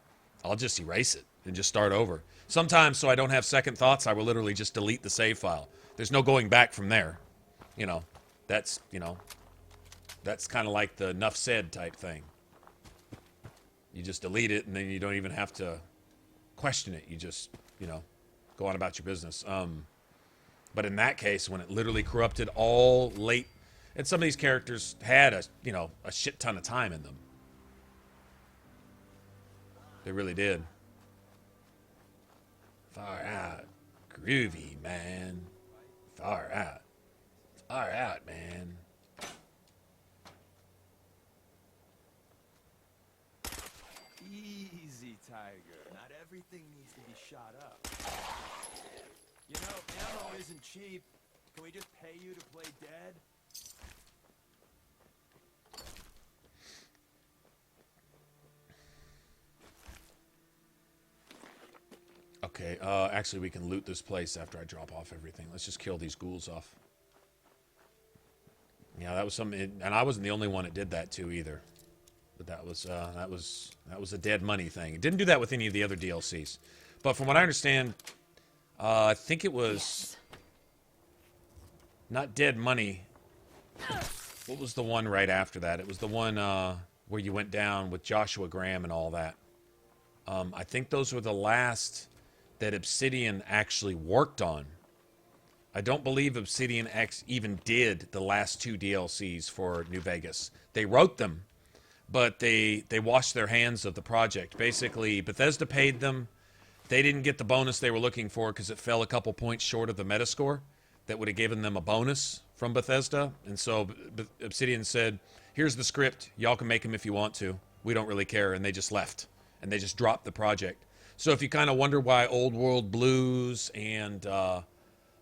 I'll just erase it and just start over. Sometimes, so I don't have second thoughts, I will literally just delete the save file. There's no going back from there. You know, that's kind of like the enough said type thing. You just delete it, and then you don't even have to question it. You just, go on about your business. But in that case, when it literally corrupted all late, and some of these characters had a shit ton of time in them. They really did. Far out. Groovy, man. Far out. Far out, man. Easy, Tiger. Not everything needs to be shot up. You know, ammo isn't cheap. Can we just pay you to play dead? Okay, actually we can loot this place after I drop off everything. Let's just kill these ghouls off. Yeah, that was something, and I wasn't the only one that did that too either. But that was a dead money thing. It didn't do that with any of the other DLCs. But from what I understand, I think it was not dead money. What was the one right after that? It was the one where you went down with Joshua Graham and all that. I think those were the last that Obsidian actually worked on. I don't believe Obsidian X even did the last 2 DLCs for New Vegas. They wrote them, but they washed their hands of the project. Basically, Bethesda paid them. They didn't get the bonus they were looking for because it fell a couple points short of the Metascore that would have given them a bonus from Bethesda. And so Obsidian said, here's the script. Y'all can make them if you want to. We don't really care. And they just left. And they just dropped the project. So if you kind of wonder why Old World Blues and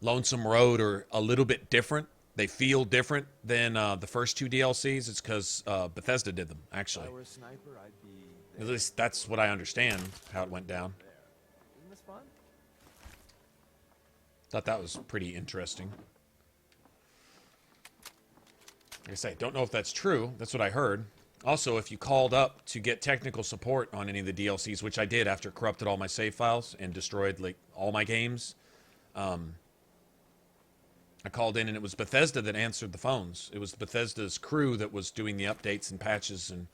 Lonesome Road are a little bit different, they feel different than the first 2 DLCs, it's because Bethesda did them, actually. If I were a sniper, I'd be... At least that's what I understand, how it went down. Isn't this fun? Thought that was pretty interesting. Like I say, don't know if that's true. That's what I heard. Also, if you called up to get technical support on any of the DLCs, which I did after it corrupted all my save files and destroyed like all my games, I called in and it was Bethesda that answered the phones. It was Bethesda's crew that was doing the updates and patches and...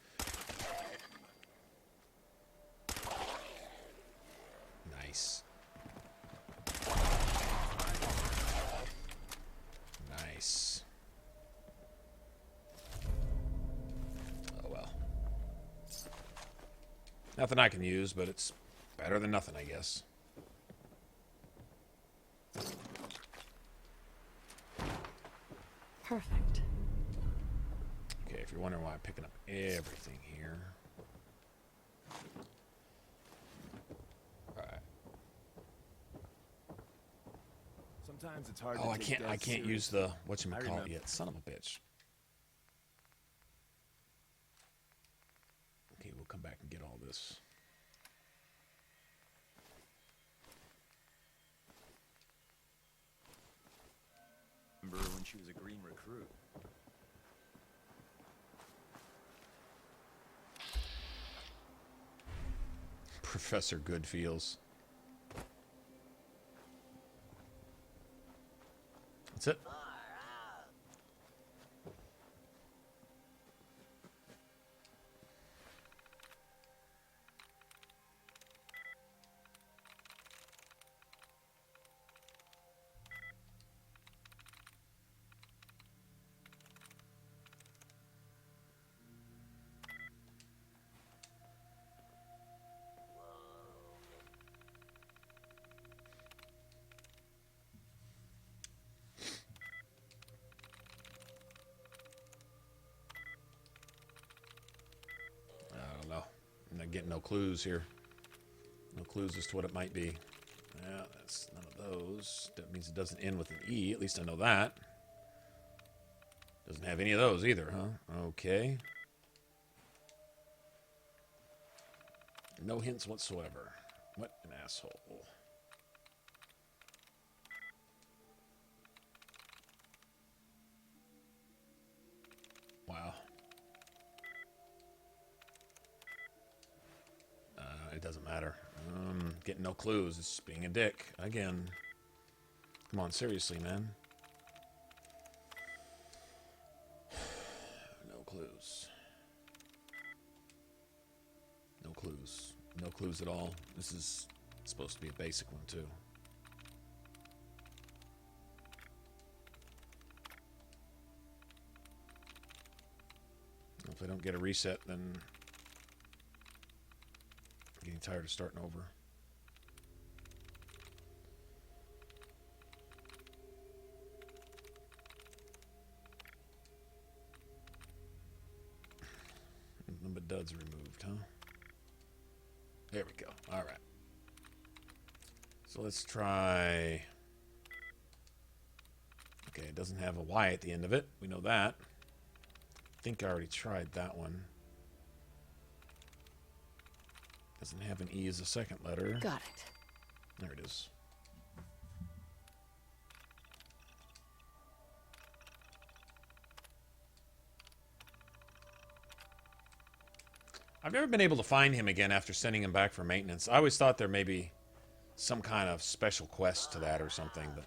Nice. Nice. Oh well. Nothing I can use, but it's better than nothing, I guess. Perfect. Okay, if you're wondering why I'm picking up everything here. Alright. Sometimes it's hard Oh, to take I can't use the whatchamacallit yet. Son of a bitch. Okay, we'll come back and get all this. Remember when she was a green recruit? Professor Goodfeels. That's it. Getting no clues here. No clues as to what it might be. Yeah, that's none of those. That means it doesn't end with an E. At least I know that. Doesn't have any of those either, huh? Okay. No hints whatsoever. What an asshole. doesn't matter. Getting no clues. It's being a dick. Again. Come on, seriously, man. No clues. No clues. No clues at all. This is supposed to be a basic one, too. If I don't get a reset, then I'm getting tired of starting over. Number duds removed, huh? There we go. All right. So let's try... Okay, it doesn't have a Y at the end of it. We know that. I think I already tried that one. Doesn't have an E as a second letter. Got it. There it is. I've never been able to find him again after sending him back for maintenance. I always thought there may be some kind of special quest to that or something, but...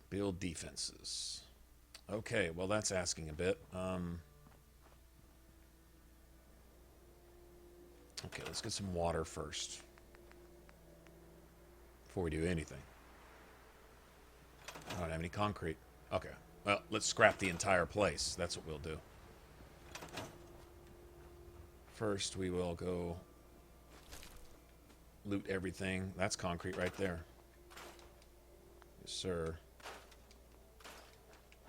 Build defenses. Okay, well that's asking a bit. Okay, let's get some water first. Before we do anything. I don't have any concrete. Okay, well, let's scrap the entire place. That's what we'll do. First, we will go loot everything. That's concrete right there. Yes, sir.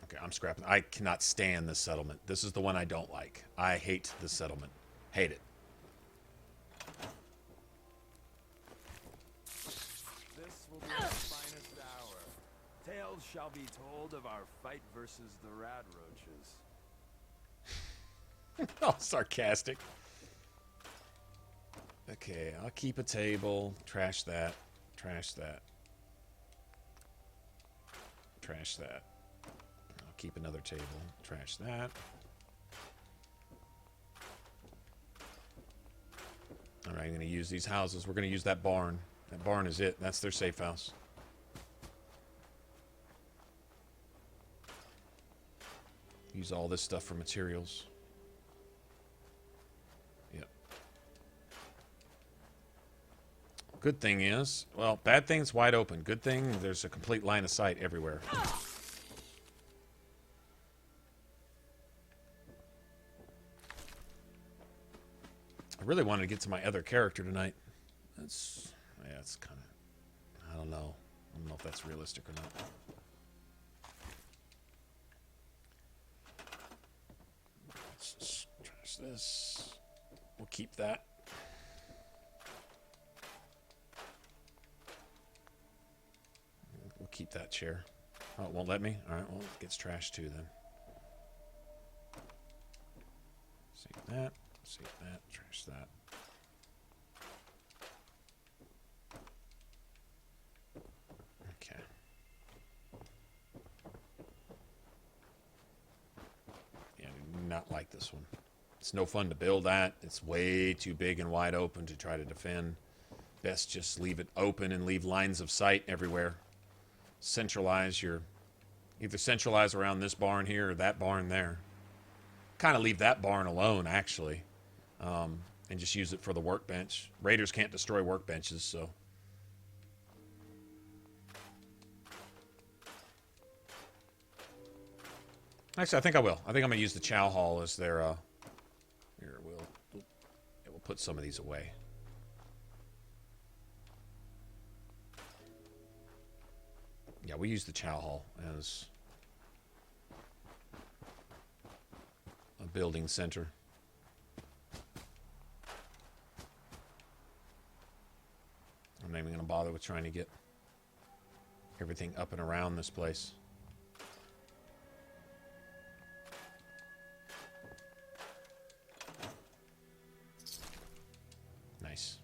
Okay, I'm scrapping. I cannot stand this settlement. This is the one I don't like. I hate this settlement. Hate it. This will be our finest hour. Tales shall be told of our fight versus the rad roaches. Oh, sarcastic. Okay, I'll keep a table. Trash that. Trash that. Trash that. I'll keep another table. Trash that. Alright, I'm going to use these houses. We're going to use that barn. That barn is it. That's their safe house. Use all this stuff for materials. Yep. Good thing is, well, bad thing's wide open. Good thing, there's a complete line of sight everywhere. I really wanted to get to my other character tonight. That's, yeah, it's kind of, I don't know. I don't know if that's realistic or not. Let's just trash this. We'll keep that. We'll keep that chair. Oh, it won't let me? Alright, well, it gets trashed too then. Save that. Save that. Trash that. Okay. Yeah, I do not like this one. It's no fun to build that. It's way too big and wide open to try to defend. Best just leave it open and leave lines of sight everywhere. Centralize your... Either centralize around this barn here or that barn there. Kind of leave that barn alone, actually. And just use it for the workbench. Raiders can't destroy workbenches, so... Actually, I think I will. I think I'm going to use the chow hall as their... Here, we'll put some of these away. Yeah, we use the chow hall as a building center. I'm not even going to bother with trying to get everything up and around this place. Nice.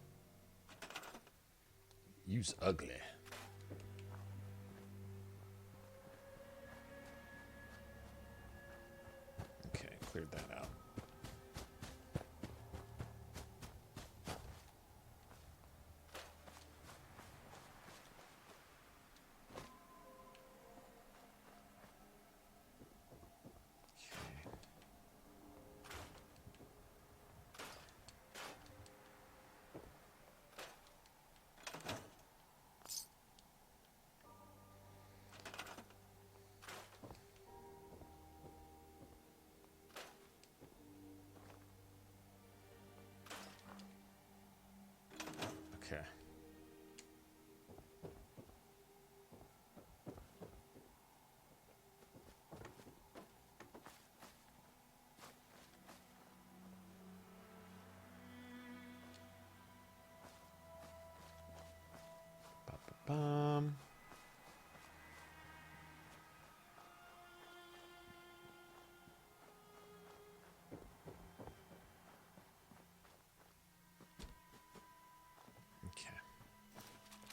Use ugly. Okay, cleared that out.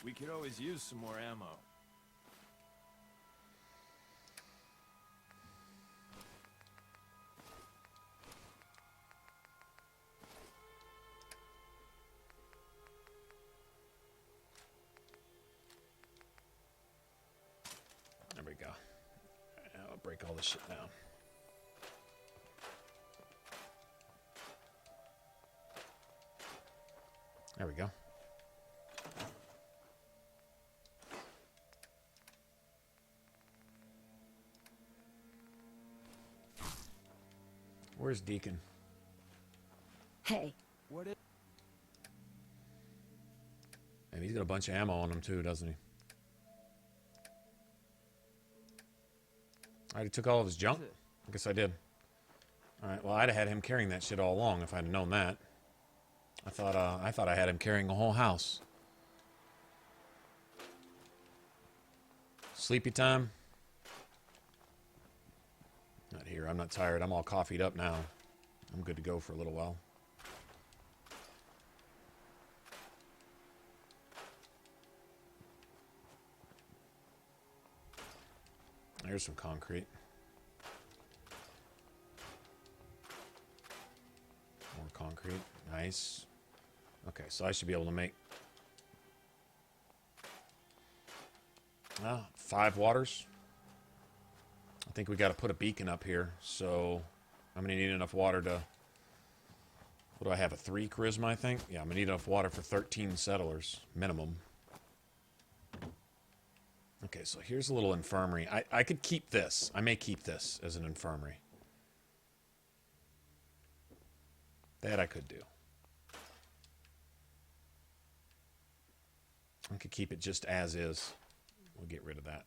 We could always use some more ammo. There we go. I'll break all this shit down. There we go. Where's Deacon? Hey. What is... And he's got a bunch of ammo on him too, doesn't he? I already took all of his junk? I guess I did. Alright, well, I'd have had him carrying that shit all along if I'd have known that. I thought I had him carrying a whole house. Sleepy time? Not here. I'm not tired. I'm all coffeeed up now. I'm good to go for a little while. There's some concrete. More concrete. Nice. Okay, so I should be able to make 5 waters. I think we got to put a beacon up here, so I'm going to need enough water to... What do I have, a 3 charisma, I think? Yeah, I'm going to need enough water for 13 settlers, minimum. Okay, so here's a little infirmary. I could keep this. I may keep this as an infirmary. That I could do. I could keep it just as is. We'll get rid of that.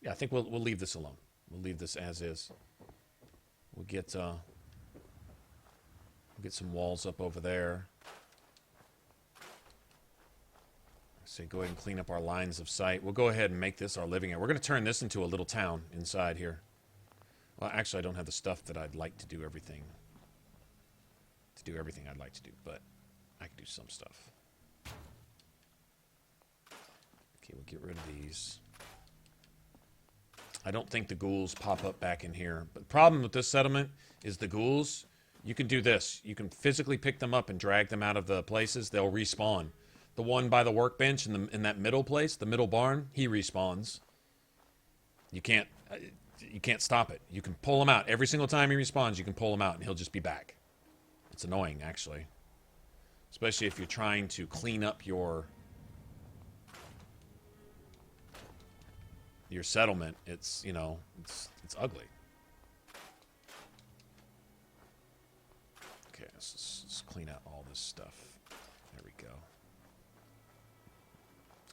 Yeah, I think we'll leave this alone. We'll leave this as is. We'll get some walls up over there. So go ahead and clean up our lines of sight. We'll go ahead and make this our living area. We're going to turn this into a little town inside here. Well, actually, I don't have the stuff that I'd like to do everything. To do everything I'd like to do, but I can do some stuff. Okay, we'll get rid of these. I don't think the ghouls pop up back in here. But the problem with this settlement is the ghouls, you can do this. You can physically pick them up and drag them out of the places. They'll respawn. The one by the workbench in that middle place, the middle barn, he respawns. You can't stop it. You can pull him out. Every single time he respawns, you can pull him out and he'll just be back. It's annoying, actually. Especially if you're trying to clean up your settlement. It's, you know, it's ugly. Okay, let's clean out all this stuff. There we go.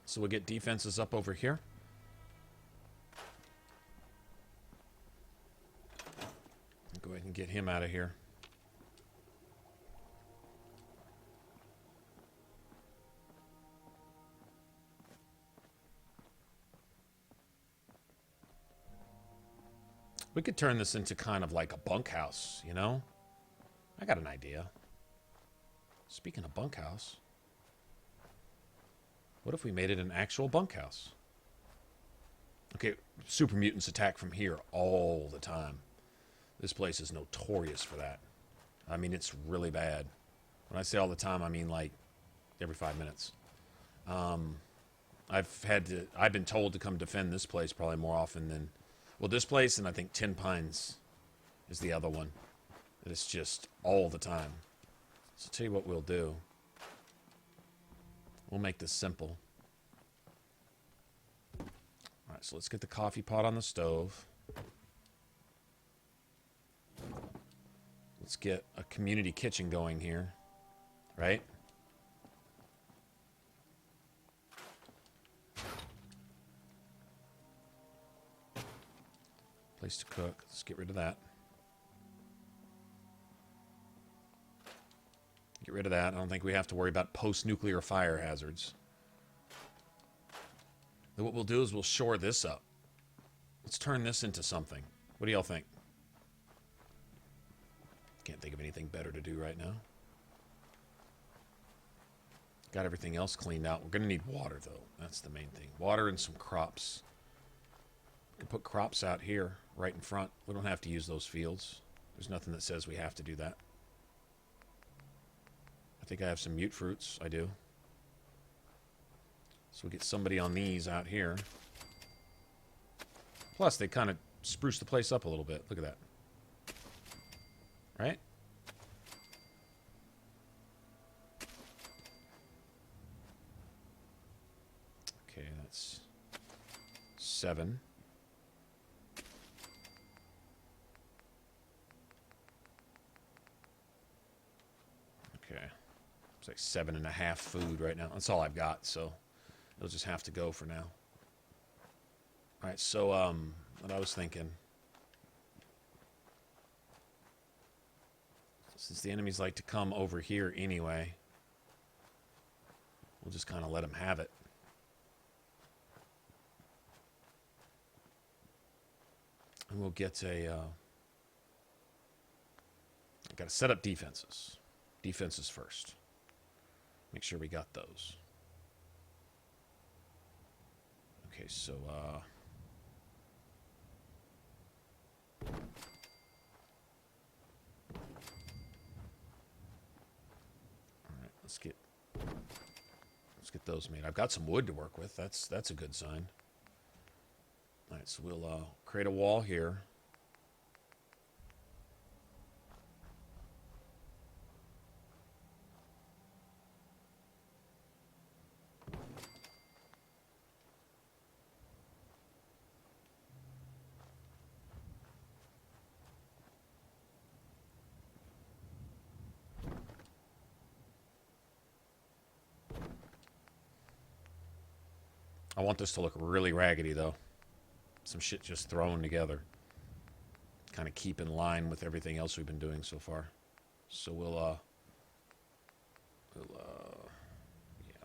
So we'll get defenses up over here. Go ahead and get him out of here. We could turn this into kind of like a bunkhouse, you know? I got an idea. Speaking of bunkhouse, what if we made it an actual bunkhouse? Okay, super mutants attack from here all the time. This place is notorious for that. I mean, it's really bad. When I say all the time, I mean like every 5 minutes. I've been told to come defend this place probably more often than, well, this place, and I think 10 Pines is the other one. It's just all the time. So I'll tell you what we'll do. We'll make this simple. All right, so let's get the coffee pot on the stove. Let's get a community kitchen going here, right? Place to cook. Let's get rid of that. Get rid of that. I don't think we have to worry about post-nuclear fire hazards. Then what we'll do is we'll shore this up. Let's turn this into something. What do y'all think? Can't think of anything better to do right now. Got everything else cleaned out. We're going to need water, though. That's the main thing. Water and some crops. We can put crops out here, right in front. We don't have to use those fields. There's nothing that says we have to do that. I think I have some mute fruits. I do. So we get somebody on these out here. Plus, they kind of spruce the place up a little bit. Look at that. Right? Okay, that's 7. Okay. It's like 7.5 food right now. That's all I've got, so it'll just have to go for now. Alright, so, what I was thinking. Since the enemies like to come over here anyway, we'll just kind of let them have it. And we'll get a, I gotta set up defenses. Defenses first. Make sure we got those. Okay, so, alright, let's get those made. I've got some wood to work with. That's a good sign. Alright, so we'll create a wall here. I want this to look really raggedy, though. Some shit just thrown together. Kind of keep in line with everything else we've been doing so far. So we'll yeah,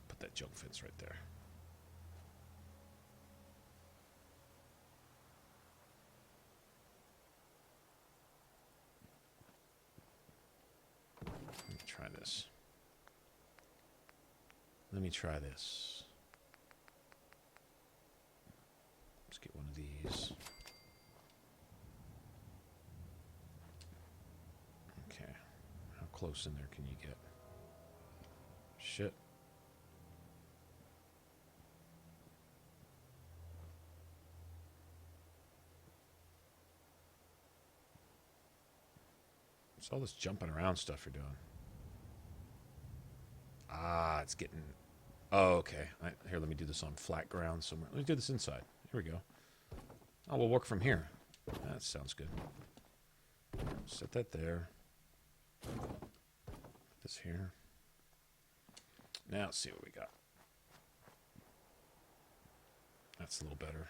put that junk fence right there. Let me try this. Let me try this. Get one of these. Okay. How close in there can you get? Shit. What's all this jumping around stuff you're doing? Ah, it's getting... Oh, okay. Here, let me do this on flat ground somewhere. Let me do this inside. Here we go. Oh, we'll work from here. That sounds good. Set that there. Put this here. Now let's see what we got. That's a little better.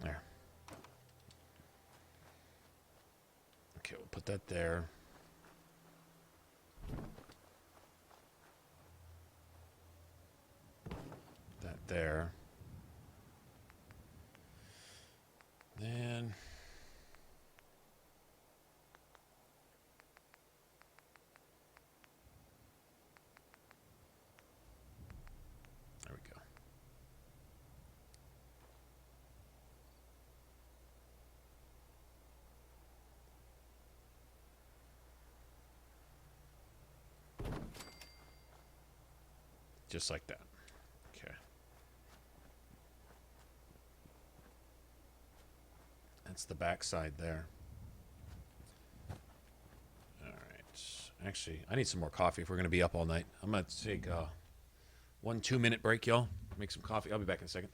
There. Okay, we'll put that there. That there. Then there we go. Just like that. Okay. That's the back side there. All right. Actually, I need some more coffee if we're going to be up all night. I'm going to take a 1-2-minute break, y'all. Make some coffee. I'll be back in a second.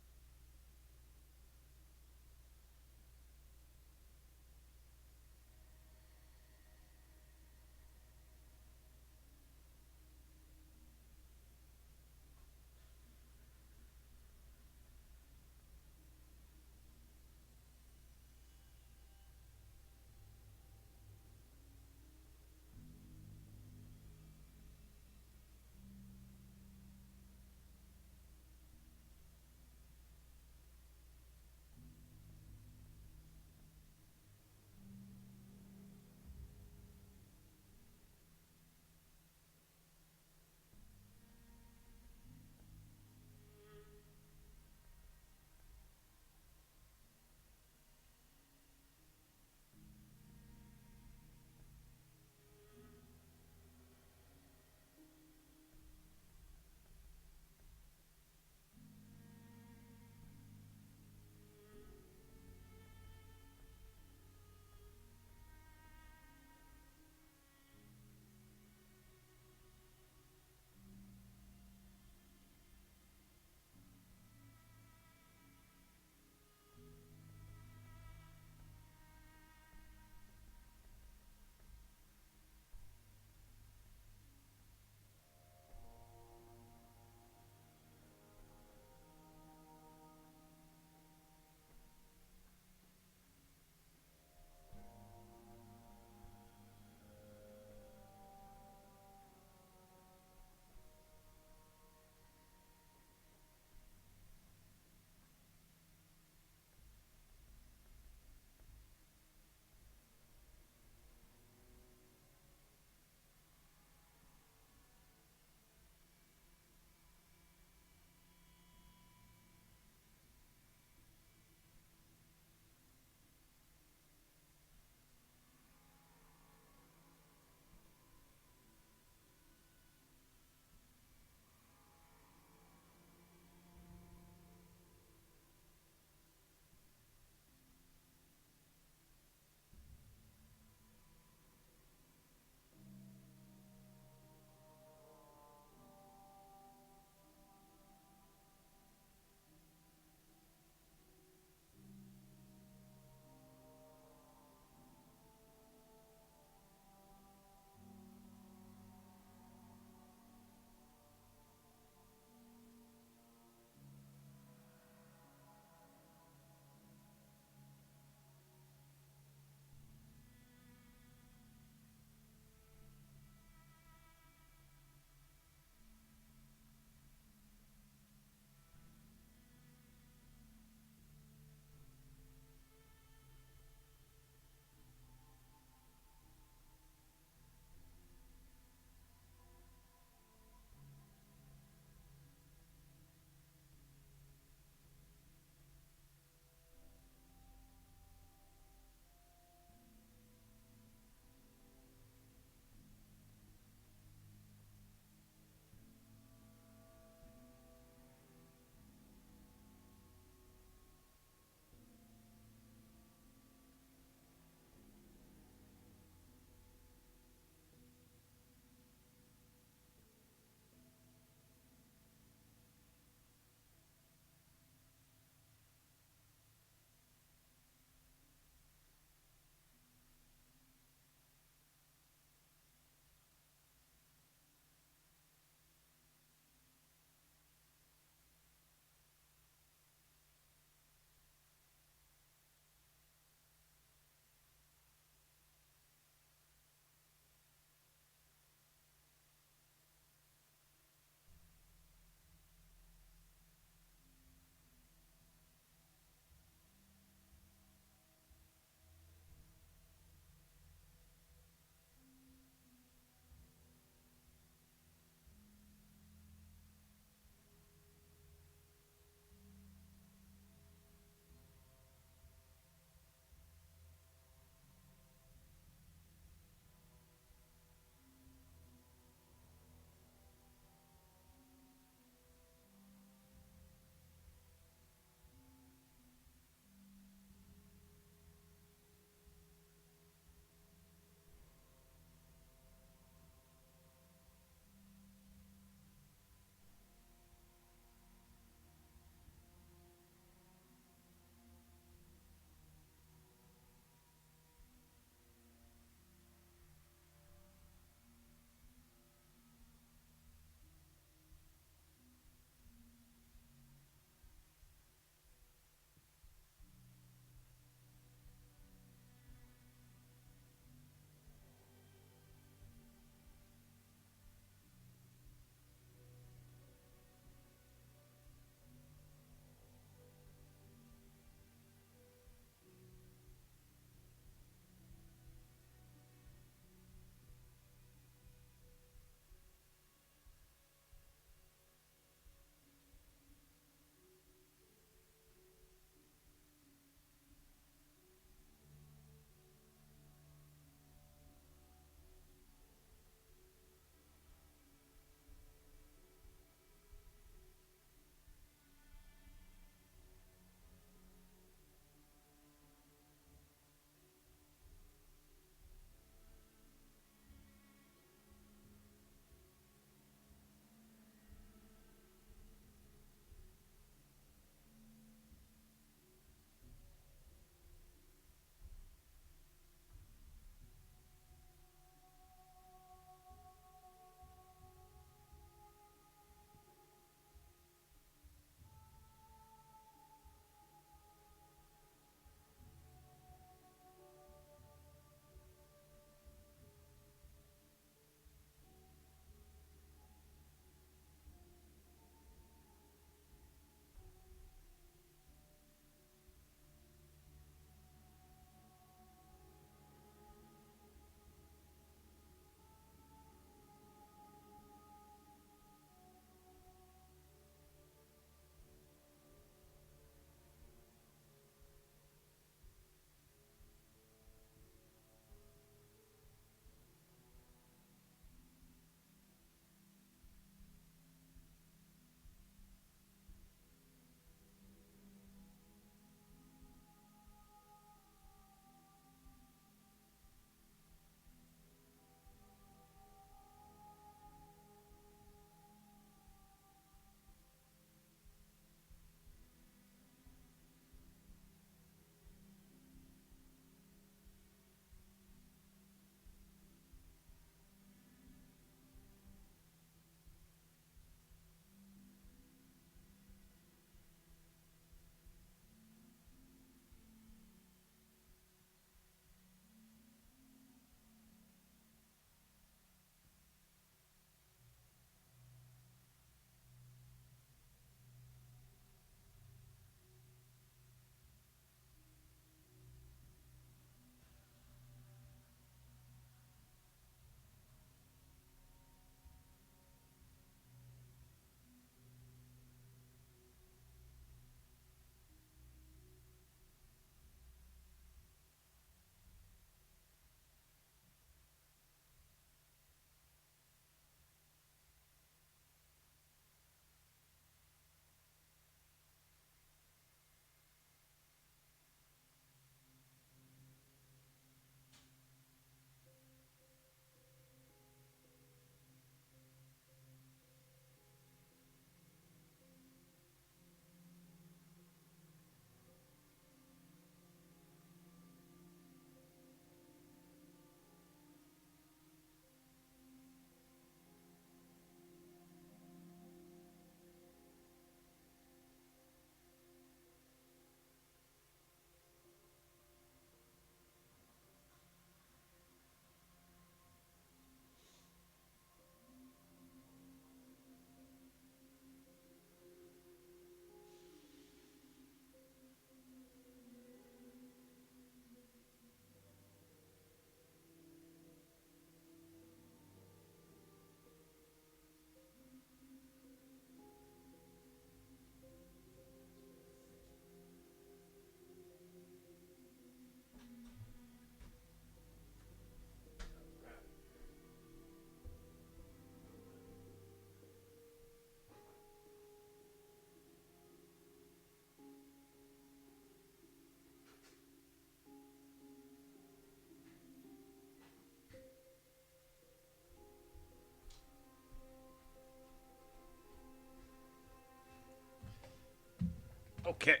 Okay.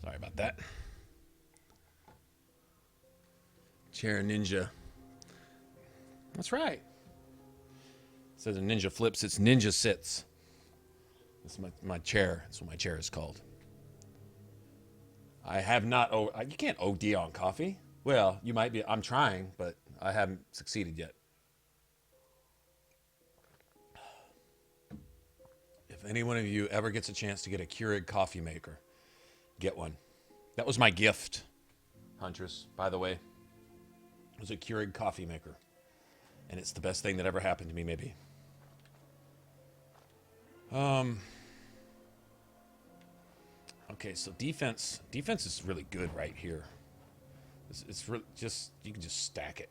Sorry about that. Chair ninja. That's right. It says a ninja flips, it's ninja sits. That's my chair. That's what my chair is called. I have not. You can't OD on coffee. Well, you might be. I'm trying, but I haven't succeeded yet. If any one of you ever gets a chance to get a Keurig coffee maker, get one. That was my gift, Huntress, by the way. It was a Keurig coffee maker. And it's the best thing that ever happened to me, maybe. Okay, so defense is really good right here. It's really just, you can just stack it.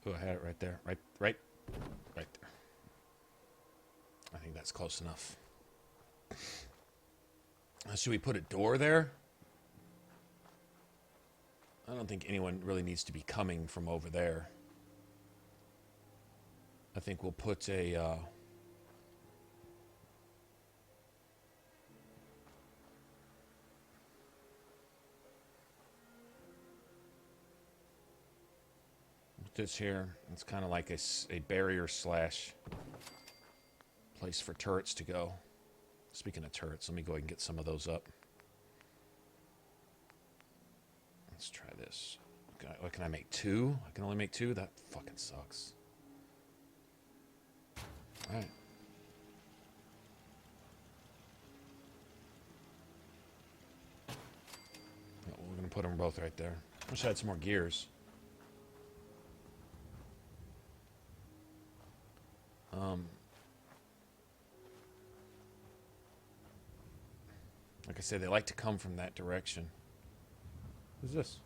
Oh, I had it right there. Right there. I think that's close enough. Should we put a door there? I don't think anyone really needs to be coming from over there. I think we'll put a... this here, it's kind of like a barrier slash place for turrets to go. Speaking of turrets, let me go ahead and get some of those up. Let's try this. Can I make 2? I can only make 2? That fucking sucks. Alright. We're going to put them both right there. Wish I had some more gears. Like I said, they like to come from that direction. Who's this?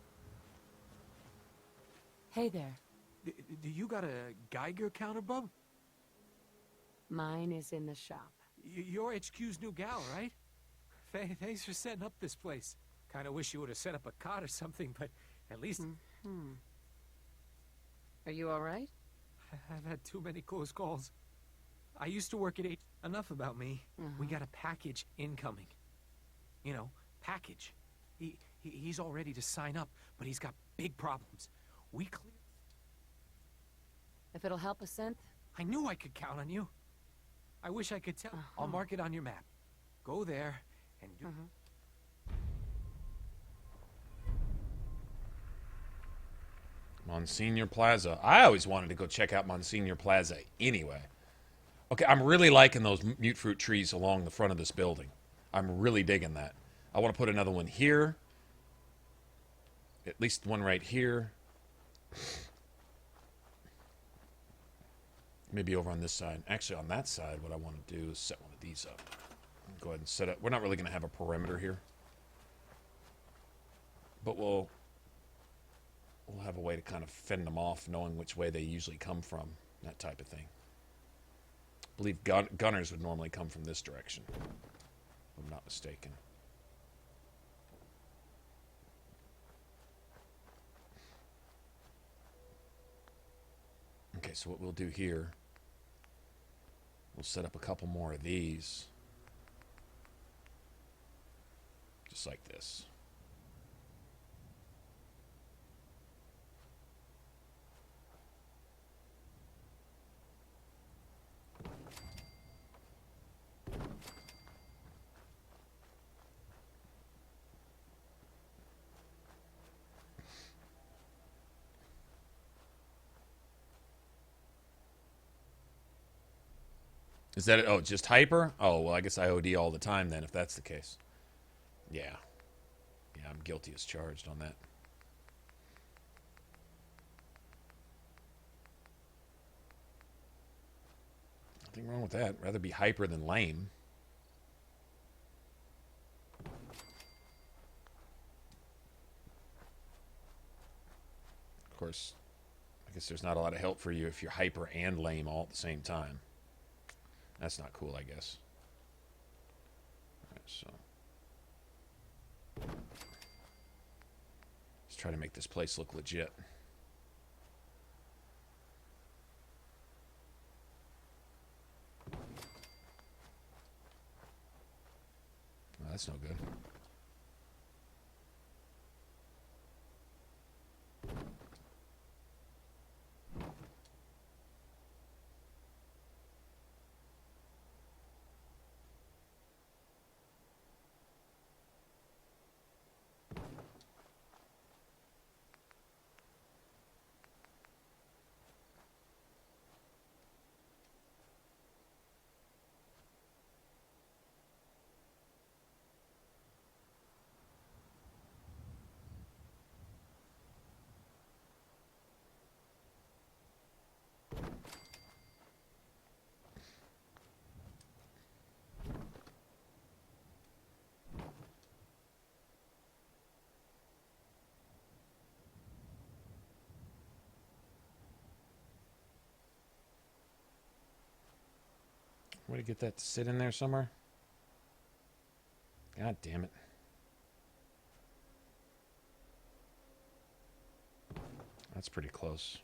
Hey there. Do you got a Geiger counter, bub? Mine is in the shop. You're HQ's new gal, right? Thanks for setting up this place. Kind of wish you would have set up a cot or something, but at least... Are you all right? I've had too many close calls. I used to work at H... Enough about me. We got a package incoming. You know, package. He's all ready to sign up, but he's got big problems. We clear... If it'll help a synth? I knew I could count on you. I wish I could tell. I'll mark it on your map. Go there and do... Monsignor Plaza. I always wanted to go check out Monsignor Plaza anyway. Okay, I'm really liking those mute fruit trees along the front of this building. I'm really digging that. I want to put another one here. At least one right here. Maybe over on this side. Actually, on that side, what I want to do is set one of these up. Go ahead and set up. We're not really going to have a perimeter here. But we'll have a way to kind of fend them off, knowing which way they usually come from. That type of thing. I believe gunners would normally come from this direction, if I'm not mistaken. Okay, so what we'll do here, we'll set up a couple more of these. Just like this. Is that it? Oh, just hyper? Oh, well, I guess I OD all the time then, if that's the case. Yeah. Yeah, I'm guilty as charged on that. Nothing wrong with that. Rather be hyper than lame. Of course, I guess there's not a lot of help for you if you're hyper and lame all at the same time. That's not cool, I guess. Alright, so. Let's try to make this place look legit. Oh, that's no good. Way to get that to sit in there somewhere. God damn it. That's pretty close.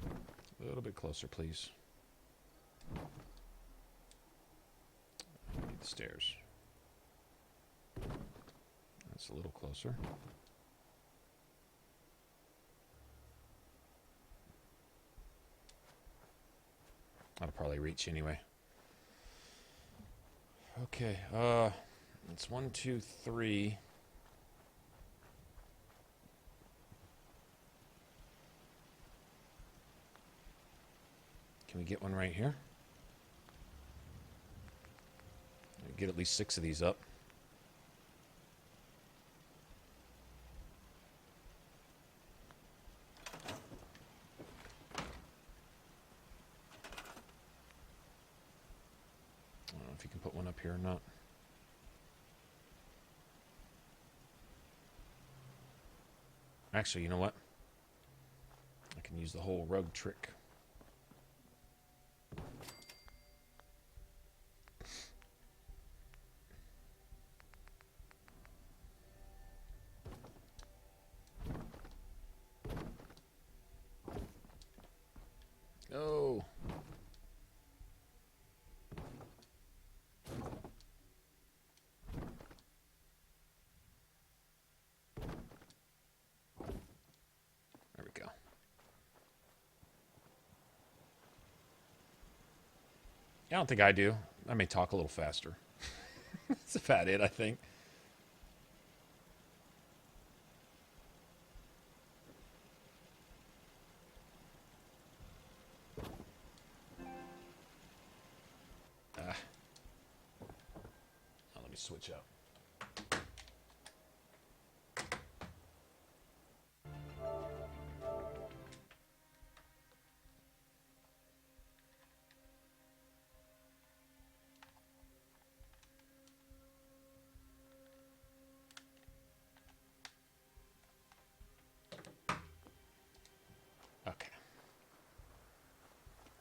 A little bit closer, please. I need the stairs. That's a little closer. I'll probably reach anyway. Okay, it's 1, 2, 3. Can we get one right here? Get at least 6 of these up. I don't know if you can put one up here or not. Actually, you know what? I can use the whole rug trick. Oh. There we go. I don't think I do. I may talk a little faster. That's about it, I think. Let me switch up. Okay.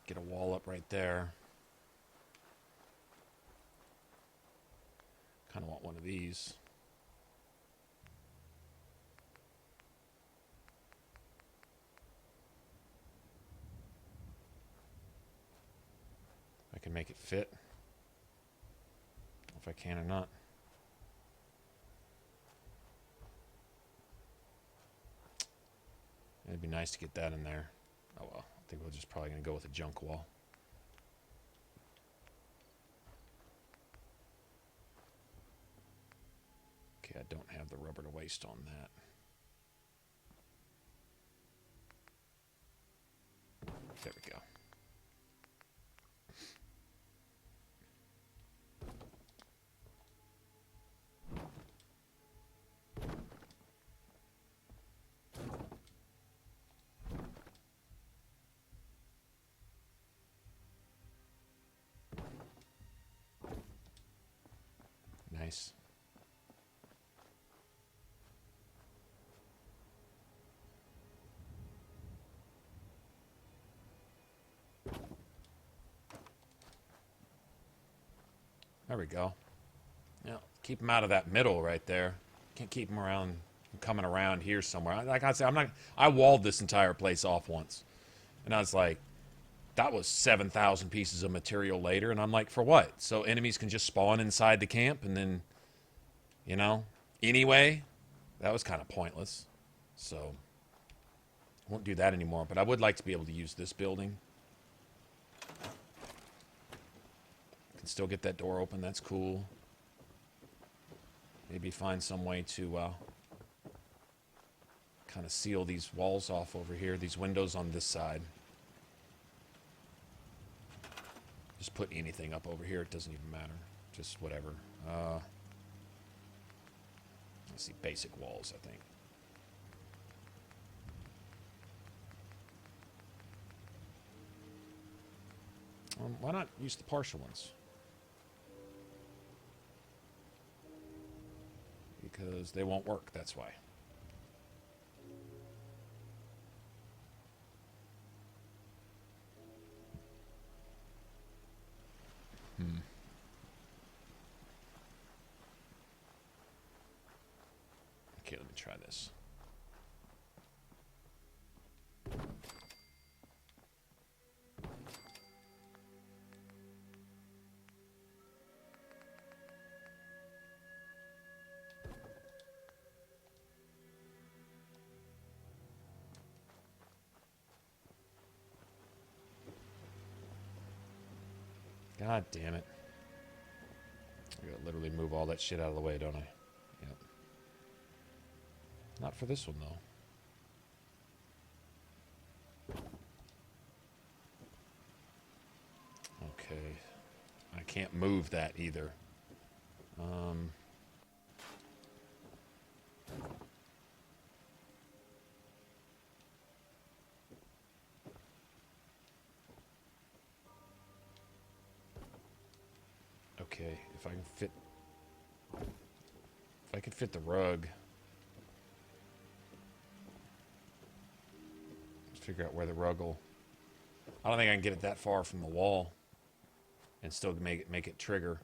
Get a wall up right there. Kind of want one of these. I can make it fit. If I can or not. It'd be nice to get that in there. Oh well, I think we're just probably going to go with a junk wall. Okay, I don't have the rubber to waste on that. There we go. Nice. There we go. Yeah, keep them out of that middle right there. Can't keep them around, coming around here somewhere. Like I said, I walled this entire place off once. And I was like, that was 7,000 pieces of material later. And I'm like, for what? So enemies can just spawn inside the camp and then, you know, anyway, that was kind of pointless. So, won't do that anymore. But I would like to be able to use this building. Can still get that door open. That's cool. Maybe find some way to kind of seal these walls off over here. These windows on this side. Just put anything up over here. It doesn't even matter. Just whatever. Let's see. Basic walls, I think. Why not use the partial ones? Because they won't work, that's why. Okay, let me try this. God damn it. I gotta literally move all that shit out of the way, don't I? Yep. Not for this one, though. Okay. I can't move that either. Okay, if I can fit the rug. Let's figure out where the rug will. I don't think I can get it that far from the wall and still make it trigger.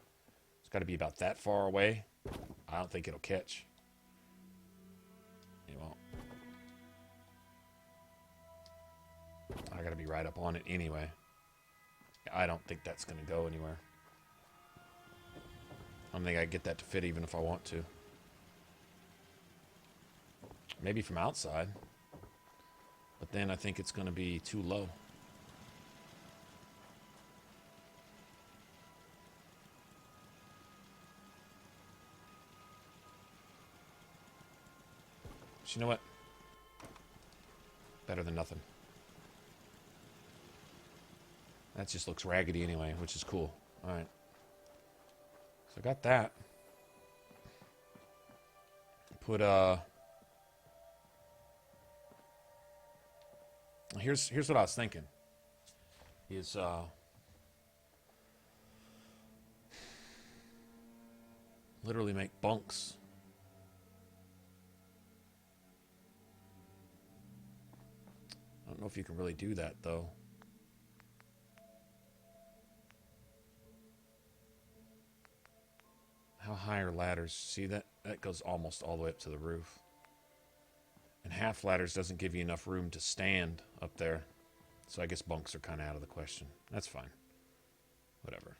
It's got to be about that far away. I don't think it'll catch. It won't. I got to be right up on it anyway. I don't think that's going to go anywhere. I don't think I can get that to fit even if I want to. Maybe from outside. But then I think it's going to be too low. But you know what? Better than nothing. That just looks raggedy anyway, which is cool. Alright. So I got that. Put here's what I was thinking. Is literally make bunks. I don't know if you can really do that though. How high are ladders? See that goes almost all the way up to the roof. And half ladders doesn't give you enough room to stand up there. So I guess bunks are kind of out of the question. That's fine. Whatever.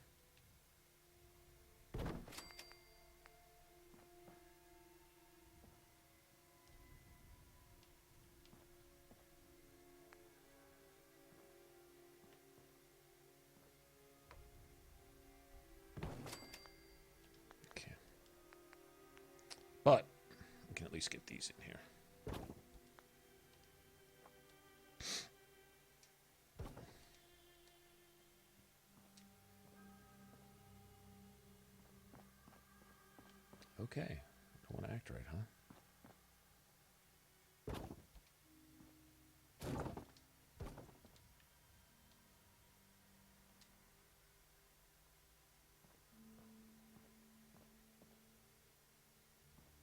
Okay. But we can at least get these in here. Okay. Don't want to act right, huh?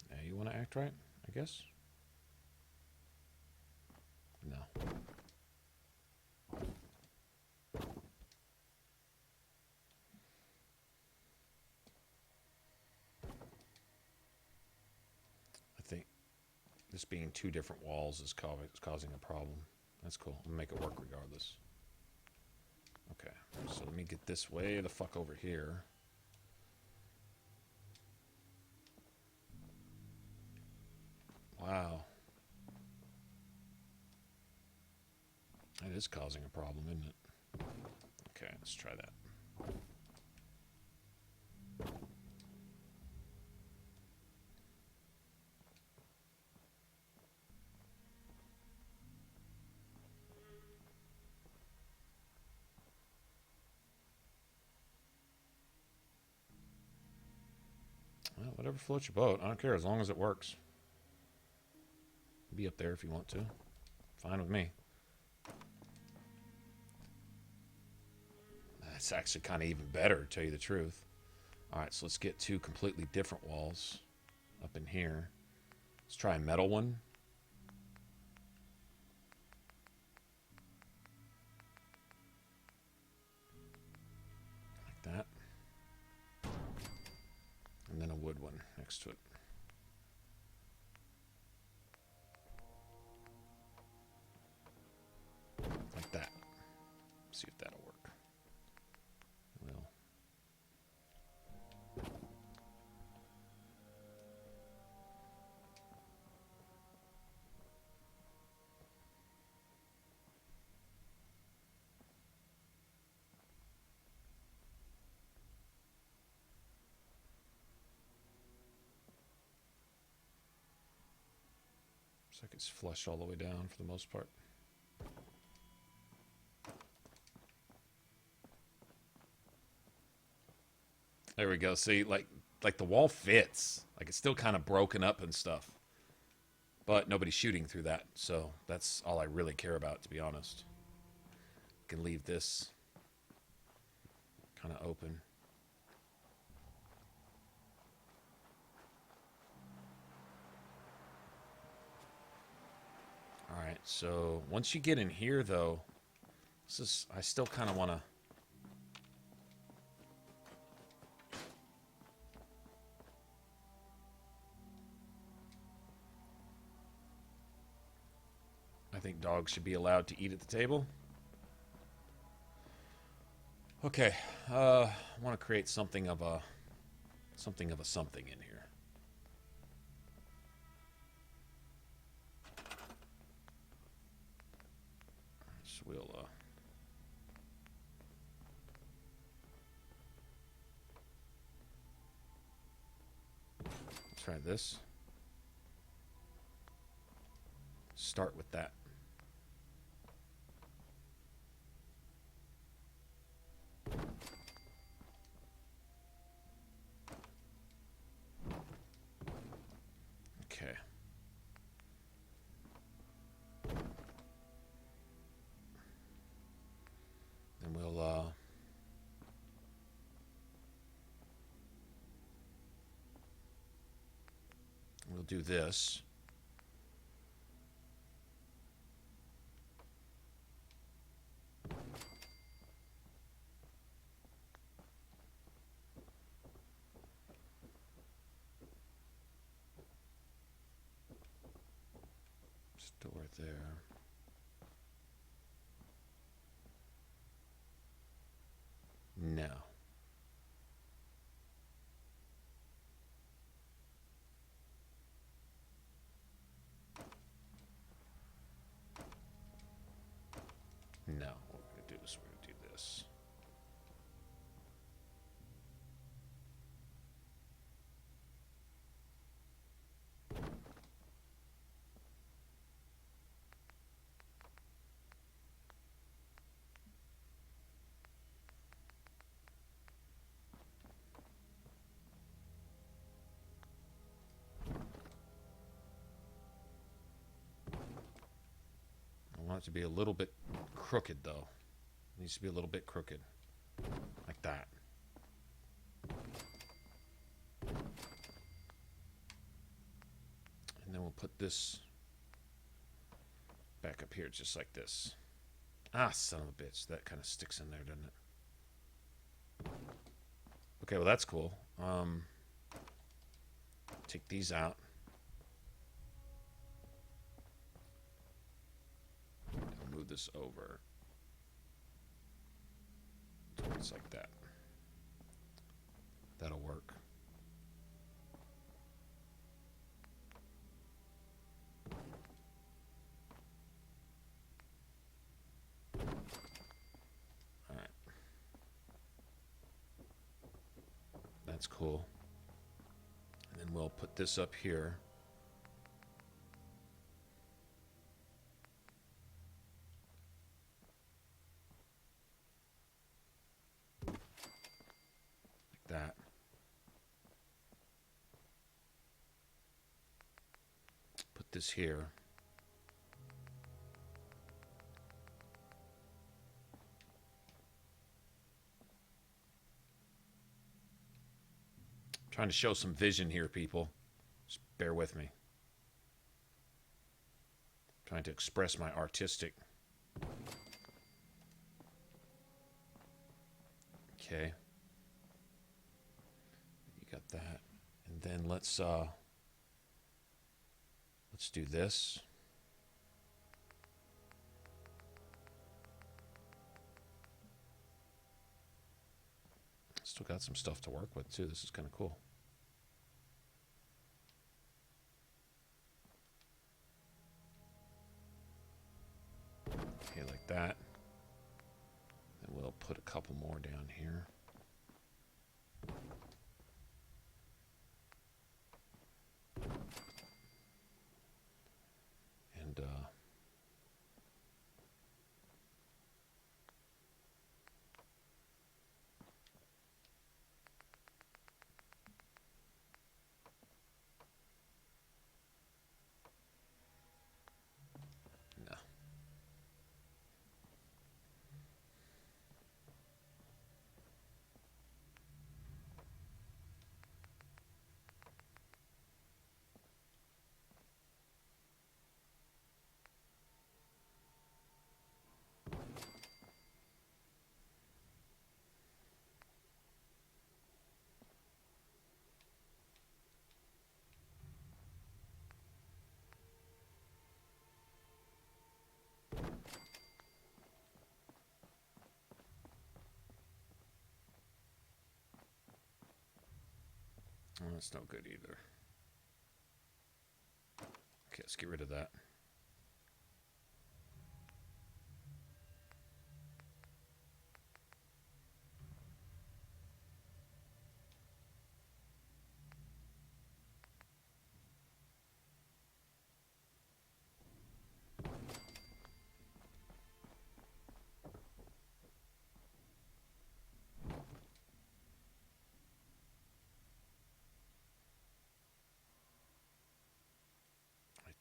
Now you want to act right, I guess? No. This being two different walls is causing a problem. That's cool. I'll make it work regardless. Okay, so let me get this way the fuck over here. Wow. That is causing a problem, isn't it? Okay, let's try that. Well, whatever floats your boat. I don't care as long as it works. Be up there if you want to. Fine with me. That's actually kind of even better, to tell you the truth. Alright, so let's get two completely different walls up in here. Let's try a metal one. Like that. And then a wood one next to it. Like that. See if that'll work. It will. Looks like it's flush all the way down for the most part. There we go. See, like the wall fits. Like it's still kind of broken up and stuff. But nobody's shooting through that, so that's all I really care about, to be honest. Can leave this kind of open. All right, so once you get in here, though, I still kind of want to. I think dogs should be allowed to eat at the table. Okay, I want to create something of a something in here. So we'll try this. Start with that. Okay. Then we'll do this. Store it there. No. No. What we're going to do is we're going to do this. I want it to be a little bit crooked, though. It needs to be a little bit crooked. Like that. And then we'll put this back up here just like this. Ah, son of a bitch. That kind of sticks in there, doesn't it? Okay, well, that's cool. Take these out. move this over. Towards like that. That'll work. Alright. That's cool. And then we'll put this up here. That. Put this here. I'm trying to show some vision here, people. Just bear with me. I'm trying to express my artistic. Okay. Got that. And then let's do this. Still got some stuff to work with too. This is kind of cool. Okay, like that. And we'll put a couple more down here. And no. Oh, that's no good either. Okay, let's get rid of that.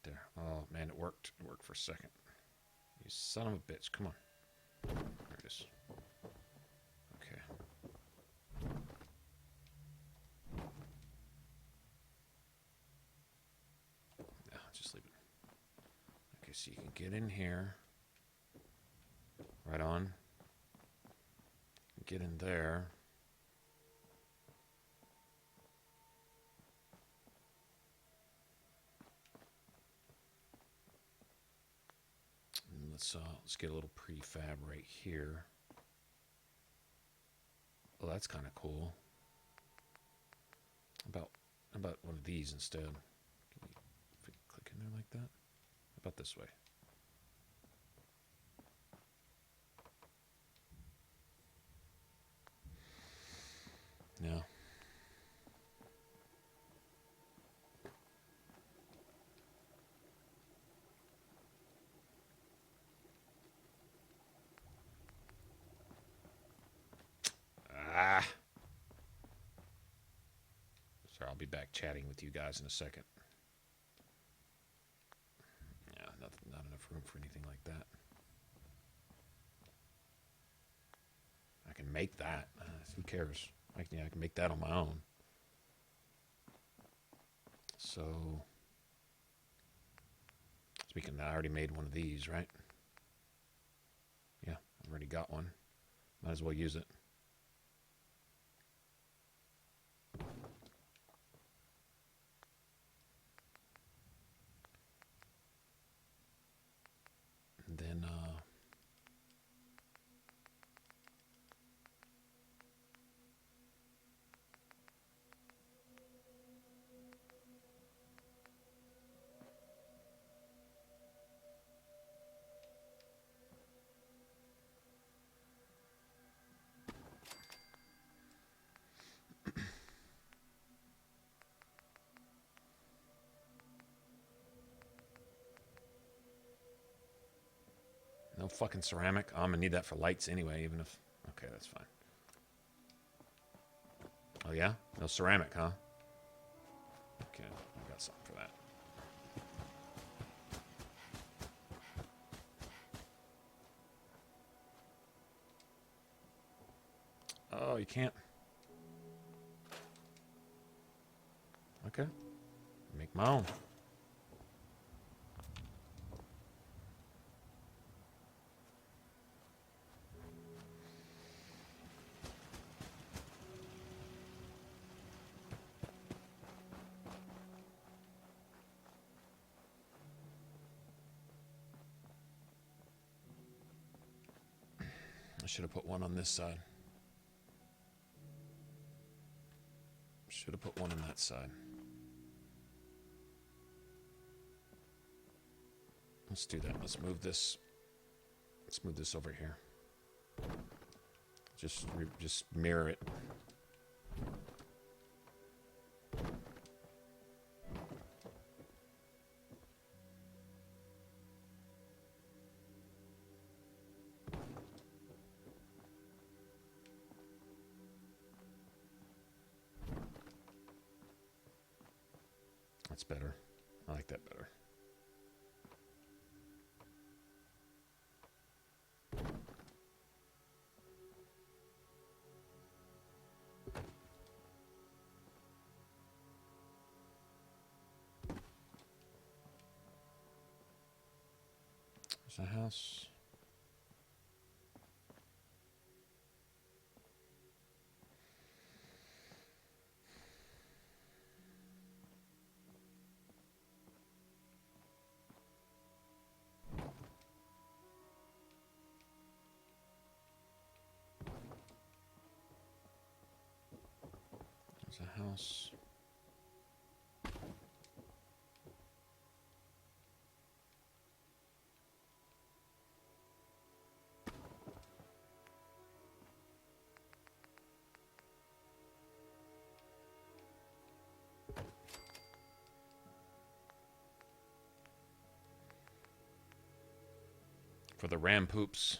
There. Oh man, it worked. It worked for a second. You son of a bitch. Come on. There it is. Okay. Yeah, just leave it. Okay, so you can get in here. Right on. Get in there. Let's get a little prefab right here. Oh, that's kind of cool. How about one of these instead? Can you click in there like that? How about this way? No. Sorry, I'll be back chatting with you guys in a second. Yeah, not enough room for anything like that. I can make that. Who cares? I can make that on my own. So, speaking of that, I already made one of these, right? Yeah, I've already got one. Might as well use it. And then, No fucking ceramic. Oh, I'm gonna need that for lights anyway, even if... Okay, that's fine. Oh, yeah? No ceramic, huh? Okay, I got something for that. Oh, you can't. Okay. Make my own. I should have put one on this side. Should have put one on that side. Let's do that. Let's move this. Let's move this over here. Just mirror it. That's better. I like that better. There's a house. There's a house. For the ram poops.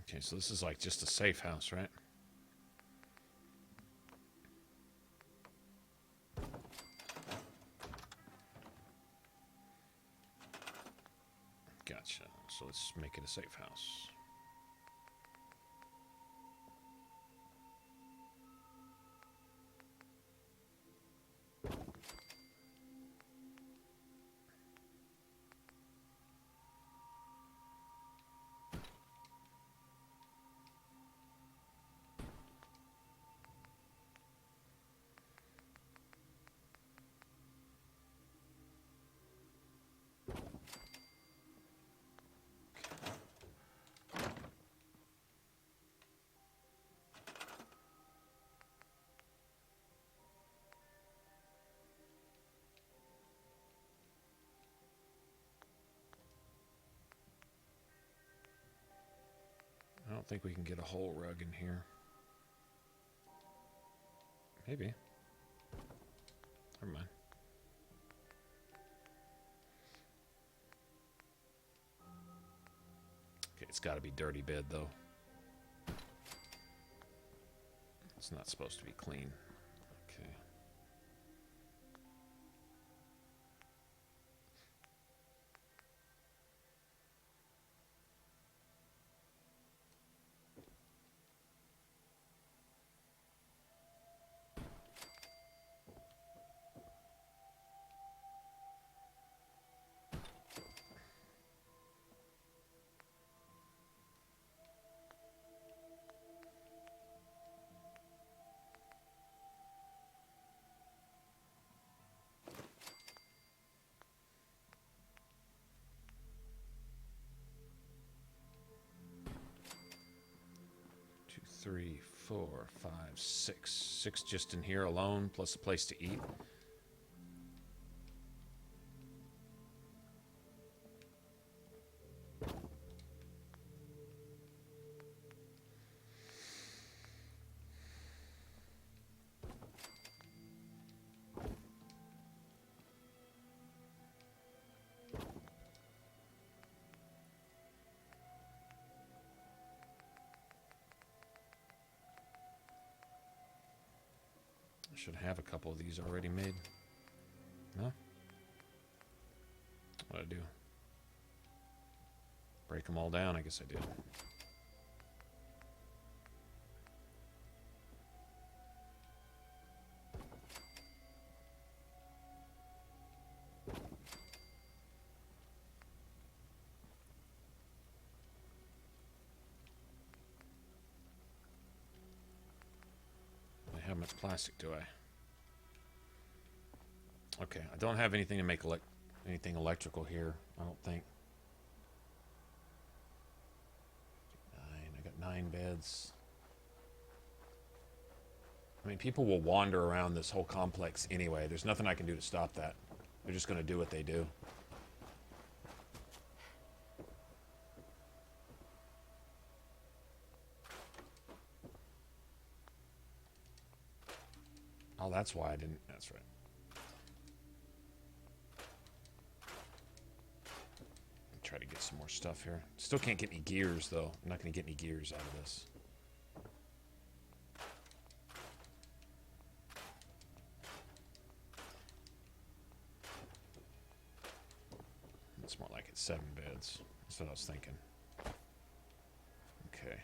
Okay, so this is like just a safe house, right? Gotcha. So let's make it a safe house. don't think we can get a whole rug in here. Maybe. Never mind. Okay, it's got to be dirty bed, though. It's not supposed to be clean. Okay. Three, four, five, six. Six just in here alone, plus a place to eat. Should have a couple of these already made. No? What'd I do? Break them all down? I guess I did. How much plastic do I? Okay, I don't have anything to make anything electrical here, I don't think. I got 9 beds. I mean, people will wander around this whole complex anyway. There's nothing I can do to stop that. They're just going to do what they do. Oh, that's why I didn't. That's right. Try to get some more stuff here. Still can't get any gears, though. I'm not going to get any gears out of this. It's more like it's 7 beds. That's what I was thinking. Okay.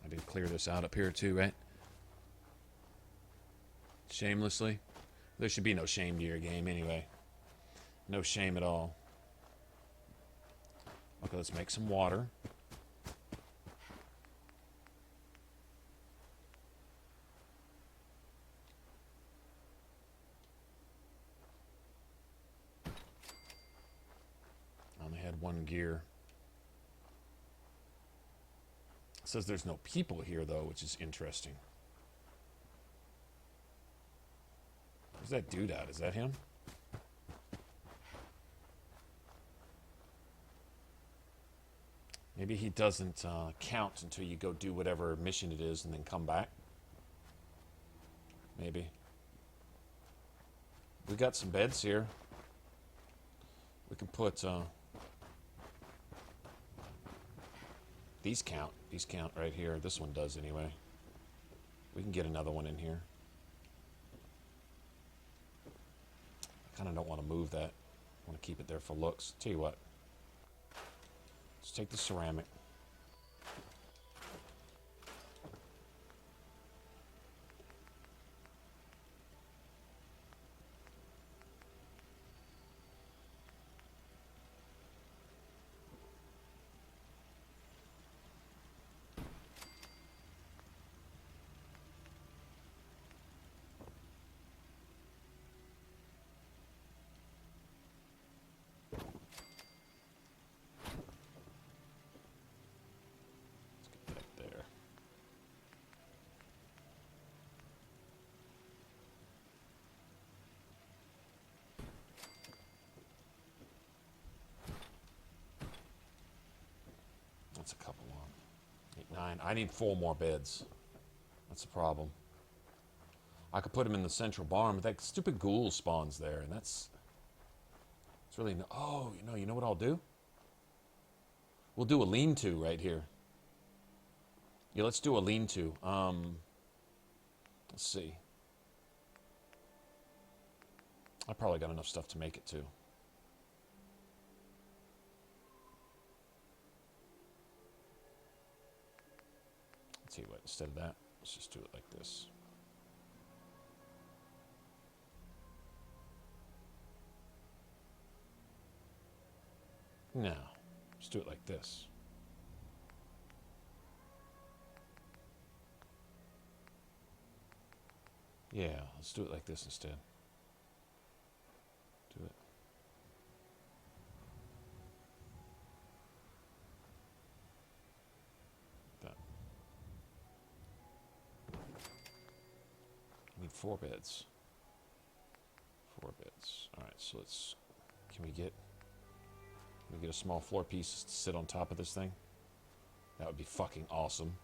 I did clear this out up here, too, right? Shamelessly. There should be no shame to your game anyway. No shame at all. Okay, let's make some water. I only had 1 gear. It says there's no people here, though, which is interesting. Where's that dude at? Is that him? Maybe he doesn't count until you go do whatever mission it is and then come back. Maybe. We got some beds here. We can put... these count. These count right here. This one does anyway. We can get another one in here. I kind of don't want to move that. I want to keep it there for looks. Tell you what. Let's take the ceramic. That's a couple on. 8, 9. I need 4 more beds. That's the problem. I could put them in the central barn, but that stupid ghoul spawns there, and it's really no. Oh, you know what I'll do? We'll do a lean-to right here. Yeah, let's do a lean-to. Let's see. I probably got enough stuff to make it too. Let's see what, instead of that, let's just do it like this. No, let's do it like this. Yeah, let's do it like this instead. Do it. That. I need 4 beds. 4 beds. All right, so let's. Can we get a small floor piece to sit on top of this thing? That would be fucking awesome.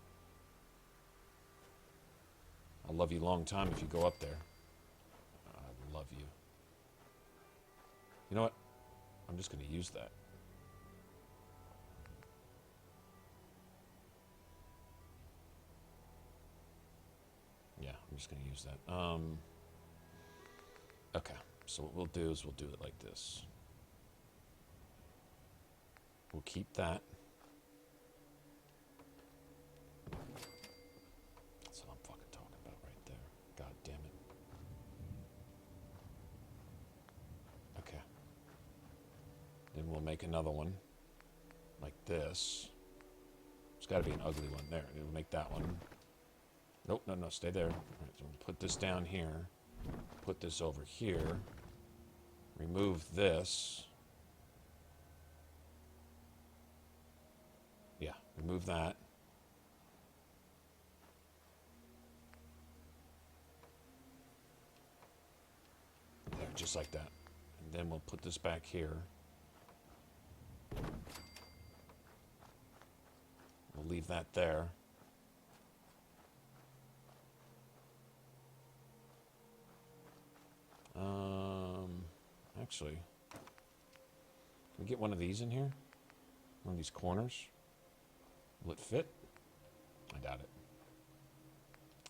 I'll love you long time if you go up there. I love you. You know what? I'm just going to use that. Yeah, I'm just going to use that. Okay, so what we'll do is we'll do it like this. We'll keep that. That's what I'm fucking talking about right there. God damn it. Okay. Then we'll make another one like this. It's got to be an ugly one. There, we'll make that one. Nope, no, stay there. All right, so we'll put this down here. Put this over here. Remove this. Yeah, remove that. There, just like that. And then we'll put this back here. We'll leave that there. Actually, can we get one of these in here? One of these corners? Will it fit? I doubt it.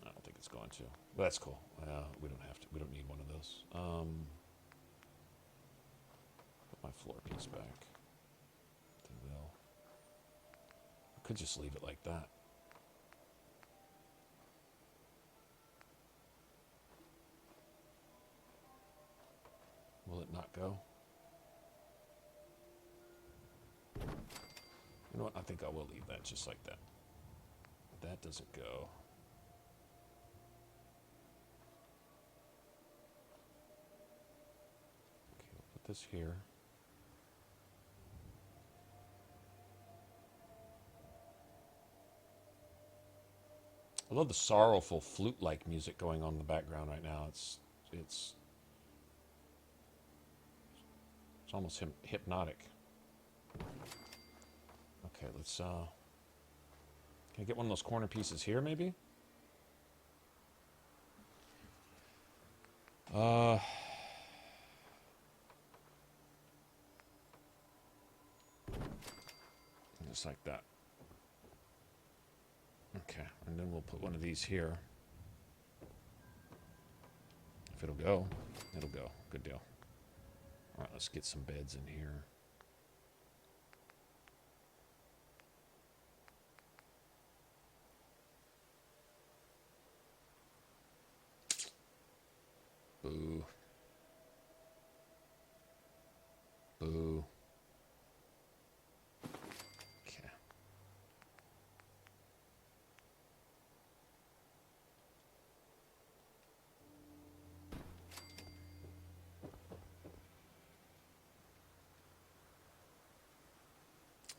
I don't think it's going to. But that's cool. We don't have to. We don't need one of those. Put my floor piece back. I could just leave it like that. Will it not go? You know what? I think I will leave that just like that. That doesn't go. Okay, we'll put this here. I love the sorrowful flute-like music going on in the background right now. It's almost hypnotic. Okay, let's can I get one of those corner pieces here maybe? Just like that. Okay, and then we'll put one of these here. If it'll go, it'll go. Good deal. All right, let's get some beds in here. Boo. Boo. Okay.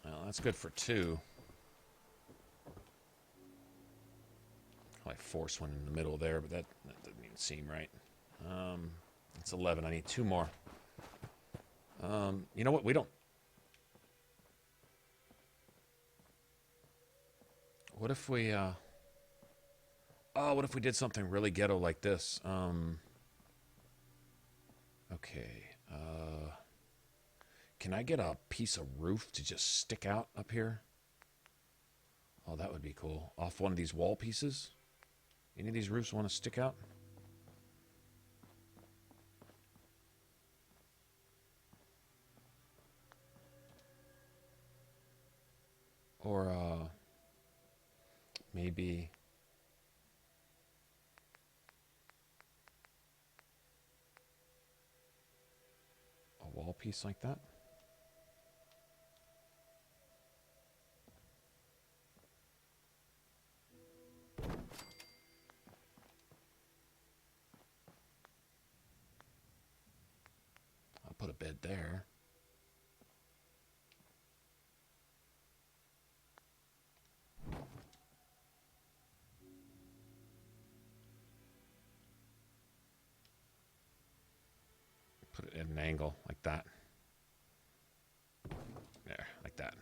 Well, that's good for 2. I force one in the middle there, but that doesn't even seem right. It's 11. I need 2 more. You know what? What if we, oh, what if we did something really ghetto like this? Okay, can I get a piece of roof to just stick out up here? Oh, that would be cool. Off one of these wall pieces? Any of these roofs want to stick out? Or, maybe... a wall piece like that? I'll put a bed there. Put it at an angle like that. There, like that.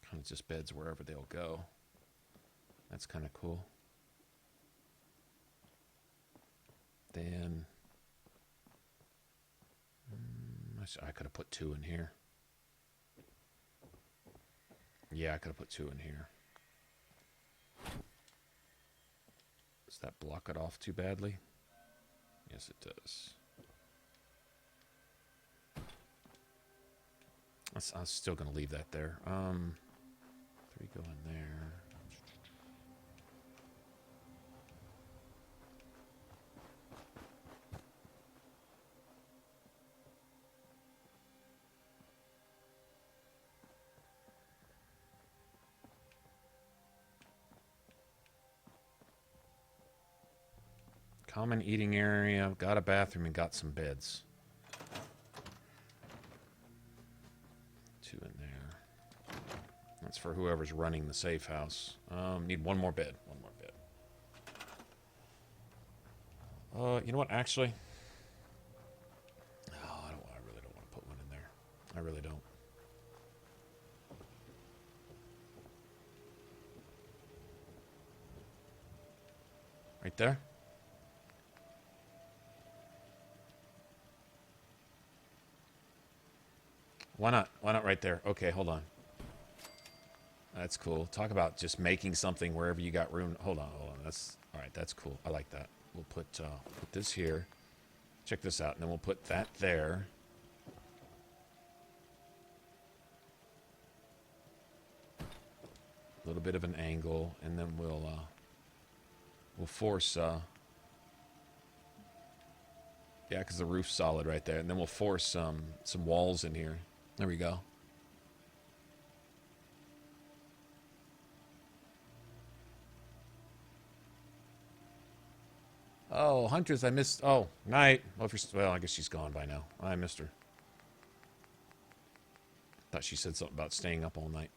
Kind of just beds wherever they'll go. That's kind of cool. Then I could have put 2 in here. Yeah, I could have put 2 in here. Does that block it off too badly? Yes, it does. I'm still going to leave that there. 3 go in there. Common eating area, got a bathroom, and got some beds. 2 in there. That's for whoever's running the safe house. Need 1 more bed. 1 more bed. You know what? Actually, oh, I really don't want to put 1 in there. I really don't. Right there. Why not? Why not right there? Okay, hold on. That's cool. Talk about just making something wherever you got room. Hold on, hold on. That's all right. That's cool. I like that. We'll put this here. Check this out, and then we'll put that there. A little bit of an angle, and then we'll force. Yeah, because the roof's solid right there, and then we'll force some walls in here. There we go. Oh, Huntress, I missed. Oh, night. Well, I guess she's gone by now. I missed her. Thought she said something about staying up all night.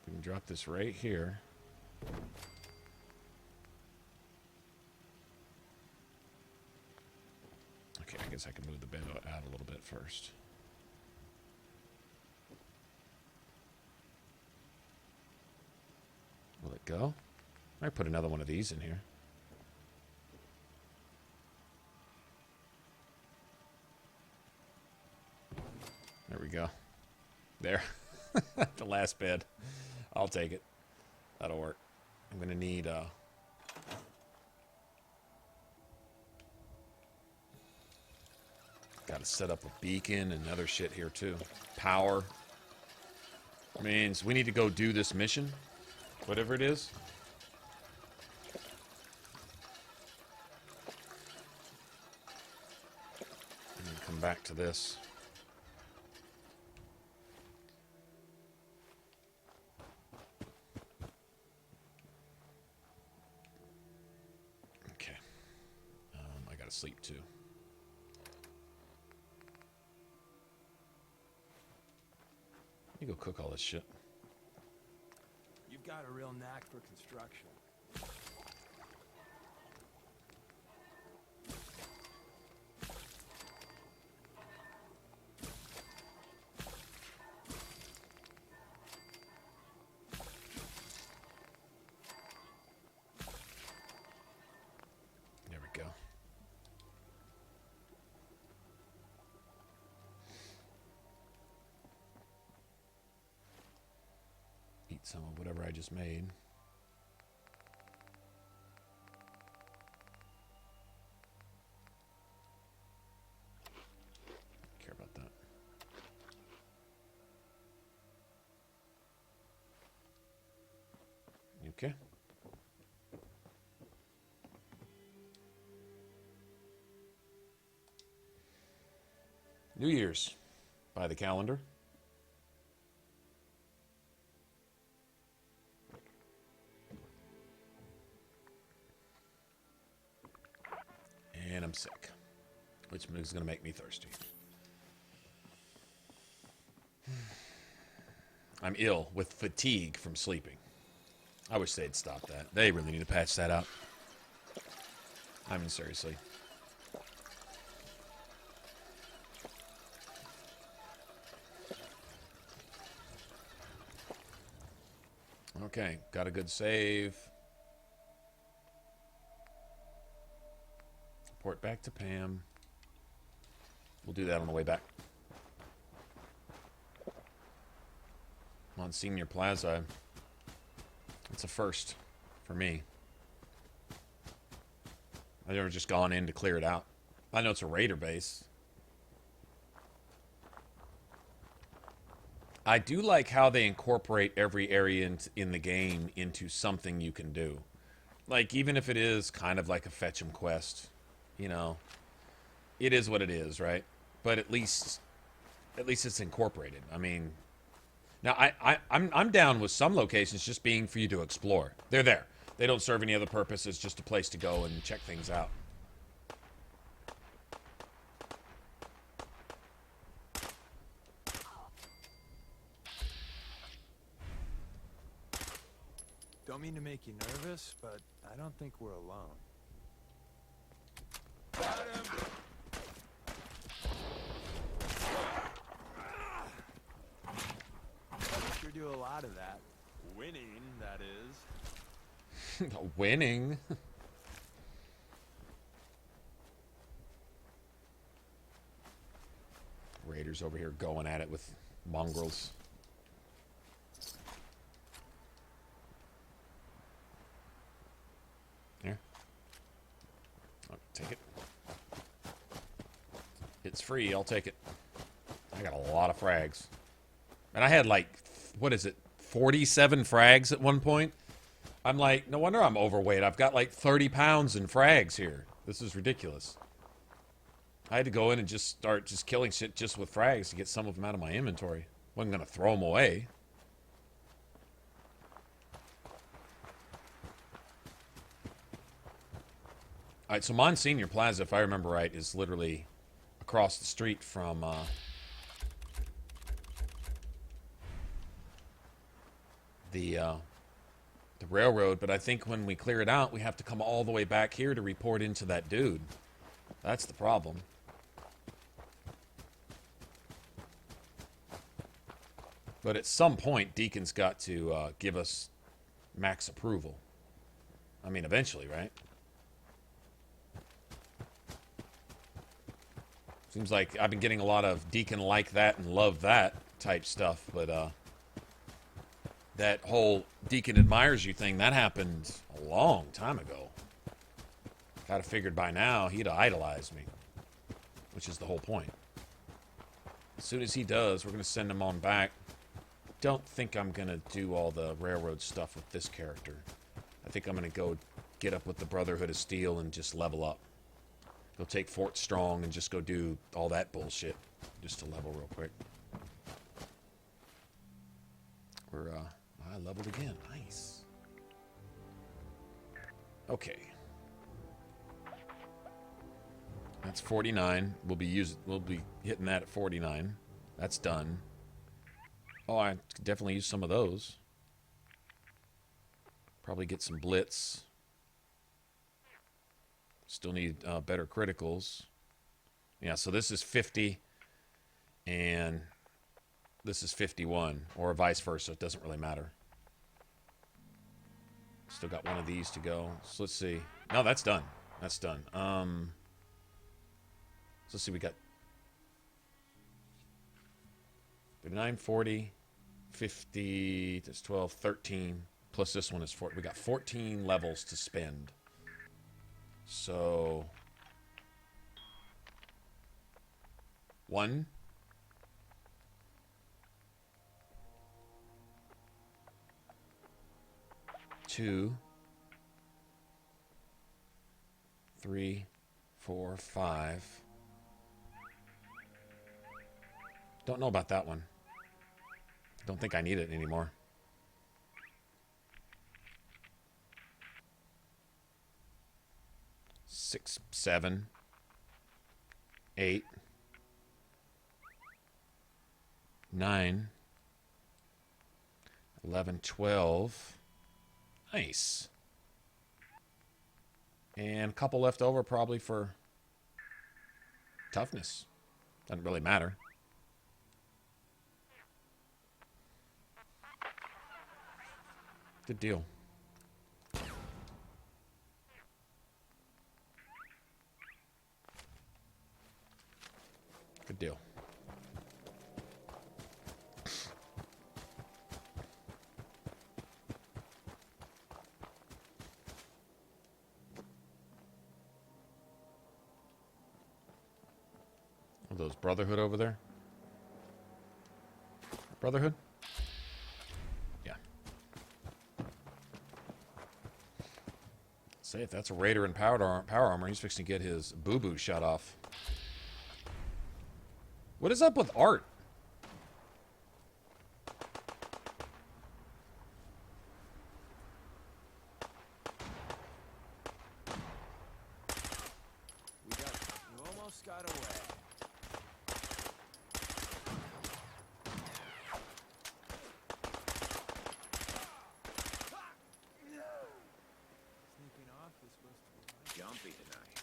We can drop this right here. Okay, I guess I can move the bed out a little bit first. Will it go? I put another one of these in here. There we go. There. The last bed. I'll take it. That'll work. I'm going to need... got to set up a beacon and other shit here, too. Power. Means we need to go do this mission. Whatever it is. And then come back to this. Okay. I gotta sleep too. cook all this shit. You've got a real knack for construction. There we go. Eat some of whatever I just made. Care about that. Okay. New Year's by the calendar. And I'm sick, which is going to make me thirsty. I'm ill with fatigue from sleeping. I wish they'd stop that. They really need to patch that out. I mean, seriously. Okay, got a good save. Report back to Pam. We'll do that on the way back. Monsignor Plaza. It's a first for me. I've never just gone in to clear it out. I know it's a raider base. I do like how they incorporate every area in the game into something you can do. Like, even if it is kind of like a fetch 'em quest, you know, it is what it is, right? But at least it's incorporated. I mean, now I'm down with some locations just being for you to explore. They're there. They don't serve any other purpose. It's just a place to go and check things out. Don't mean to make you nervous, but I don't think we're alone. Got him! Sure do a lot of that. Winning, that is. Winning? Raiders over here going at it with mongrels. Here. I'll take it. It's free. I'll take it. I got a lot of frags. And I had like, what is it, 47 frags at one point? I'm like, no wonder I'm overweight. I've got like 30 pounds in frags here. This is ridiculous. I had to go in and just start just killing shit just with frags to get some of them out of my inventory. Wasn't going to throw them away. All right, so Monsignor Plaza, if I remember right, is literally across the street from the railroad. But I think when we clear it out, we have to come all the way back here to report into that dude. That's the problem. But at some point, Deacon's got to give us max approval. I mean, eventually, right? Seems like I've been getting a lot of Deacon like that and love that type stuff, but that whole Deacon admires you thing, that happened a long time ago. Kind of figured by now he'd idolize me, which is the whole point. As soon as he does, we're going to send him on back. Don't think I'm going to do all the railroad stuff with this character. I think I'm going to go get up with the Brotherhood of Steel and just level up. Go take Fort Strong and just go do all that bullshit. Just to level real quick. I leveled again. Nice. Okay. That's 49. We'll be hitting that at 49. That's done. Oh, I could definitely use some of those. Probably get some blitz. Still need better criticals. Yeah, so this is 50, and this is 51, or vice versa. It doesn't really matter. Still got one of these to go. So let's see. No, that's done. That's done. So let's see. We got 39, 40, 50. That's 12, 13. Plus this one is 4. We got 14 levels to spend. So 1, 2, 3, 4, 5. Don't know about that one. Don't think I need it anymore. 6, 7, 8, 9, 11, 12. Nice. And a couple left over probably for toughness. Doesn't really matter. Good deal. Good deal. Are those Brotherhood over there? Brotherhood? Yeah. Say if that's a Raider in power armor, he's fixing to get his boo-boo shot off. What is up with art? You almost got away. Sneaking off is supposed to be jumpy tonight.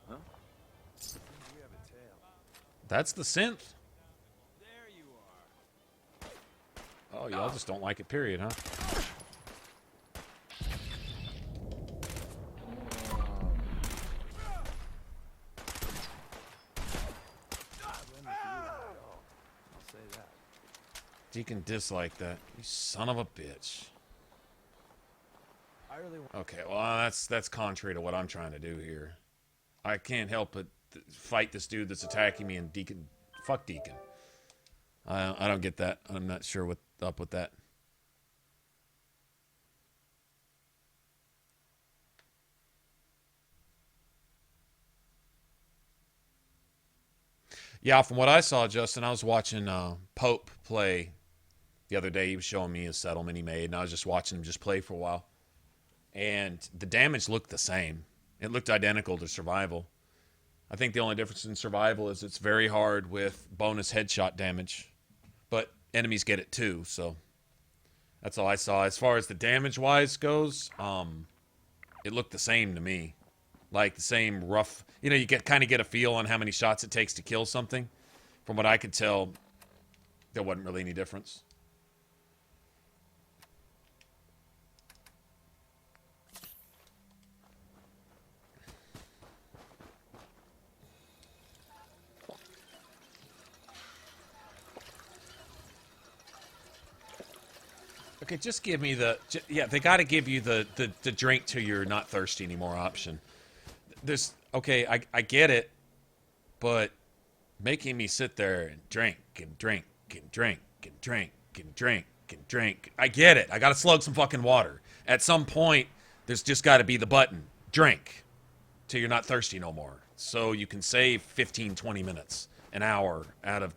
Huh? We have a tail. That's the synth. There you are. Oh, y'all just don't like it, period, huh? I'll say that. Deacon disliked that. You son of a bitch. I really want. Okay, well, that's contrary to what I'm trying to do here. I can't help but fight this dude that's attacking me, and Deacon... Fuck Deacon. I don't get that. I'm not sure what's up with that. Yeah, from what I saw, Justin, I was watching Pope play the other day. He was showing me his settlement he made, and I was just watching him just play for a while. And the damage looked the same. It looked identical to survival. I think the only difference in survival is it's very hard with bonus headshot damage. But enemies get it too, so that's all I saw. As far as the damage-wise goes, it looked the same to me. Like the same rough... You know, you kind of get a feel on how many shots it takes to kill something. From what I could tell, there wasn't really any difference. Okay, just give me the... Yeah, they got to give you the drink till you're not thirsty anymore option. There's... Okay, I get it, but making me sit there and drink and drink and drink and drink and drink and drink... I get it. I got to slug some fucking water. At some point, there's just got to be the button. Drink. Till you're not thirsty no more. So you can save 15, 20 minutes, an hour out of...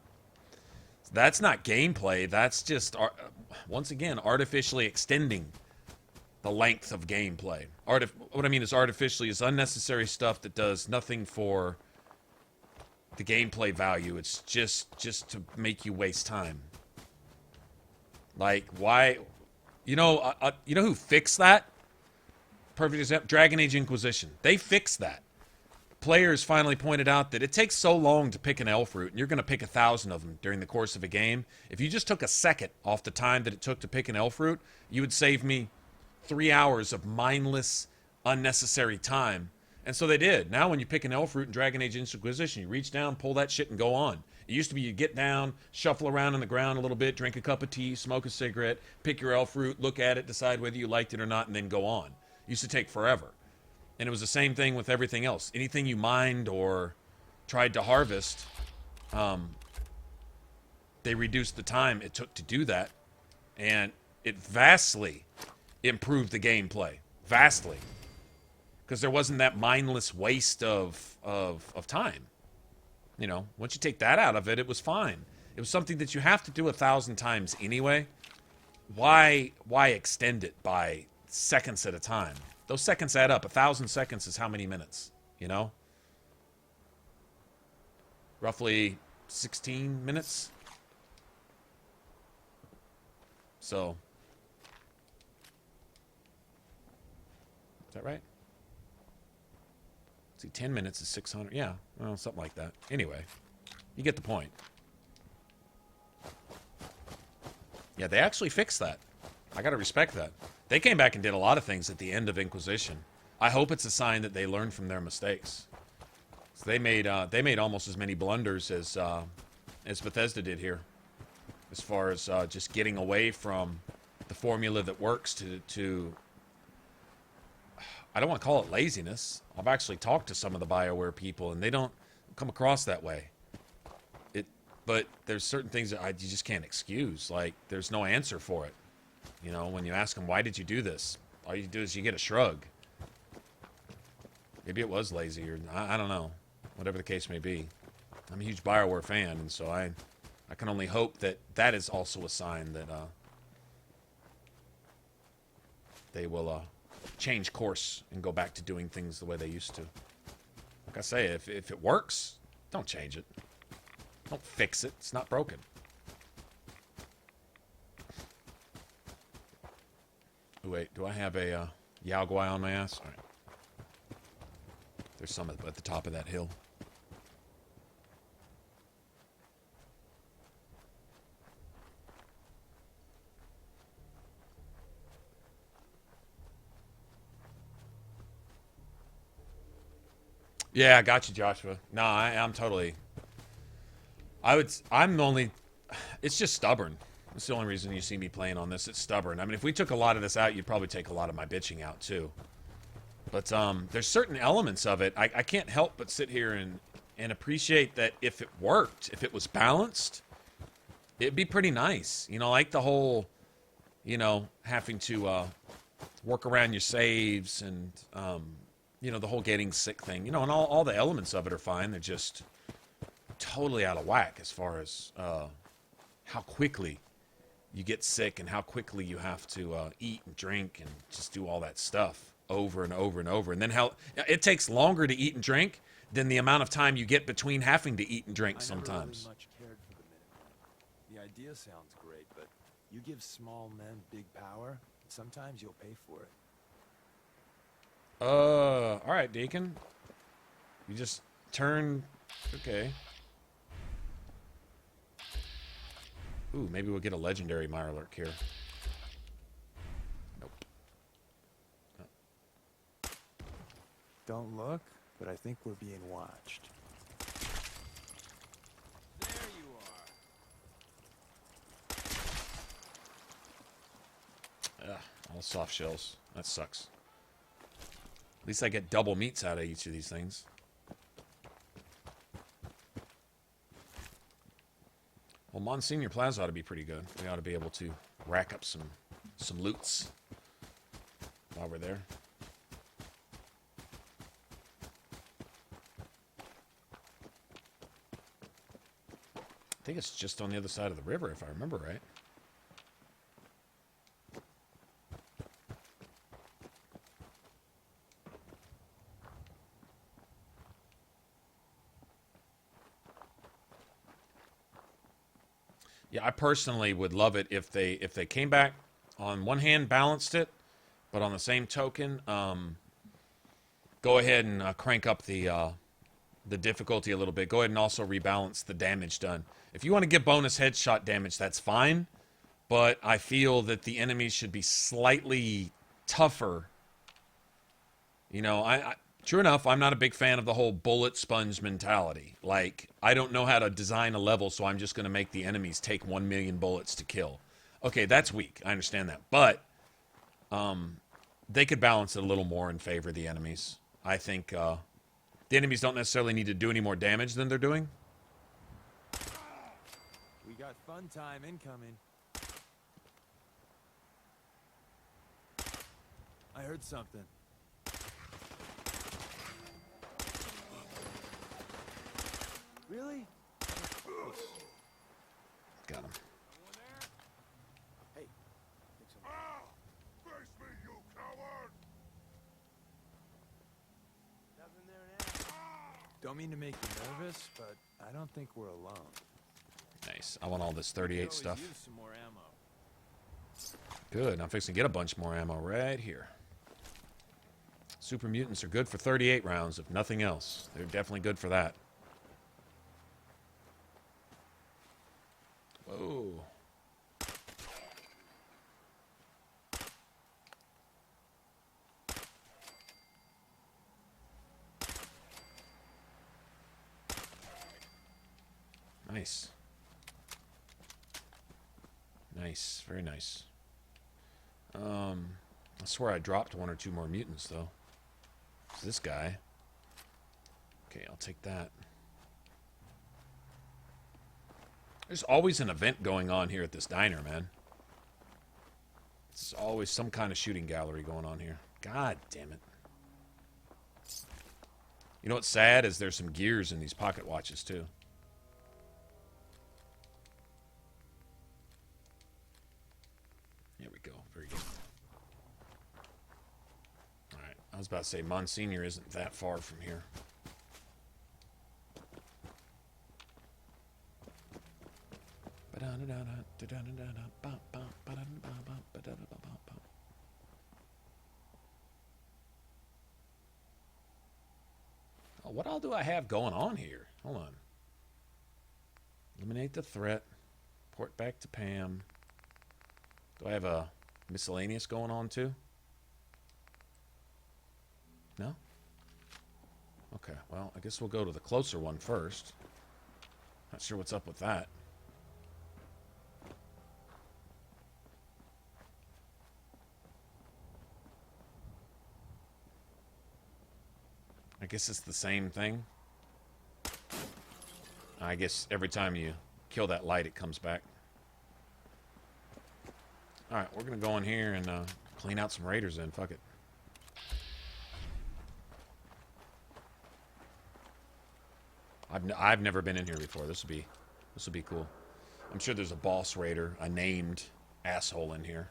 That's not gameplay. That's just... Once again, artificially extending the length of gameplay. What I mean is artificially is unnecessary stuff that does nothing for the gameplay value. It's just to make you waste time. Like, why? You know who fixed that? Perfect example, Dragon Age Inquisition. They fixed that. Players finally pointed out that it takes so long to pick an elf root, and you're going to pick 1,000 of them during the course of a game. If you just took a second off the time that it took to pick an elf root, you would save me 3 hours of mindless, unnecessary time. And so they did. Now when you pick an elf root in Dragon Age Inquisition, you reach down, pull that shit, and go on. It used to be you get down, shuffle around on the ground a little bit, drink a cup of tea, smoke a cigarette, pick your elf root, look at it, decide whether you liked it or not, and then go on. It used to take forever. And it was the same thing with everything else. Anything you mined or tried to harvest, they reduced the time it took to do that. And it vastly improved the gameplay. Vastly. Because there wasn't that mindless waste of time. You know, once you take that out of it, it was fine. It was something that you have to do 1,000 times anyway. Why extend it by seconds at a time? Those seconds add up. 1,000 seconds is how many minutes, you know? Roughly 16 minutes. So, is that right? See, 10 minutes is 600. Yeah, well, something like that. Anyway, you get the point. Yeah, they actually fixed that. I gotta respect that. They came back and did a lot of things at the end of Inquisition. I hope it's a sign that they learned from their mistakes. So they made almost as many blunders as Bethesda did here, as far as just getting away from the formula that works to I don't want to call it laziness. I've actually talked to some of the BioWare people, and they don't come across that way. But there's certain things that you just can't excuse. Like, there's no answer for it. You know, when you ask them, why did you do this? All you do is you get a shrug. Maybe it was lazy, or I don't know. Whatever the case may be. I'm a huge BioWare fan, and so I can only hope that that is also a sign that they will change course and go back to doing things the way they used to. Like I say, if it works, don't change it. Don't fix it. It's not broken. Ooh, wait, do I have a Yao Guai on my ass? All right. There's some at the top of that hill. Yeah, I got you, Joshua. No, I'm totally... I'm the only... It's just stubborn. It's the only reason you see me playing on this. It's stubborn. I mean, if we took a lot of this out, you'd probably take a lot of my bitching out, too. But there's certain elements of it. I can't help but sit here and appreciate that if it worked, if it was balanced, it'd be pretty nice. You know, like the whole, you know, having to work around your saves and... you know, the whole getting sick thing, you know, and all the elements of it are fine. They're just totally out of whack as far as how quickly you get sick and how quickly you have to eat and drink and just do all that stuff over and over and over. And then how it takes longer to eat and drink than the amount of time you get between having to eat and drink sometimes. I never really much cared for the Minutemen. The idea sounds great, but you give small men big power, and sometimes you'll pay for it. All right, Deacon. You just turn... Okay. Ooh, maybe we'll get a legendary Mirelurk here. Nope. No. Don't look, but I think we're being watched. There you are. Ugh, all soft shells. That sucks. At least I get double meats out of each of these things. Well, Monsignor Plaza ought to be pretty good. We ought to be able to rack up some loots while we're there. I think it's just on the other side of the river, if I remember right. I personally would love it if they came back, on one hand balanced it, but on the same token, go ahead and crank up the difficulty a little bit. Go ahead and also rebalance the damage done. If you want to get bonus headshot damage, that's fine, but I feel that the enemies should be slightly tougher. You know, true enough, I'm not a big fan of the whole bullet sponge mentality. Like, I don't know how to design a level, so I'm just going to make the enemies take 1 million bullets to kill. Okay, that's weak. I understand that. But they could balance it a little more in favor of the enemies. I think the enemies don't necessarily need to do any more damage than they're doing. We got fun time incoming. I heard something. Really? Got him. Hey. Face me, you coward! Nothing there now. Don't mean to make you nervous, but I don't think we're alone. Nice. I want all this 38 stuff. Use some more ammo. Good. I'm fixing to get a bunch more ammo right here. Super mutants are good for 38 rounds, if nothing else. They're definitely good for that. Whoa. Nice. Nice. Very nice. I swear I dropped 1 or 2 more mutants, though. It's this guy. Okay, I'll take that. There's always an event going on here at this diner, man. There's always some kind of shooting gallery going on here. God damn it. You know what's sad is there's some gears in these pocket watches, too. Here we go. Very good. Alright, I was about to say Monsignor isn't that far from here. Oh, what all do I have going on here? Hold on. Eliminate the threat. Port back to Pam. Do I have a miscellaneous going on too? No? Okay, well, I guess we'll go to the closer one first. Not sure what's up with that. I guess it's the same thing. I guess every time you kill that light, it comes back. Alright, we're going to go in here and clean out some raiders then. Fuck it. I've never been in here before. This will be cool. I'm sure there's a boss raider, a named asshole in here.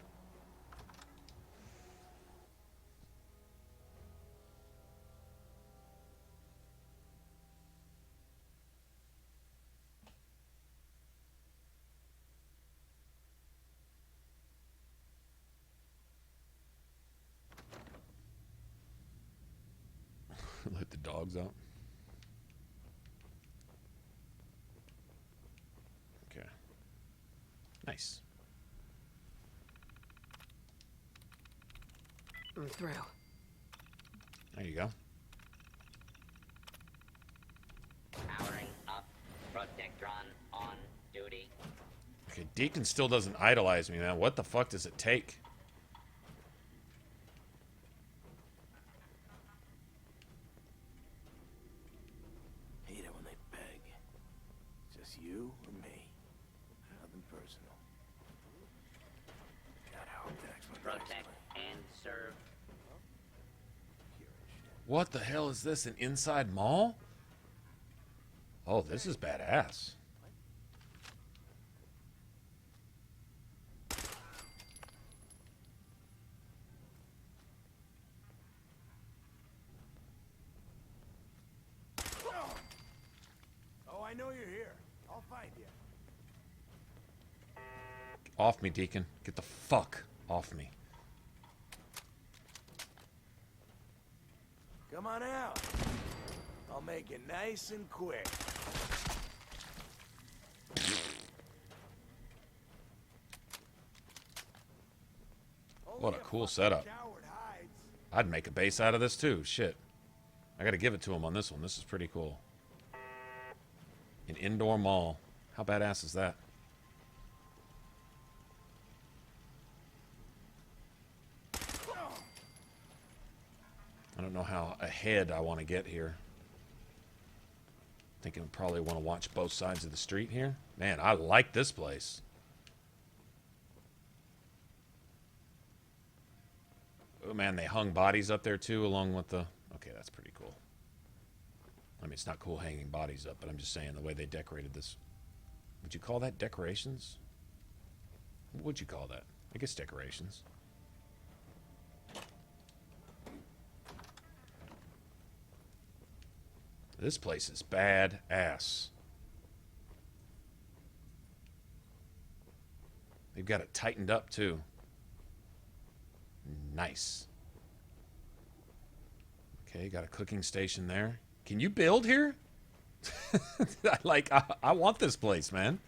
Let the dogs out. Okay. Nice. I'm through. There you go. Powering up. Protectron on duty. Okay, Deacon still doesn't idolize me, man. What the fuck does it take? Hate it when they beg. Just you or me. Nothing personal. God, I hope the next one Protect and serve. What the hell is this? An inside mall? Oh, this is badass. Oh, I know you're here. I'll find you. off me, Deacon. Get the fuck off me. Come on out. I'll make it nice and quick. What a cool setup. I'd make a base out of this too. Shit. I gotta give it to him on this one. This is pretty cool. An indoor mall. How badass is that? I don't know how ahead I want to get here. Thinking probably want to watch both sides of the street here. Man, I like this place. Oh man, they hung bodies up there too along with the... Okay, that's pretty cool. I mean, it's not cool hanging bodies up, but I'm just saying the way they decorated this. Would you call that decorations? What would you call that? I guess decorations. This place is badass. They've got it tightened up too. Nice. Okay, got a cooking station there. Can you build here? I want this place, man.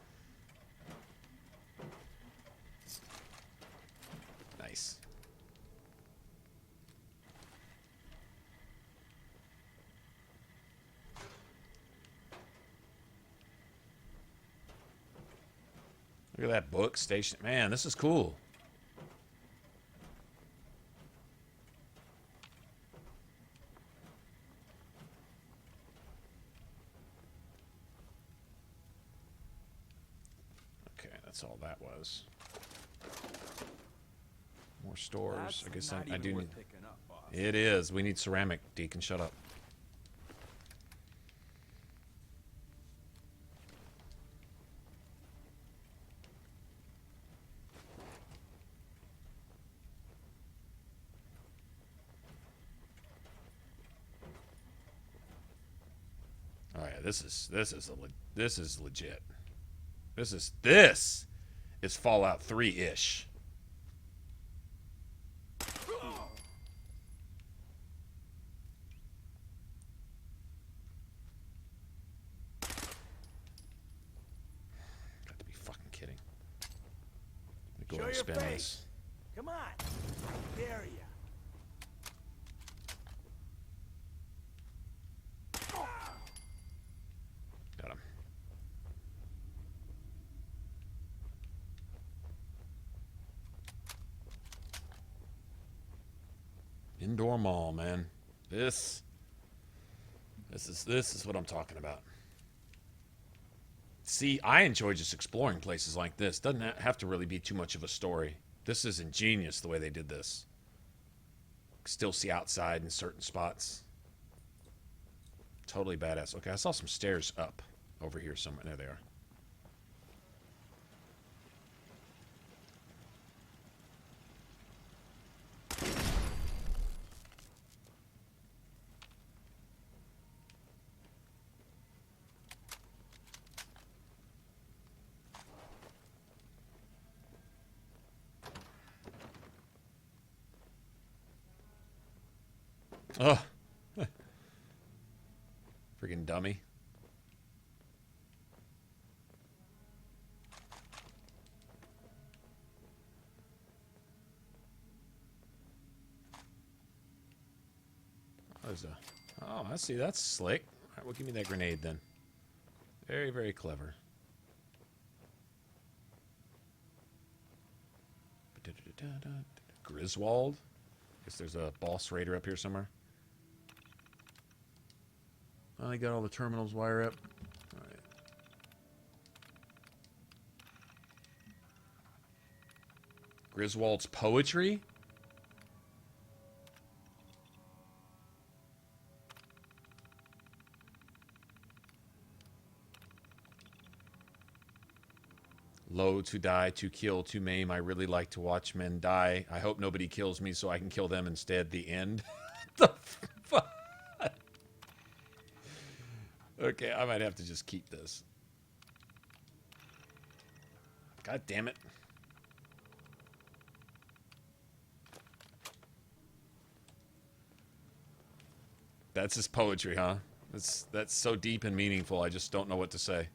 Nice. Look at that book station. Man, this is cool. Okay, that's all that was. More stores. That's I guess not I even do worth need... picking up, boss. It is. We need ceramic. Deacon, shut up. Oh yeah, this is legit. This is Fallout 3-ish. Got to be fucking kidding. Let me go Show ahead and your spin face. this. Come on. I dare ya. Got him. Indoor mall, man. This is what I'm talking about. See, I enjoy just exploring places like this. Doesn't have to really be too much of a story. This is ingenious the way they did this. Still see outside in certain spots. Totally badass. Okay, I saw some stairs up over here somewhere. There they are. Oh. Freaking dummy. Oh, I see. That's slick. All right, well, give me that grenade then. Very, very clever. Griswold? Guess there's a boss raider up here somewhere. I got all the terminals wire up. All right. Griswold's poetry? Low, to die, to kill, to maim. I really like to watch men die. I hope nobody kills me so I can kill them instead. The end. The fuck? Okay, I might have to just keep this. God damn it. That's his poetry, huh? That's so deep and meaningful. I just don't know what to say.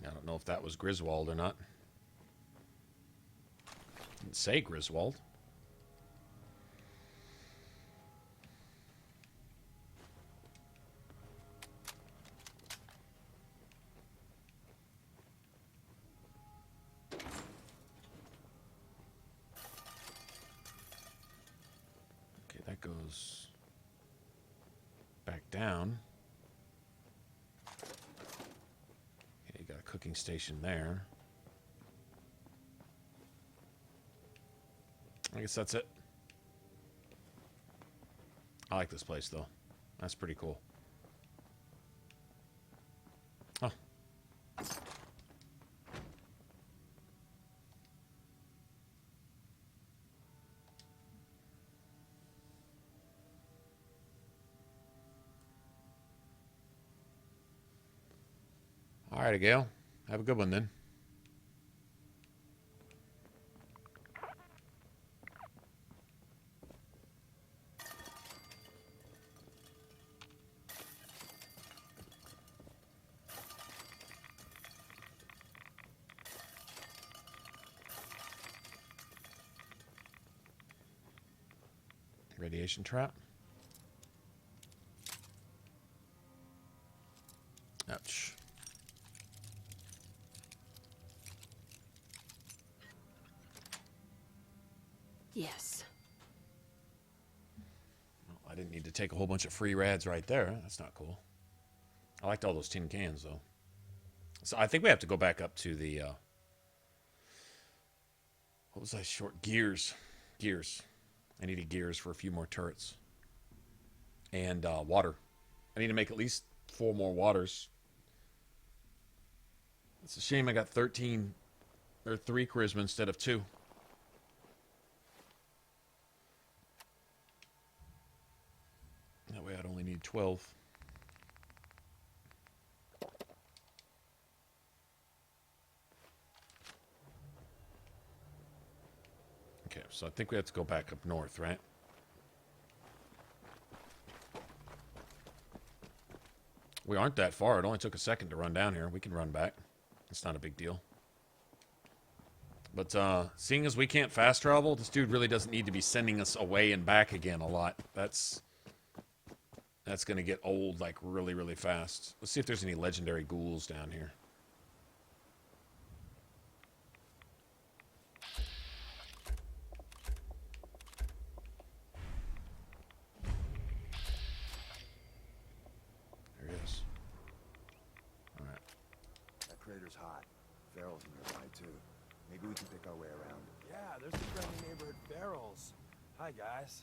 I don't know if that was Griswold or not. Didn't say Griswold. Okay, that goes back down. Okay, you got a cooking station there. I guess that's it. I like this place, though. That's pretty cool. Oh. All right, Gail. Have a good one, then. Radiation trap. Ouch. Yes. Well, I didn't need to take a whole bunch of free rads right there. That's not cool. I liked all those tin cans, though. So I think we have to go back up to the... what was I short? Gears. Gears. I needed gears for a few more turrets. And water. I need to make at least 4 more waters. It's a shame I got 13 or 3 charisma instead of 2. That way I'd only need 12. Okay, so I think we have to go back up north, right? We aren't that far. It only took a second to run down here. We can run back. It's not a big deal. But seeing as we can't fast travel, this dude really doesn't need to be sending us away and back again a lot. That's going to get old, like, really, really fast. Let's see if there's any legendary ghouls down here. There he is. All right. That crater's hot. Farrell's nearby, too. Maybe we can pick our way around. Yeah, there's the friendly neighborhood Farrell's. Hi, guys.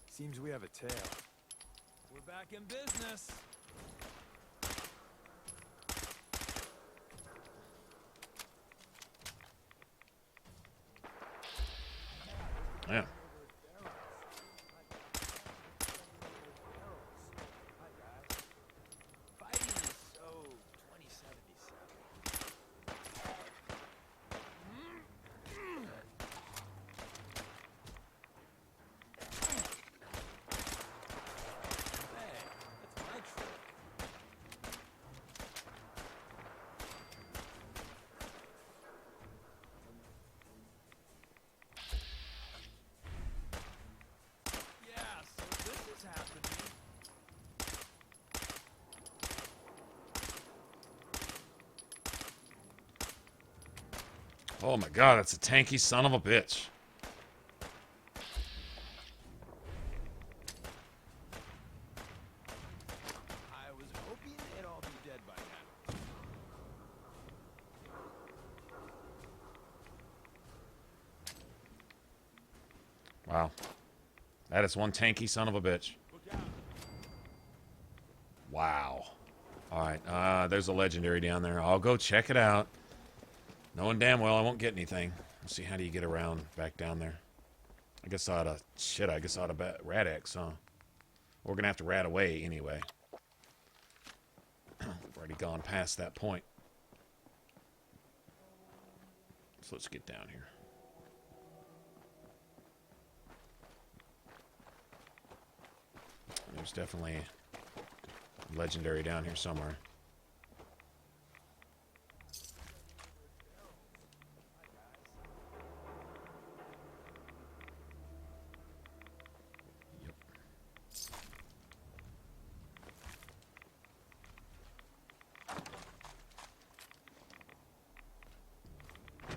Seems we have a tail. We're back in business. Yeah. Oh my god, that's a tanky son of a bitch. I was hoping they'd all be dead by now. Wow. That is one tanky son of a bitch. Wow. Alright, there's a legendary down there. I'll go check it out. Knowing damn well I won't get anything. Let's see, how do you get around back down there? I guess I ought to... Shit, I guess I ought to bet Rad-X, huh? We're going to have to rat away anyway. We've already gone past that point. So let's get down here. There's definitely legendary down here somewhere.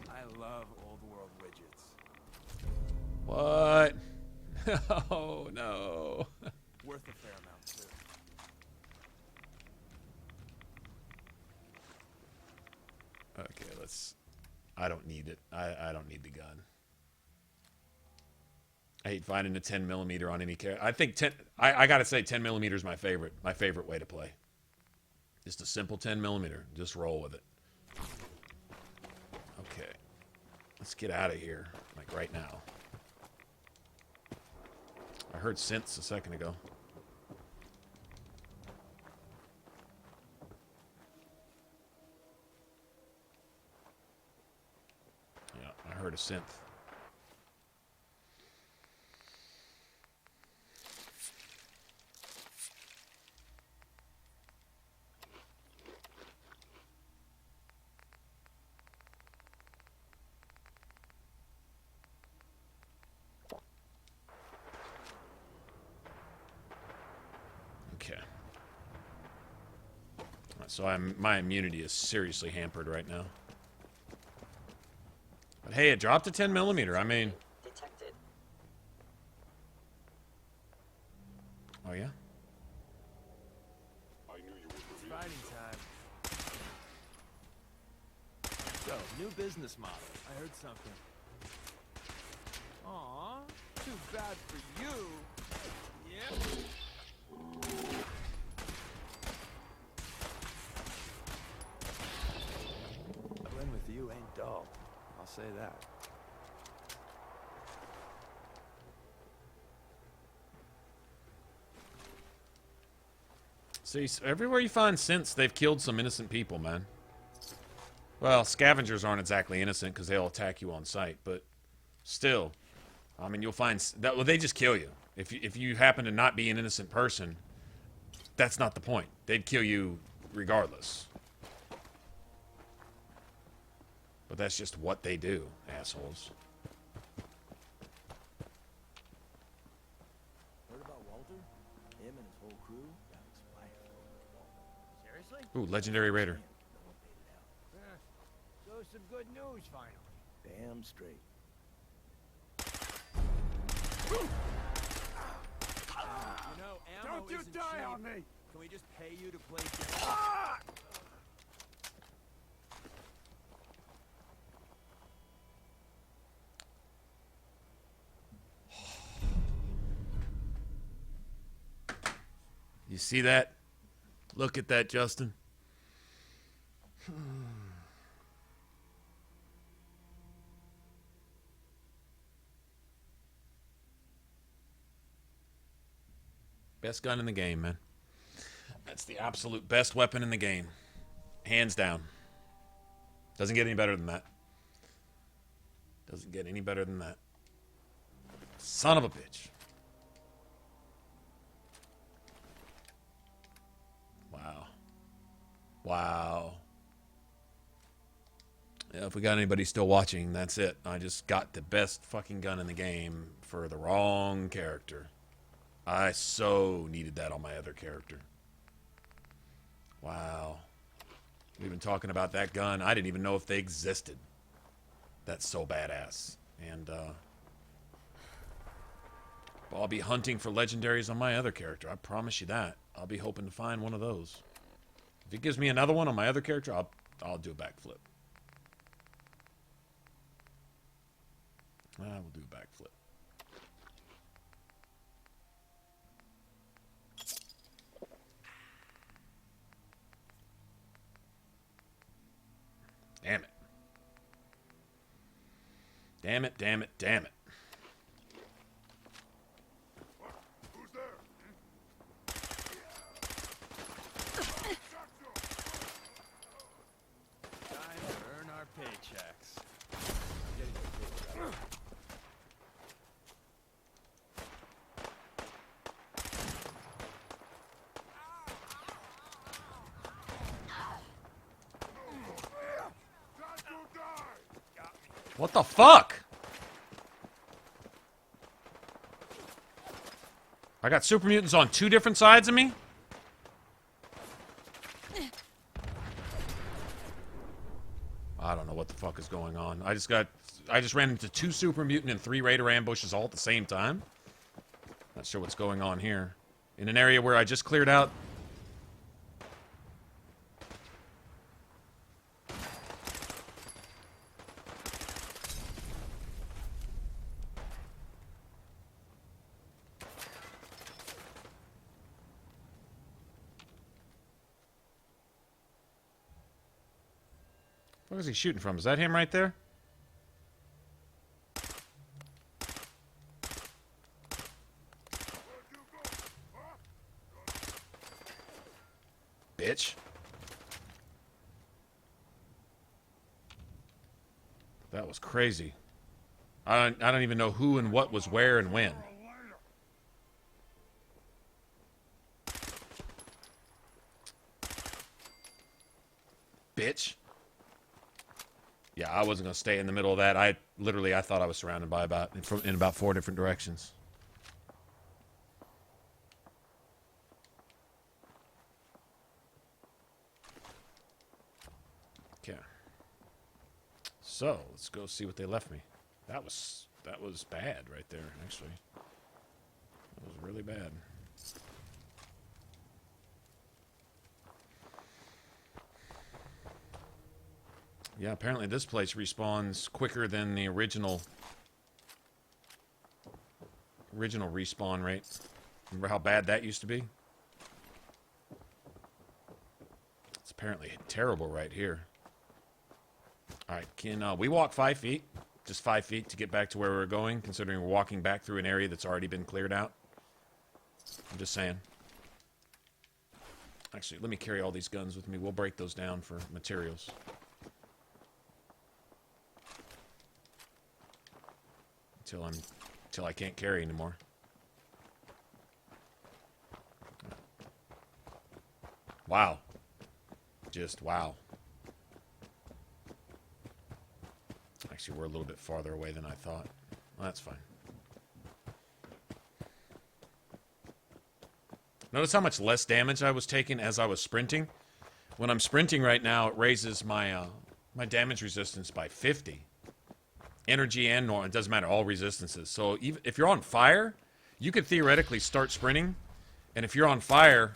I love old world widgets. What? Oh, no. Worth a fair amount, too. Okay, let's... I don't need it. I don't need the gun. I hate finding a 10mm on any character. I think 10... I gotta say, 10mm is my favorite way to play. Just a simple 10mm. Just roll with it. Okay. Let's get out of here. Like, right now. I heard synths a second ago. Yeah, I heard a synth. Okay. So my immunity is seriously hampered right now. But hey, it dropped to 10mm. I mean... Detected. Oh, yeah? It's fighting time. So, new business model. I heard something. Aw, too bad for you. Yep. Playing with you ain't dull. I'll say that. See, everywhere you find synths, they've killed some innocent people, man. Well, scavengers aren't exactly innocent because they'll attack you on sight, but still, I mean, you'll find that. Well, they just kill you. If you happen to not be an innocent person, that's not the point. They'd kill you regardless. But that's just what they do, assholes. Heard about Walter? Him and his whole crew got expired. Seriously? Ooh, legendary raider. So some good news finally. Damn straight. You know, ammo Don't you isn't die cheap. on me! Can we just pay you to play dead? You see that? Look at that, Justin. Best gun in the game, man. That's the absolute best weapon in the game. Hands down. Doesn't get any better than that. Doesn't get any better than that. Son of a bitch. Wow. Wow. Yeah, if we got anybody still watching, that's it. I just got the best fucking gun in the game for the wrong character. I so needed that on my other character. Wow. We've been talking about that gun. I didn't even know if they existed. That's so badass. And, I'll be hunting for legendaries on my other character. I promise you that. I'll be hoping to find one of those. If it gives me another one on my other character, I'll do a backflip. I will do a backflip. Damn it. Damn it, damn it, damn it. Who's there? What the fuck? I got super mutants on 2 different sides of me? I don't know what the fuck is going on. I just ran into 2 super mutant and 3 raider ambushes all at the same time. Not sure what's going on here. In an area where I just cleared out. Where is he shooting from? Is that him right there? Bitch. That was crazy. I don't even know who and what was where and when. Bitch. Yeah, I wasn't gonna stay in the middle of that. I thought I was surrounded by in about 4 different directions. Okay. So let's go see what they left me. That was bad right there. Actually, that was really bad. Yeah, apparently this place respawns quicker than the original respawn rate. Remember how bad that used to be? It's apparently terrible right here. Alright, can we walk 5 feet? Just 5 feet to get back to where we're going, considering we're walking back through an area that's already been cleared out? I'm just saying. Actually, let me carry all these guns with me. We'll break those down for materials. Until I can't carry anymore. Wow. Just wow. Actually, we're a little bit farther away than I thought. Well, that's fine. Notice how much less damage I was taking as I was sprinting. When I'm sprinting right now, it raises my my damage resistance by 50. Energy and normal, it doesn't matter, all resistances. So even if you're on fire, you could theoretically start sprinting, and if you're on fire,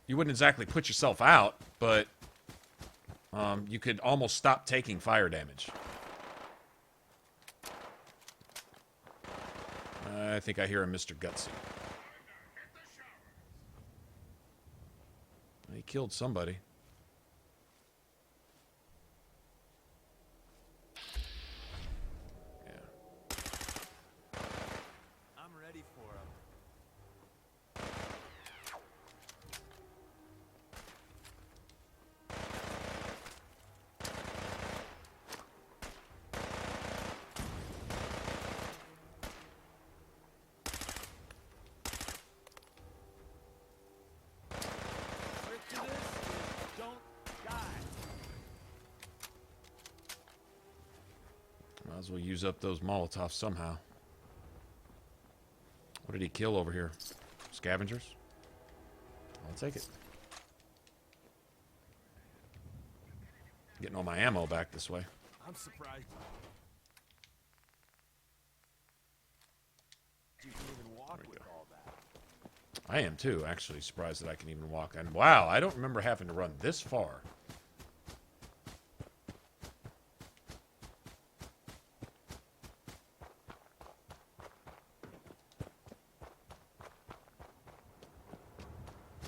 you wouldn't exactly put yourself out, but you could almost stop taking fire damage. I think I hear a Mr. Gutsy. He killed somebody. Might as well use up those Molotovs somehow. What did he kill over here? Scavengers? I'll take it. Getting all my ammo back this way. I'm surprised you can even walk with all that. I am too, actually surprised that I can even walk. And wow, I don't remember having to run this far.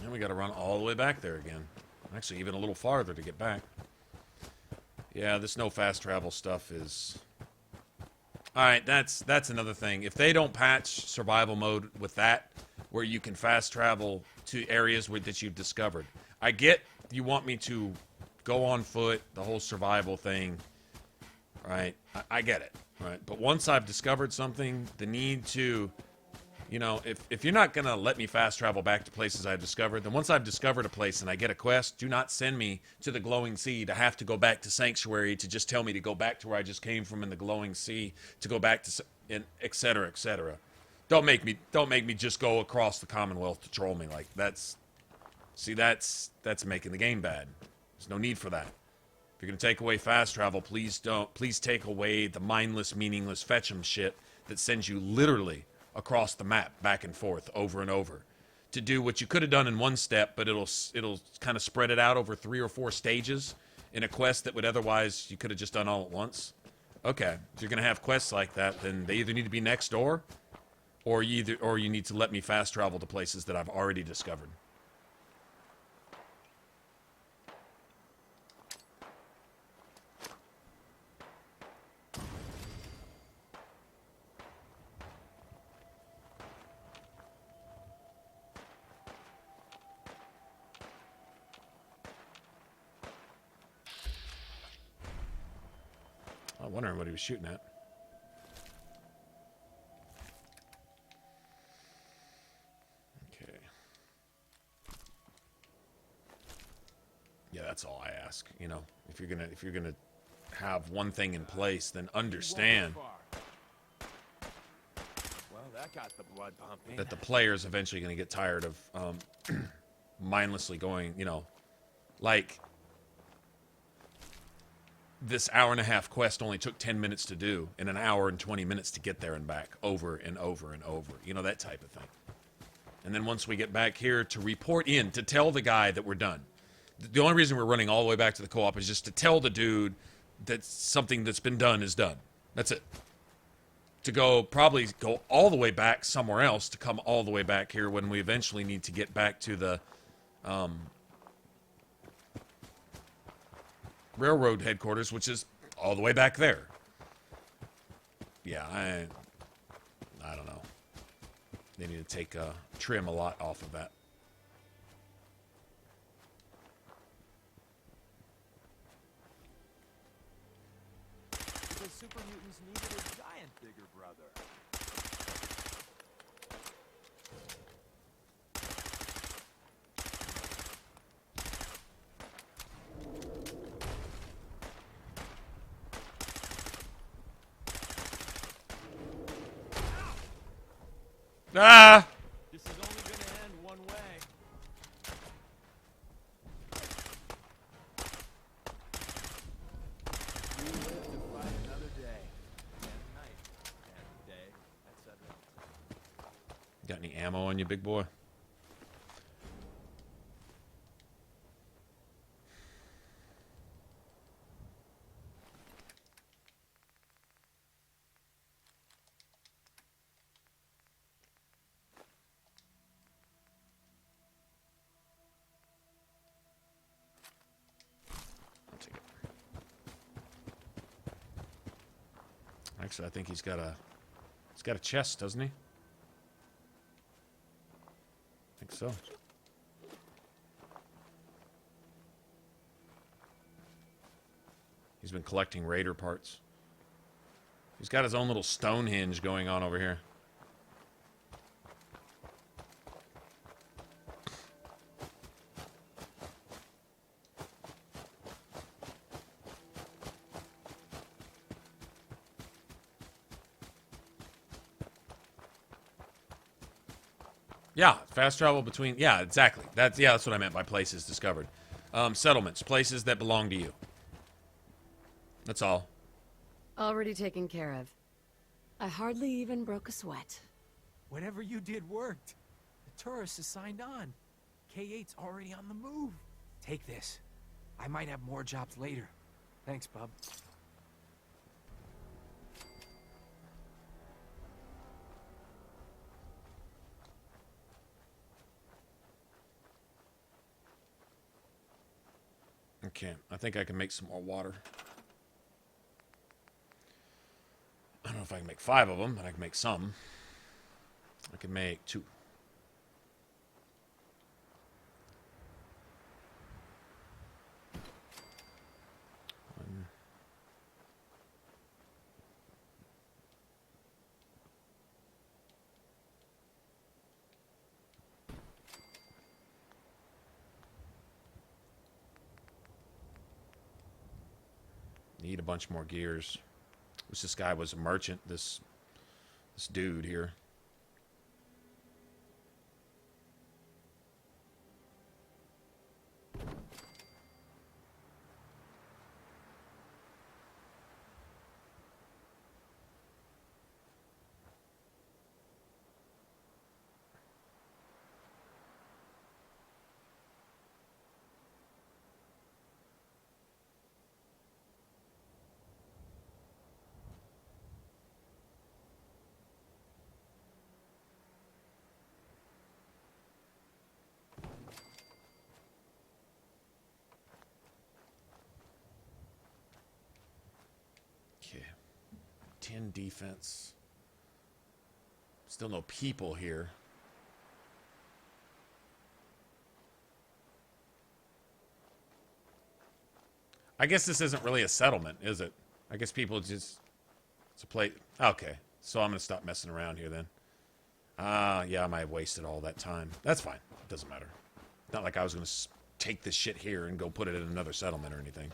And we got to run all the way back there again. Actually, even a little farther to get back. Yeah, this no fast travel stuff is... Alright, that's another thing. If they don't patch survival mode with that, where you can fast travel to areas that you've discovered. I get you want me to go on foot, the whole survival thing, right? I get it, right? But once I've discovered something, the need to You know, if you're not going to let me fast travel back to places I've discovered, then once I've discovered a place and I get a quest, do not send me to the glowing sea to have to go back to Sanctuary to just tell me to go back to where I just came from in the glowing sea to go back to, et cetera, et cetera. Don't make me just go across the Commonwealth to troll me. Like, that's making the game bad. There's no need for that. If you're going to take away fast travel, please take away the mindless, meaningless fetch 'em shit that sends you literally across the map, back and forth, over and over, to do what you could have done in one step, but it'll kind of spread it out over 3 or 4 stages in a quest that would otherwise you could have just done all at once. Okay, if you're gonna have quests like that, then they either need to be next door, or you need to let me fast travel to places that I've already discovered. I'm wondering what he was shooting at. Okay. Yeah, that's all I ask. You know, if you're gonna have one thing in place, then understand Well, that got the blood pumping. that the player's eventually gonna get tired of mindlessly going. You know, like. This hour-and-a-half quest only took 10 minutes to do, and an hour and 20 minutes to get there and back, over and over and over. You know, that type of thing. And then once we get back here to report in, to tell the guy that we're done. The only reason we're running all the way back to the co-op is just to tell the dude that something that's been done is done. That's it. To probably go all the way back somewhere else, to come all the way back here when we eventually need to get back to the railroad headquarters, which is all the way back there. Yeah, I don't know. They need to take trim a lot off of that. The super mutants needed a giant bigger brother. Ah! This is only gonna end one way. You live to fight another day, and night, and day, etc. Got any ammo on you, big boy? Actually, I think he's got a chest, doesn't he? I think so. He's been collecting raider parts. He's got his own little Stonehenge going on over here. Yeah, fast travel between... Yeah, exactly. That's what I meant by places discovered. Settlements, places that belong to you. That's all. Already taken care of. I hardly even broke a sweat. Whatever you did worked. The tourist is signed on. K8's already on the move. Take this. I might have more jobs later. Thanks, bub. Okay, I think I can make some more water. I don't know if I can make 5 of them, but I can make some. I can make 2. One. Need a bunch more gears. Wish this guy was a merchant, this dude here. Okay. 10 defense. Still no people here. I guess this isn't really a settlement, is it? I guess people just... It's a plate. Okay. So I'm going to stop messing around here then. Yeah, I might have wasted all that time. That's fine. It doesn't matter. Not like I was going to take this shit here and go put it in another settlement or anything.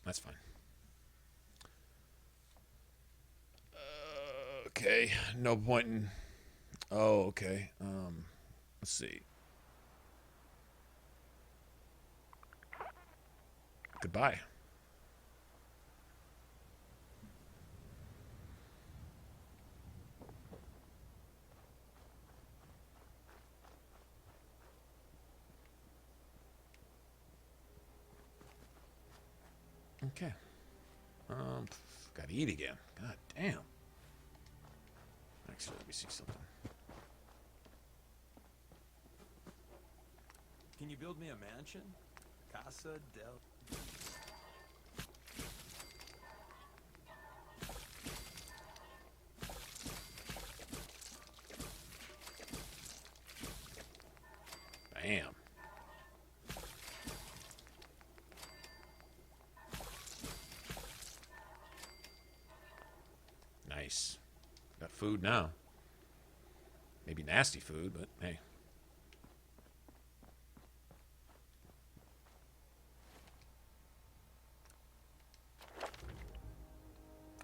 That's fine. Okay, no point in... Oh, okay. Let's see. Goodbye. Okay. Gotta eat again. God damn. Actually, let me see something. Can you build me a mansion? Casa del... Bam. Nice. Got food now. Maybe nasty food, but hey.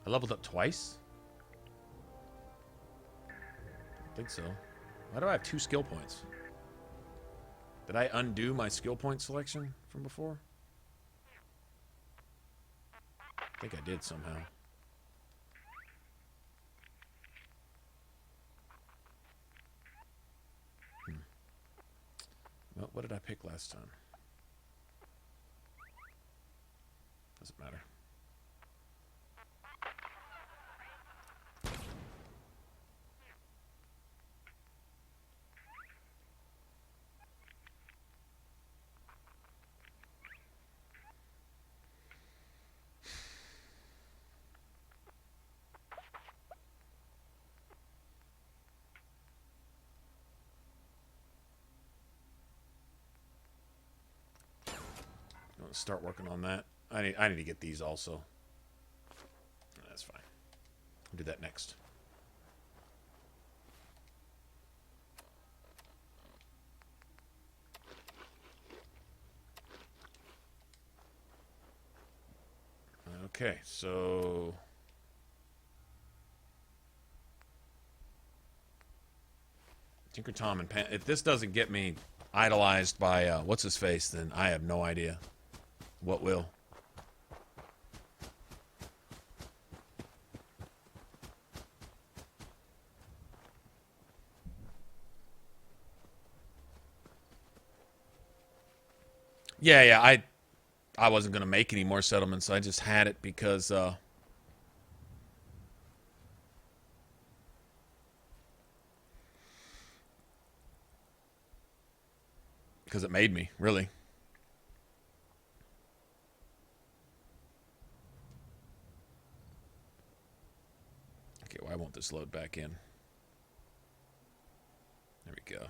I leveled up twice? I think so. Why do I have 2 skill points? Did I undo my skill point selection from before? I think I did somehow. Well, what did I pick last time? Doesn't matter. Start working on that. I need to get these also. That's fine. I'll do that next. Okay, so Tinker Tom and Pan. If this doesn't get me idolized by what's his face, then I have no idea what will. Yeah, I wasn't gonna make any more settlements. I just had it because it made me, really. Okay, why won't this load back in? There we go.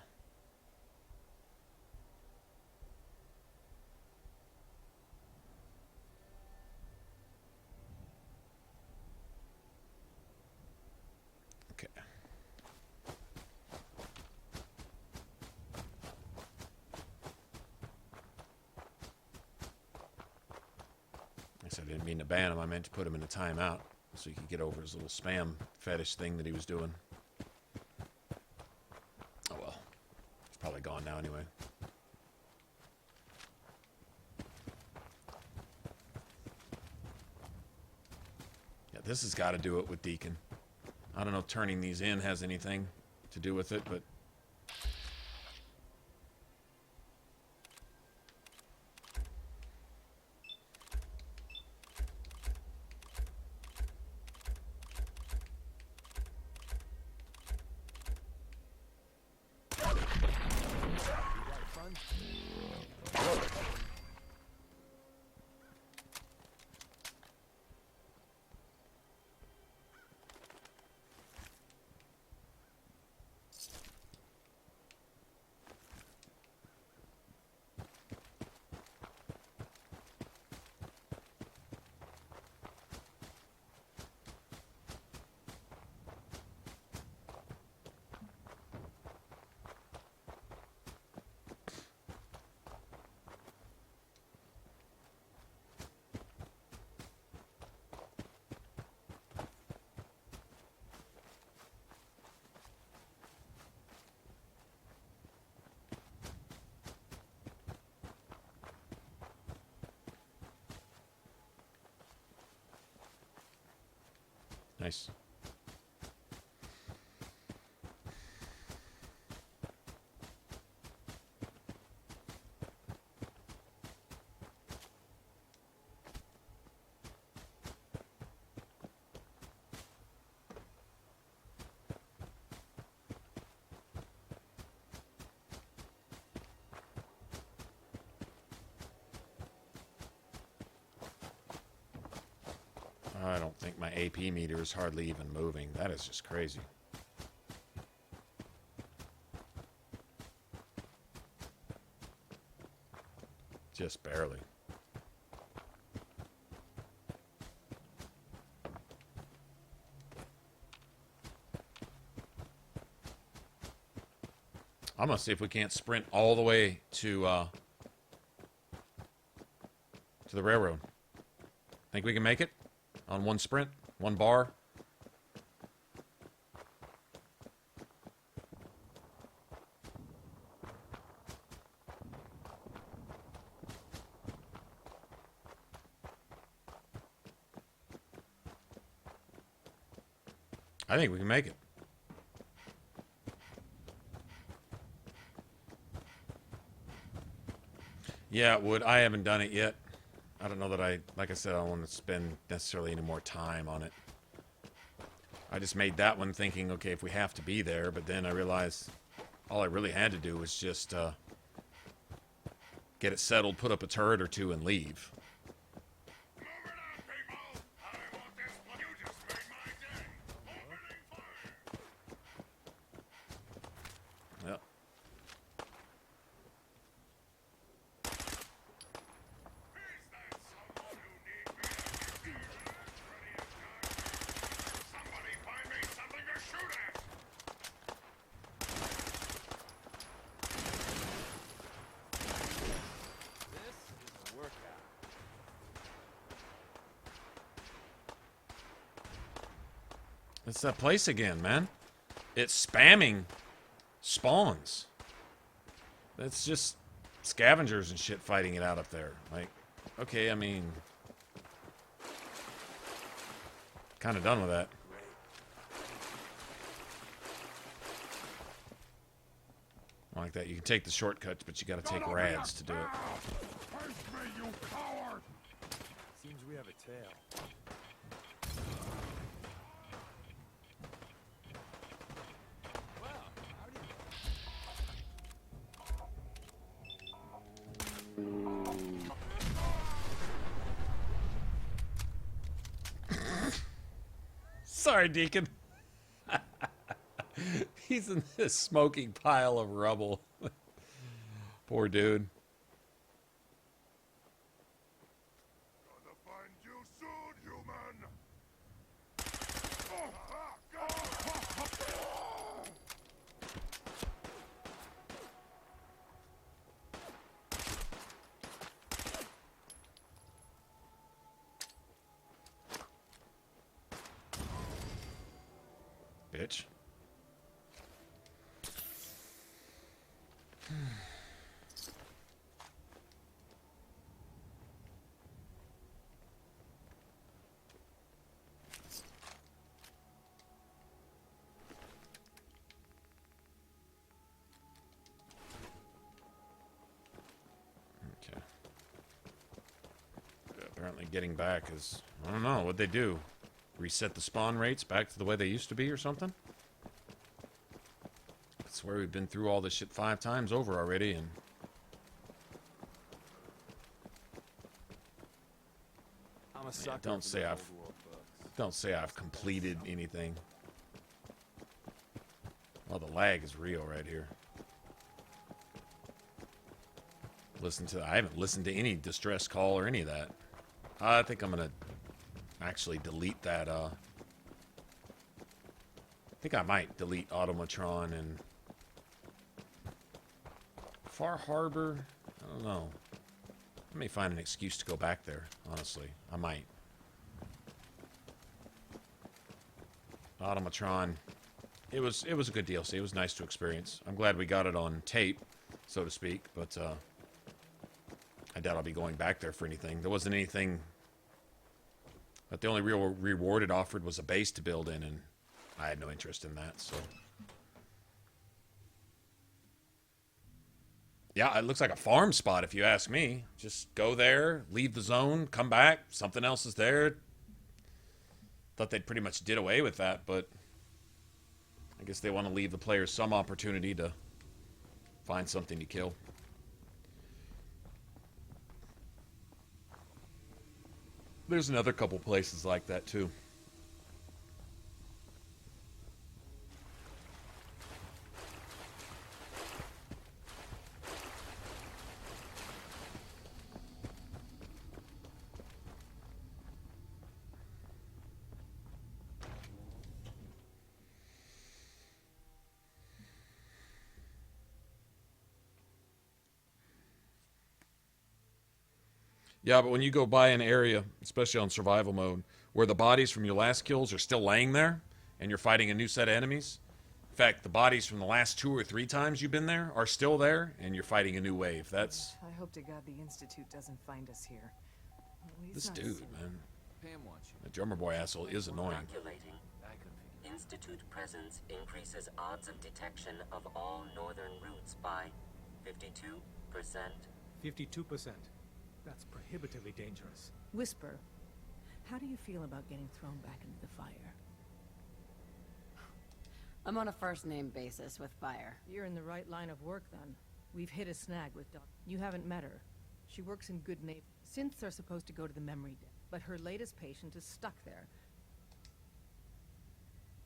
guess I didn't mean to ban him. I meant to put him in a timeout so he could get over his little spam fetish thing that he was doing. Oh well. He's probably gone now anyway. Yeah, this has got to do it with Deacon. I don't know if turning these in has anything to do with it, but... Nice. I don't think my AP meter is hardly even moving. That is just crazy. Just barely. I'm gonna see if we can't sprint all the way to the railroad. Think we can make it? On one sprint, one bar. I think we can make it. Yeah, it would. I haven't done it yet. I don't know that like I said, I don't want to spend necessarily any more time on it. I just made that one thinking, okay, if we have to be there, but then I realized all I really had to do was just get it settled, put up a turret or two, and leave. Yep. It's that place again, man. It's spamming spawns. It's just scavengers and shit fighting it out up there. Like, okay, I mean, kind of done with that. Like that, you can take the shortcuts, but you got to take rads to do it. Seems we have a tail. Sorry, Deacon. He's in this smoking pile of rubble. Poor dude. Gonna find you soon, human. bitch. Okay. Apparently getting back is... I don't know. What'd they do? Reset the spawn rates back to the way they used to be or something? I swear we've been through all this shit 5 times over already, and... I'm a Yeah, sucker don't for say those I've... old world books. Don't say I've completed anything. Well, the lag is real right here. I haven't listened to any distress call or any of that. I think I'm gonna actually delete that, I think I might delete Automatron and Far Harbor. I don't know. I may find an excuse to go back there, honestly. I might. Automatron. It was a good DLC. It was nice to experience. I'm glad we got it on tape, so to speak, but I doubt I'll be going back there for anything. There wasn't anything, but the only real reward it offered was a base to build in, and I had no interest in that, so. Yeah, it looks like a farm spot if you ask me. Just go there, leave the zone, come back, something else is there. Thought they'd pretty much did away with that, but I guess they want to leave the players some opportunity to find something to kill. There's another couple places like that too. Yeah, but when you go by an area, especially on survival mode, where the bodies from your last kills are still laying there, and you're fighting a new set of enemies, in fact, the bodies from the last 2 or 3 times you've been there are still there, and you're fighting a new wave. That's... I hope to God the Institute doesn't find us here. At least This not dude, soon. man. Pam wants you. The drummer boy asshole is annoying. Calculating. Institute presence increases odds of detection of all northern routes by 52%. 52%. That's prohibitively dangerous. Whisper, how do you feel about getting thrown back into the fire? I'm on a first-name basis with Fire. You're in the right line of work, then. We've hit a snag with Doc. You haven't met her. She works in good neighbor. Synths are supposed to go to the memory den, but her latest patient is stuck there.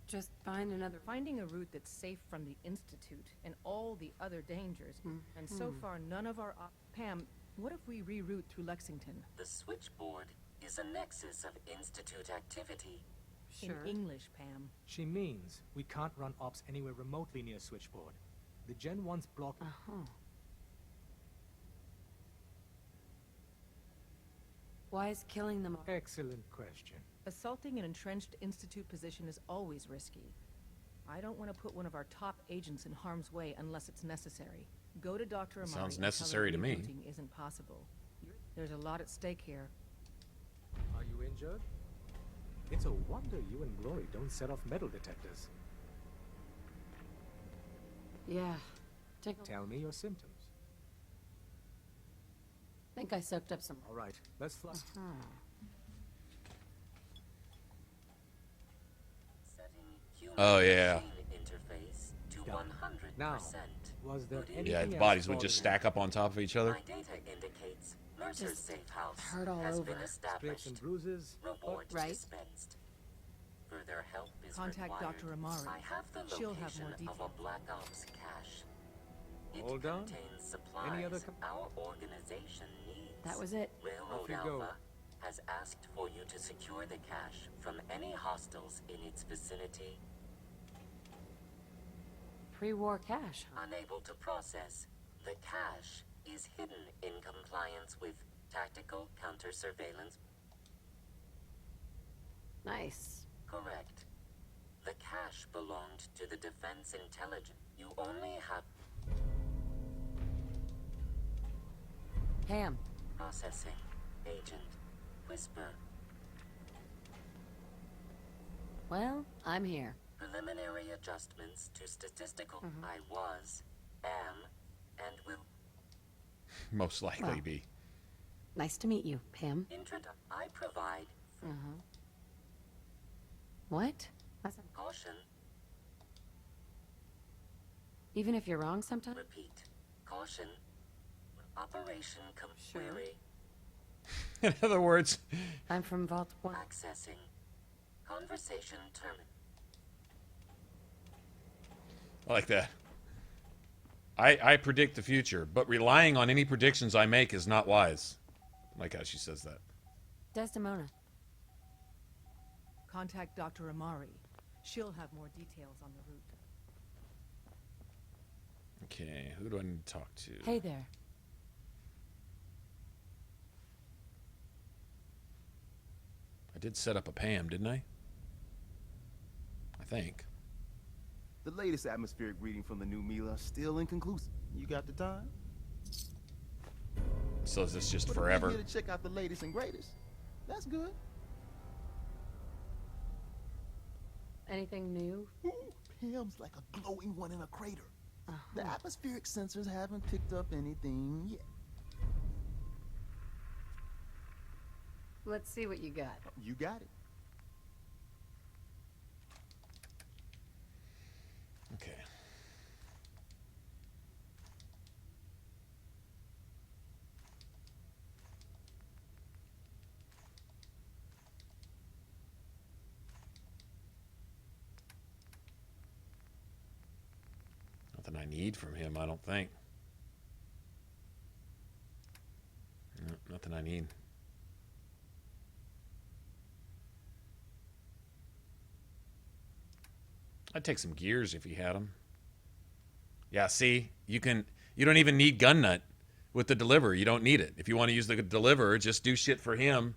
Just find another... Finding a route that's safe from the Institute and all the other dangers. And so far, none of our... Pam, what if we reroute through Lexington? The switchboard is a nexus of Institute activity. In English, Pam. She means we can't run ops anywhere remotely near Switchboard. The Gen 1's blocked... Why is killing them... Excellent question. Assaulting an entrenched Institute position is always risky. I don't want to put one of our top agents in harm's way unless it's necessary. Go to Dr. Amari. Sounds and necessary to tell her me. rerouting isn't possible. There's a lot at stake here. Are you injured? It's a wonder you and Glory don't set off metal detectors. Yeah. Tell me your symptoms. Think I soaked up some... All right, let's fly. Oh, yeah. Interface to 100%. Now, was there anything Yeah, the else bodies would for just the- stack up on top of each other. My data indicates Mercer's Just safe house hurt all has over. been established. Scrapes and bruises. Rewards Right. dispensed. Further help is Contact required. Dr. Amari. I have the She'll have location more of a details. Black Ops cache. It Hold on. contains supplies Any other our organization needs. That was it. Railroad Off you go. Alpha has asked for you to secure the cache from any hostiles in its vicinity. Pre-war cash, huh? Unable to process, the cache is hidden in compliance with tactical counter-surveillance. Nice. Correct. The cash belonged to the Defense Intelligence. You only have... Pam. Processing. Agent. Whisper. Well, I'm here. Preliminary adjustments to statistical... I was, am, and will... Most likely Well. be. Nice to meet you, Pam. I provide... What? Caution. Even if you're wrong sometimes? Repeat. Caution. Operation query. In other words, I'm from Vault 1. Accessing. Conversation terminated. I like that. I predict the future, but relying on any predictions I make is not wise. I like how she says that. Desdemona. Contact Dr. Amari. She'll have more details on the route. Okay, who do I need to talk to? Hey there. I did set up a Pam, didn't I? I think. The latest atmospheric reading from the new Mila still inconclusive. You got the time? So is this just But if you're forever? here to check out the latest and greatest. That's good. Anything new? Ooh, Pam's like a glowing one in a crater. The atmospheric sensors haven't picked up anything yet. Let's see what you got. You got it. Okay. Nothing I need from him, I don't think. No, nothing I need. I'd take some gears if he had them. Yeah, see, you don't even need gun nut with the deliverer. You don't need it. If you want to use the deliverer, just do shit for him.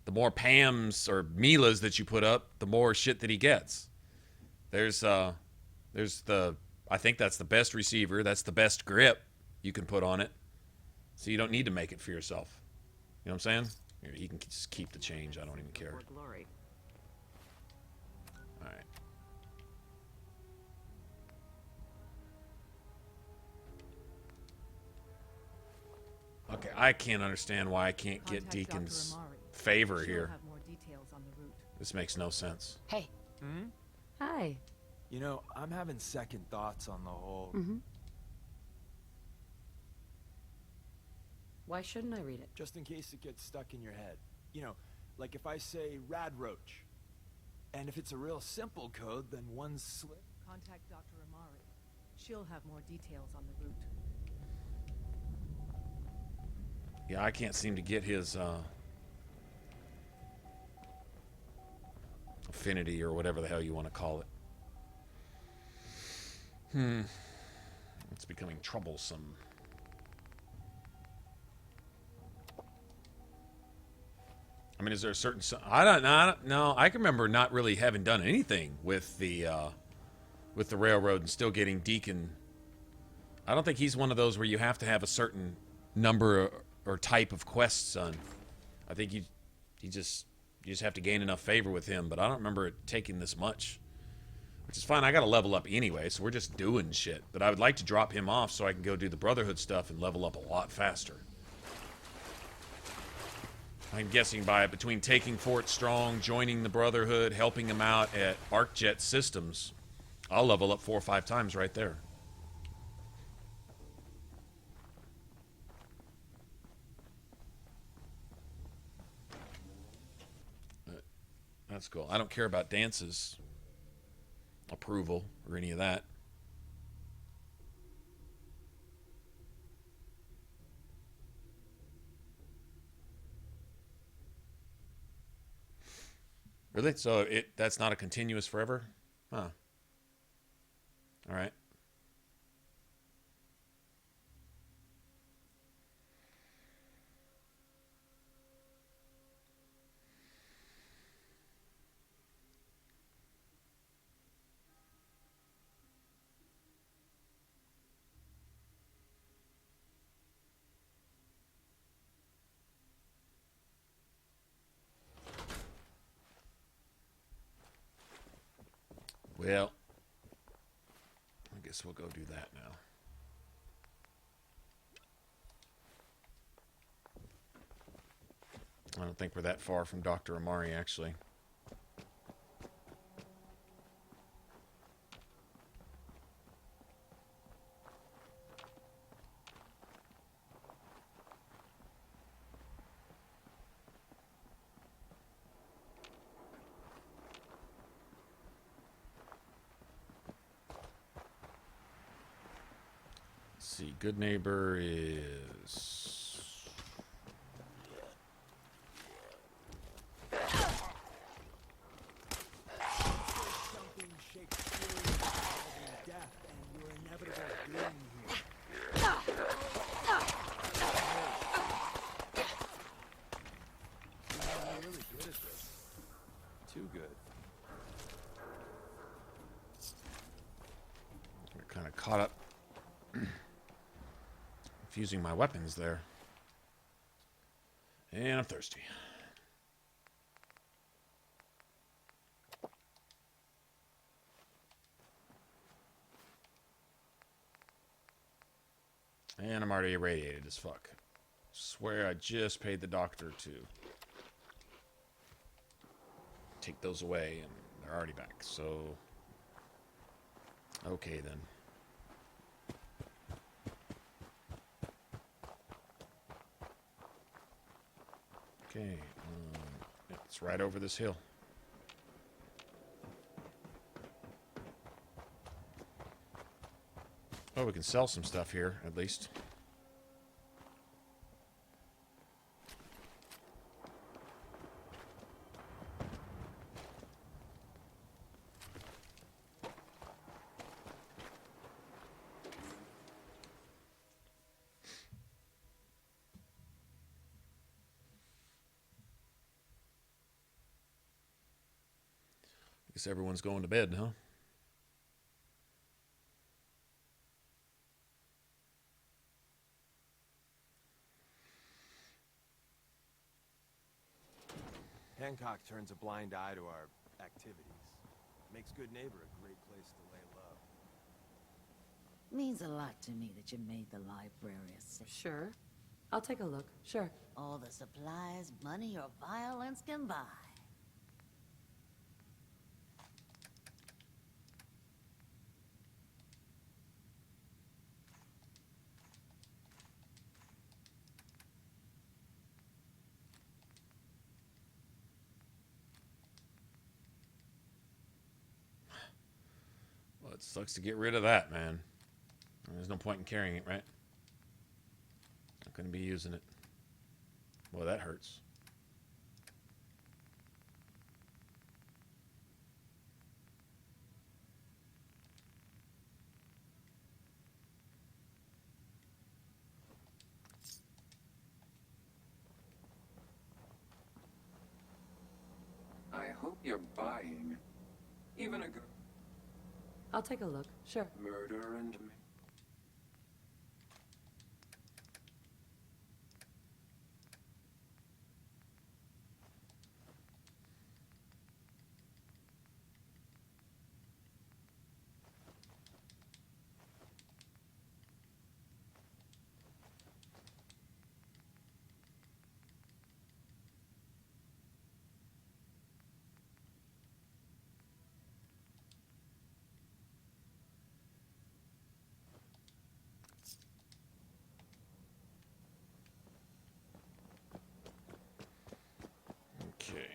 The more Pams or Milas that you put up, the more shit that he gets. There's the, I think that's the best receiver. That's the best grip you can put on it. So you don't need to make it for yourself. You know what I'm saying? Here, he can just keep the change. I don't even care. Glory. All right. Okay, I can't understand why I can't get Contact Deacon's Dr. Amari. favor She'll here. have more details on the route. This makes no sense. Hey. Hi. You know, I'm having second thoughts on the whole... Why shouldn't I read it? Just in case it gets stuck in your head. You know, like if I say Rad Roach, and if it's a real simple code, then one slip... Contact Dr. Amari. She'll have more details on the route. Yeah, I can't seem to get his affinity or whatever the hell you want to call it. It's becoming troublesome. I mean, is there a certain... I don't know. I can remember not really having done anything with the railroad and still getting Deacon. I don't think he's one of those where you have to have a certain number or type of quests done. I think you just have to gain enough favor with him, but I don't remember it taking this much. Which is fine. I got to level up anyway, so we're just doing shit. But I would like to drop him off so I can go do the Brotherhood stuff and level up a lot faster. I'm guessing between taking Fort Strong, joining the Brotherhood, helping him out at ArcJet Systems, I'll level up 4 or 5 times right there. That's cool. I don't care about Dance's approval or any of that. Really? So that's not a continuous forever? Huh. All right. Well, I guess we'll go do that now. I don't think we're that far from Dr. Amari, actually. Let's see, good neighbor is... Too good. We're kind of caught up confusing my weapons there. And I'm thirsty. And I'm already irradiated as fuck. Swear I just paid the doctor to take those away, and they're already back, so... Okay, then. Okay, yeah, it's right over this hill. Oh, we can sell some stuff here, at least. Guess everyone's going to bed, huh? Hancock turns a blind eye to our activities. Makes Good Neighbor a great place to lay low. Means a lot to me that you made the library a safe. Sure. I'll take a look. Sure. All the supplies, money, or violence can buy. Well, it sucks to get rid of that, man. There's no point in carrying it, right? Not going to be using it. Boy, that hurts. I hope you're buying. Even a I'll take a look. Sure. murder and... Okay.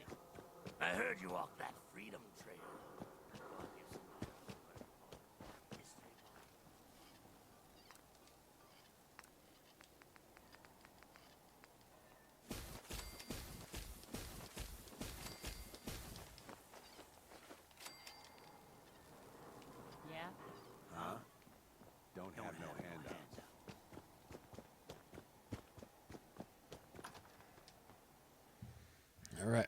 I heard you walked that freedom trail. Yeah? Huh? Don't have no handouts. All right.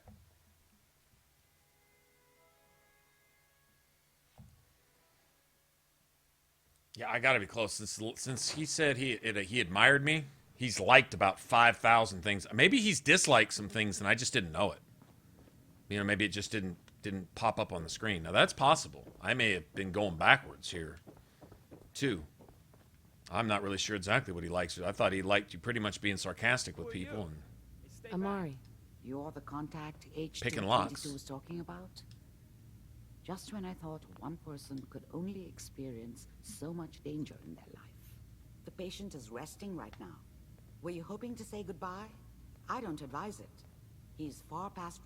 Yeah, I got to be close. Since he said he admired me, he's liked about 5,000 things. Maybe he's disliked some things and I just didn't know it. You know, maybe it just didn't didn't pop up on the screen. Now that's possible. I may have been going backwards here, too. I'm not really sure exactly what he likes. I thought he liked you pretty much being sarcastic with people and Amari. You're the contact picking H222 locks. was talking about? Just when I thought one person could only experience so much danger in their life. The patient is resting right now. Were you hoping to say goodbye? I don't advise it. He's far past...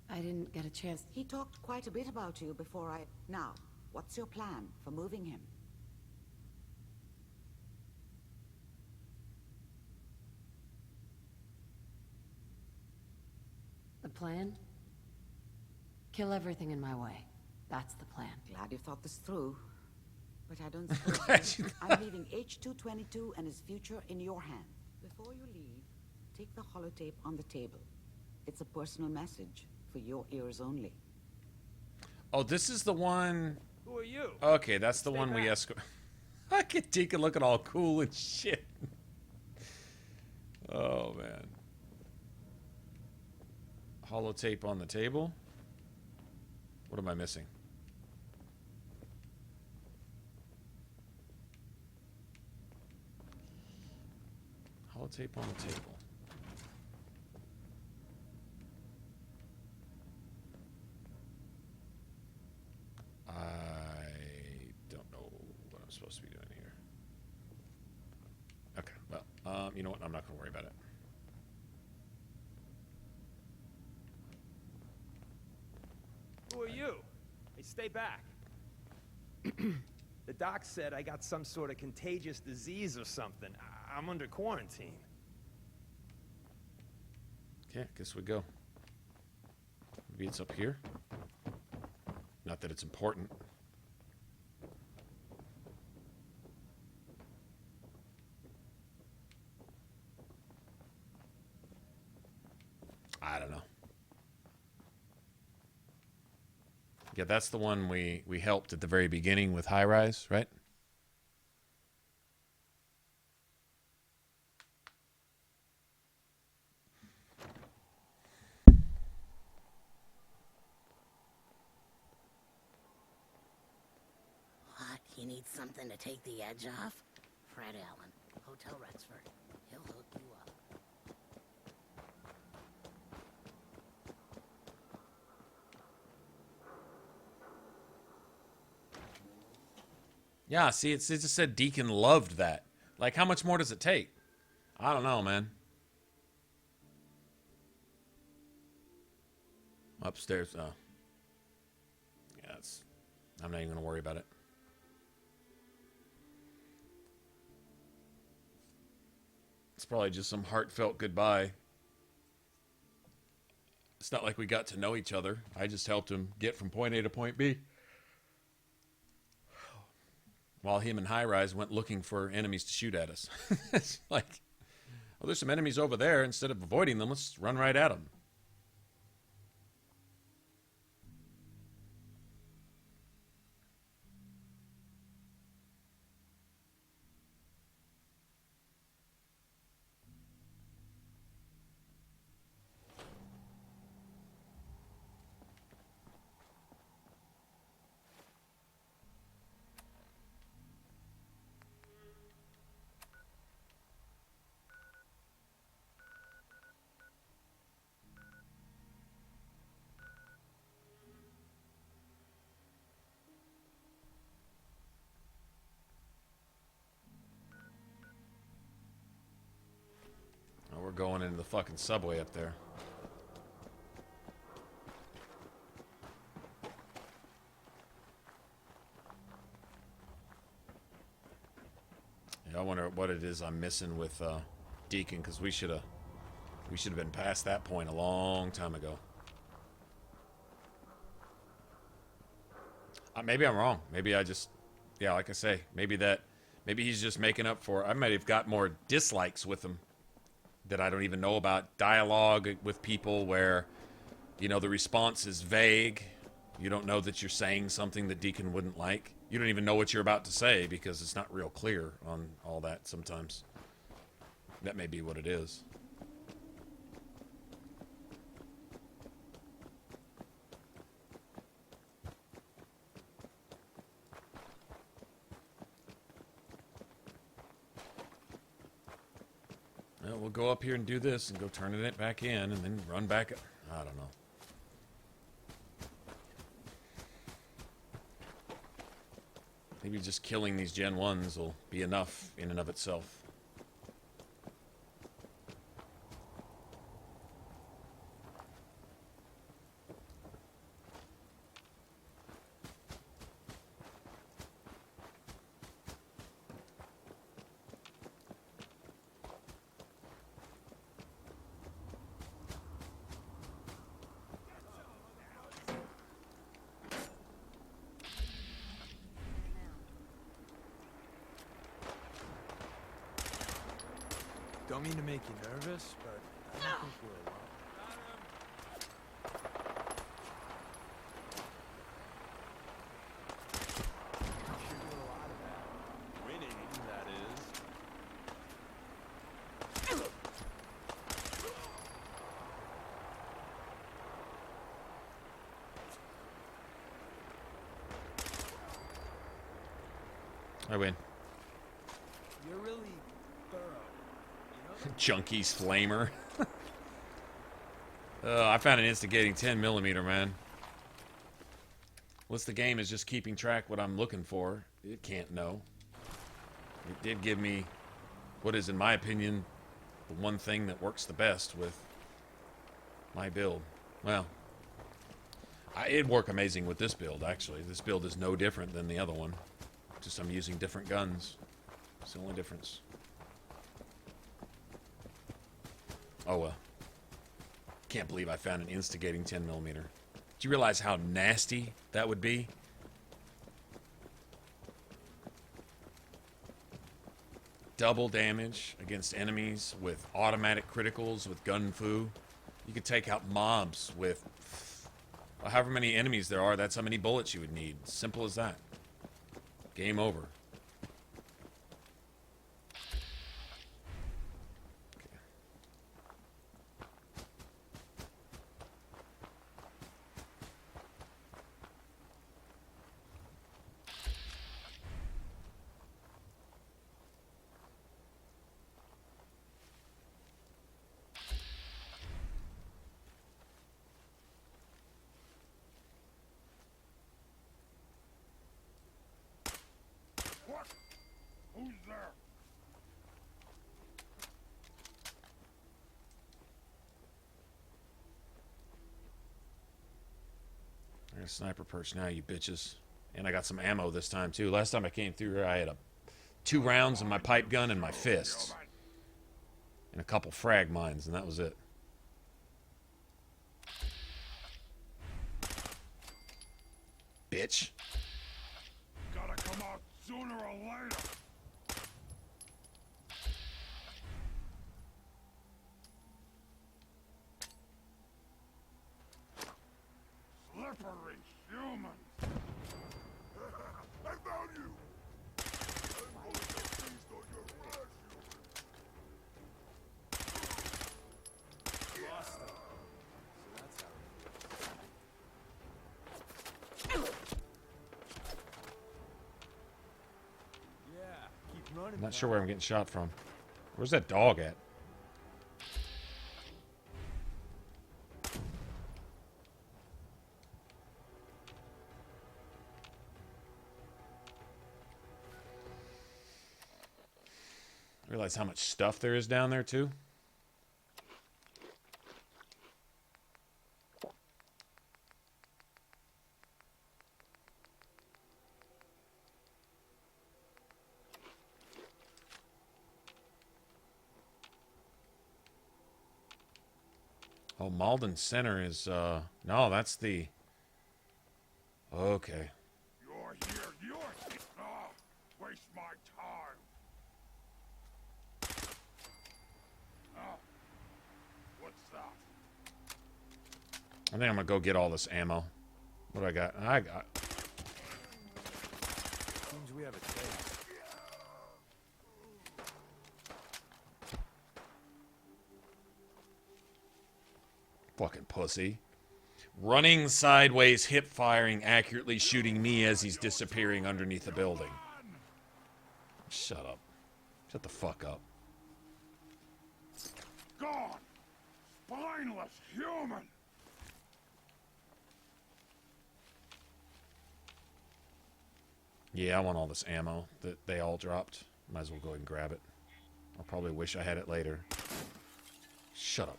I didn't get a chance. He talked quite a bit about you before I... Now, what's your plan for moving him? The plan? Kill everything in my way. That's the plan. Glad you thought this through. But I don't suppose I'm leaving H222 and his future in your hands. Before you leave, take the holotape on the table. It's a personal message for your ears only. Oh, this is the one... Who are you? Okay, that's the one we escort. Look at Deacon looking all cool and shit. Oh, man. Holotape on the table? What am I missing? Holotape on the table. I don't know what I'm supposed to be doing here. Okay, well, you know what? I'm not going to worry about it. Who are you? Hey, stay back. The doc said I got some sort of contagious disease or something. I'm under quarantine. Okay, guess we go. Maybe it's up here. Not that it's important. I don't know. Yeah, that's the one we helped at the very beginning with High Rise, right? What? You need something to take the edge off? Fred Allen, Hotel Rexford. He'll hook you up. Yeah, see, it just said Deacon loved that. Like, how much more does it take? I don't know, man. Upstairs, oh. Yeah, I'm not even going to worry about it. It's probably just some heartfelt goodbye. It's not like we got to know each other. I just helped him get from point A to point B. While him and High Rise went looking for enemies to shoot at us. It's like, well, there's some enemies over there. Instead of avoiding them, let's run right at them. We're going into the fucking subway up there. Yeah, I wonder what it is I'm missing with Deacon, because we should have been past that point a long time ago. Maybe I'm wrong. Maybe I just, yeah, like I say, maybe he's just making up for. I might have got more dislikes with him that I don't even know about. Dialogue with people where, you know, the response is vague. You don't know that you're saying something that Deacon wouldn't like. You don't even know what you're about to say because it's not real clear on all that sometimes. That may be what it is. Well, we'll go up here and do this and go turn it back in and then run back. I don't know. Maybe just killing these Gen 1s will be enough in and of itself. Don't mean to make you nervous, but I don't think we're alone. Sure do a lot of that. Winning, that is. I win. You're really thorough. Junkie's flamer. I found an instigating 10mm, man. Unless the game is just keeping track what I'm looking for, it can't know. It did give me what is, in my opinion, the one thing that works the best with my build. Well, it'd work amazing with this build, actually. This build is no different than the other one. Just I'm using different guns. It's the only difference. Oh, well. Can't believe I found an instigating 10mm. Do you realize how nasty that would be? Double damage against enemies with automatic criticals, with gun fu. You could take out mobs with however many enemies there are, that's how many bullets you would need. Simple as that. Game over. What? Who's there? I got a sniper perch now, you bitches. And I got some ammo this time, too. Last time I came through here, I had 2 rounds in my pipe gun and my fists. And a couple frag mines, and that was it. Bitch. Gotta come out sooner or later. Slippery humans. I found you. I'm going to feast on your flesh, human. Lost them. So that's how keep running. I'm not sure where I'm getting shot from. Where's that dog at? Realize how much stuff there is down there, too. Oh, Malden Center is, no, that's the... Okay. You're here. You're here. Ah, waste my time. Ah, what's that? I think I'm gonna go get all this ammo. What do I got? Seems we have a taste. Fucking pussy. Running sideways, hip firing, accurately shooting me as he's disappearing underneath the building. Shut up. Shut the fuck up. gone. Spineless human. Yeah, I want all this ammo that they all dropped. Might as well go ahead and grab it. I'll probably wish I had it later. Shut up.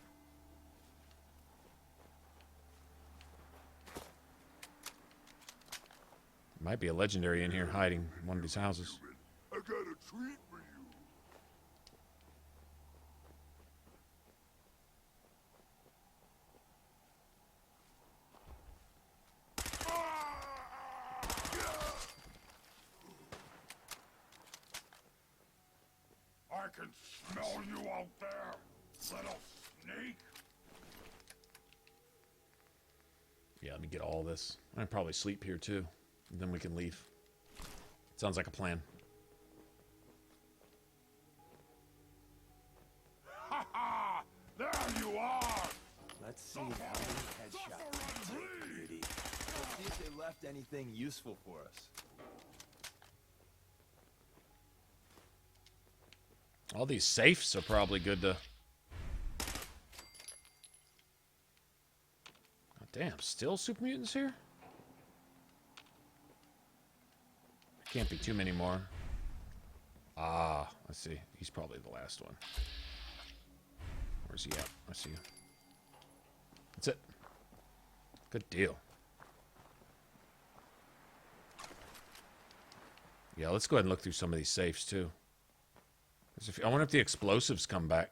Might be a legendary in here hiding in one of these houses. I got a treat for you. I can smell you out there, little snake. Yeah, let me get all this. I'd probably sleep here too. And then we can leave. Sounds like a plan. Ha ha! There you are! Let's see how many headshots we take, beauty. Let's see if they left anything useful for us. All these safes are probably good to... Oh, damn, still super mutants here? Can't be too many more. Ah, I see. He's probably the last one. Where's he at? I see you. That's it. Good deal. Yeah, let's go ahead and look through some of these safes, too. I wonder if the explosives come back.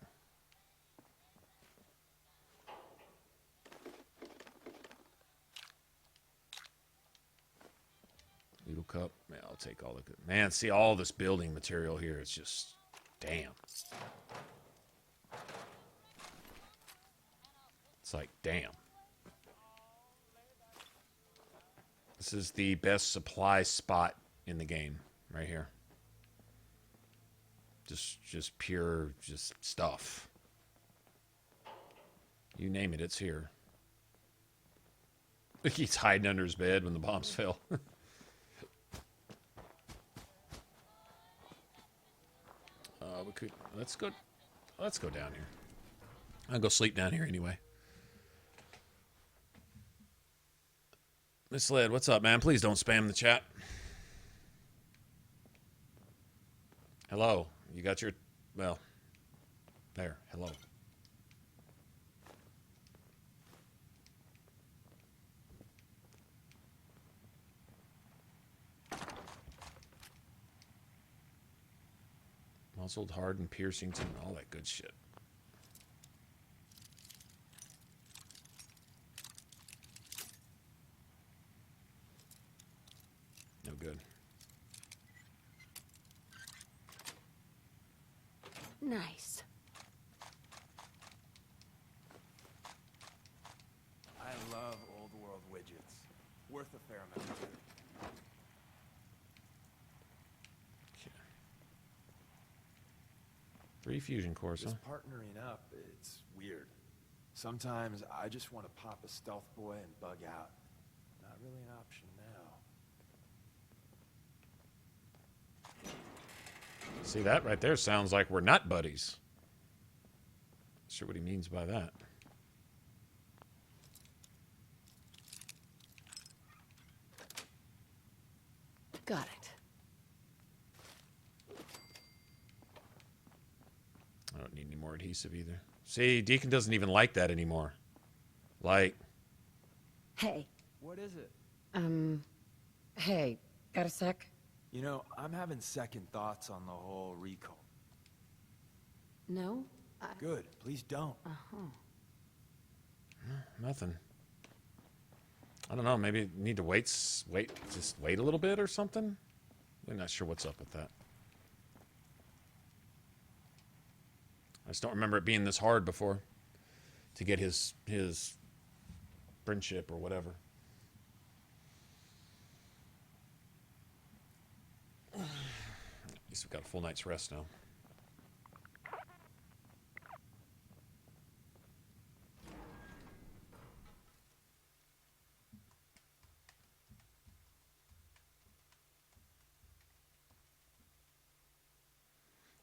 Noodle cup. Yeah, I'll take all the good. Man, see all this building material here. It's just... Damn. It's like, damn. This is the best supply spot in the game, right here. Just pure, just stuff. You name it, it's here. He's hiding under his bed when the bombs fell. We could, let's go down here. I'll go sleep down here anyway. Misled, what's up, man? Please don't spam the chat. Hello. You got your... Well, there. Hello. Muzzled, hardened, piercington, all that good shit. No good. Nice. I love old world widgets. Worth a fair amount of it. Okay. 3 fusion cores, This huh? partnering up, it's weird. Sometimes I just want to pop a stealth boy and bug out. Not really an option now. See, that right there sounds like we're not buddies. Not sure what he means by that. Got it. I don't need any more adhesive either. See, Deacon doesn't even like that anymore. Like... Hey. What is it? Hey, got a sec? You know, I'm having second thoughts on the whole recall. No? Good. Please don't. Uh-huh. Nothing. I don't know. Maybe need to just wait a little bit or something. I'm not sure what's up with that. I just don't remember it being this hard before to get his friendship or whatever. At least we've got a full night's rest now.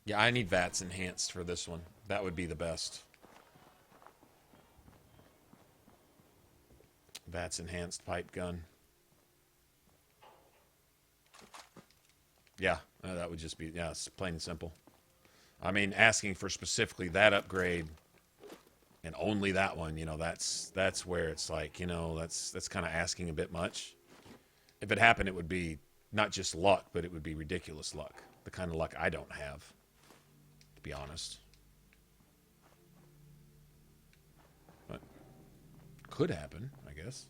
Yeah, I need VATS enhanced for this one. That would be the best. VATS enhanced pipe gun. Yeah, that would just be, yeah, it's plain and simple. I mean, asking for specifically that upgrade and only that one, you know, that's where it's like, you know, that's kind of asking a bit much. If it happened, it would be not just luck, but it would be ridiculous luck. The kind of luck I don't have, to be honest. But could happen, I guess,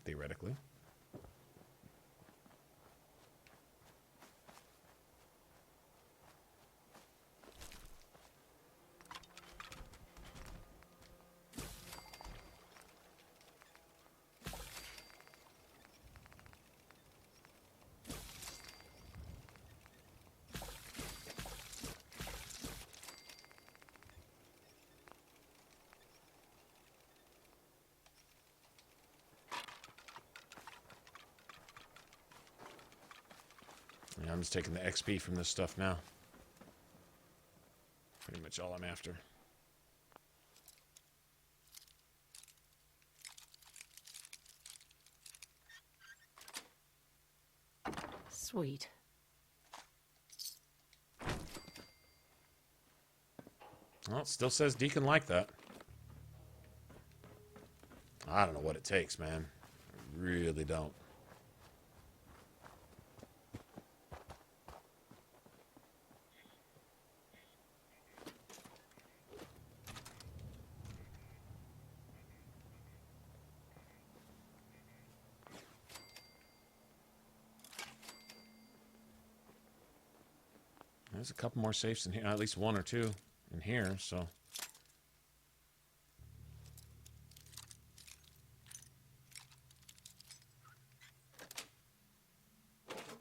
theoretically. Yeah, I'm just taking the XP from this stuff now. Pretty much all I'm after. Sweet. Well, it still says Deacon like that. I don't know what it takes, man. I really don't. There's a couple more safes in here, at least one or two in here, so.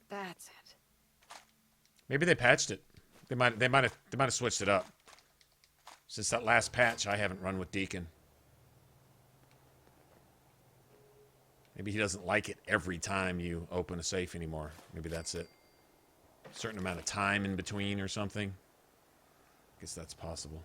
That's it. Maybe they patched it. They might have switched it up. Since that last patch, I haven't run with Deacon. Maybe he doesn't like it every time you open a safe anymore. Maybe that's it. Certain amount of time in between or something. I guess that's possible.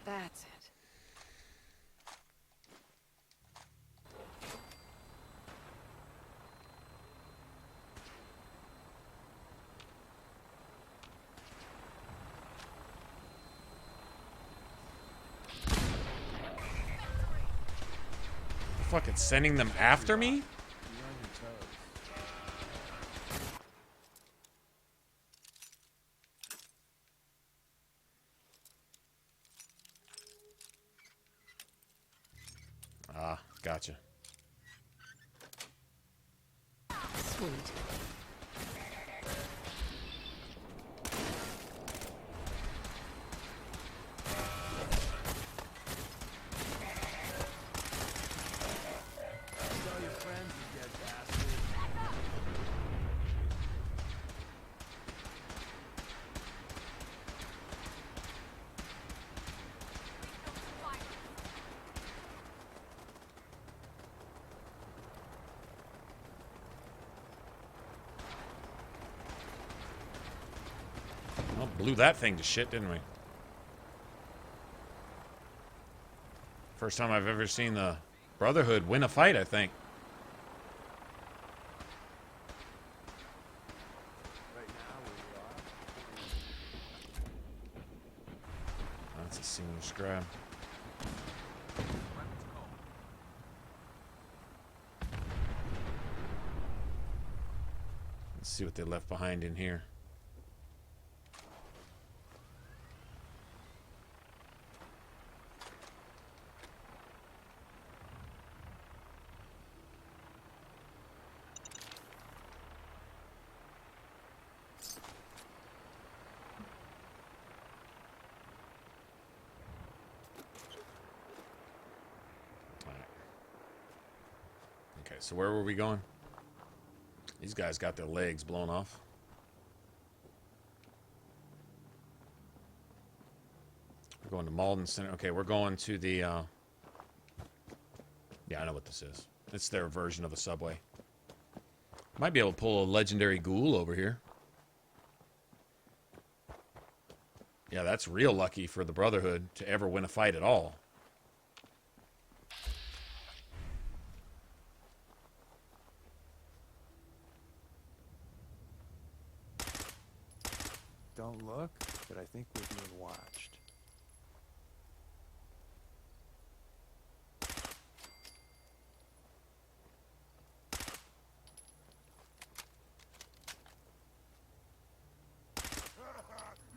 That's it. Fucking sending them after me? Ah, gotcha. Sweet. Tell your friends, you dead bastard. Well, blew that thing to shit, didn't we? First time I've ever seen the Brotherhood win a fight, I think. Right now, where we are. That's a single scrap. Let's see what they left behind in here. Okay, so where were we going? These guys got their legs blown off. going to Malden Center. Okay, we're going to the, yeah, I know what this is. It's their version of a subway. Might be able to pull a legendary ghoul over here. Yeah, that's real lucky for the Brotherhood to ever win a fight at all. Don't look, but I think we're being watched.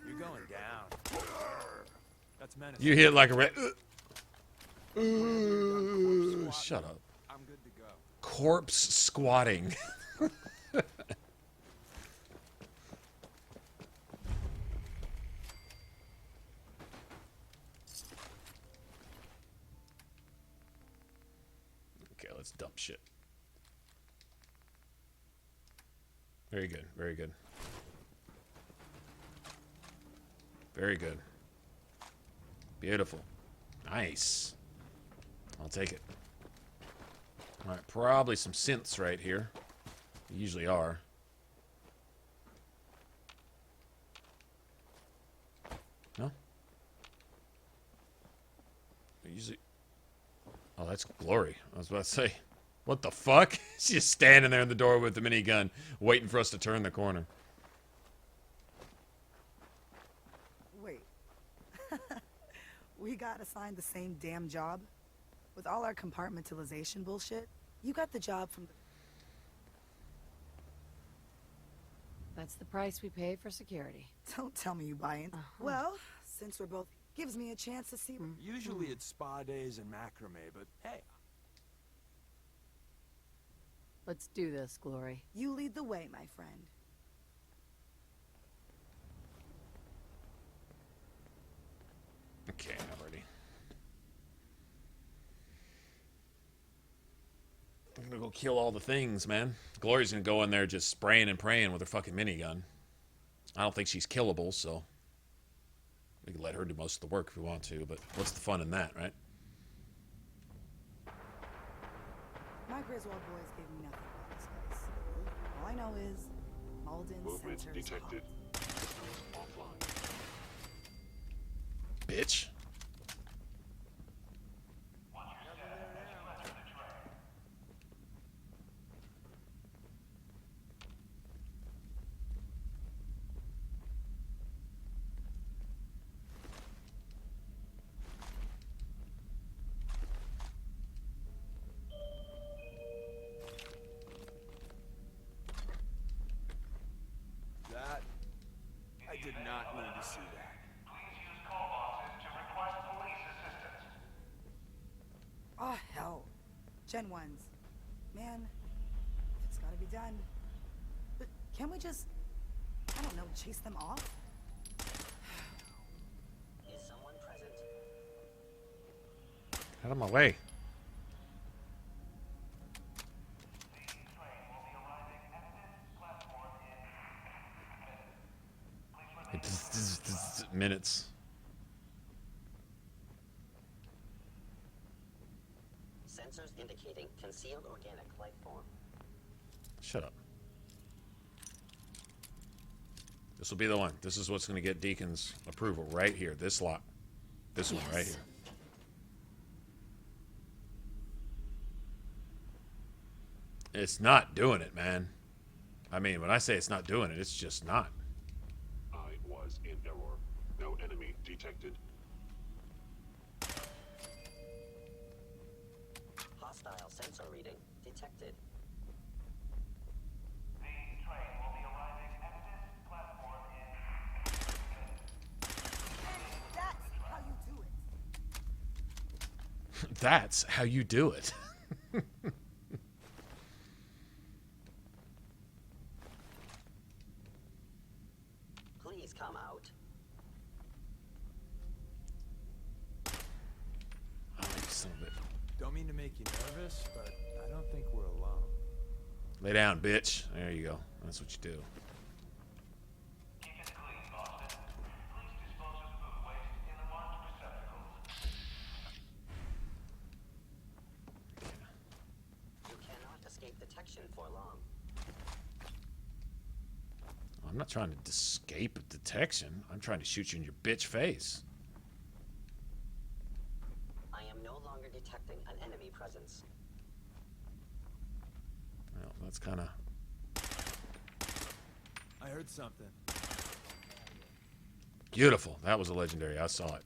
You're going down. That's menacing. You hit like a red. Shut up. I'm good to go. Corpse squatting. Okay, let's dump shit. Very good, very good. Very good. Beautiful. Nice. I'll take it. Alright, probably some synths right here. They usually are. No? They usually... Oh, that's Glory. I was about to say, what the fuck? She's just standing there in the door with the minigun, waiting for us to turn the corner. Wait. We got assigned the same damn job? With all our compartmentalization bullshit? You got the job from the... That's the price we pay for security. Don't tell me you buy in. Well, since we're both... Gives me a chance to see... Usually it's spa days and macrame, but hey. Let's do this, Glory. You lead the way, my friend. Okay, I'm ready. I'm gonna go kill all the things, man. Glory's gonna go in there just spraying and praying with her fucking minigun. I don't think she's killable, so we can let her do most of the work if we want to, but what's the fun in that, right? My Griswold boys gave me nothing about this place. All I know is Malden Movement sensors detected. hot. Offline. Bitch. That... I did not need to see that. Oh, hell. Gen 1s. Man, if it's gotta be done. But can't we just, I don't know, chase them off? Is someone present? Out of my way. Minutes. Sensors indicating concealed organic life form. Shut up. This will be the one. This is what's going to get Deacon's approval right here. This lot. This one right here. It's not doing it, man. I mean, when I say it's not doing it, it's just not. I was in error. No enemy detected. Hostile sensor reading detected. That's how you do it. Please come out. Oh, you son of a... Don't mean to make you nervous, but I don't think we're alone. Lay down, bitch. There you go. That's what you do. detection for long. I'm not trying to escape detection. I'm trying to shoot you in your bitch face. I am no longer detecting an enemy presence. Well, that's kind of... I heard something. Beautiful. That was a legendary. I saw it.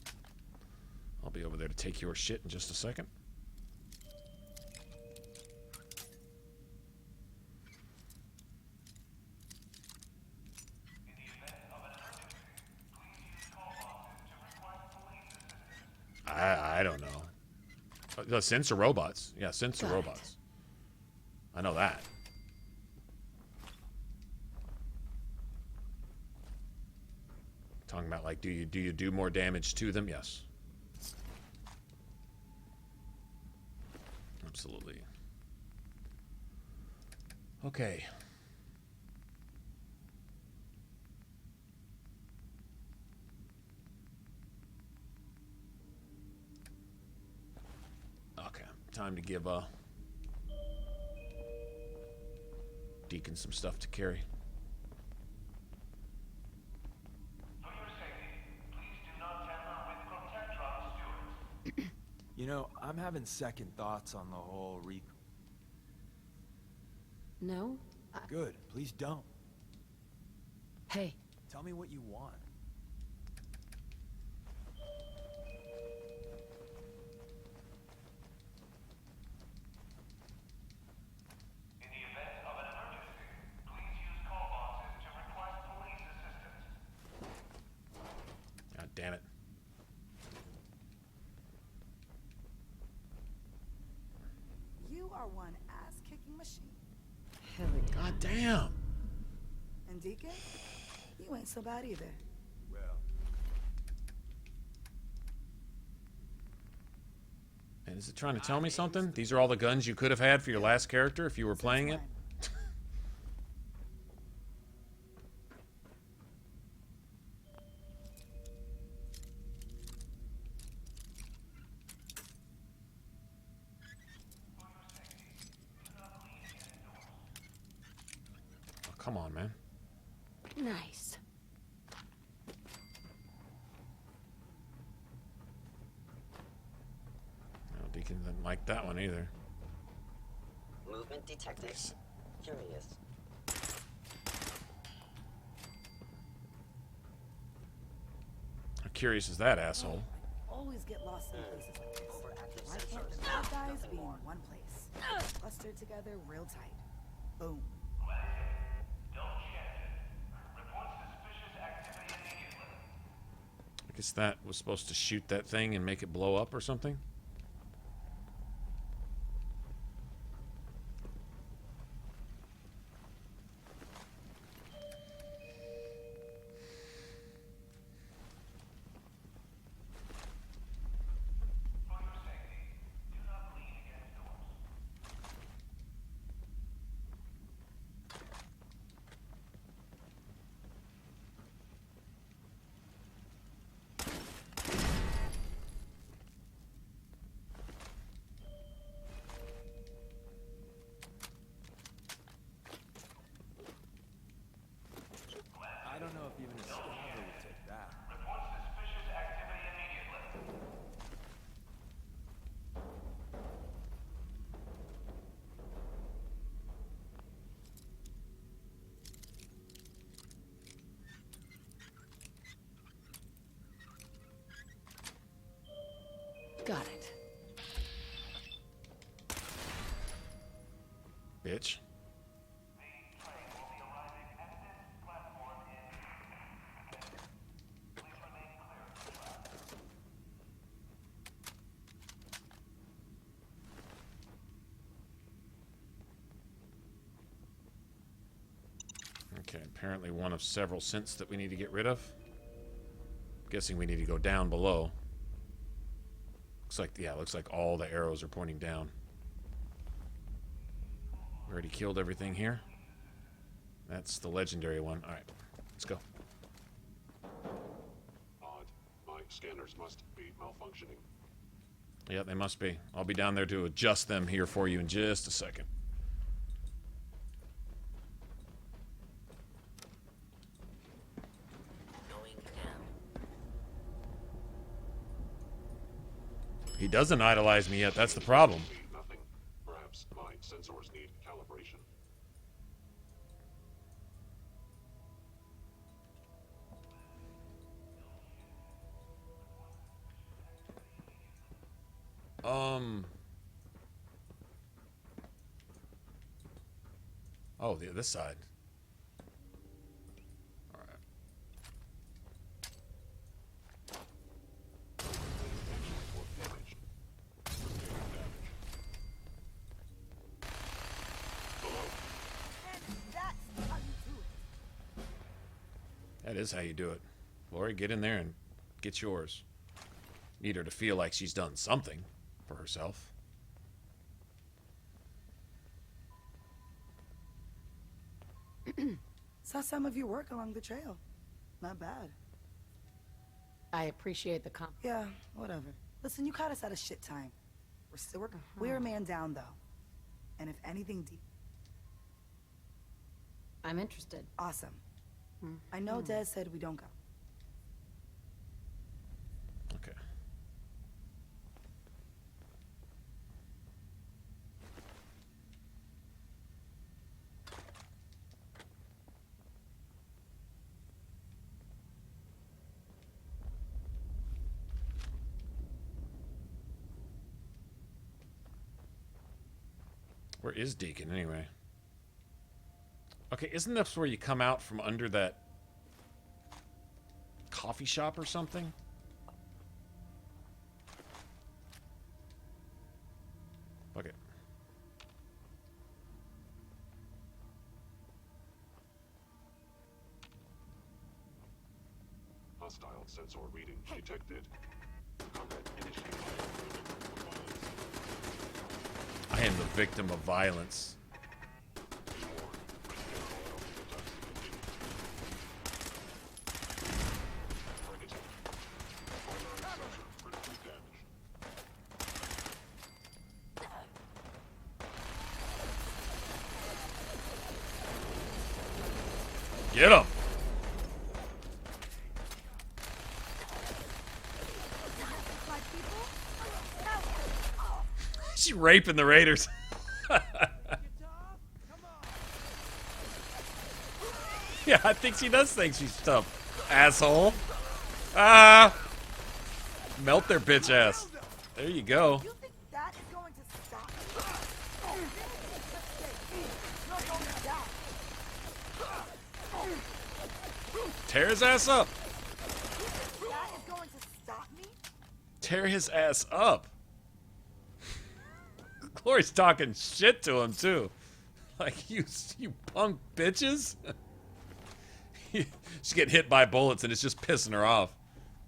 I'll be over there to take your shit in just a second. I don't know. The synths are robots. Yeah, synths are robots. I know that. Talking about like, do you do more damage to them? Yes. Absolutely. Okay. Okay, time to give Deacon some stuff to carry. You know, I'm having second thoughts on the whole No? Good. Please don't. Hey. Tell me what you want. God damn it. You are one ass-kicking machine. Hell yeah. God damn. And Deacon, you ain't so bad either. Well. And is it trying to tell me something? These are all the guns you could have had for your last character if you were playing it? Oh, come on, man. Nice. No, Deacon didn't like that one either. Movement detected. Curious. How curious is that, asshole? Always get lost in places like this. Why can't the bad guys be in one place? Clustered together real tight. Boom. I guess that was supposed to shoot that thing and make it blow up or something? I don't know if even a scavenger would take that. Got it. Bitch. Okay, apparently one of several synths that we need to get rid of. I'm guessing we need to go down below. Looks like, yeah, looks like all the arrows are pointing down. Already killed everything here. That's the legendary one. All right, let's go. Odd. My scanners must be malfunctioning. Yeah, they must be. I'll be down there to adjust them here for you in just a second. He doesn't idolize me yet. That's the problem. Nothing. Perhaps my sensors need calibration. Oh, this side. All right. That is how you do it. Lori, get in there and get yours. Need her to feel like she's done something for herself. Saw some of your work along the trail. Not bad. I appreciate the Yeah, whatever. Listen, you caught us at a shit time. We're a man down, though. And if anything I'm interested. Awesome. I know Des said we don't go. Okay. Where is Deacon, anyway? Okay, isn't this where you come out from under that coffee shop or something? Fuck it. Hostile sensor reading detected. Combat initiated. I am the victim of violence. Get him! She's raping the Raiders. Yeah, I think she does think she's tough. Asshole. Ah! Melt their bitch ass. There you go. You think that is going to stop me? Tear his ass up. That is going to stop me? Tear his ass up. Glory's talking shit to him too. Like, you punk bitches. She's getting hit by bullets and it's just pissing her off.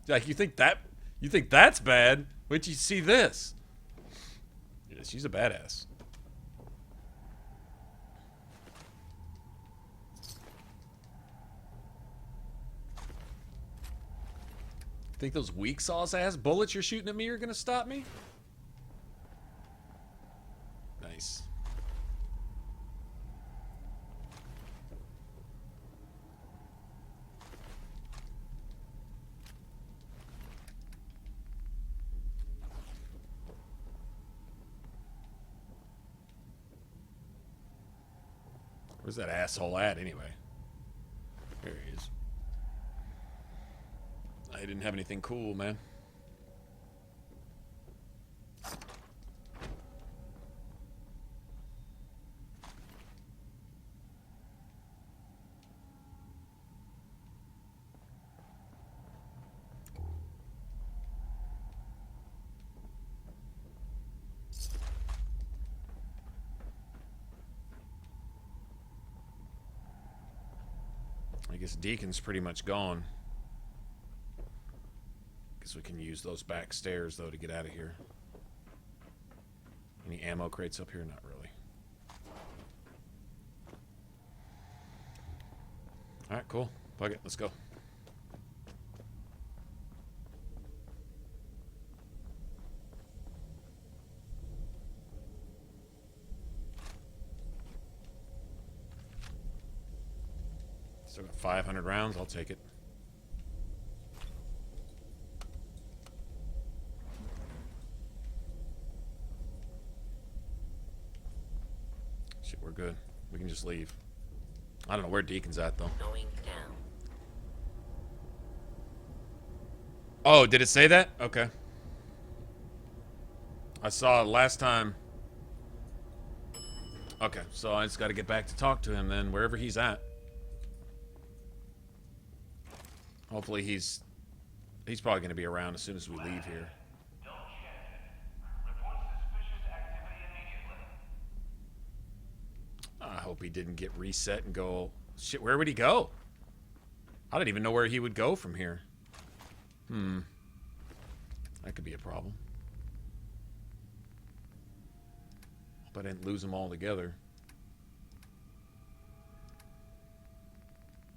Like, you think that's bad? Wait till you see this. Yeah, she's a badass. Think those weak sauce ass bullets you're shooting at me are gonna stop me? Nice. Where's that asshole at anyway? There he is. I didn't have anything cool, man. I guess Deacon's pretty much gone. Guess we can use those back stairs, though, to get out of here. Any ammo crates up here? Not really. Alright, cool. Fuck it, let's go. Still got 500 rounds, I'll take it. Shit, we're good. We can just leave. I don't know where Deacon's at, though. Going down. Oh, did it say that? Okay. I saw it last time. Okay, so I just got to get back to talk to him then, wherever he's at. Hopefully he's probably going to be around as soon as we leave here. I hope he didn't get reset and go... Shit, where would he go? I don't even know where he would go from here. That could be a problem. Hope I didn't lose him altogether.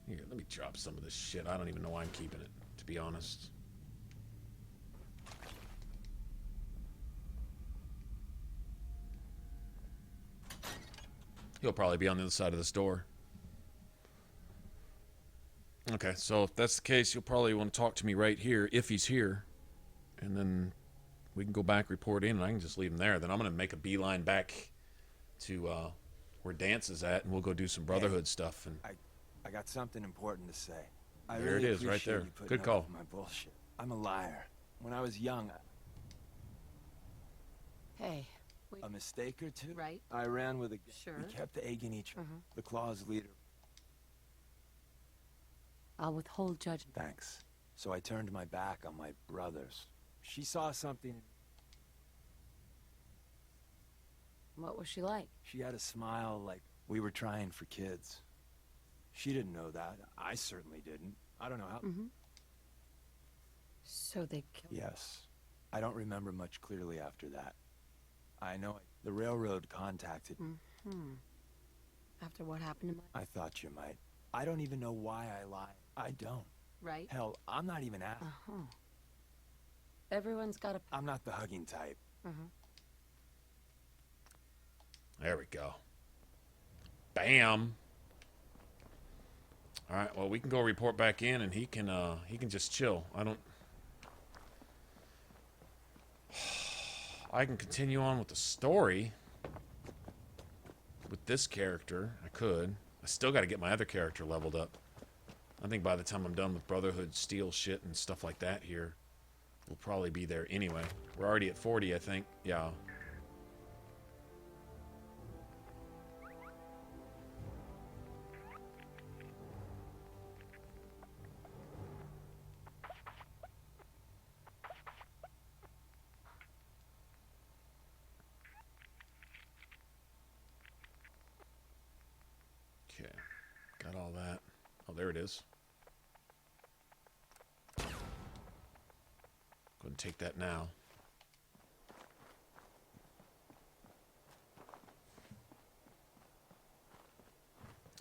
Here, let me drop some of this shit. I don't even know why I'm keeping it, to be honest. He'll probably be on the other side of this door. Okay, so if that's the case, you'll probably want to talk to me right here, if he's here. And then we can go back, report in, and I can just leave him there. Then I'm going to make a beeline back to where Dance is at, and we'll go do some Brotherhood stuff. And I got something important to say. I there really it is, right appreciate there. you putting Good up call. with my bullshit. I'm a liar. When I was young, Hey. a mistake or two. Right. I ran with a... Sure. We kept egging each other. The Claw's leader. I'll withhold judgment. Thanks. So I turned my back on my brothers. She saw something. What was she like? She had a smile like we were trying for kids. She didn't know that. I certainly didn't. I don't know how... So they killed... Yes. I don't remember much clearly after that. I know the railroad contacted me. After what happened to my... I thought you might. I don't even know why I lied. I don't. Right? Hell, I'm not even asking. Everyone's got a... I'm not the hugging type. There we go. Bam. All right, well, we can go report back in, and he can just chill. I can continue on with the story with this character. I could. I still got to get my other character leveled up. I think by the time I'm done with Brotherhood steal shit and stuff like that here, we'll probably be there anyway. We're already at 40, I think. Yeah. Okay. Got all that. Oh, there it is. Go ahead and take that now.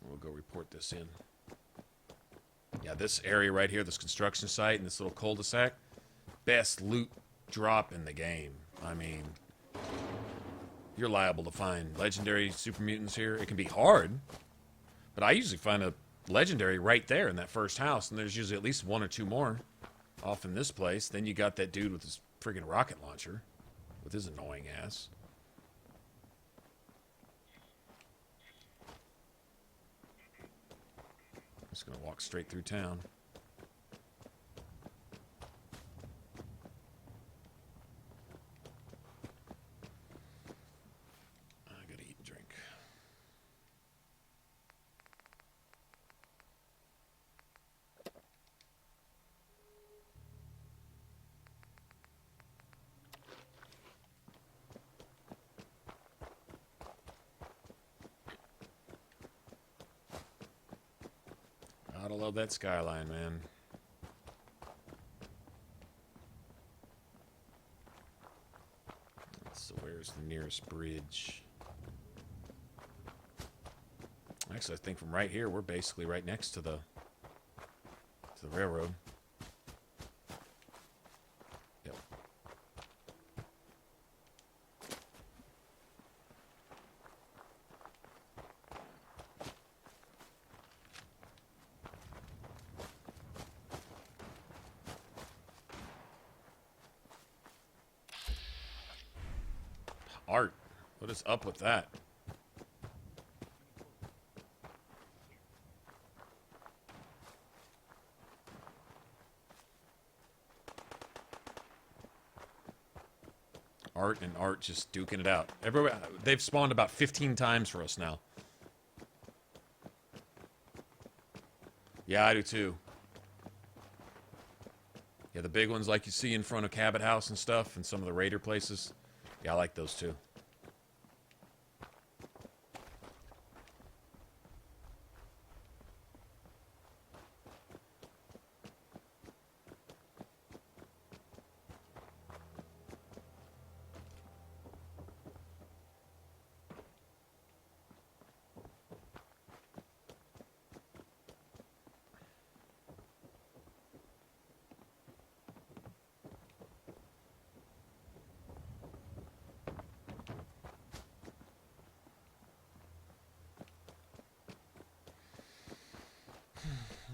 We'll go report this in. Yeah, this area right here, this construction site and this little cul-de-sac, best loot drop in the game. I mean, you're liable to find legendary super mutants here. It can be hard, but I usually find a legendary right there in that first house, and there's usually at least one or two more off in this place. Then you got that dude with his friggin' rocket launcher with his annoying ass. Just gonna walk straight through town. I gotta eat and drink. Gotta love that skyline, man. So where's the nearest bridge? Actually, I think from right here, we're basically right next to the railroad. Yep. Art. What is up with that? Art and Art just duking it out. Everywhere, they've spawned about 15 times for us now. Yeah, I do too. Yeah, the big ones like you see in front of Cabot House and stuff, and some of the Raider places. Yeah, I like those too.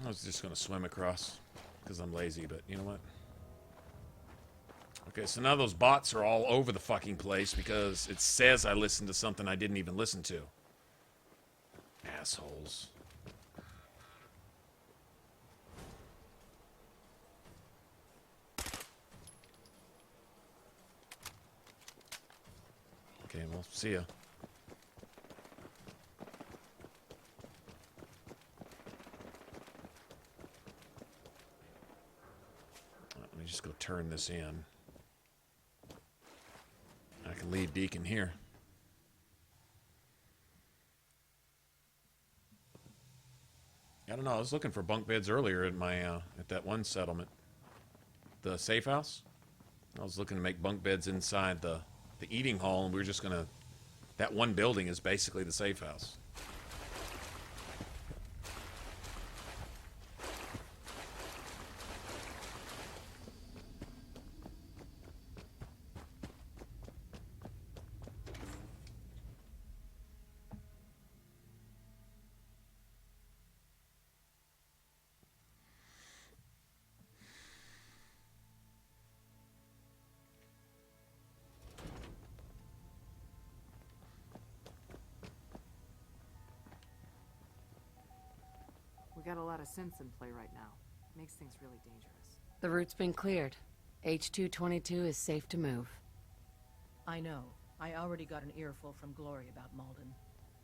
I was just going to swim across because I'm lazy, but you know what? Okay, so now those bots are all over the fucking place because it says I listened to something I didn't even listen to. Assholes. Okay, well, see ya. Let me just go turn this in. I can leave Deacon here. I don't know. I was looking for bunk beds earlier at my at that one settlement, the safe house. I was looking to make bunk beds inside the eating hall, and we were just gonna. That one building is basically the safe house. We got a lot of synths in play right now. Makes things really dangerous. The route's been cleared. H222 is safe to move. I know. I already got an earful from Glory about Malden.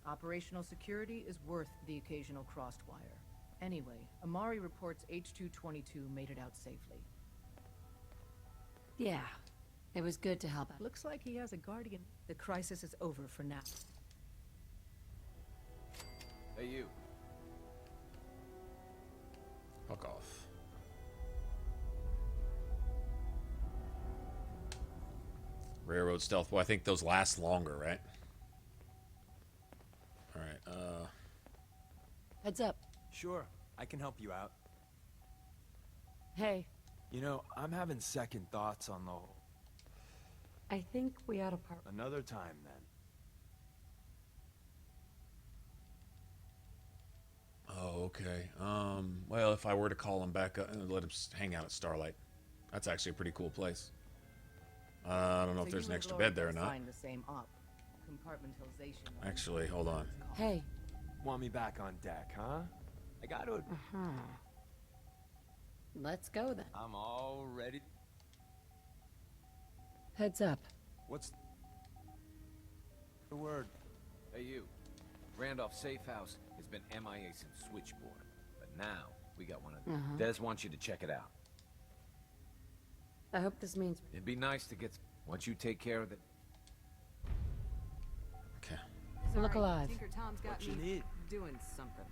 Operational security is worth the occasional crossed wire. Anyway, Amari reports H222 made it out safely. Yeah, it was good to help out. Looks like he has a guardian. The crisis is over for now. Hey, you. Fuck off. Railroad stealth. Well, I think those last longer, right? Alright, Heads up. Sure, I can help you out. Hey. You know, I'm having second thoughts on the whole. I think we ought to part. Another time, then. Oh, okay. Well, if I were to call him back up and let him hang out at Starlight, that's actually a pretty cool place. I don't know if there's an extra bed there or not. The same op. Compartmentalization. Actually, hold on. Hey. Want me back on deck, huh? I gotta. Let's go then. I'm all ready. Heads up. What's the word? Hey, you. Randolph's safe house has been MIA since Switchboard, but now we got one of them. Des wants you to check it out. I hope this means... It'd be nice to get... Once you take care of it... Okay. Look alive. Tinker Tom's got What you me need? doing something.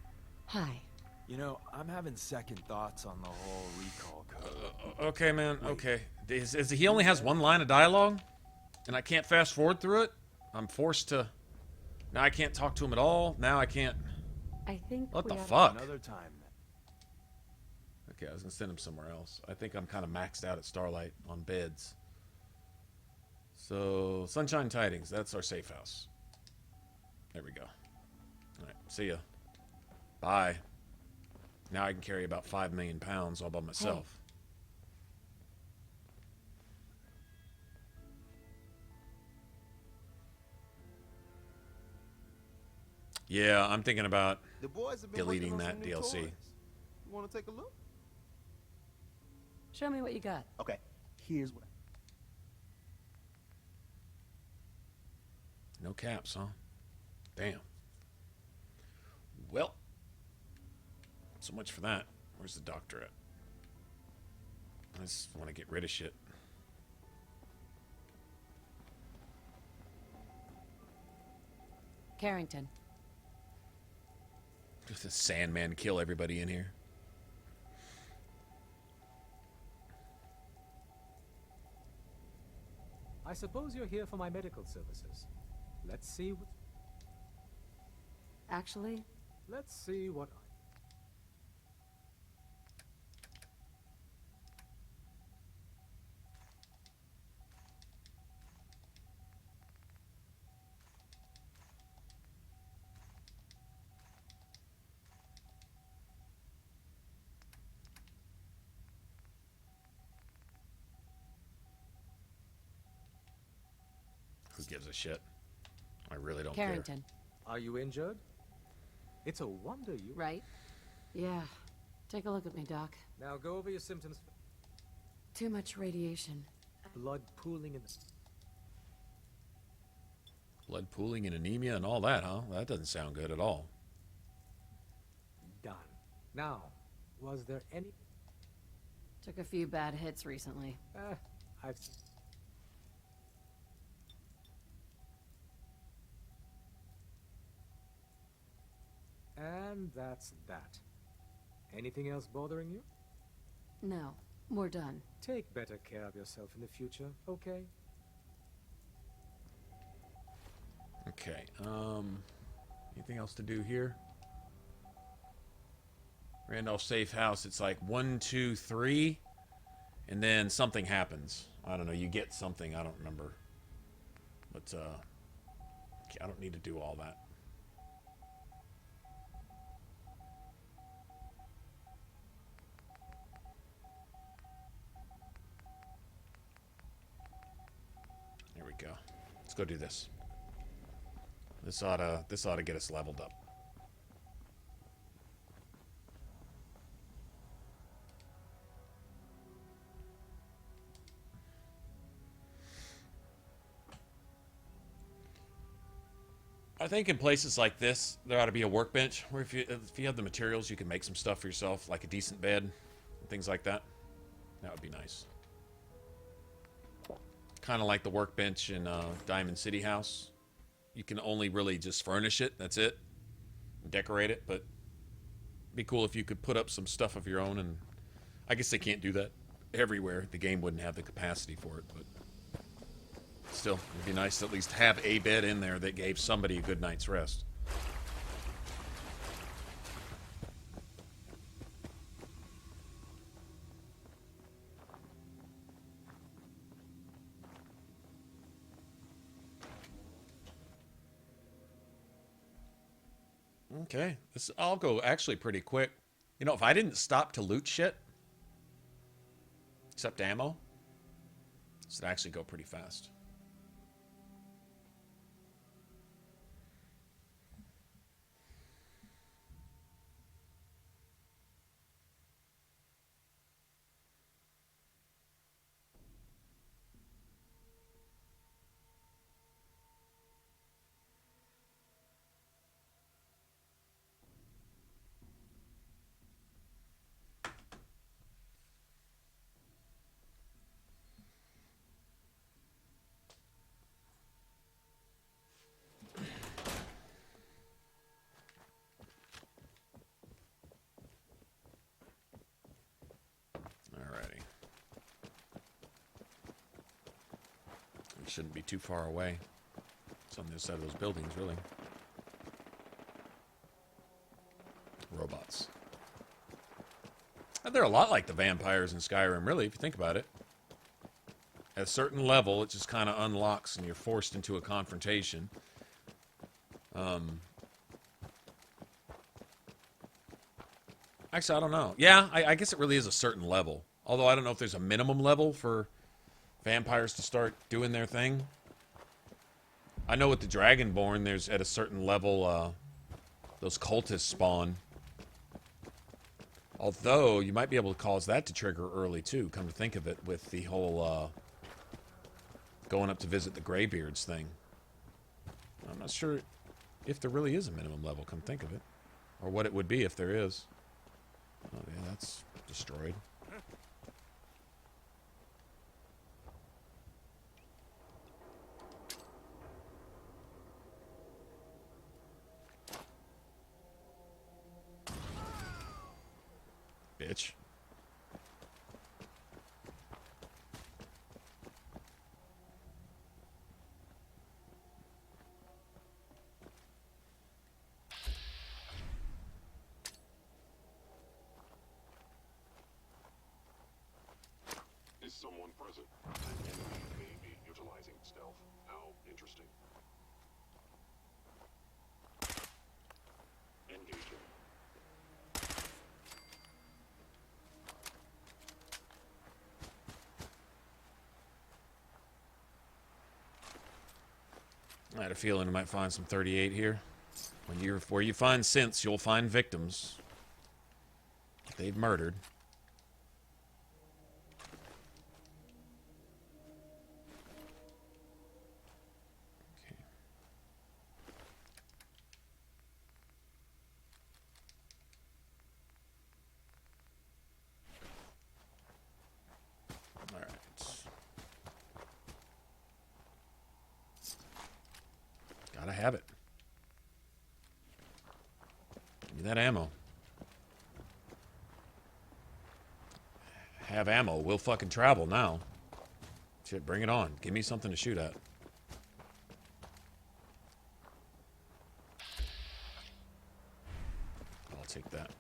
Hi. You know, I'm having second thoughts on the whole recall code. Okay, man. Okay. He only has one line of dialogue, and I can't fast forward through it. I'm forced to. Now I can't talk to him at all. Now I can't. I think. What the we ought to- fuck? Another time. Okay, I was gonna send him somewhere else. I think I'm kind of maxed out at Starlight on beds. So Sunshine Tidings. That's our safe house. There we go. All right. See ya. Bye. Now I can carry about 5 million pounds all by myself. Yeah, I'm thinking about The boys have been deleting working on that some new DLC. toys. You want to take a look? Show me what you got. Okay, here's what No caps, huh? Damn. Well, so much for that. Where's the doctor at? I just want to get rid of shit. Carrington. Just a Sandman kill everybody in here. I suppose you're here for my medical services. Let's see what... Actually? Let's see what I... Who gives a shit? I really don't Carrington. Are you injured? It's a wonder you... Right? Yeah. Take a look at me, Doc. Now go over your symptoms. Too much radiation. Blood pooling in the... Blood pooling and anemia and all that, huh? That doesn't sound good at all. Done. Now, was there any... Took a few bad hits recently. I've... And that's that. Anything else bothering you? No. We're done. Take better care of yourself in the future, okay? Okay, anything else to do here? Randolph Safe House, it's like 1, 2, 3, and then something happens. I don't know, you get something, I don't remember. But, I don't need to do all that. There we go. Let's go do this. This ought to get us leveled up. I think in places like this, there ought to be a workbench where if you have the materials, you can make some stuff for yourself, like a decent bed, and things like that. That would be nice. Kind of like the workbench in Diamond City House. You can only really just furnish it, that's it. Decorate it, but it'd be cool if you could put up some stuff of your own, and I guess they can't do that everywhere. The game wouldn't have the capacity for it, but still, it'd be nice to at least have a bed in there that gave somebody a good night's rest. Okay, I'll go actually pretty quick. You know, if I didn't stop to loot shit, except ammo, this would actually go pretty fast. Alrighty. We shouldn't be too far away. It's on the other side of those buildings, really. Robots. And they're a lot like the vampires in Skyrim, really, if you think about it. At a certain level, it just kind of unlocks and you're forced into a confrontation. Actually, I don't know. Yeah, I guess it really is a certain level. Although I don't know if there's a minimum level for vampires to start doing their thing. I know with the Dragonborn, there's at a certain level, those cultists spawn. Although, you might be able to cause that to trigger early, too, come to think of it, with the whole, going up to visit the Greybeards thing. I'm not sure if there really is a minimum level, come think of it. Or what it would be if there is. Oh yeah, that's destroyed. Bitch. Is someone present? An enemy may be utilizing stealth. How interesting. Engaging. I had a feeling we might find some 38 here. Where you find synths, you'll find victims. They've murdered. All right. Gotta have it. Give me that ammo. Have ammo. We'll fucking travel now. Shit, bring it on. Give me something to shoot at. I'll take that.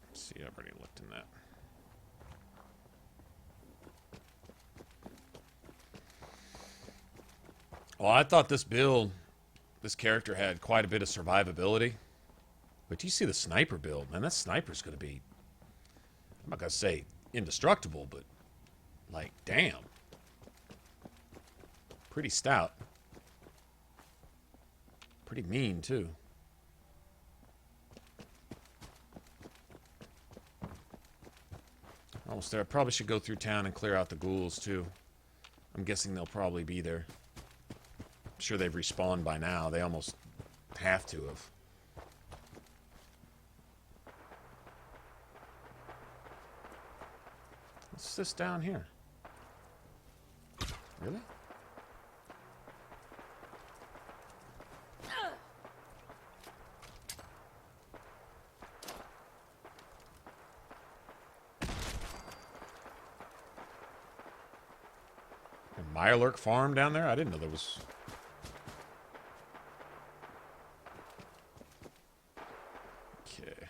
Let's see, I've already looked in that. Well, I thought this build, this character had quite a bit of survivability. But you see the sniper build, man, that sniper's going to be, I'm not going to say indestructible, but like, damn. Pretty stout. Pretty mean, too. Almost there. I probably should go through town and clear out the ghouls, too. I'm guessing they'll probably be there. I'm sure they've respawned by now. They almost have to have. What's this down here? Really? A Mirelurk farm down there? I didn't know there was... Okay.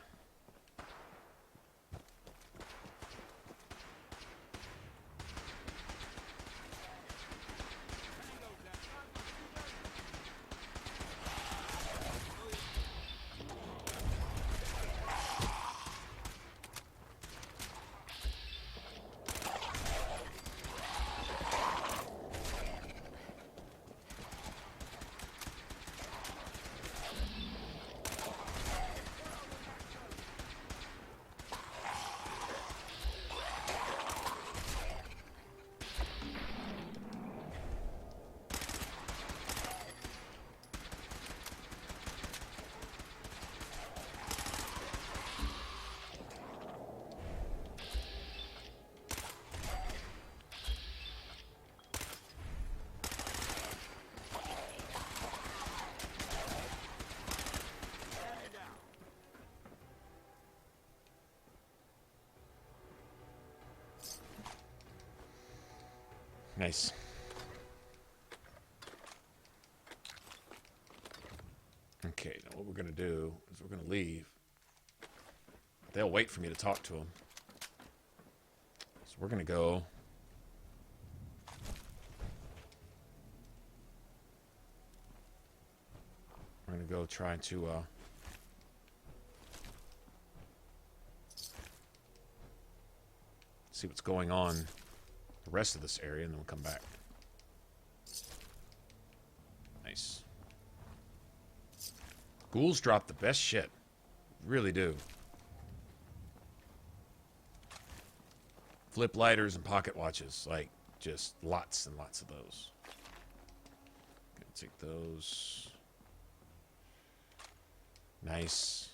Nice. Okay, now what we're going to do is we're going to leave. They'll wait for me to talk to them. So we're going to go... We're going to go try to... see what's going on the rest of this area, and then we'll come back. Nice. Ghouls drop the best shit. Really do. Flip lighters and pocket watches. Like, just lots and lots of those. Gonna take those. Nice.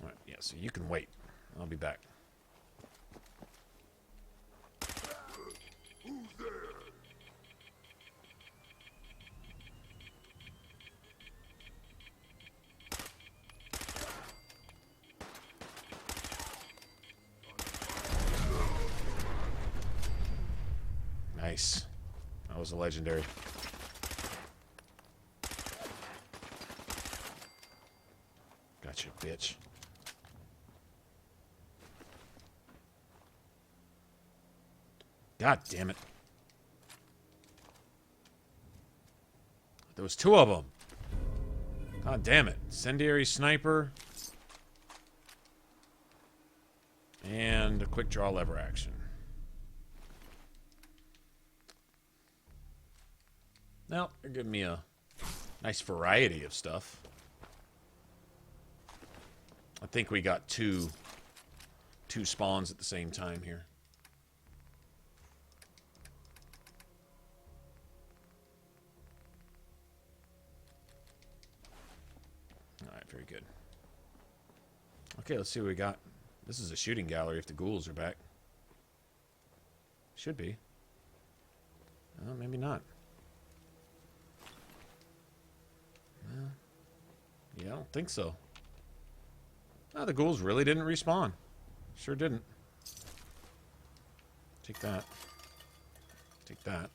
Alright, yeah, so you can wait. I'll be back. Who's there? Nice. That was a legendary. Gotcha, bitch. God damn it. There was two of them. God damn it. Incendiary sniper. And a quick draw lever action. Now, they're giving me a nice variety of stuff. I think we got two spawns at the same time here. Alright, very good. Okay, let's see what we got. This is a shooting gallery if the ghouls are back. Should be. Maybe not. Yeah, I don't think so. No, the ghouls really didn't respawn. Sure didn't. Take that. Take that.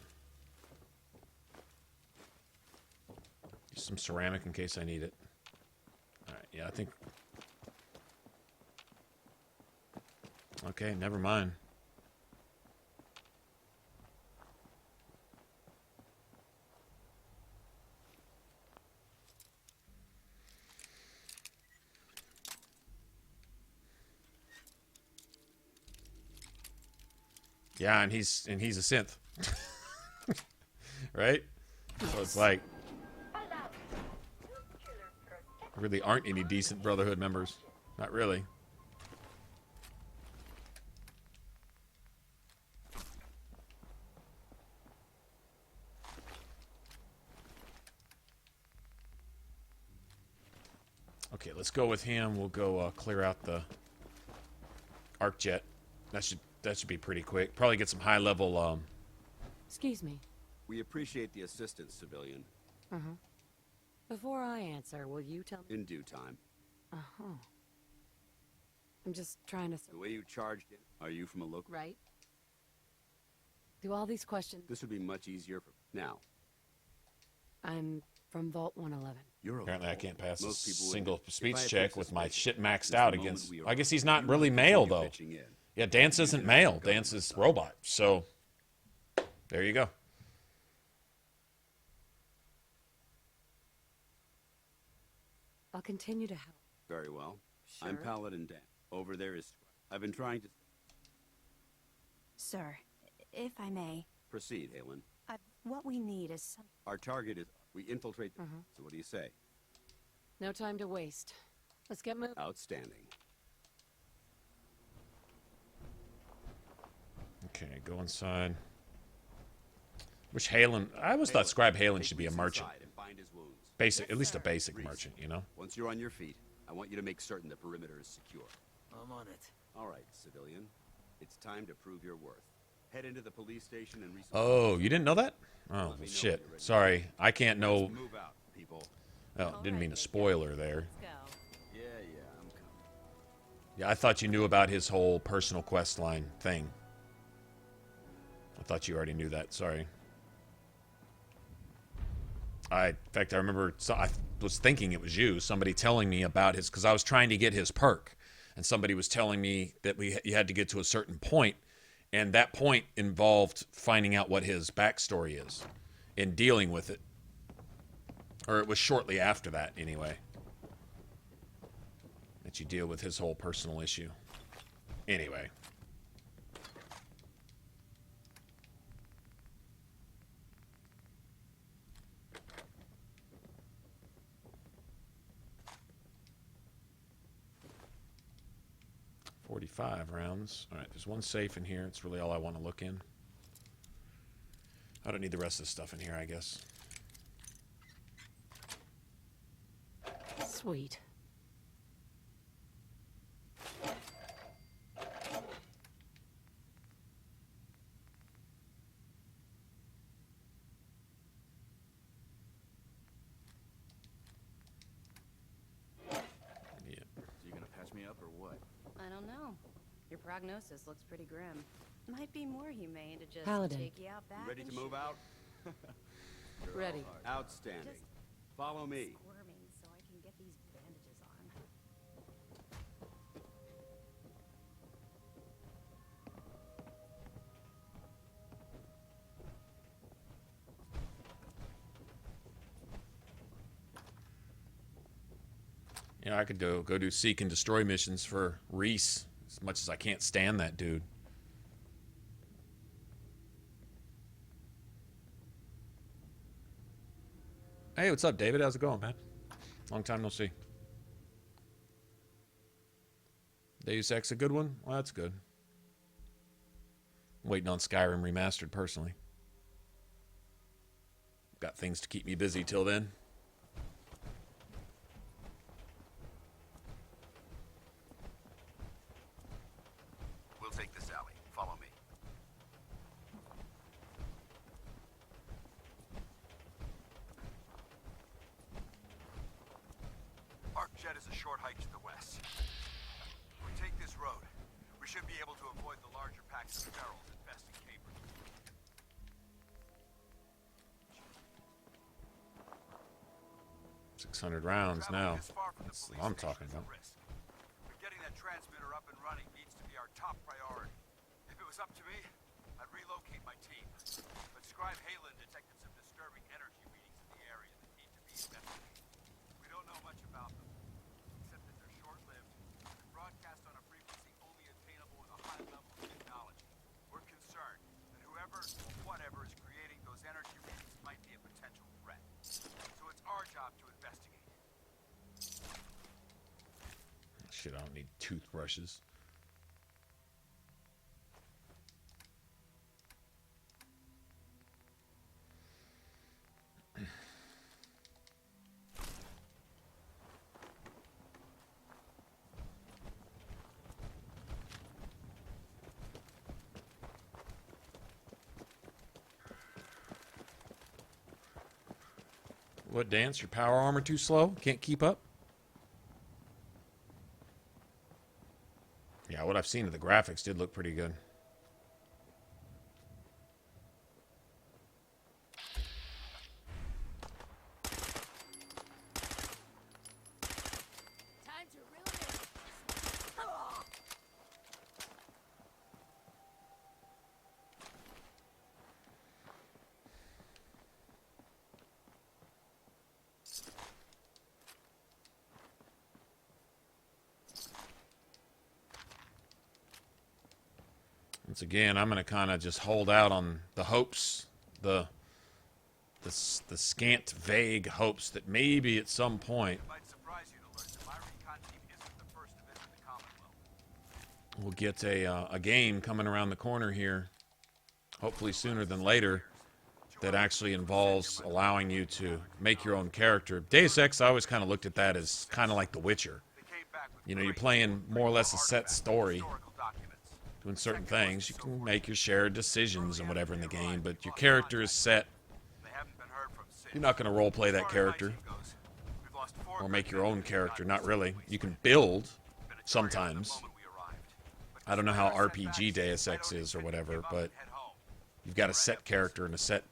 Use some ceramic in case I need it. Alright, yeah, I think... Okay, never mind. Yeah, and he's a synth. Right? So it's like really aren't any decent Brotherhood members. Not really. Okay, let's go with him. We'll go clear out the arc jet. That should be pretty quick. Probably get some high level. Excuse me. We appreciate the assistance, civilian. Before I answer, will you tell me? In due time. I'm just trying to. The way you charged in, are you from a local? Right. Do all these questions. This would be much easier for now. I'm from Vault 111. Apparently I can't pass a Most people single wouldn't. speech If I check approach with this my mission, shit maxed just the out moment against... we I guess arrive, he's not you really continue male, though. pitching in. Yeah, Dance isn't male. Dance is robot. So, there you go. I'll continue to help. Very well. Sure. I'm Paladin Dan. Over there is... I've been trying to... Sir, if I may, Proceed, Halen. what we need is some... Our target is... We infiltrate the... So what do you say? No time to waste. Let's get moving. Outstanding. Okay, go inside. Which Halen... I always thought Scribe Halen should be a merchant. And find his wounds. Basic, at least a basic merchant, you know? Once you're on your feet, I want you to make certain the perimeter is secure. I'm on it. All right, civilian. It's time to prove your worth. Head into the police station and... Oh, you didn't know that? Oh, shit. Sorry. I can't know... Move out, people. Oh, didn't mean a spoiler there. Yeah, I'm coming. Yeah, I thought you knew about his whole personal quest line thing. I thought you already knew that. Sorry. In fact, I remember... I was thinking it was you. Somebody telling me about his... Because I was trying to get his perk. And somebody was telling me that you had to get to a certain point, and that point involved finding out what his backstory is and dealing with it. Or it was shortly after that, anyway, that you deal with his whole personal issue. Anyway. 45 rounds. All right, there's one safe in here. It's really all I want to look in. I don't need the rest of the stuff in here, I guess. Sweet. You gonna patch me up or what? I don't know. Your prognosis looks pretty grim. Might be more humane to just Paladin. take you out back. You ready and to move shoot out? You're Ready. Outstanding. Just Follow me. squirming so I can get these bandages on. You know, I could go do seek and destroy missions for Reese, as much as I can't stand that dude. Hey, what's up, David? How's it going, man? Long time no see. Deus Ex a good one? Well, that's good. I'm waiting on Skyrim Remastered, personally. Got things to keep me busy till then. We'll take this alley. Follow me. Arcjet is a short hike to the west. If we take this road, we should be able to avoid the larger packs of ferals infesting Capers. 600 rounds now. That's what I'm talking about. But getting that transmitter up and running needs to be our top priority. If it was up to me, I'd relocate my team. But Scribe Halen detected some disturbing energy readings in the area that need to be investigated. We don't know much about them, except that they're short-lived and broadcast on a frequency only attainable with a high level of technology. We're concerned that whoever or whatever is creating those energy readings might be a potential threat. So it's our job to investigate. Shit, I don't need toothbrushes. What, Dance? Your power armor too slow? Can't keep up? Yeah, what I've seen of the graphics did look pretty good. Time to ruin it. Oh. Once again, I'm going to kind of just hold out on the hopes, the scant, vague hopes that maybe at some point we'll get a game coming around the corner here, hopefully sooner than later, that actually involves allowing you to make your own character. Deus Ex, I always kind of looked at that as kind of like The Witcher. You know, you're playing more or less a set story, doing certain things. You can make your shared decisions and whatever in the game, but your character is set. You're not going to roleplay that character or make your own character. Not really. You can build sometimes. I don't know how RPG Deus Ex is or whatever, but you've got a set character and a set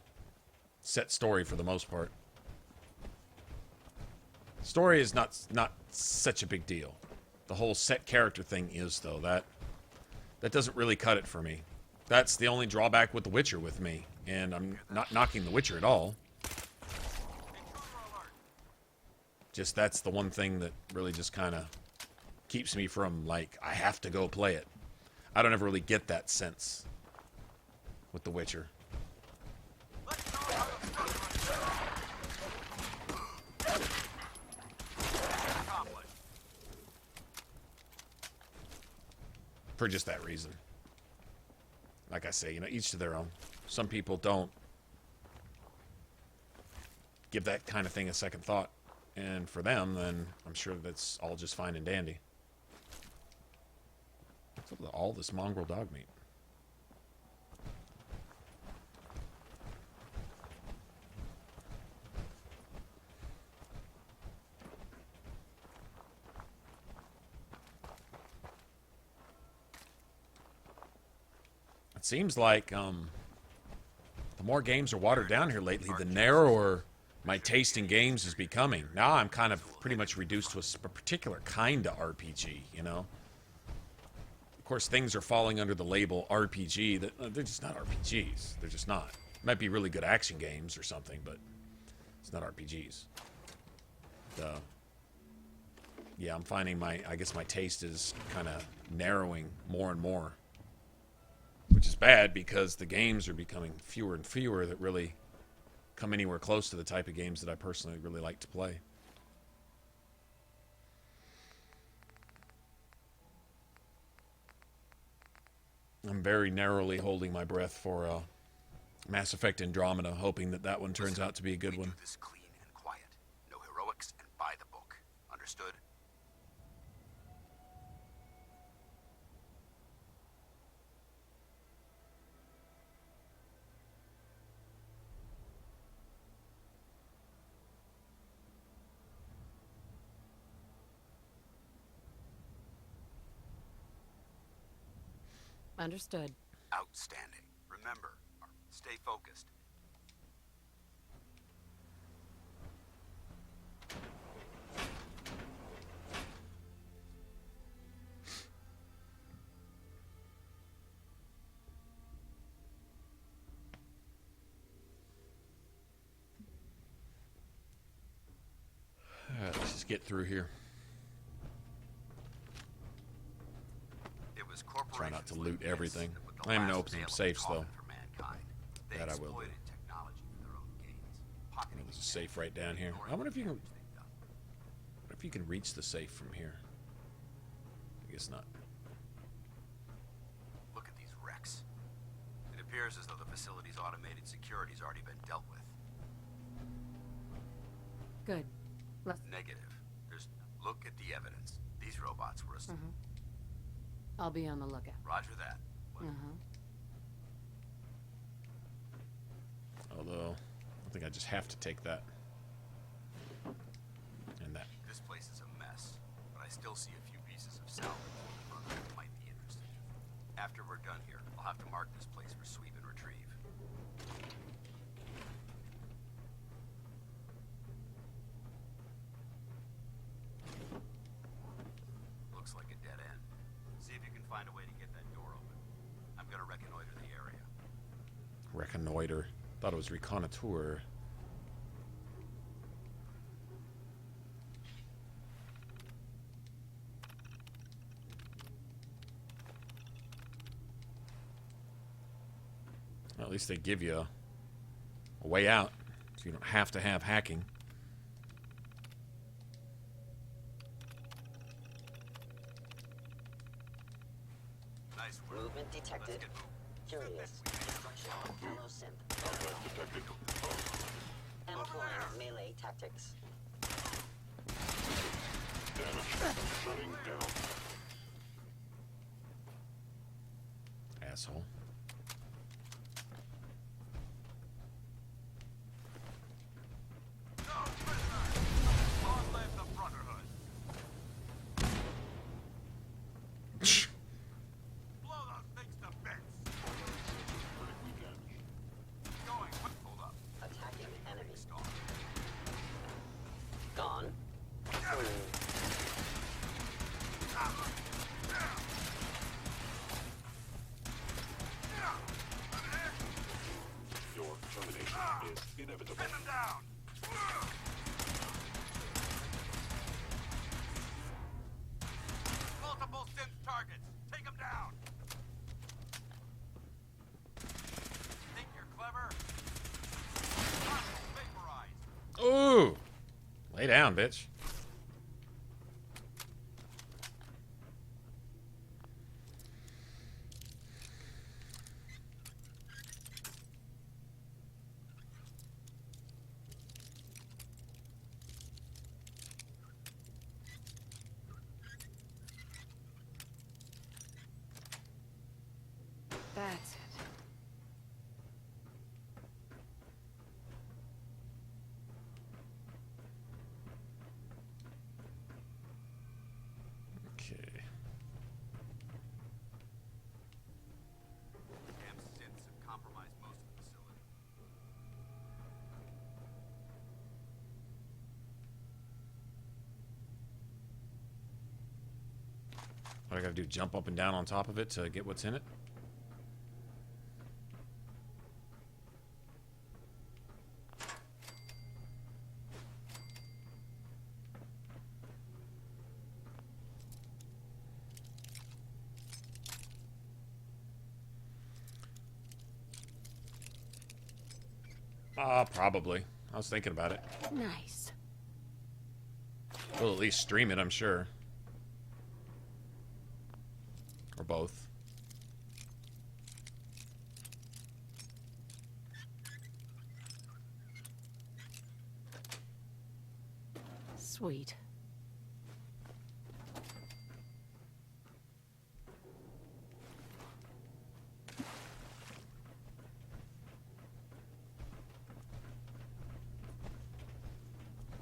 story for the most part. Story is not such a big deal. The whole set character thing is, though. That doesn't really cut it for me. That's the only drawback with The Witcher with me. And I'm not knocking The Witcher at all. Just that's the one thing that really just kind of keeps me from, like, I have to go play it. I don't ever really get that sense with The Witcher. for just that reason. Like I say, you know, each to their own. Some people don't give that kind of thing a second thought. And for them, then I'm sure that's all just fine and dandy. What's up with all this mongrel dog meat? It seems like the more games are watered down here lately, the narrower my taste in games is becoming. Now I'm kind of pretty much reduced to a particular kind of RPG, you know? Of course, things are falling under the label RPG. That they're just not RPGs. They're just not. Might be really good action games or something, but it's not RPGs. Yeah, I'm finding I guess my taste is kind of narrowing more and more. Which is bad because the games are becoming fewer and fewer that really come anywhere close to the type of games that I personally really like to play. I'm very narrowly holding my breath for Mass Effect Andromeda, hoping that that one turns out to be a good one. Do this clean and quiet. No heroics and by the book. Understood? Understood. Outstanding. Remember, stay focused. Let's just get through here. Try not to loot everything. I am going to open some safes, though. That I will do. There's a safe right down here. I wonder if you can... What if you can reach the safe from here? I guess not. Look at these wrecks. It appears as though the facility's automated security's already been dealt with. Good. Negative. Look at the evidence. These robots were I'll be on the lookout. Roger that. Although, I think I just have to take that. And that. This place is a mess, but I still see a few pieces of salvage that might be interesting. After we're done here, I'll have to mark this place for sweep and retrieve. Looks like a dead end. See if you can find a way to get that door open. I'm gonna reconnoiter the area. Reconnoiter. Thought it was reconnoitre. Well, at least they give you a way out, so you don't have to have hacking. Nice work. Movement detected. Curious. Instruction on fellow synth. Detected. Employing melee tactics. Damage. Shutting down. Asshole. Attacking enemy. Gone. Your termination is inevitable. Multiple synth targets. Take them down. Think you're clever? Vaporized. Ooh! Lay down, bitch. What I gotta do, jump up and down on top of it to get what's in it? Probably. I was thinking about it. Nice. We'll at least stream it, I'm sure. Or both. Sweet.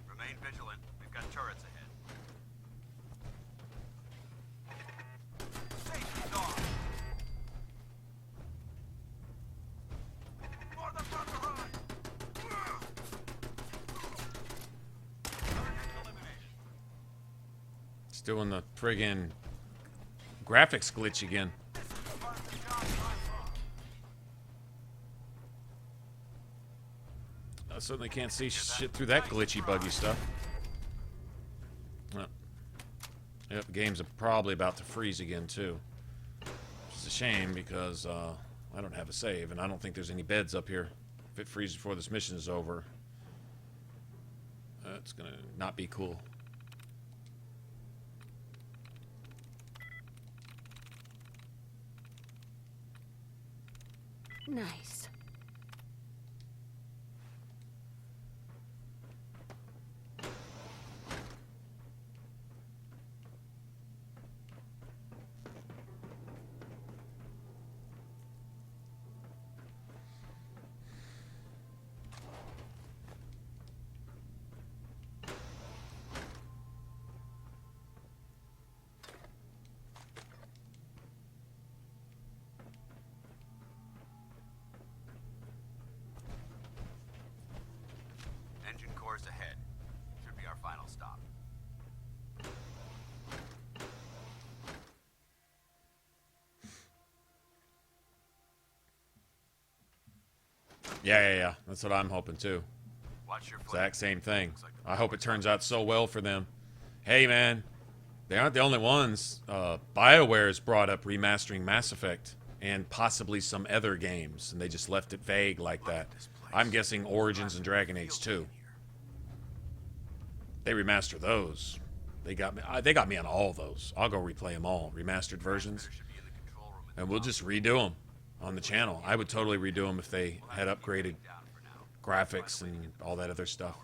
Remain vigilant. We've got turrets ahead. Safety's off. For the Brotherhood! It's doing the friggin' graphics glitch again. I certainly can't see shit through that glitchy, buggy stuff. Well, yep, the game's probably about to freeze again, too. Which is a shame, because I don't have a save, and I don't think there's any beds up here. If it freezes before this mission is over, that's gonna not be cool. Nice. Engine cores ahead. Should be our final stop. Yeah. That's what I'm hoping, too. Watch your Exact same thing. I hope it turns out so well for them. Hey, man. They aren't the only ones. BioWare's brought up remastering Mass Effect and possibly some other games, and they just left it vague like that. I'm guessing Origins and Dragon Age 2. They remaster those. They got me on all those. I'll go replay them all, remastered versions, and we'll just redo them on the channel. I would totally redo them if they had upgraded graphics and all that other stuff.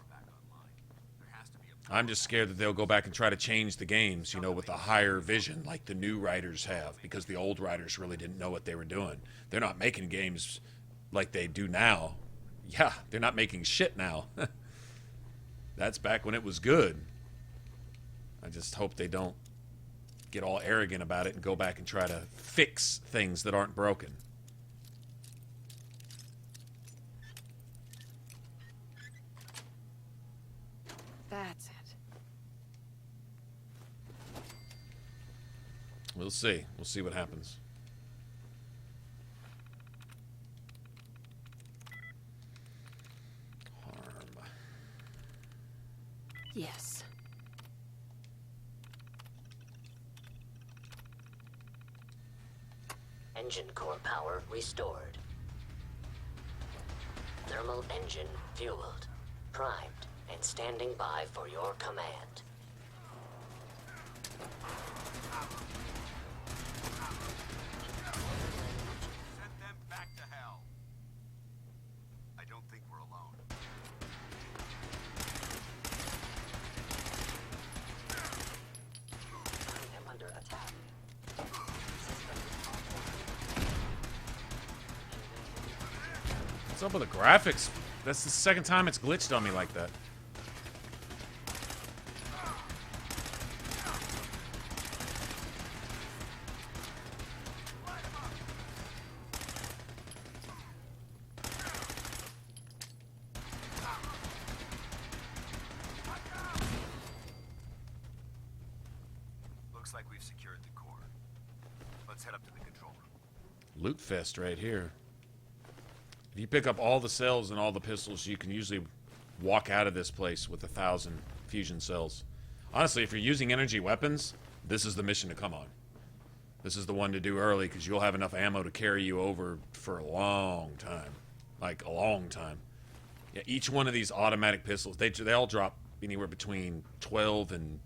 I'm just scared that they'll go back and try to change the games, you know, with a higher vision like the new writers have, because the old writers really didn't know what they were doing. They're not making games like they do now. Yeah, they're not making shit now. That's back when it was good. I just hope they don't get all arrogant about it and go back and try to fix things that aren't broken. That's it. We'll see. We'll see what happens. Harm. Yes. Engine core power restored. Thermal engine fueled, primed, and standing by for your command. Send them back to hell. I don't think we're alone. I am under attack. What's up with the graphics? That's the second time it's glitched on me like that. Looks Looks like we've secured the core. Let's head up to the control room. Loot fest right here. If you pick up all the cells and all the pistols, you can usually walk out of this place with 1,000 fusion cells. Honestly, if you're using energy weapons, this is the mission to come on. This is the one to do early, because you'll have enough ammo to carry you over for a long time. Like, a long time. Yeah, each one of these automatic pistols, they all drop anywhere between 12 and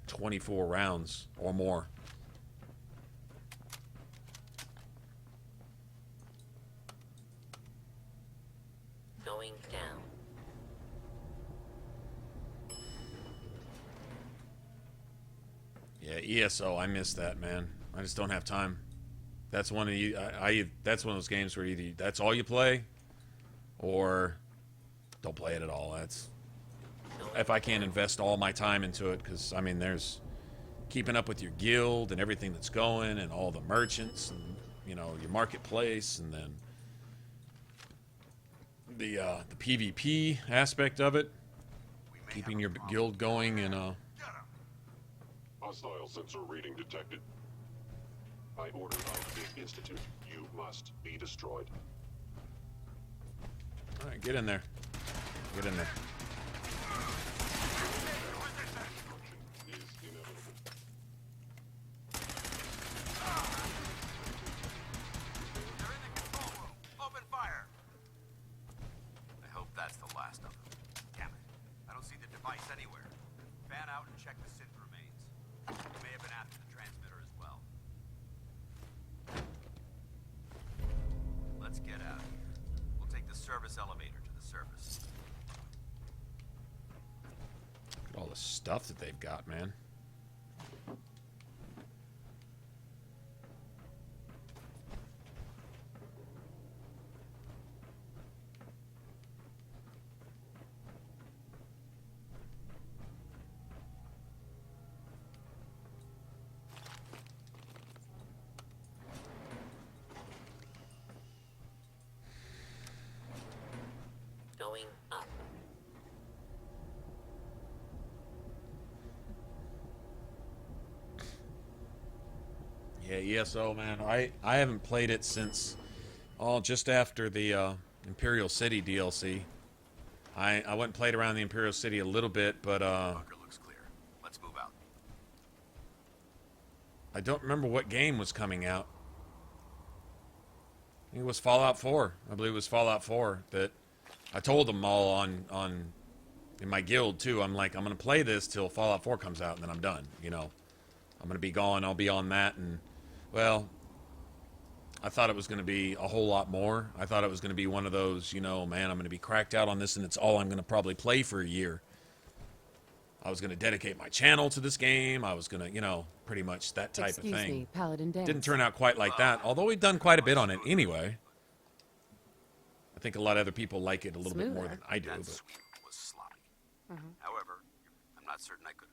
24 rounds or more. Going down. Yeah, ESO, I miss that, man. I just don't have time. That's one of you. That's one of those games where either that's all you play, or don't play it at all. That's if I can't invest all my time into it, because I mean, there's keeping up with your guild and everything that's going, and all the merchants, and you know, your marketplace, and then the PvP aspect of it, keeping your guild going, and Hostile sensor reading detected. By order of the Institute, you must be destroyed. all right, get in there. Get in there. Is inevitable. They're in the control room. Open fire. I hope that's the last of them. Damn it. I don't see the device anywhere. Fan out and check the synth remains. They may have been after the transmitter as well. Let's get out of here. We'll take the service elevator to the surface. Look at all the stuff that they've got, man. Going up. Yeah, ESO, man. I haven't played it since, just after the Imperial City DLC. I went and played around the Imperial City a little bit, but Bunker looks clear. Let's move out. I don't remember what game was coming out. I think it was Fallout 4. I believe it was Fallout 4 that I told them all on in my guild too. I'm like, I'm gonna play this till Fallout 4 comes out, and then I'm done. You know, I'm gonna be gone. I'll be on that, and well, I thought it was gonna be a whole lot more. I thought it was gonna be one of those, you know, man, I'm gonna be cracked out on this, and it's all I'm gonna probably play for a year. I was gonna dedicate my channel to this game. I was gonna, you know, pretty much that type of thing. Excuse me, Paladin Dance. Didn't turn out quite like that, although we've done quite a bit on it anyway. I think a lot of other people like it a little bit more than I do. That But sweep was sloppy. However, I'm not certain I could.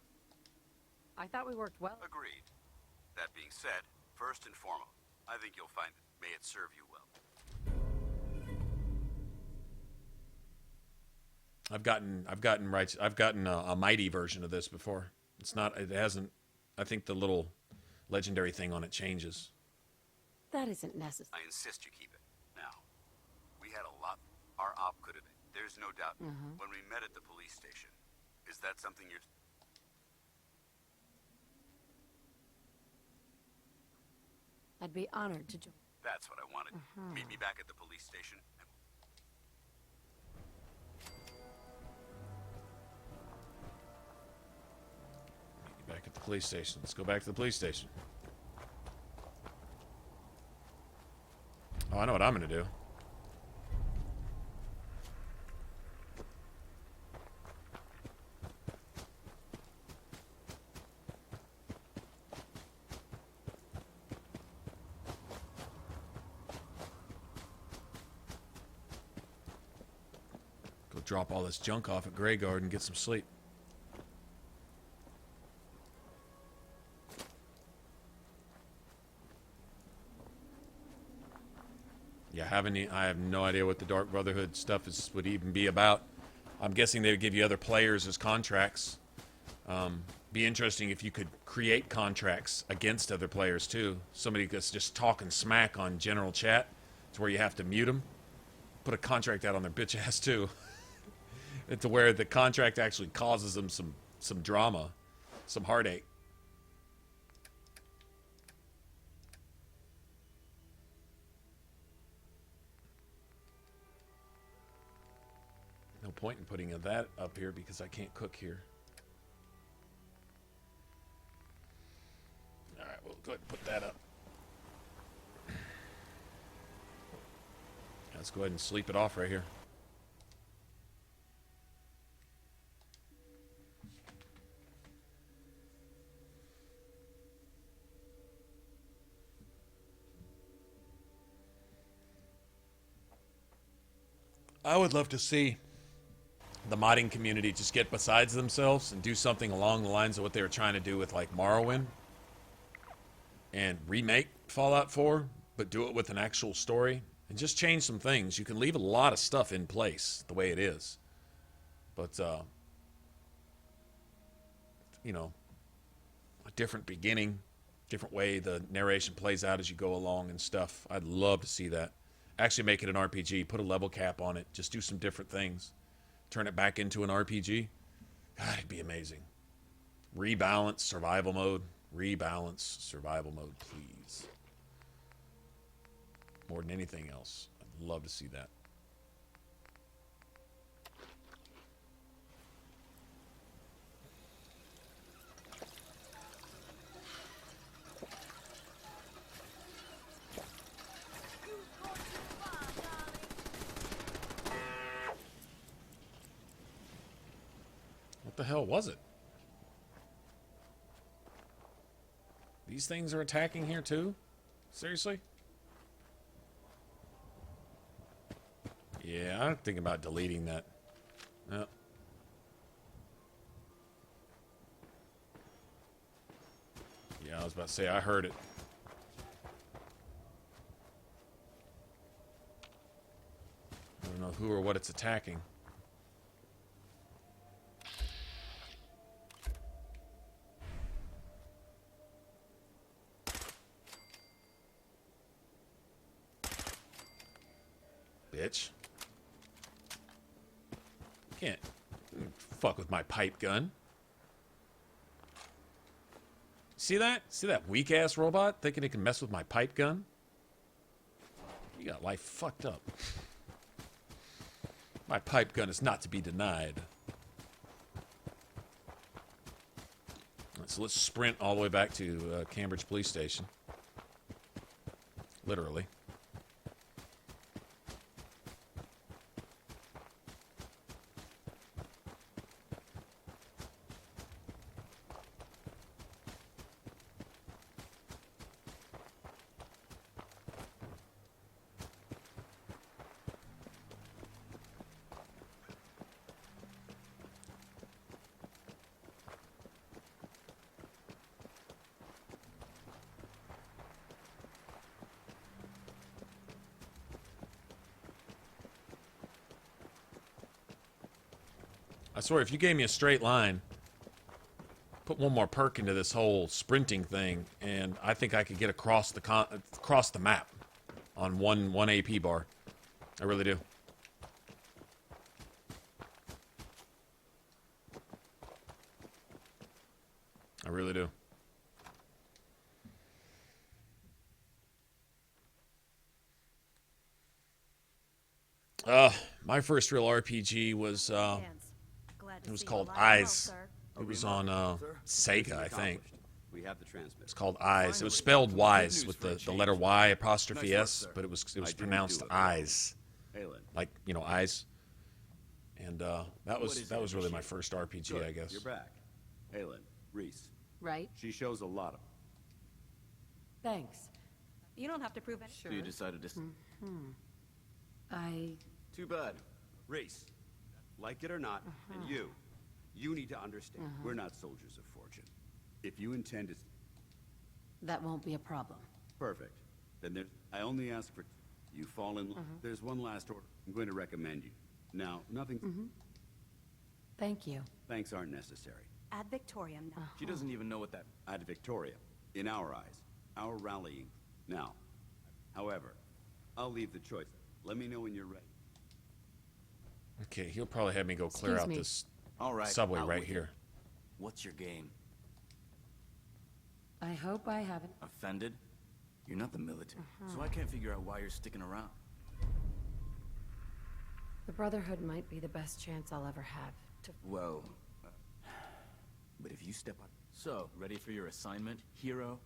I thought we worked well. Agreed. That being said, first and foremost, I think you'll find it. May it serve you well. I've gotten a mighty version of this before. It's not. It hasn't. I think the little legendary thing on it changes. That isn't necessary. I insist you keep it. Now, we had a lot. Our op could have been. There's no doubt. When we met at the police station, is that something you're... I'd be honored to join. That's what I wanted. Meet me back at the police station. Back at the police station. Let's go back to the police station. Oh, I know what I'm gonna do. Go drop all this junk off at Greyguard and get some sleep. Yeah, I have no idea what the Dark Brotherhood stuff would even be about. I'm guessing they would give you other players as contracts. Be interesting if you could create contracts against other players too. Somebody that's just talking smack on general chat, to where you have to mute them. Put a contract out on their bitch ass too, to where the contract actually causes them some drama, some heartache. No point in putting that up here because I can't cook here. All right, we'll go ahead and put that up. Let's go ahead and sleep it off right here. I would love to see the modding community just get besides themselves and do something along the lines of what they were trying to do with like Morrowind and remake Fallout 4, but do it with an actual story and just change some things. You can leave a lot of stuff in place the way it is, but you know, a different beginning, different way the narration plays out as you go along and stuff. I'd love to see that. Actually make it an RPG, put a level cap on it, just do some different things. Turn it back into an RPG. God, it'd be amazing. Rebalance survival mode. Rebalance survival mode, please. More than anything else. I'd love to see that. What the hell was it? These things are attacking here too? Seriously? Yeah, I'm thinking about deleting that. No. Yeah, I was about to say, I heard it. I don't know who or what it's attacking. Bitch. Can't fuck with my pipe gun. See that? See that weak ass robot thinking it can mess with my pipe gun? You got life fucked up. My pipe gun is not to be denied. Right, so let's sprint all the way back to Cambridge Police Station. Literally. I swear, if you gave me a straight line, put one more perk into this whole sprinting thing, and I think I could get across the map on one AP bar. I really do. I really do. My first real RPG was it was called Eyes. It was on Sega, I think. We have the transmitter. It's called Eyes. It was spelled Wise with the letter Y apostrophe S, but it was pronounced Eyes, like, you know, eyes. And that was really my first RPG, Good. I guess. You're back. Halen, Reese. Right? She shows a lot of. Thanks. You don't have to prove anything. So you decided to. Too bad. Reese, like it or not, and you need to understand, we're not soldiers of fortune. If you intend to... That won't be a problem. Perfect. Then I only ask for... You fall in... There's one last order. I'm going to recommend you. Now, nothing... Thank you. Thanks aren't necessary. Ad Victoriam now. She doesn't even know what that... Ad Victoria, in our eyes, our rallying. Now, however, I'll leave the choice. Let me know when you're ready. Okay, he'll probably have me go clear out this subway right here. What's your game? I hope I haven't. Offended? You're not the military, so I can't figure out why you're sticking around. The Brotherhood might be the best chance I'll ever have to... Well, but if you step up... So, ready for your assignment, hero?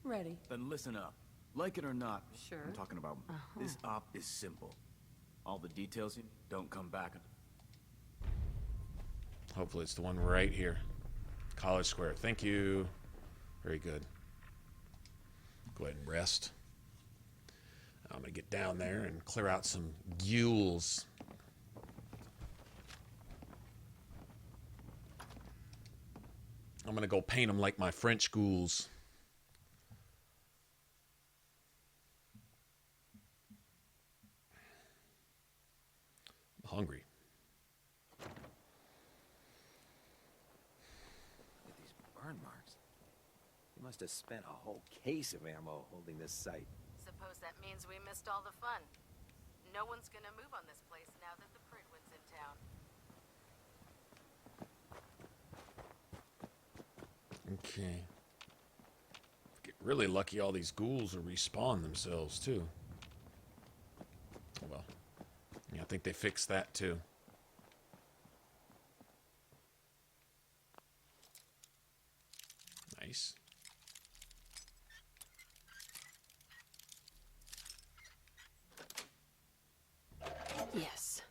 Ready. Then listen up. Like it or not, Sure. I'm talking about this op is simple. All the details you don't come back. Hopefully it's the one right here. College Square. Thank you. Very good. Go ahead and rest. I'm going to get down there and clear out some ghouls. I'm going to go paint them like my French ghouls. I'm hungry. Look at these burn marks. You must have spent a whole case of ammo holding this site. Suppose that means we missed all the fun. No one's gonna move on this place now that the Pridwin's in town. Okay. Get really lucky all these ghouls will respawn themselves, too. Oh, well. Yeah, I think they fixed that, too. Nice. Yes.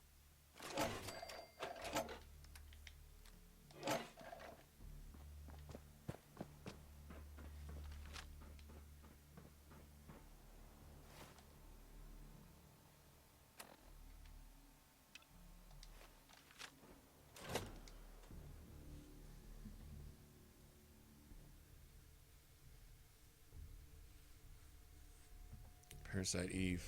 Parasite Eve.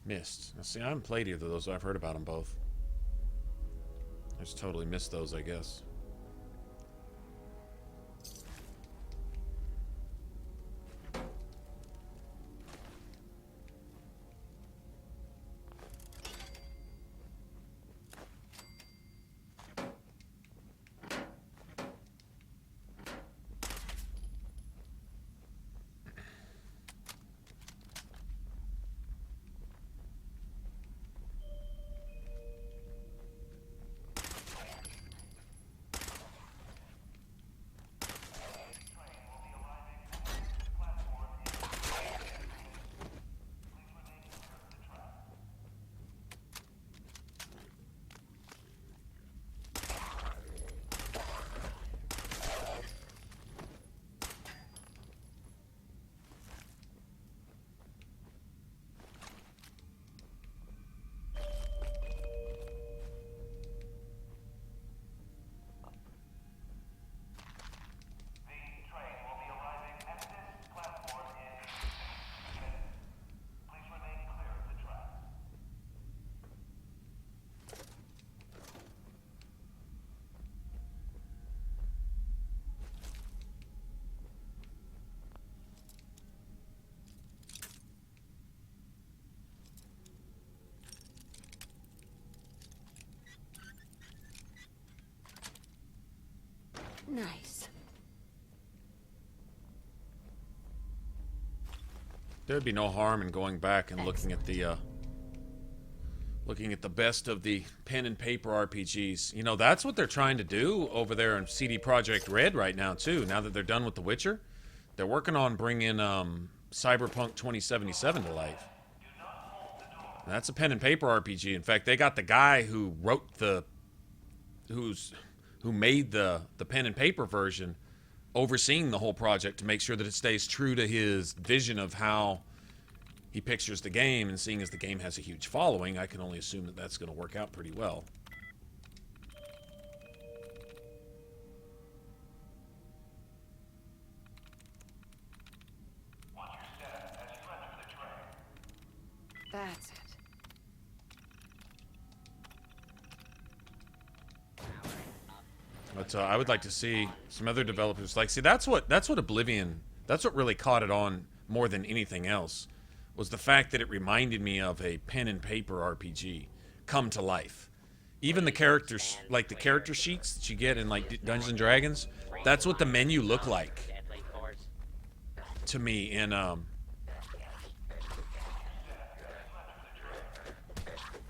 Missed. Now, see, I haven't played either of those. I've heard about them both. I just totally missed those, I guess. Nice. There'd be no harm in going back and looking at the best of the pen and paper RPGs. You know, that's what they're trying to do over there in CD Projekt Red right now too. Now that they're done with The Witcher, they're working on bringing Cyberpunk 2077 to life. And that's a pen and paper RPG. In fact, they got the guy who wrote who made the pen and paper version overseeing the whole project to make sure that it stays true to his vision of how he pictures the game, and seeing as the game has a huge following, I can only assume that that's going to work out pretty well. That's it. But I would like to see some other developers like. See, that's what Oblivion. That's what really caught it on more than anything else, was the fact that it reminded me of a pen and paper RPG come to life. Even the characters, like the character sheets that you get in like Dungeons and Dragons, that's what the menu looked like to me in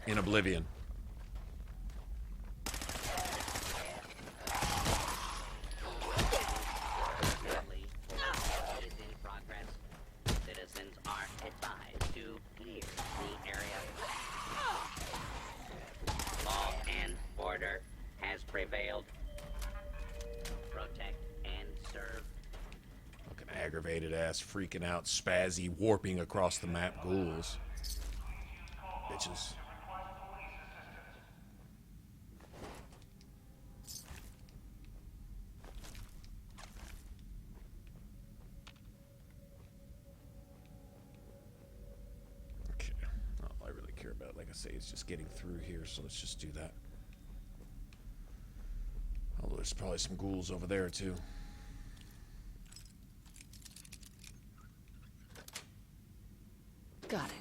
Oblivion. Citizens are advised to clear the area. Law and order has prevailed. Protect and serve. Fucking aggravated ass, freaking out, spazzy, warping across the map ghouls. Bitches. Okay. All I really care about, like I say, is just getting through here, so let's just do that. Although there's probably some ghouls over there, too. Got it.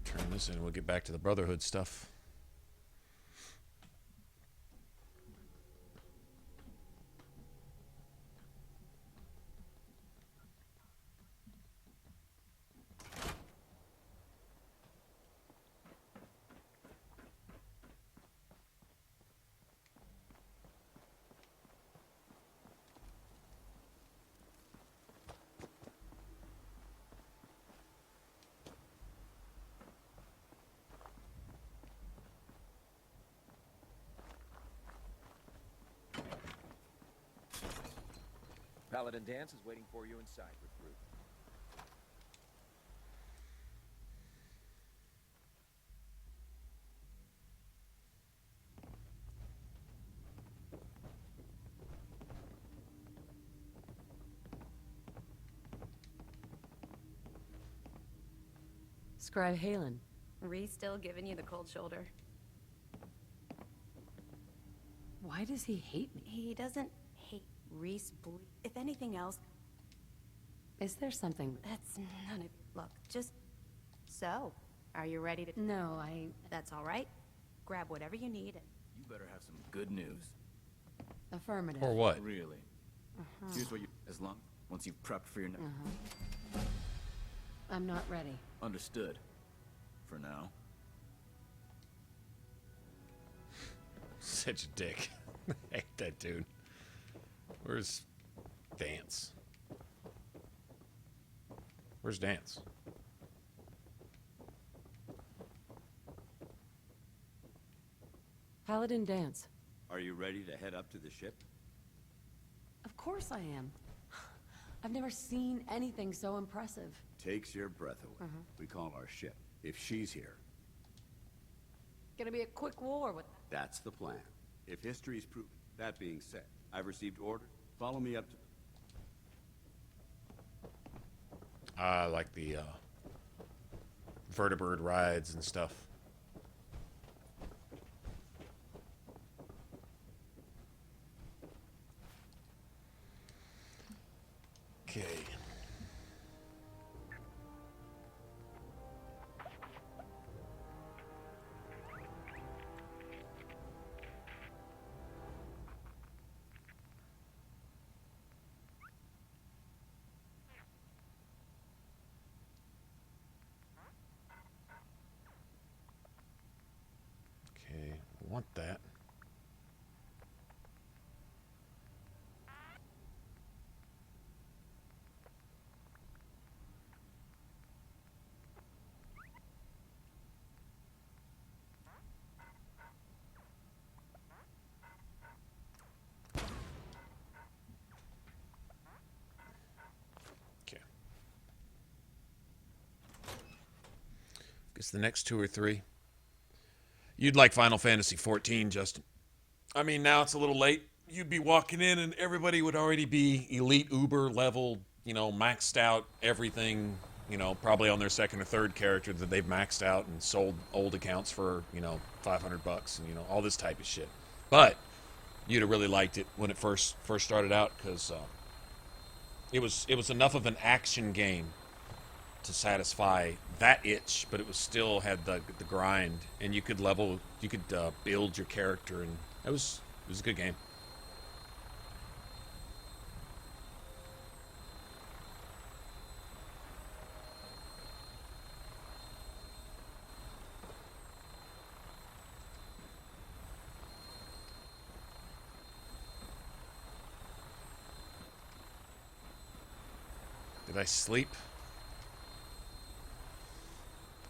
Turn this in, we'll get back to the Brotherhood stuff. Paladin Dance is waiting for you inside, recruit. Scribe Halen. Reese still giving you the cold shoulder? Why does he hate me? He doesn't hate Reese. If anything else... Is there something... That's none of... Look, just... So, are you ready to... No, That's all right. Grab whatever you need and... You better have some good news. Affirmative. Or what? Really? Here's what you... Once you've prepped for your... I'm not ready. Understood. For now. Such a dick. I hate that dude. Where's Dance? Where's Dance? Paladin dance. Are you ready to head up to the ship? Of course I am. I've never seen anything so impressive. Takes your breath away. We call our ship. If she's here, Gonna be a quick war with... that's the plan. If history's proven. That being said, I've received orders. Follow me up to... I like the vertibird rides and stuff. Okay. Okay, want that. Guess the next 2 or 3. You'd like Final Fantasy XIV, Justin. I mean, now it's a little late. You'd be walking in and everybody would already be elite Uber level, you know, maxed out everything, you know, probably on their second or third character that they've maxed out and sold old accounts for, you know, $500 and, you know, all this type of shit. But you'd have really liked it when it first started out because it was enough of an action game to satisfy that itch, but it was still had the grind, and you could build your character, and it was a good game. Did I sleep?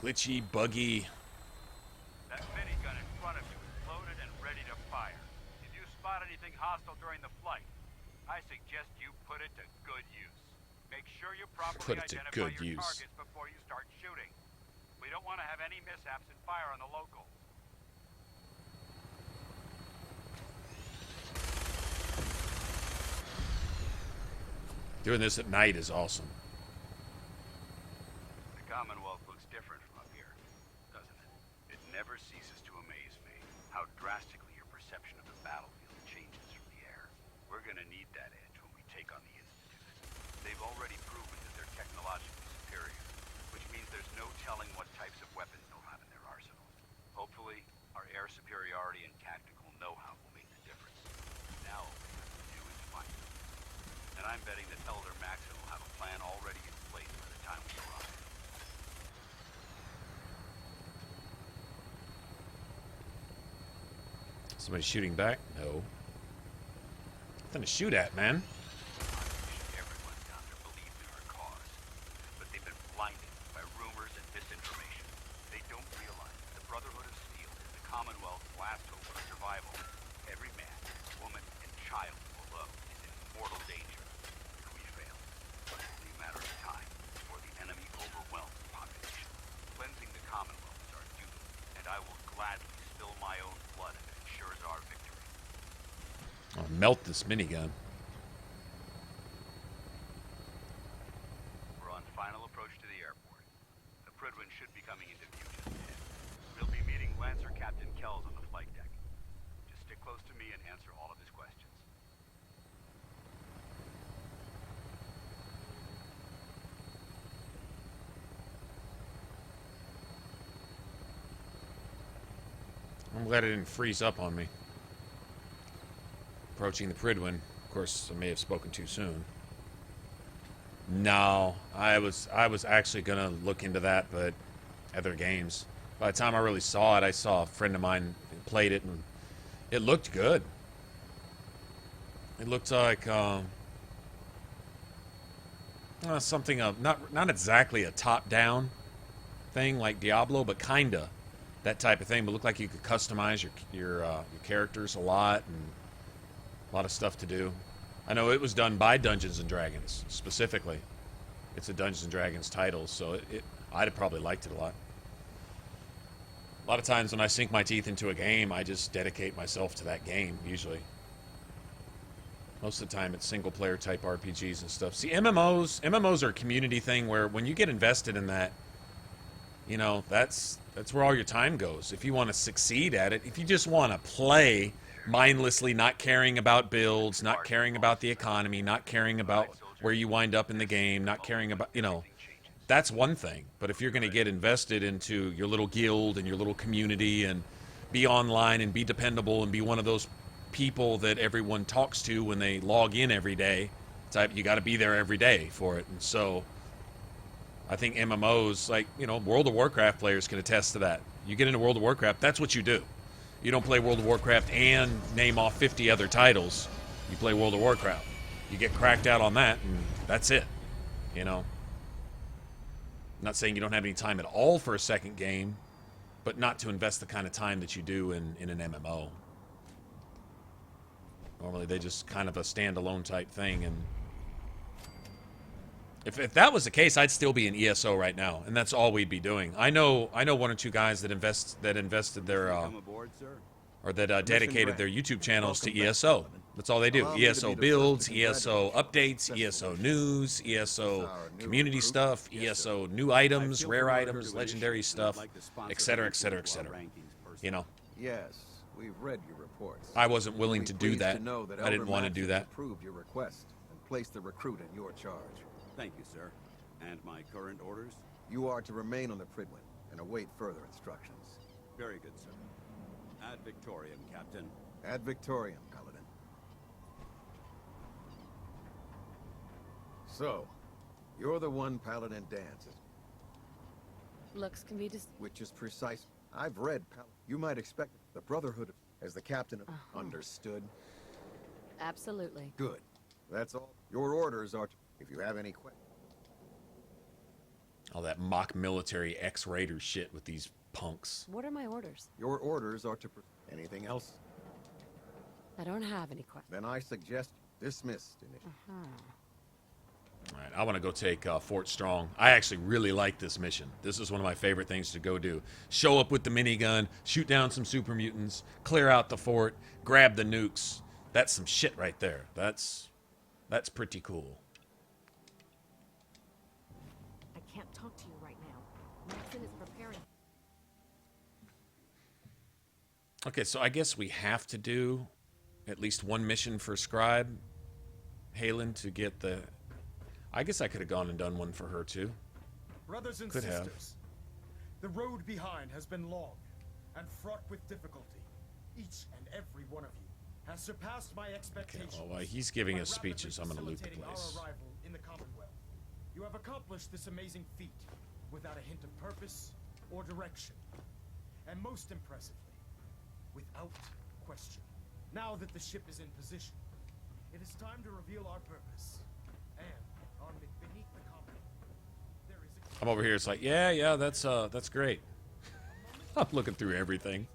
Glitchy, buggy. That minigun in front of you is loaded and ready to fire. If you spot anything hostile during the flight, I suggest you put it to good use. Make sure you properly identify your targets before you start shooting. We don't want to have any mishaps and fire on the local. Doing this at night is awesome. The Commonwealth looks different from up here, doesn't it? It never ceases to amaze me how drastically your perception of the battlefield changes from the air. We're gonna need that edge when we take on the Institute. They've already proven that they're technologically superior, which means there's no telling what types of weapons they'll have in their arsenal. Hopefully, our air superiority and tactical know-how will make the difference. Now all we have to do is find them. And I'm betting that Elder Maxon will have a plan already in place by the time we arrive. Somebody shooting back? No. Nothing to shoot at, man. Everyone down there believes in our cause, but they've been blinded by rumors and misinformation. They don't realize the Brotherhood of Steel is the Commonwealth's last hope of survival. Every man, woman, and child below is in mortal danger. If we fail, it's only a matter of time before the enemy overwhelms the population. Cleansing the Commonwealth is our duty, and I will gladly spill my own blood if it ensures our victory. I'll melt this minigun. We're on final approach to the airport. The Prydwen should be coming into view just ahead. We'll be meeting Lancer Captain Kells on the flight deck. Just stick close to me and answer all of his questions. I'm glad it didn't freeze up on me. Approaching the Prydwen. Of course, I may have spoken too soon. No, I was actually gonna look into that, but other games. By the time I really saw it, I saw a friend of mine played it, and it looked good. It looked like something of not exactly a top-down thing like Diablo, but kinda. that type of thing. But it looked like you could customize your characters a lot, and a lot of stuff to do. I know it was done by Dungeons and Dragons specifically. It's a Dungeons and Dragons title, so I'd have probably liked it a lot. A lot of times when I sink my teeth into a game, I just dedicate myself to that game, usually. Most of the time, it's single-player type RPGs and stuff. See, MMOs are a community thing where when you get invested in that, you know, that's where all your time goes. If you want to succeed at it, if you just want to play mindlessly, not caring about builds, not caring about the economy, not caring about where you wind up in the game, not caring about, you know, that's one thing. But if you're going to get invested into your little guild and your little community and be online and be dependable and be one of those people that everyone talks to when they log in every day, you got to be there every day for it. And so I think MMOs, like, you know, World of Warcraft players can attest to that. You get into World of Warcraft, that's what you do. You don't play World of Warcraft and name off 50 other titles. You play World of Warcraft. You get cracked out on that, and that's it. You know? I'm not saying you don't have any time at all for a second game, but not to invest the kind of time that you do in an MMO. Normally, they just kind of a standalone type thing, and if that was the case, I'd still be an ESO right now, and that's all we'd be doing. I know one or two guys that invested their or that dedicated their YouTube channels to ESO. That's all they do. ESO builds, ESO updates, ESO news, ESO community stuff, ESO new items, rare items, legendary stuff, etc., etc., etc. You know. Yes, we've read your reports. I wasn't willing to do that. I didn't want to do that. Approved your request and placed the recruit in your charge. Thank you, sir. And my current orders? You are to remain on the Pridwin and await further instructions. Very good, sir. Ad Victoriam, Captain. Ad Victoriam, Paladin. So, you're the one Paladin dances. Looks can be which is precise. I've read You might expect the Brotherhood as the captain of understood. Absolutely. Good. That's all. Your orders are to, if you have any questions. All that mock military ex-Raider shit with these punks. What are my orders? Your orders are to... Anything else? I don't have any questions. Then I suggest dismissed initiative. All right, I want to go take Fort Strong. I actually really like this mission. This is one of my favorite things to go do. Show up with the minigun, shoot down some super mutants, clear out the fort, grab the nukes. That's some shit right there. That's pretty cool. I can't talk to you right now. Maxon is preparing. Okay, so I guess we have to do at least one mission for Scribe Halen to get the... I guess I could have gone and done one for her too. Brothers and could sisters, the road behind has been long and fraught with difficulty. Each and every one of you has surpassed my expectations. Okay, well, he's giving us speeches. I'm going to loot the place. Our arrival in the Commonwealth. You have accomplished this amazing feat without a hint of purpose or direction. And most impressively, without question. Now that the ship is in position, it is time to reveal our purpose. And beneath the Commonwealth, there is a... I'm over here. It's like, yeah, that's great. I'm looking through everything.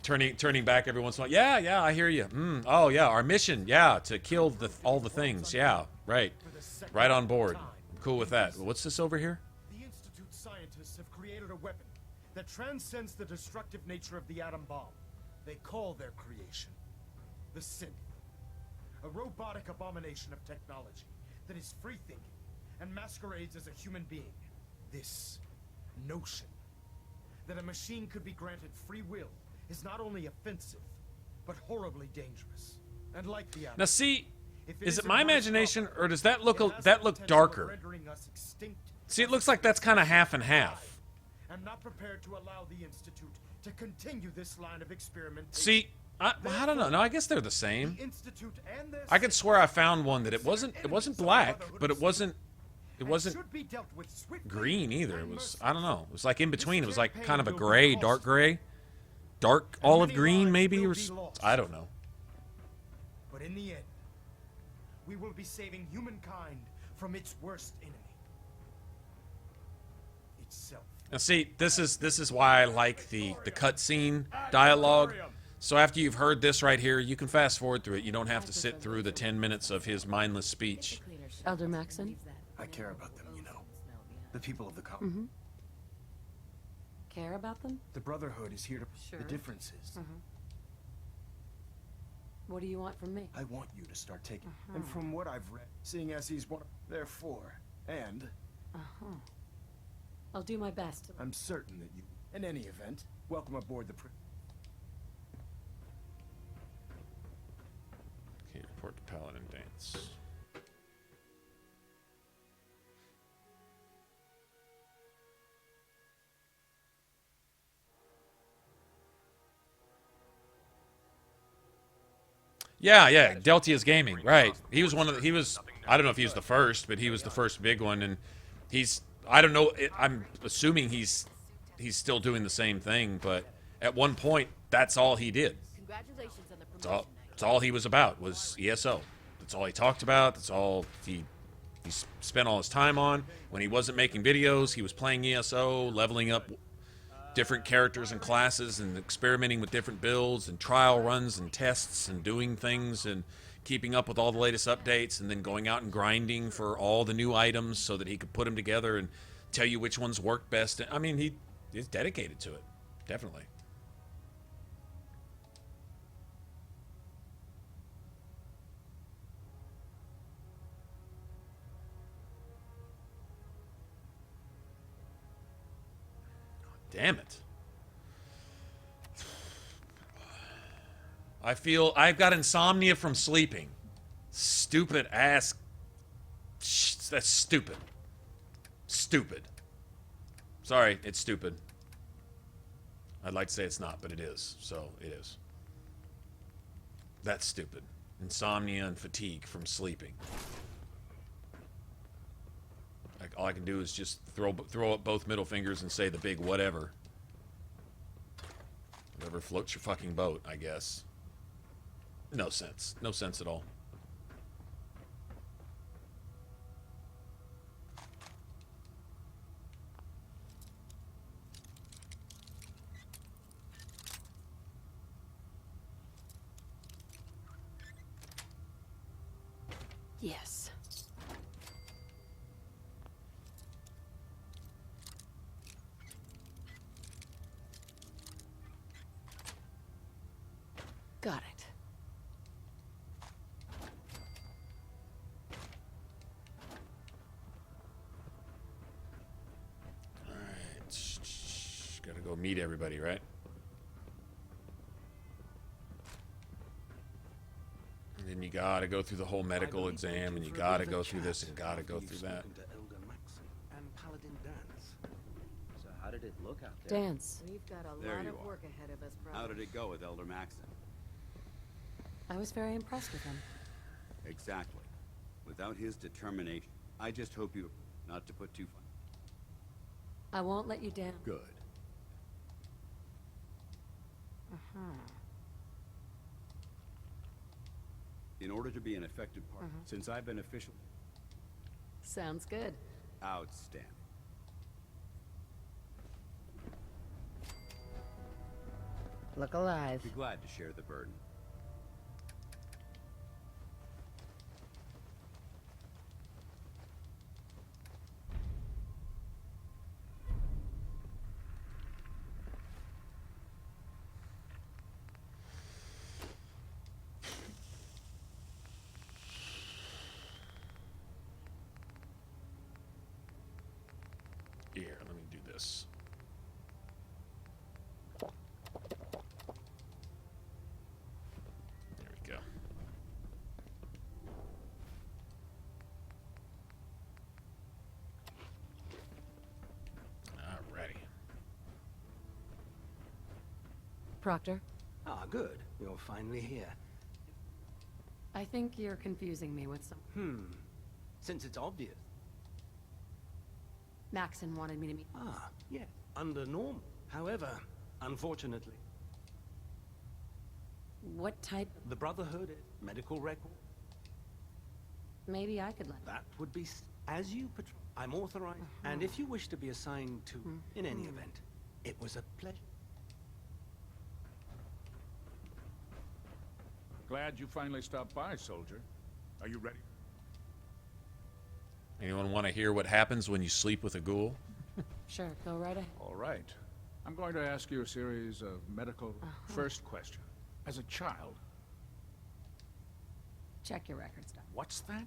Turning back every once in a while. Yeah, I hear you. Oh, yeah, our mission, yeah, to kill all the things. Yeah, right. Right on board. I'm cool with that. What's this over here? The Institute scientists have created a weapon that transcends the destructive nature of the atom bomb. They call their creation the synth. A robotic abomination of technology that is free-thinking and masquerades as a human being. This notion that a machine could be granted free will is not only offensive, but horribly dangerous. And like the now, see, is it my imagination, or does that look darker? See, it looks like that's kind of half and half. I'm not prepared to allow the Institute to continue this line of experimentation. See, I don't know. No, I guess they're the same. I could swear I found one that it wasn't black, but it wasn't green either. It was, I don't know. It was like in between. It was like kind of a gray, dark olive green maybe, or I don't know. But in the end, we will be saving humankind from its worst enemy, itself. Now see, this is why I like the cutscene dialogue. So after you've heard this right here, you can fast forward through it. You don't have to sit through the 10 minutes of his mindless speech. Elder Maxon? I care about them, you know. The people of the colony. Mm-hmm. Care about them? The Brotherhood is here to... Sure. The difference is... What do you want from me? I want you to start taking... And from what I've read, seeing as he's one... Therefore, and... I'll do my best. I'm certain that you... In any event, welcome aboard the... Okay, report to Paladin Dance. Yeah, Deltia's Gaming, right. He was one of the, I don't know if he was the first, but he was the first big one, and I don't know, I'm assuming he's still doing the same thing, but at one point, that's all he did. Congratulations on the promotion. That's all he was about, was ESO. That's all he talked about, that's all he spent all his time on. When he wasn't making videos, he was playing ESO, leveling up different characters and classes and experimenting with different builds and trial runs and tests and doing things and keeping up with all the latest updates and then going out and grinding for all the new items so that he could put them together and tell you which ones work best. I mean, he's dedicated to it, definitely. Damn it. I feel I've got insomnia from sleeping. Stupid ass. That's stupid. Stupid. Sorry, it's stupid. I'd like to say it's not, but it is. So it is. That's stupid. Insomnia and fatigue from sleeping. Like, all I can do is just throw up both middle fingers and say the big whatever. Whatever floats your fucking boat, I guess. No sense. No sense at all. Yes. Got it. Gotta go meet everybody, right? And then you gotta go through the whole medical exam, and you gotta go through this and gotta go through that. And Paladin Dance. So how did it look out there? Dance. We've got a There lot you of are. work ahead of us, brother. How did it go with Elder Maxon? I was very impressed with him. Exactly. Without his determination, I just hope you not to put too far. I won't let you down. Good. In order to be an effective partner, since I've been official, Sounds good. outstanding. Look alive. Be glad to share the burden. Here, let me do this. There we go. Alrighty. Proctor, Ah, good. You're finally here. I think you're confusing me with some... Since it's obvious. Maxon wanted me to meet... Ah, yes. Under normal. However, unfortunately, What type... the Brotherhood medical record. Maybe I could let... That would be as you patrol. I'm authorized, and if you wish to be assigned to, in any event, it was a pleasure. Glad you finally stopped by, soldier. Are you ready? Anyone want to hear what happens when you sleep with a ghoul? Sure, go right ahead. All right. I'm going to ask you a series of medical... First question. As a child... Check your records, Doc. What's that?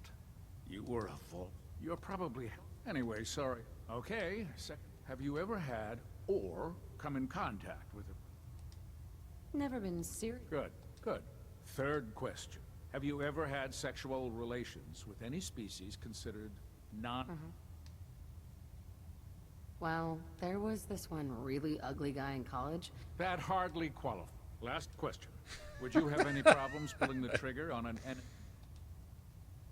You were a full... You're probably... Anyway, sorry. Okay, second. Have you ever had or come in contact with a... Never been serious. Good, good. Third question. Have you ever had sexual relations with any species considered non... Well, there was this one really ugly guy in college. That hardly qualifies. Last question. Would you have any problems pulling the trigger on an...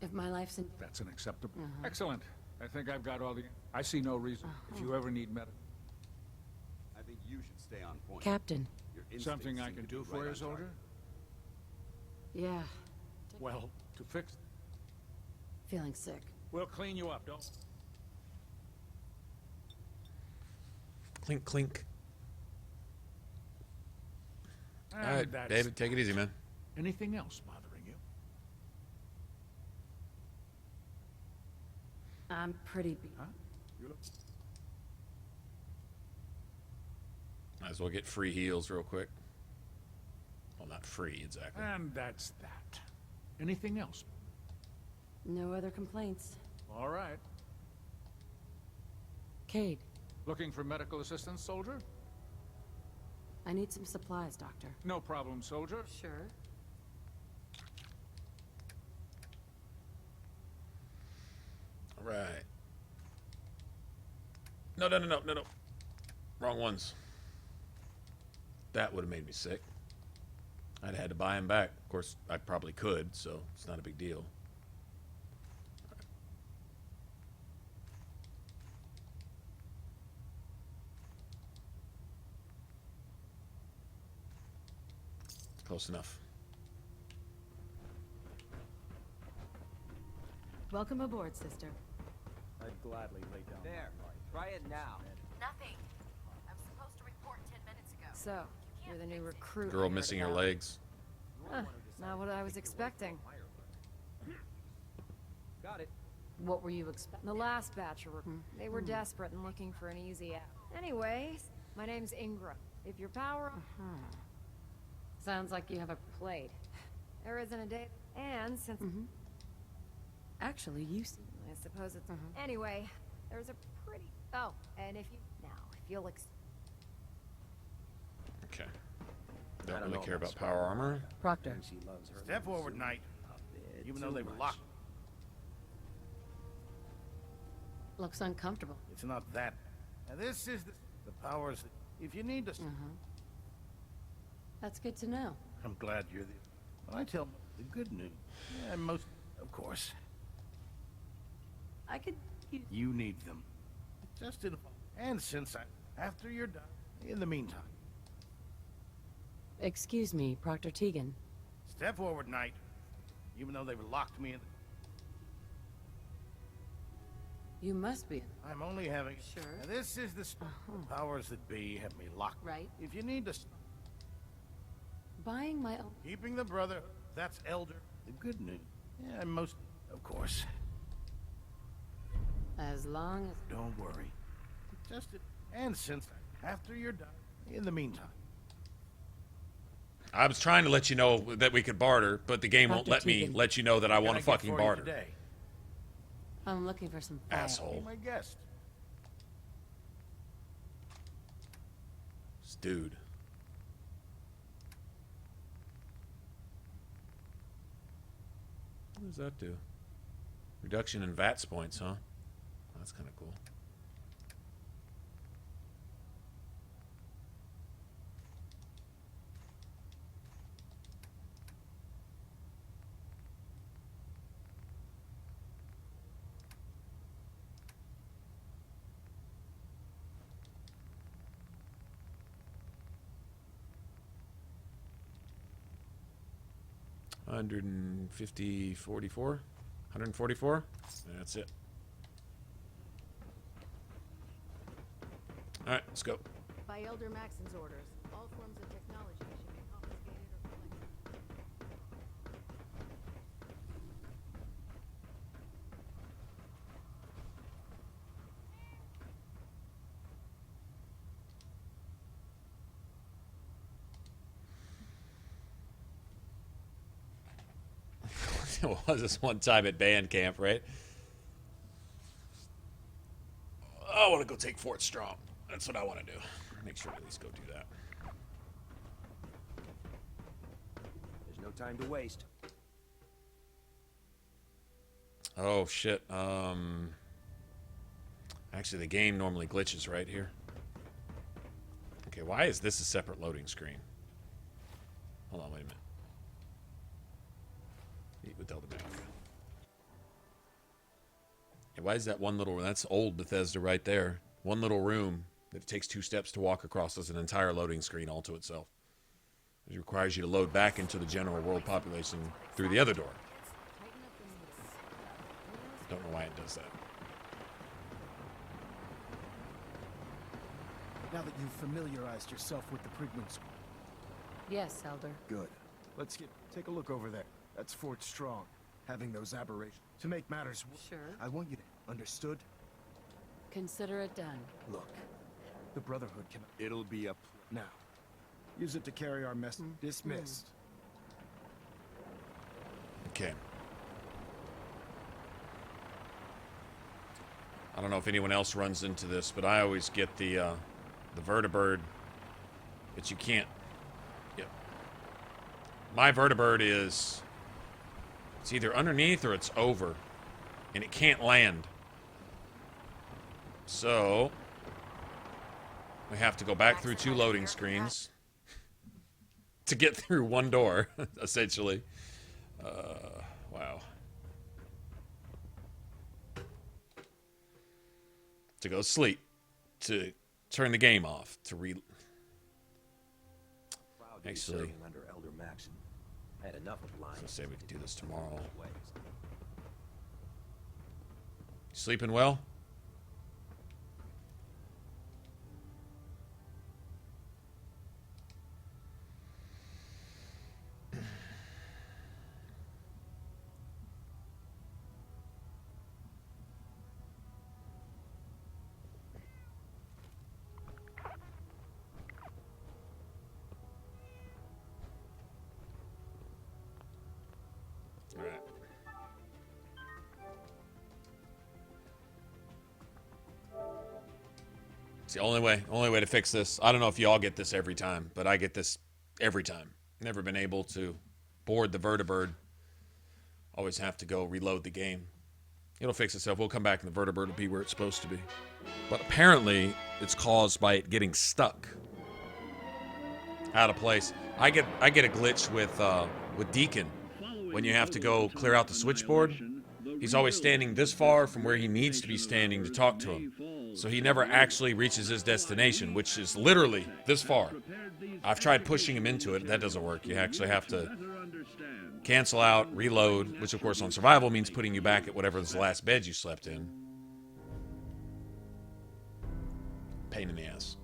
If my life's in... That's an acceptable... Excellent. I think I've got all the... I see no reason. If you ever need medical... I think you should stay on point. Captain. Your instincts Something I seem can to do be for right you, on soldier? target. Yeah. Well, to fix... Feeling sick. We'll clean you up, don't... Clink, clink. All And right, that's- David, take it easy, man. Anything else bothering you? I'm pretty beat. Huh? You look... Might as well get free heals real quick. Well, not free, exactly. And that's that. Anything else? No other complaints. All right. Cade, Looking for medical assistance, soldier? I need some supplies, Doctor. No problem, soldier. Sure. All right. No, no, no, no, no, no. Wrong ones. That would have made me sick. I'd had to buy them back. Of course, I probably could, so it's not a big deal. Close enough. Welcome aboard, sister. I'd gladly lay down There. my life. Try it now. Nothing. I was supposed to report 10 minutes ago. So, you're the new recruit. Girl missing her legs. Not what I was expecting. Got it. What were you expecting? The last batch of they were desperate and looking for an easy out. Anyways, my name's Ingram. If your power... Sounds like you have a played. There isn't a day... And since... Actually, you see. I suppose it's... Anyway, there's a pretty... Oh, and if you... Now, if you'll... Okay. Don't really care about power armor. Proctor. Step forward, Knight. Even though they were locked. Looks uncomfortable. It's not that. Now this is the powers that... If you need to... That's good to know. I'm glad you're the... When I tell the good news, yeah, most... Of course. I could... You need them. Just in... And since after you're done, in the meantime. Excuse me, Proctor Tegan. Step forward, Knight. Even though they've locked me in... You must be. I'm only having... Sure. Now this is the powers that be have me locked. Right. If you need to... Buying my own... Keeping the brother, that's elder. The good news. Yeah, most... Of course. As long as... Don't worry. Just... And since after you're done, in the meantime. I was trying to let you know that we could barter, but the game won't let me let you know that I want to fucking barter. I'm looking for some... Asshole. Be my guest. This dude. What does that do? Reduction in VATS points, huh? That's kind of cool. $144. That's it. All right, let's go. By Elder Maxon's orders, all forms of technology should be confiscated or collected. It was this one time at band camp, right? I want to go take Fort Strong. That's what I want to do. Make sure to at least go do that. There's no time to waste. Oh, shit. Actually, the game normally glitches right here. Okay, why is this a separate loading screen? Hold on, wait a minute. Meet with Elder Mac. Yeah, why is that one little... That's old Bethesda right there. One little room that it takes 2 steps to walk across as an entire loading screen all to itself. It requires you to load back into the general world population through the other door. Don't know why it does that. Now that you've familiarized yourself with the Prigman's... Yes, Elder. Good. Let's take a look over there. That's Fort Strong, having those aberrations. To make matters... Sure. I want you to... Understood? Consider it done. Look, the Brotherhood can... It'll be up... Now, use it to carry our message. Dismissed. Okay. I don't know if anyone else runs into this, but I always get the vertibird that you can't... Yep. My vertibird is... It's either underneath or it's over. And it can't land. So... We have to go back through 2 loading screens to get through 1 door, essentially. Wow. To go sleep. To turn the game off. To Actually, under Elder Maxon. Had enough of lying. Let's say we could do this tomorrow. Sleeping well? It's the only way to fix this. I don't know if you all get this every time, but I get this every time. Never been able to board the vertibird. Always have to go reload the game. It'll fix itself. We'll come back and the vertibird will be where it's supposed to be. But apparently, it's caused by it getting stuck. Out of place. I get a glitch with Deacon. When you have to go clear out the switchboard, he's always standing this far from where he needs to be standing to talk to him. So he never actually reaches his destination, which is literally this far. I've tried pushing him into it. That doesn't work. You actually have to cancel out, reload, which of course on survival means putting you back at whatever was the last bed you slept in. Pain in the ass.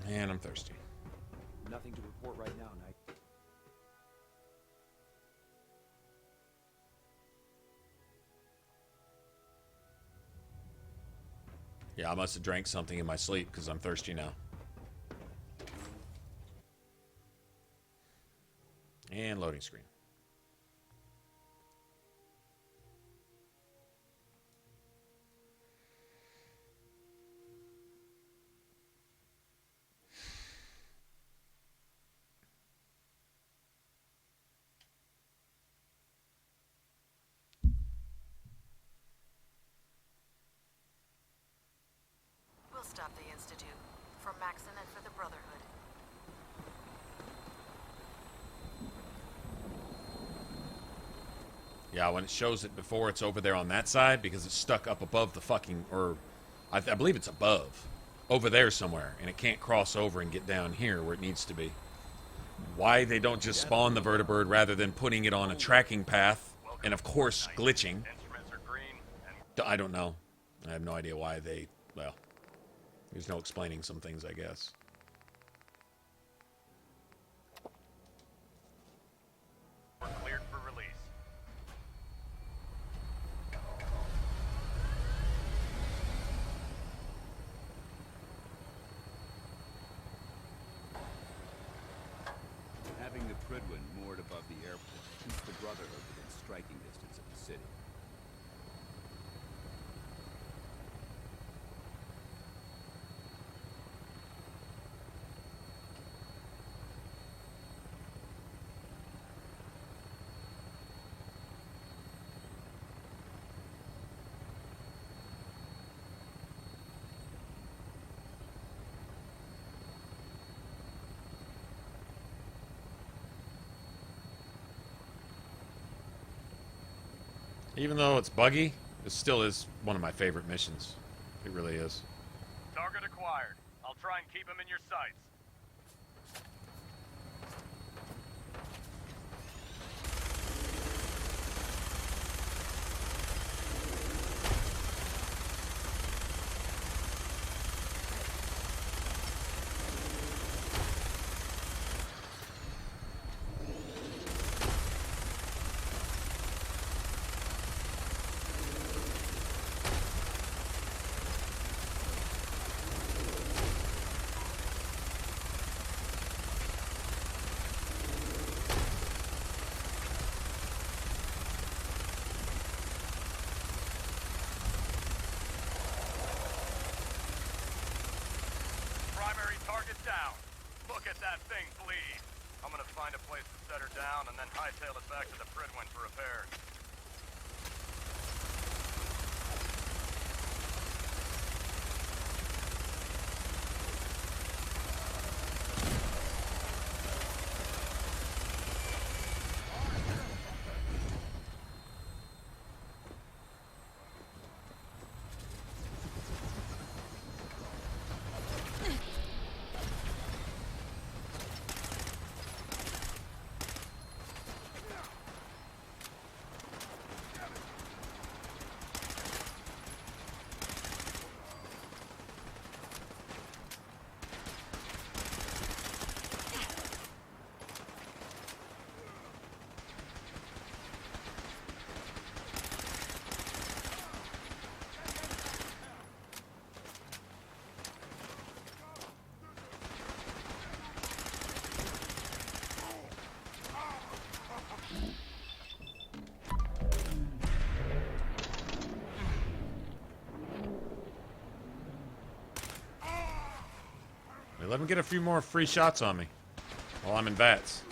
Man, I'm thirsty. Nothing to report right now, Knight. Yeah, I must have drank something in my sleep because I'm thirsty now. And loading screen. We'll stop the Institute. For Maxon and for the Brotherhood. Yeah, when it shows it before, it's over there on that side because it's stuck up above the fucking, or I believe it's above, over there somewhere, and it can't cross over and get down here where it needs to be. Why they don't just spawn the vertibird rather than putting it on a tracking path, and of course glitching, I don't know. I have no idea why they, well, there's no explaining some things, I guess. We're cleared for release. Having the Prydwen moored above the airport keeps the Brotherhood within striking distance of the city. Even though it's buggy, it still is one of my favorite missions. It really is. Target acquired. I'll try and keep him in your sights. Primary target down. Look at that thing bleed. I'm gonna find a place to set her down and then hightail it back to the Prydwen for repairs. Let him get a few more free shots on me while I'm in VATS.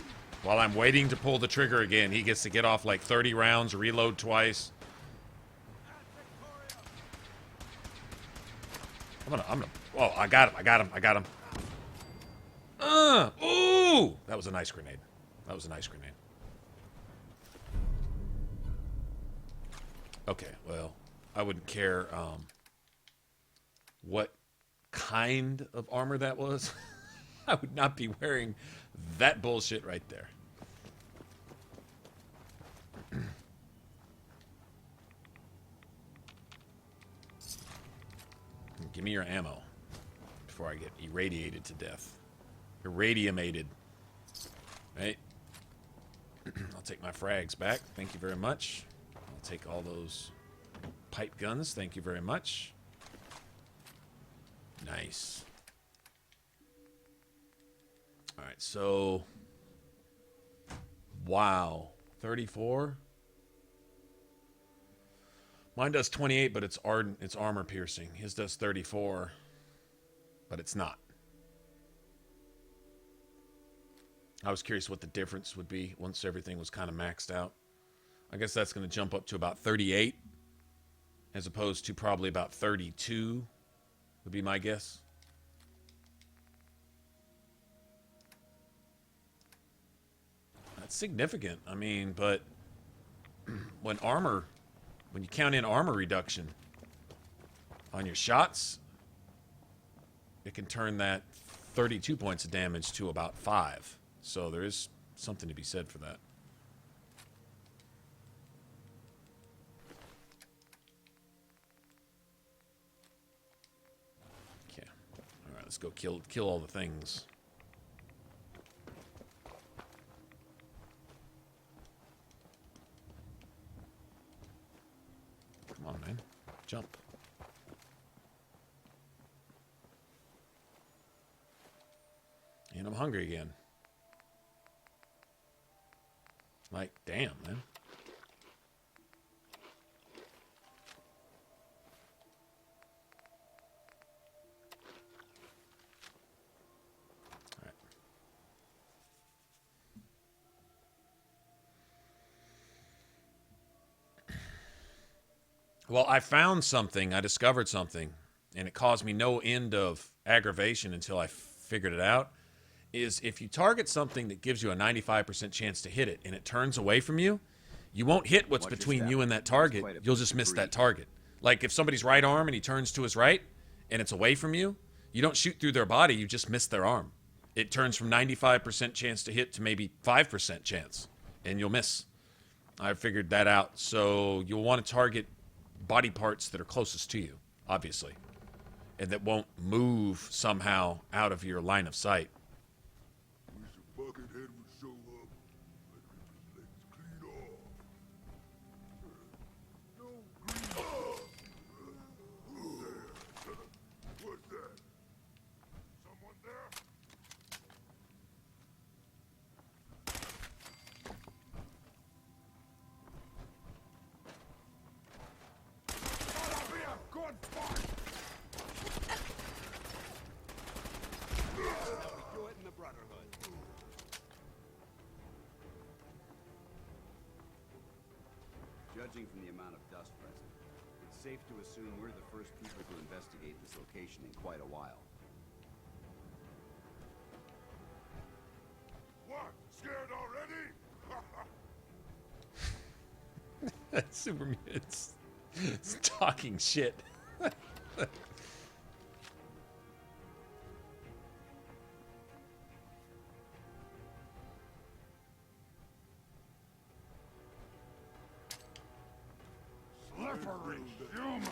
While I'm waiting to pull the trigger again, he gets to get off like 30 rounds, reload twice. Oh, I got him. Ooh! That was a nice grenade. Okay, well, I wouldn't care, what kind of armor that was. I would not be wearing that bullshit right there. Give me your ammo before I get irradiated to death. Irradiated. Right? I'll take my frags back. Thank you very much. I'll take all those pipe guns. Thank you very much. Nice. All right, so wow, 34. Mine does 28, but it's ardent. It's armor piercing. His does 34, but it's not. I was curious what the difference would be once everything was kind of maxed out. I guess that's going to jump up to about 38, as opposed to probably about 32, would be my guess. That's significant. I mean, but when you count in armor reduction on your shots, it can turn that 32 points of damage to about 5. So there is something to be said for that. Okay. All right, let's go kill all the things. Come on, man. Jump. And I'm hungry again. Like, damn, man. All right. Well, I found something. I discovered something, and it caused me no end of aggravation until I figured it out. Is if you target something that gives you a 95% chance to hit it and it turns away from you, you won't hit what's between you and that target. You'll just miss that target. Like if somebody's right arm and he turns to his right and it's away from you, you don't shoot through their body, you just miss their arm. It turns from 95% chance to hit to maybe 5% chance, and you'll miss. I figured that out. So you'll want to target body parts that are closest to you, obviously, and that won't move somehow out of your line of sight. Buckethead would show up, I'd rip his legs clean off. No green. There. What's that? Someone there? That'll be a good fight! Do it in the Brotherhood. Judging from the amount of dust present, it's safe to assume we're the first people to investigate this location in quite a while. What? Scared already? Superman, it's talking shit. Slippery humans!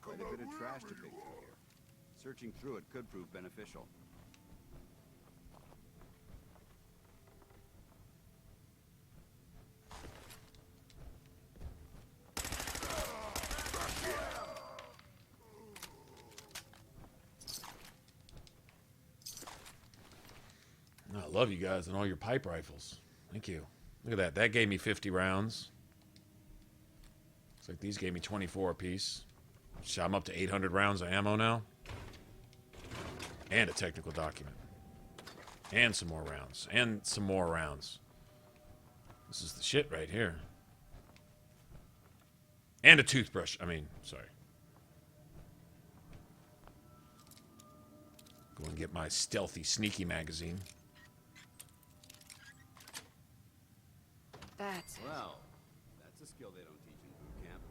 Quite a bit of trash to pick through here. Searching through it could prove beneficial. I love you guys and all your pipe rifles. Thank you. Look at that. That gave me 50 rounds. Looks like these gave me 24 apiece. So I'm up to 800 rounds of ammo now. And a technical document. And some more rounds. And some more rounds. This is the shit right here. And a toothbrush. I mean, sorry. Go and get my stealthy, sneaky magazine. That's Well, that's a skill they don't teach in boot camp.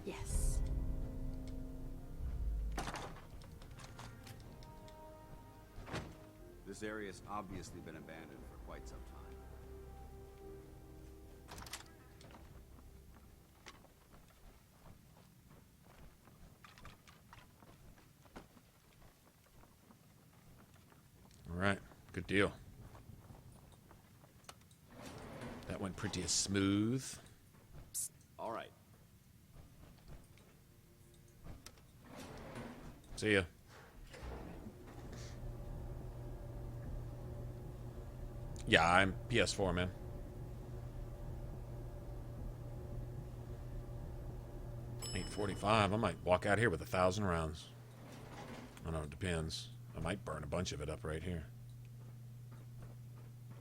yes. This area's obviously been abandoned for quite some time. All right, good deal. That went pretty smooth. All right. See ya. Yeah, I'm PS4, man. .845. I might walk out here with 1,000 rounds. I don't know, it depends. I might burn a bunch of it up right here.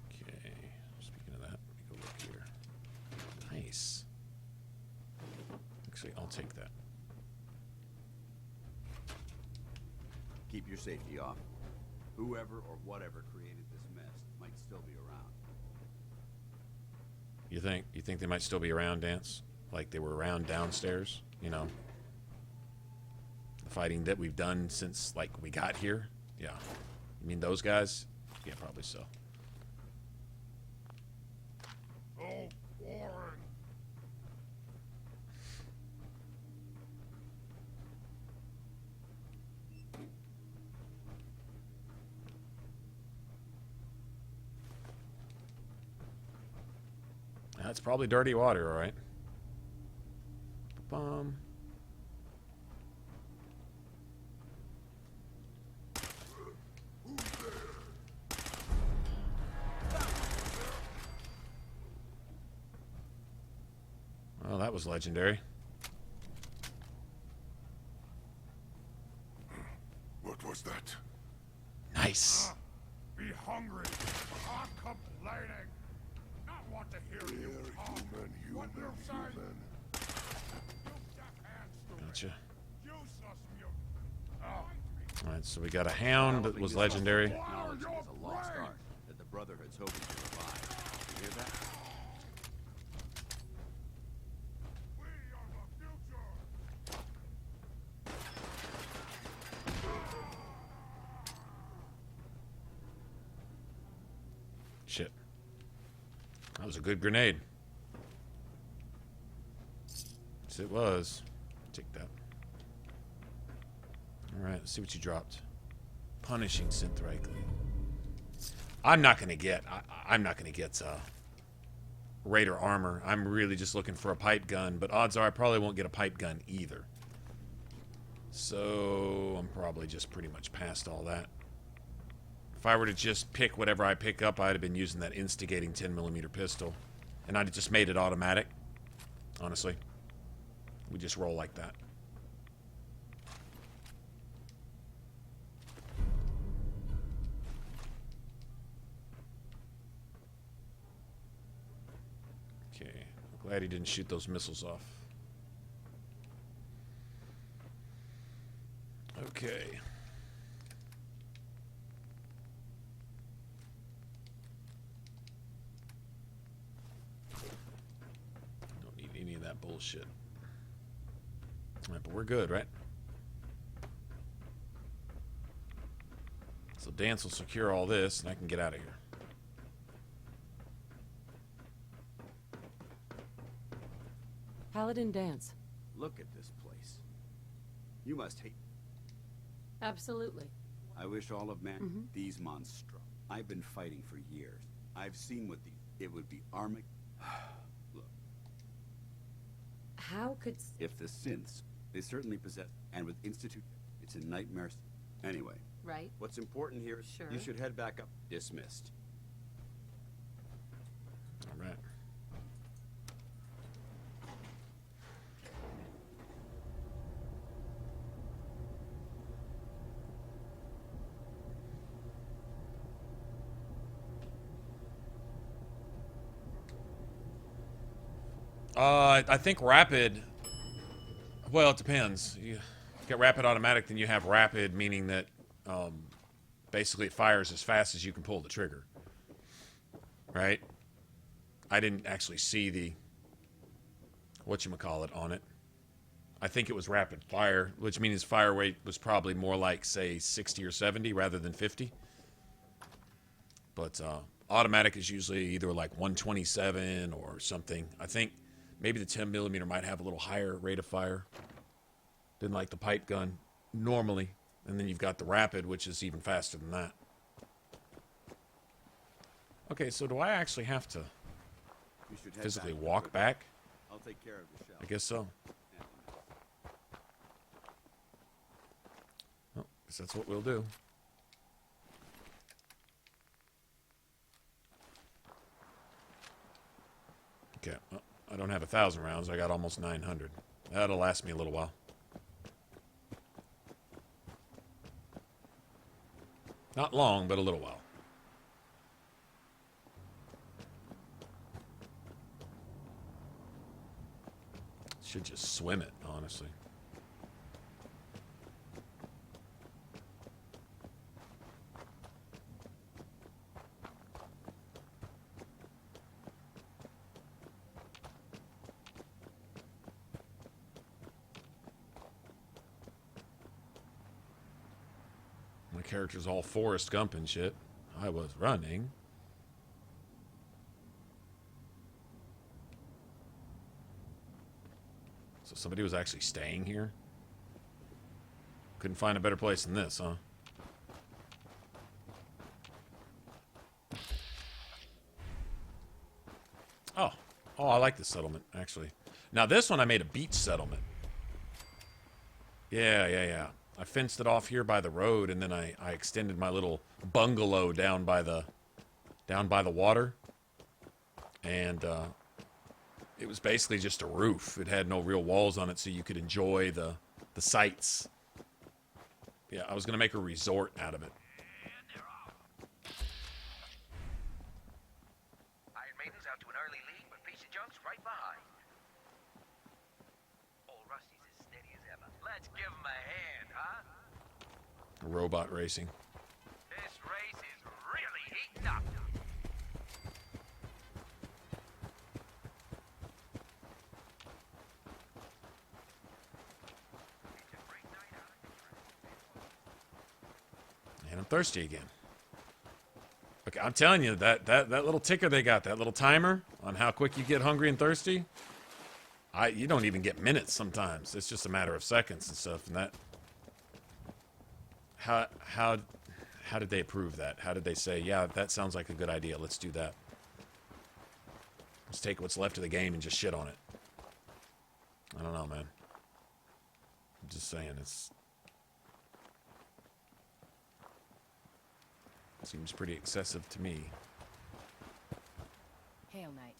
Okay, speaking of that, let me go look here. Nice. Actually, I'll take that. Keep your safety off. Whoever or whatever created this mess might still be around. You think they might still be around, Dance? Like they were around downstairs, you know? The fighting that we've done since, like, we got here? Yeah. You mean those guys? Yeah, probably so. Oh, boring. That's probably dirty water, all right. Bum. Well, that was legendary. What was that? Nice. Be hungry. Stop complaining. Not want to hear you talk. What you say? Gotcha. Useless mutant. All right, so we got a hound that was legendary. Knowledge is a lost art that the Brotherhood's hoping to revive. You hear that? Shit. That was a good grenade. Yes, it was. Take that. Alright, let's see what you dropped. Punishing synth rifle. I'm not gonna get Raider armor. I'm really just looking for a pipe gun, but odds are I probably won't get a pipe gun either. So I'm probably just pretty much past all that. If I were to just pick whatever I pick up, I'd have been using that instigating 10mm pistol. And I'd have just made it automatic. Honestly. We just roll like that. Okay. I'm glad he didn't shoot those missiles off. Okay. Don't need any of that bullshit. Alright, but we're good, right? So Dance will secure all this, and I can get out of here. Paladin Dance. Look at this place. You must hate. Absolutely. I wish all of man these monsters. I've been fighting for years. I've seen what it would be Look. How could... If the synths, they certainly possess, and with Institute, it's a nightmare. Anyway. Right. What's important here is you should head back up. Dismissed. All right. I think rapid. Well, it depends. You get rapid automatic, then you have rapid, meaning that basically it fires as fast as you can pull the trigger. Right? I didn't actually see the whatchamacallit on it. I think it was rapid fire, which means fire rate was probably more like, say, 60 or 70 rather than 50. But automatic is usually either like 127 or something. I think maybe the 10mm might have a little higher rate of fire than like the pipe gun normally. And then you've got the rapid, which is even faster than that. Okay, so do I actually have to We should head physically back. walk back? I'll take care of the shell. I guess so. Well, guess that's what we'll do. Okay, well, I don't have 1,000 rounds. I got almost 900. That'll last me a little while. Not long, but a little while. Should just swim it, honestly. My character's all Forrest Gump and shit. I was running. So somebody was actually staying here? Couldn't find a better place than this, huh? Oh. Oh, I like this settlement, actually. Now, this one I made a beach settlement. Yeah. I fenced it off here by the road, and then I extended my little bungalow down by the water. And, it was basically just a roof. It had no real walls on it, so you could enjoy the sights. Yeah, I was going to make a resort out of it. Iron Maiden's out to an early lead, but Piece of Junk's right behind. Old Rusty's as steady as ever. Let's give him a hand, huh? Robot racing. This race is really heating up. And I'm thirsty again. Okay, I'm telling you, that little ticker they got, that little timer on how quick you get hungry and thirsty, you don't even get minutes sometimes. It's just a matter of seconds and stuff. And that, how did they approve that? How did they say, yeah, that sounds like a good idea, let's do that? Let's take what's left of the game and just shit on it. I don't know, man. I'm just saying, seems pretty excessive to me. Hail Knight.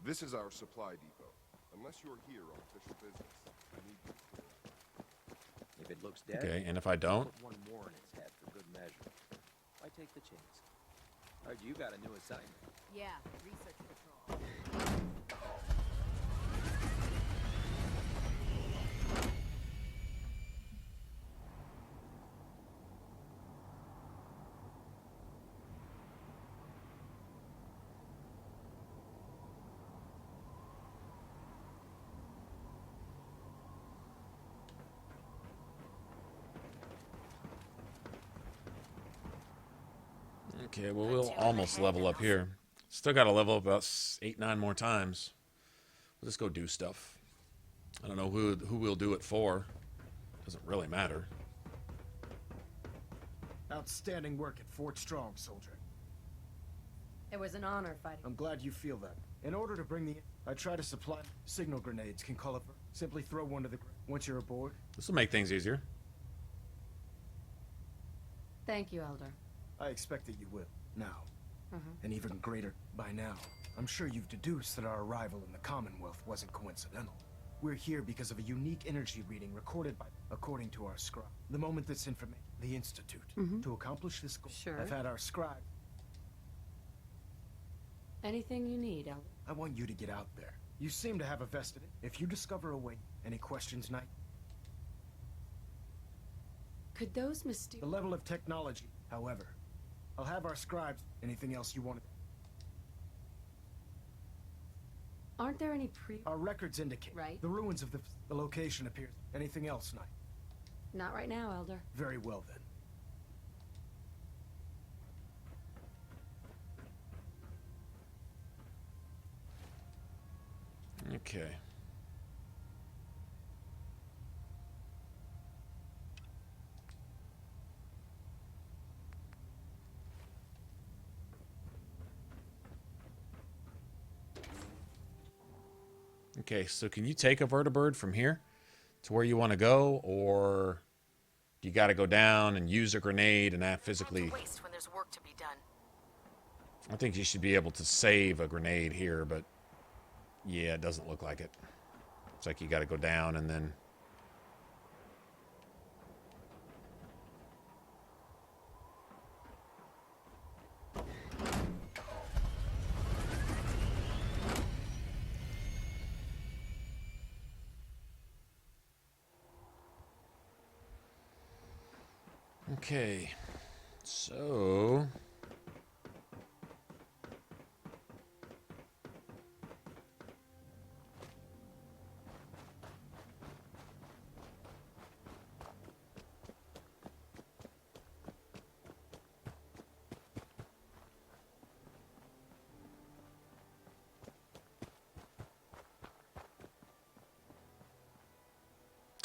This is our supply depot. Unless you're here on official business, I need you to clear out. If it looks dead, Okay, and if I don't? put one more in its head for good measure. Why take the chance? Heard you got a new assignment. Yeah, research patrol. Okay, well, we'll almost level up here. Still got to level up about 8, 9 more times. We'll just go do stuff. I don't know who we'll do it for. Doesn't really matter. Outstanding work at Fort Strong, soldier. It was an honor fighting. I'm glad you feel that. In order to bring I try to supply signal grenades. Can call it. Simply throw one to the once you're aboard. This will make things easier. Thank you, Elder. I expect that you will. Now. And even greater by now. I'm sure you've deduced that our arrival in the Commonwealth wasn't coincidental. We're here because of a unique energy reading recorded by, according to our scribe. The moment this information, the Institute, to accomplish this goal, I've had our scribe. Anything you need, Elder. I want you to get out there. You seem to have a vested. If you discover a way, any questions, Knight? Could those mysterious... The level of technology, however. I'll have our scribes. Anything else you wanted? Aren't there any Our records indicate. Right. The ruins of the location appears. Anything else, Knight? Not right now, Elder. Very well, then. Okay. Okay, so can you take a vertibird from here to where you want to go, or you got to go down and use a grenade and that physically... Waste when there's work to be done. I think you should be able to save a grenade here, but yeah, it doesn't look like it. It's like you got to go down and then... Okay, so...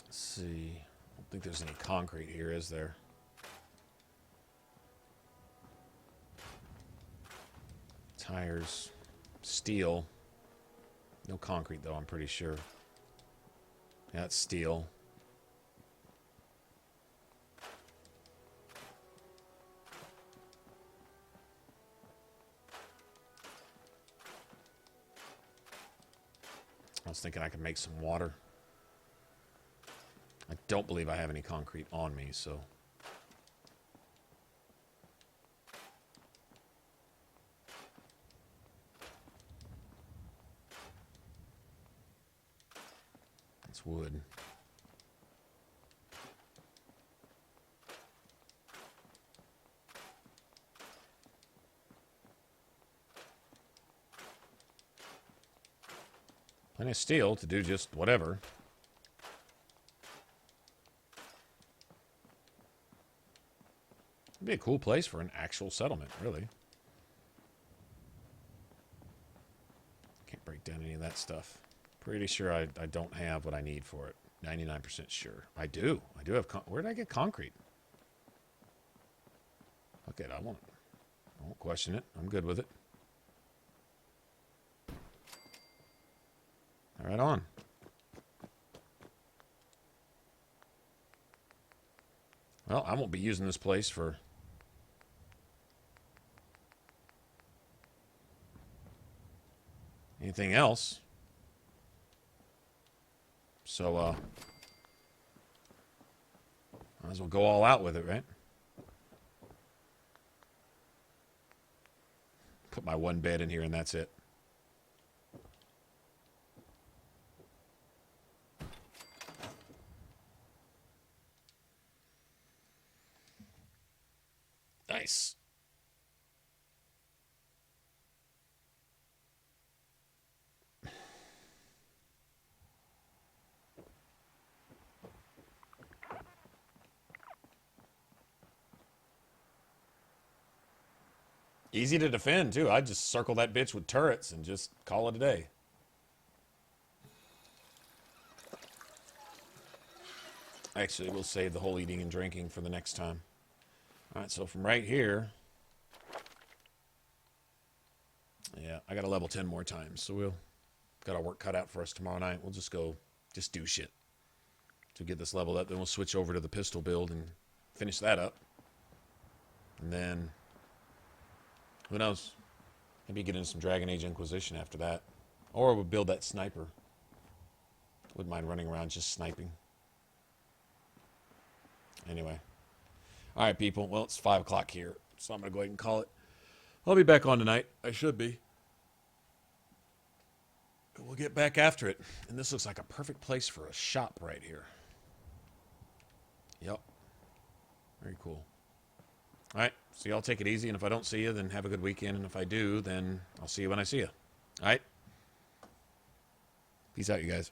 Let's see. I don't think there's any concrete here, is there? Tires, steel. No concrete, though, I'm pretty sure. Yeah, it's steel. I was thinking I could make some water. I don't believe I have any concrete on me, so... It's wood. Plenty of steel to do just whatever. It'd be a cool place for an actual settlement, really. Can't break down any of that stuff. Pretty sure I don't have what I need for it. 99% sure. I do. I do have... Where did I get concrete? Okay, I won't question it. I'm good with it. All right, on. Well, I won't be using this place for... anything else. So, might as well go all out with it, right? Put my one bed in here and that's it. Nice. Easy to defend, too. I'd just circle that bitch with turrets and just call it a day. Actually, we'll save the whole eating and drinking for the next time. Alright, so from right here... yeah, I got to level 10 more times, so we'll... got our work cut out for us tomorrow night. We'll just go... just do shit. To get this leveled up, then we'll switch over to the pistol build and finish that up. And then... who knows? Maybe get into some Dragon Age Inquisition after that. Or we'll build that sniper. Wouldn't mind running around just sniping. Anyway. Alright, people. Well, it's 5 o'clock here, so I'm going to go ahead and call it. I'll be back on tonight. I should be. We'll get back after it. And this looks like a perfect place for a shop right here. Yep. Very cool. Alright, so y'all take it easy, and if I don't see you, then have a good weekend, and if I do, then I'll see you when I see you. Alright? Peace out, you guys.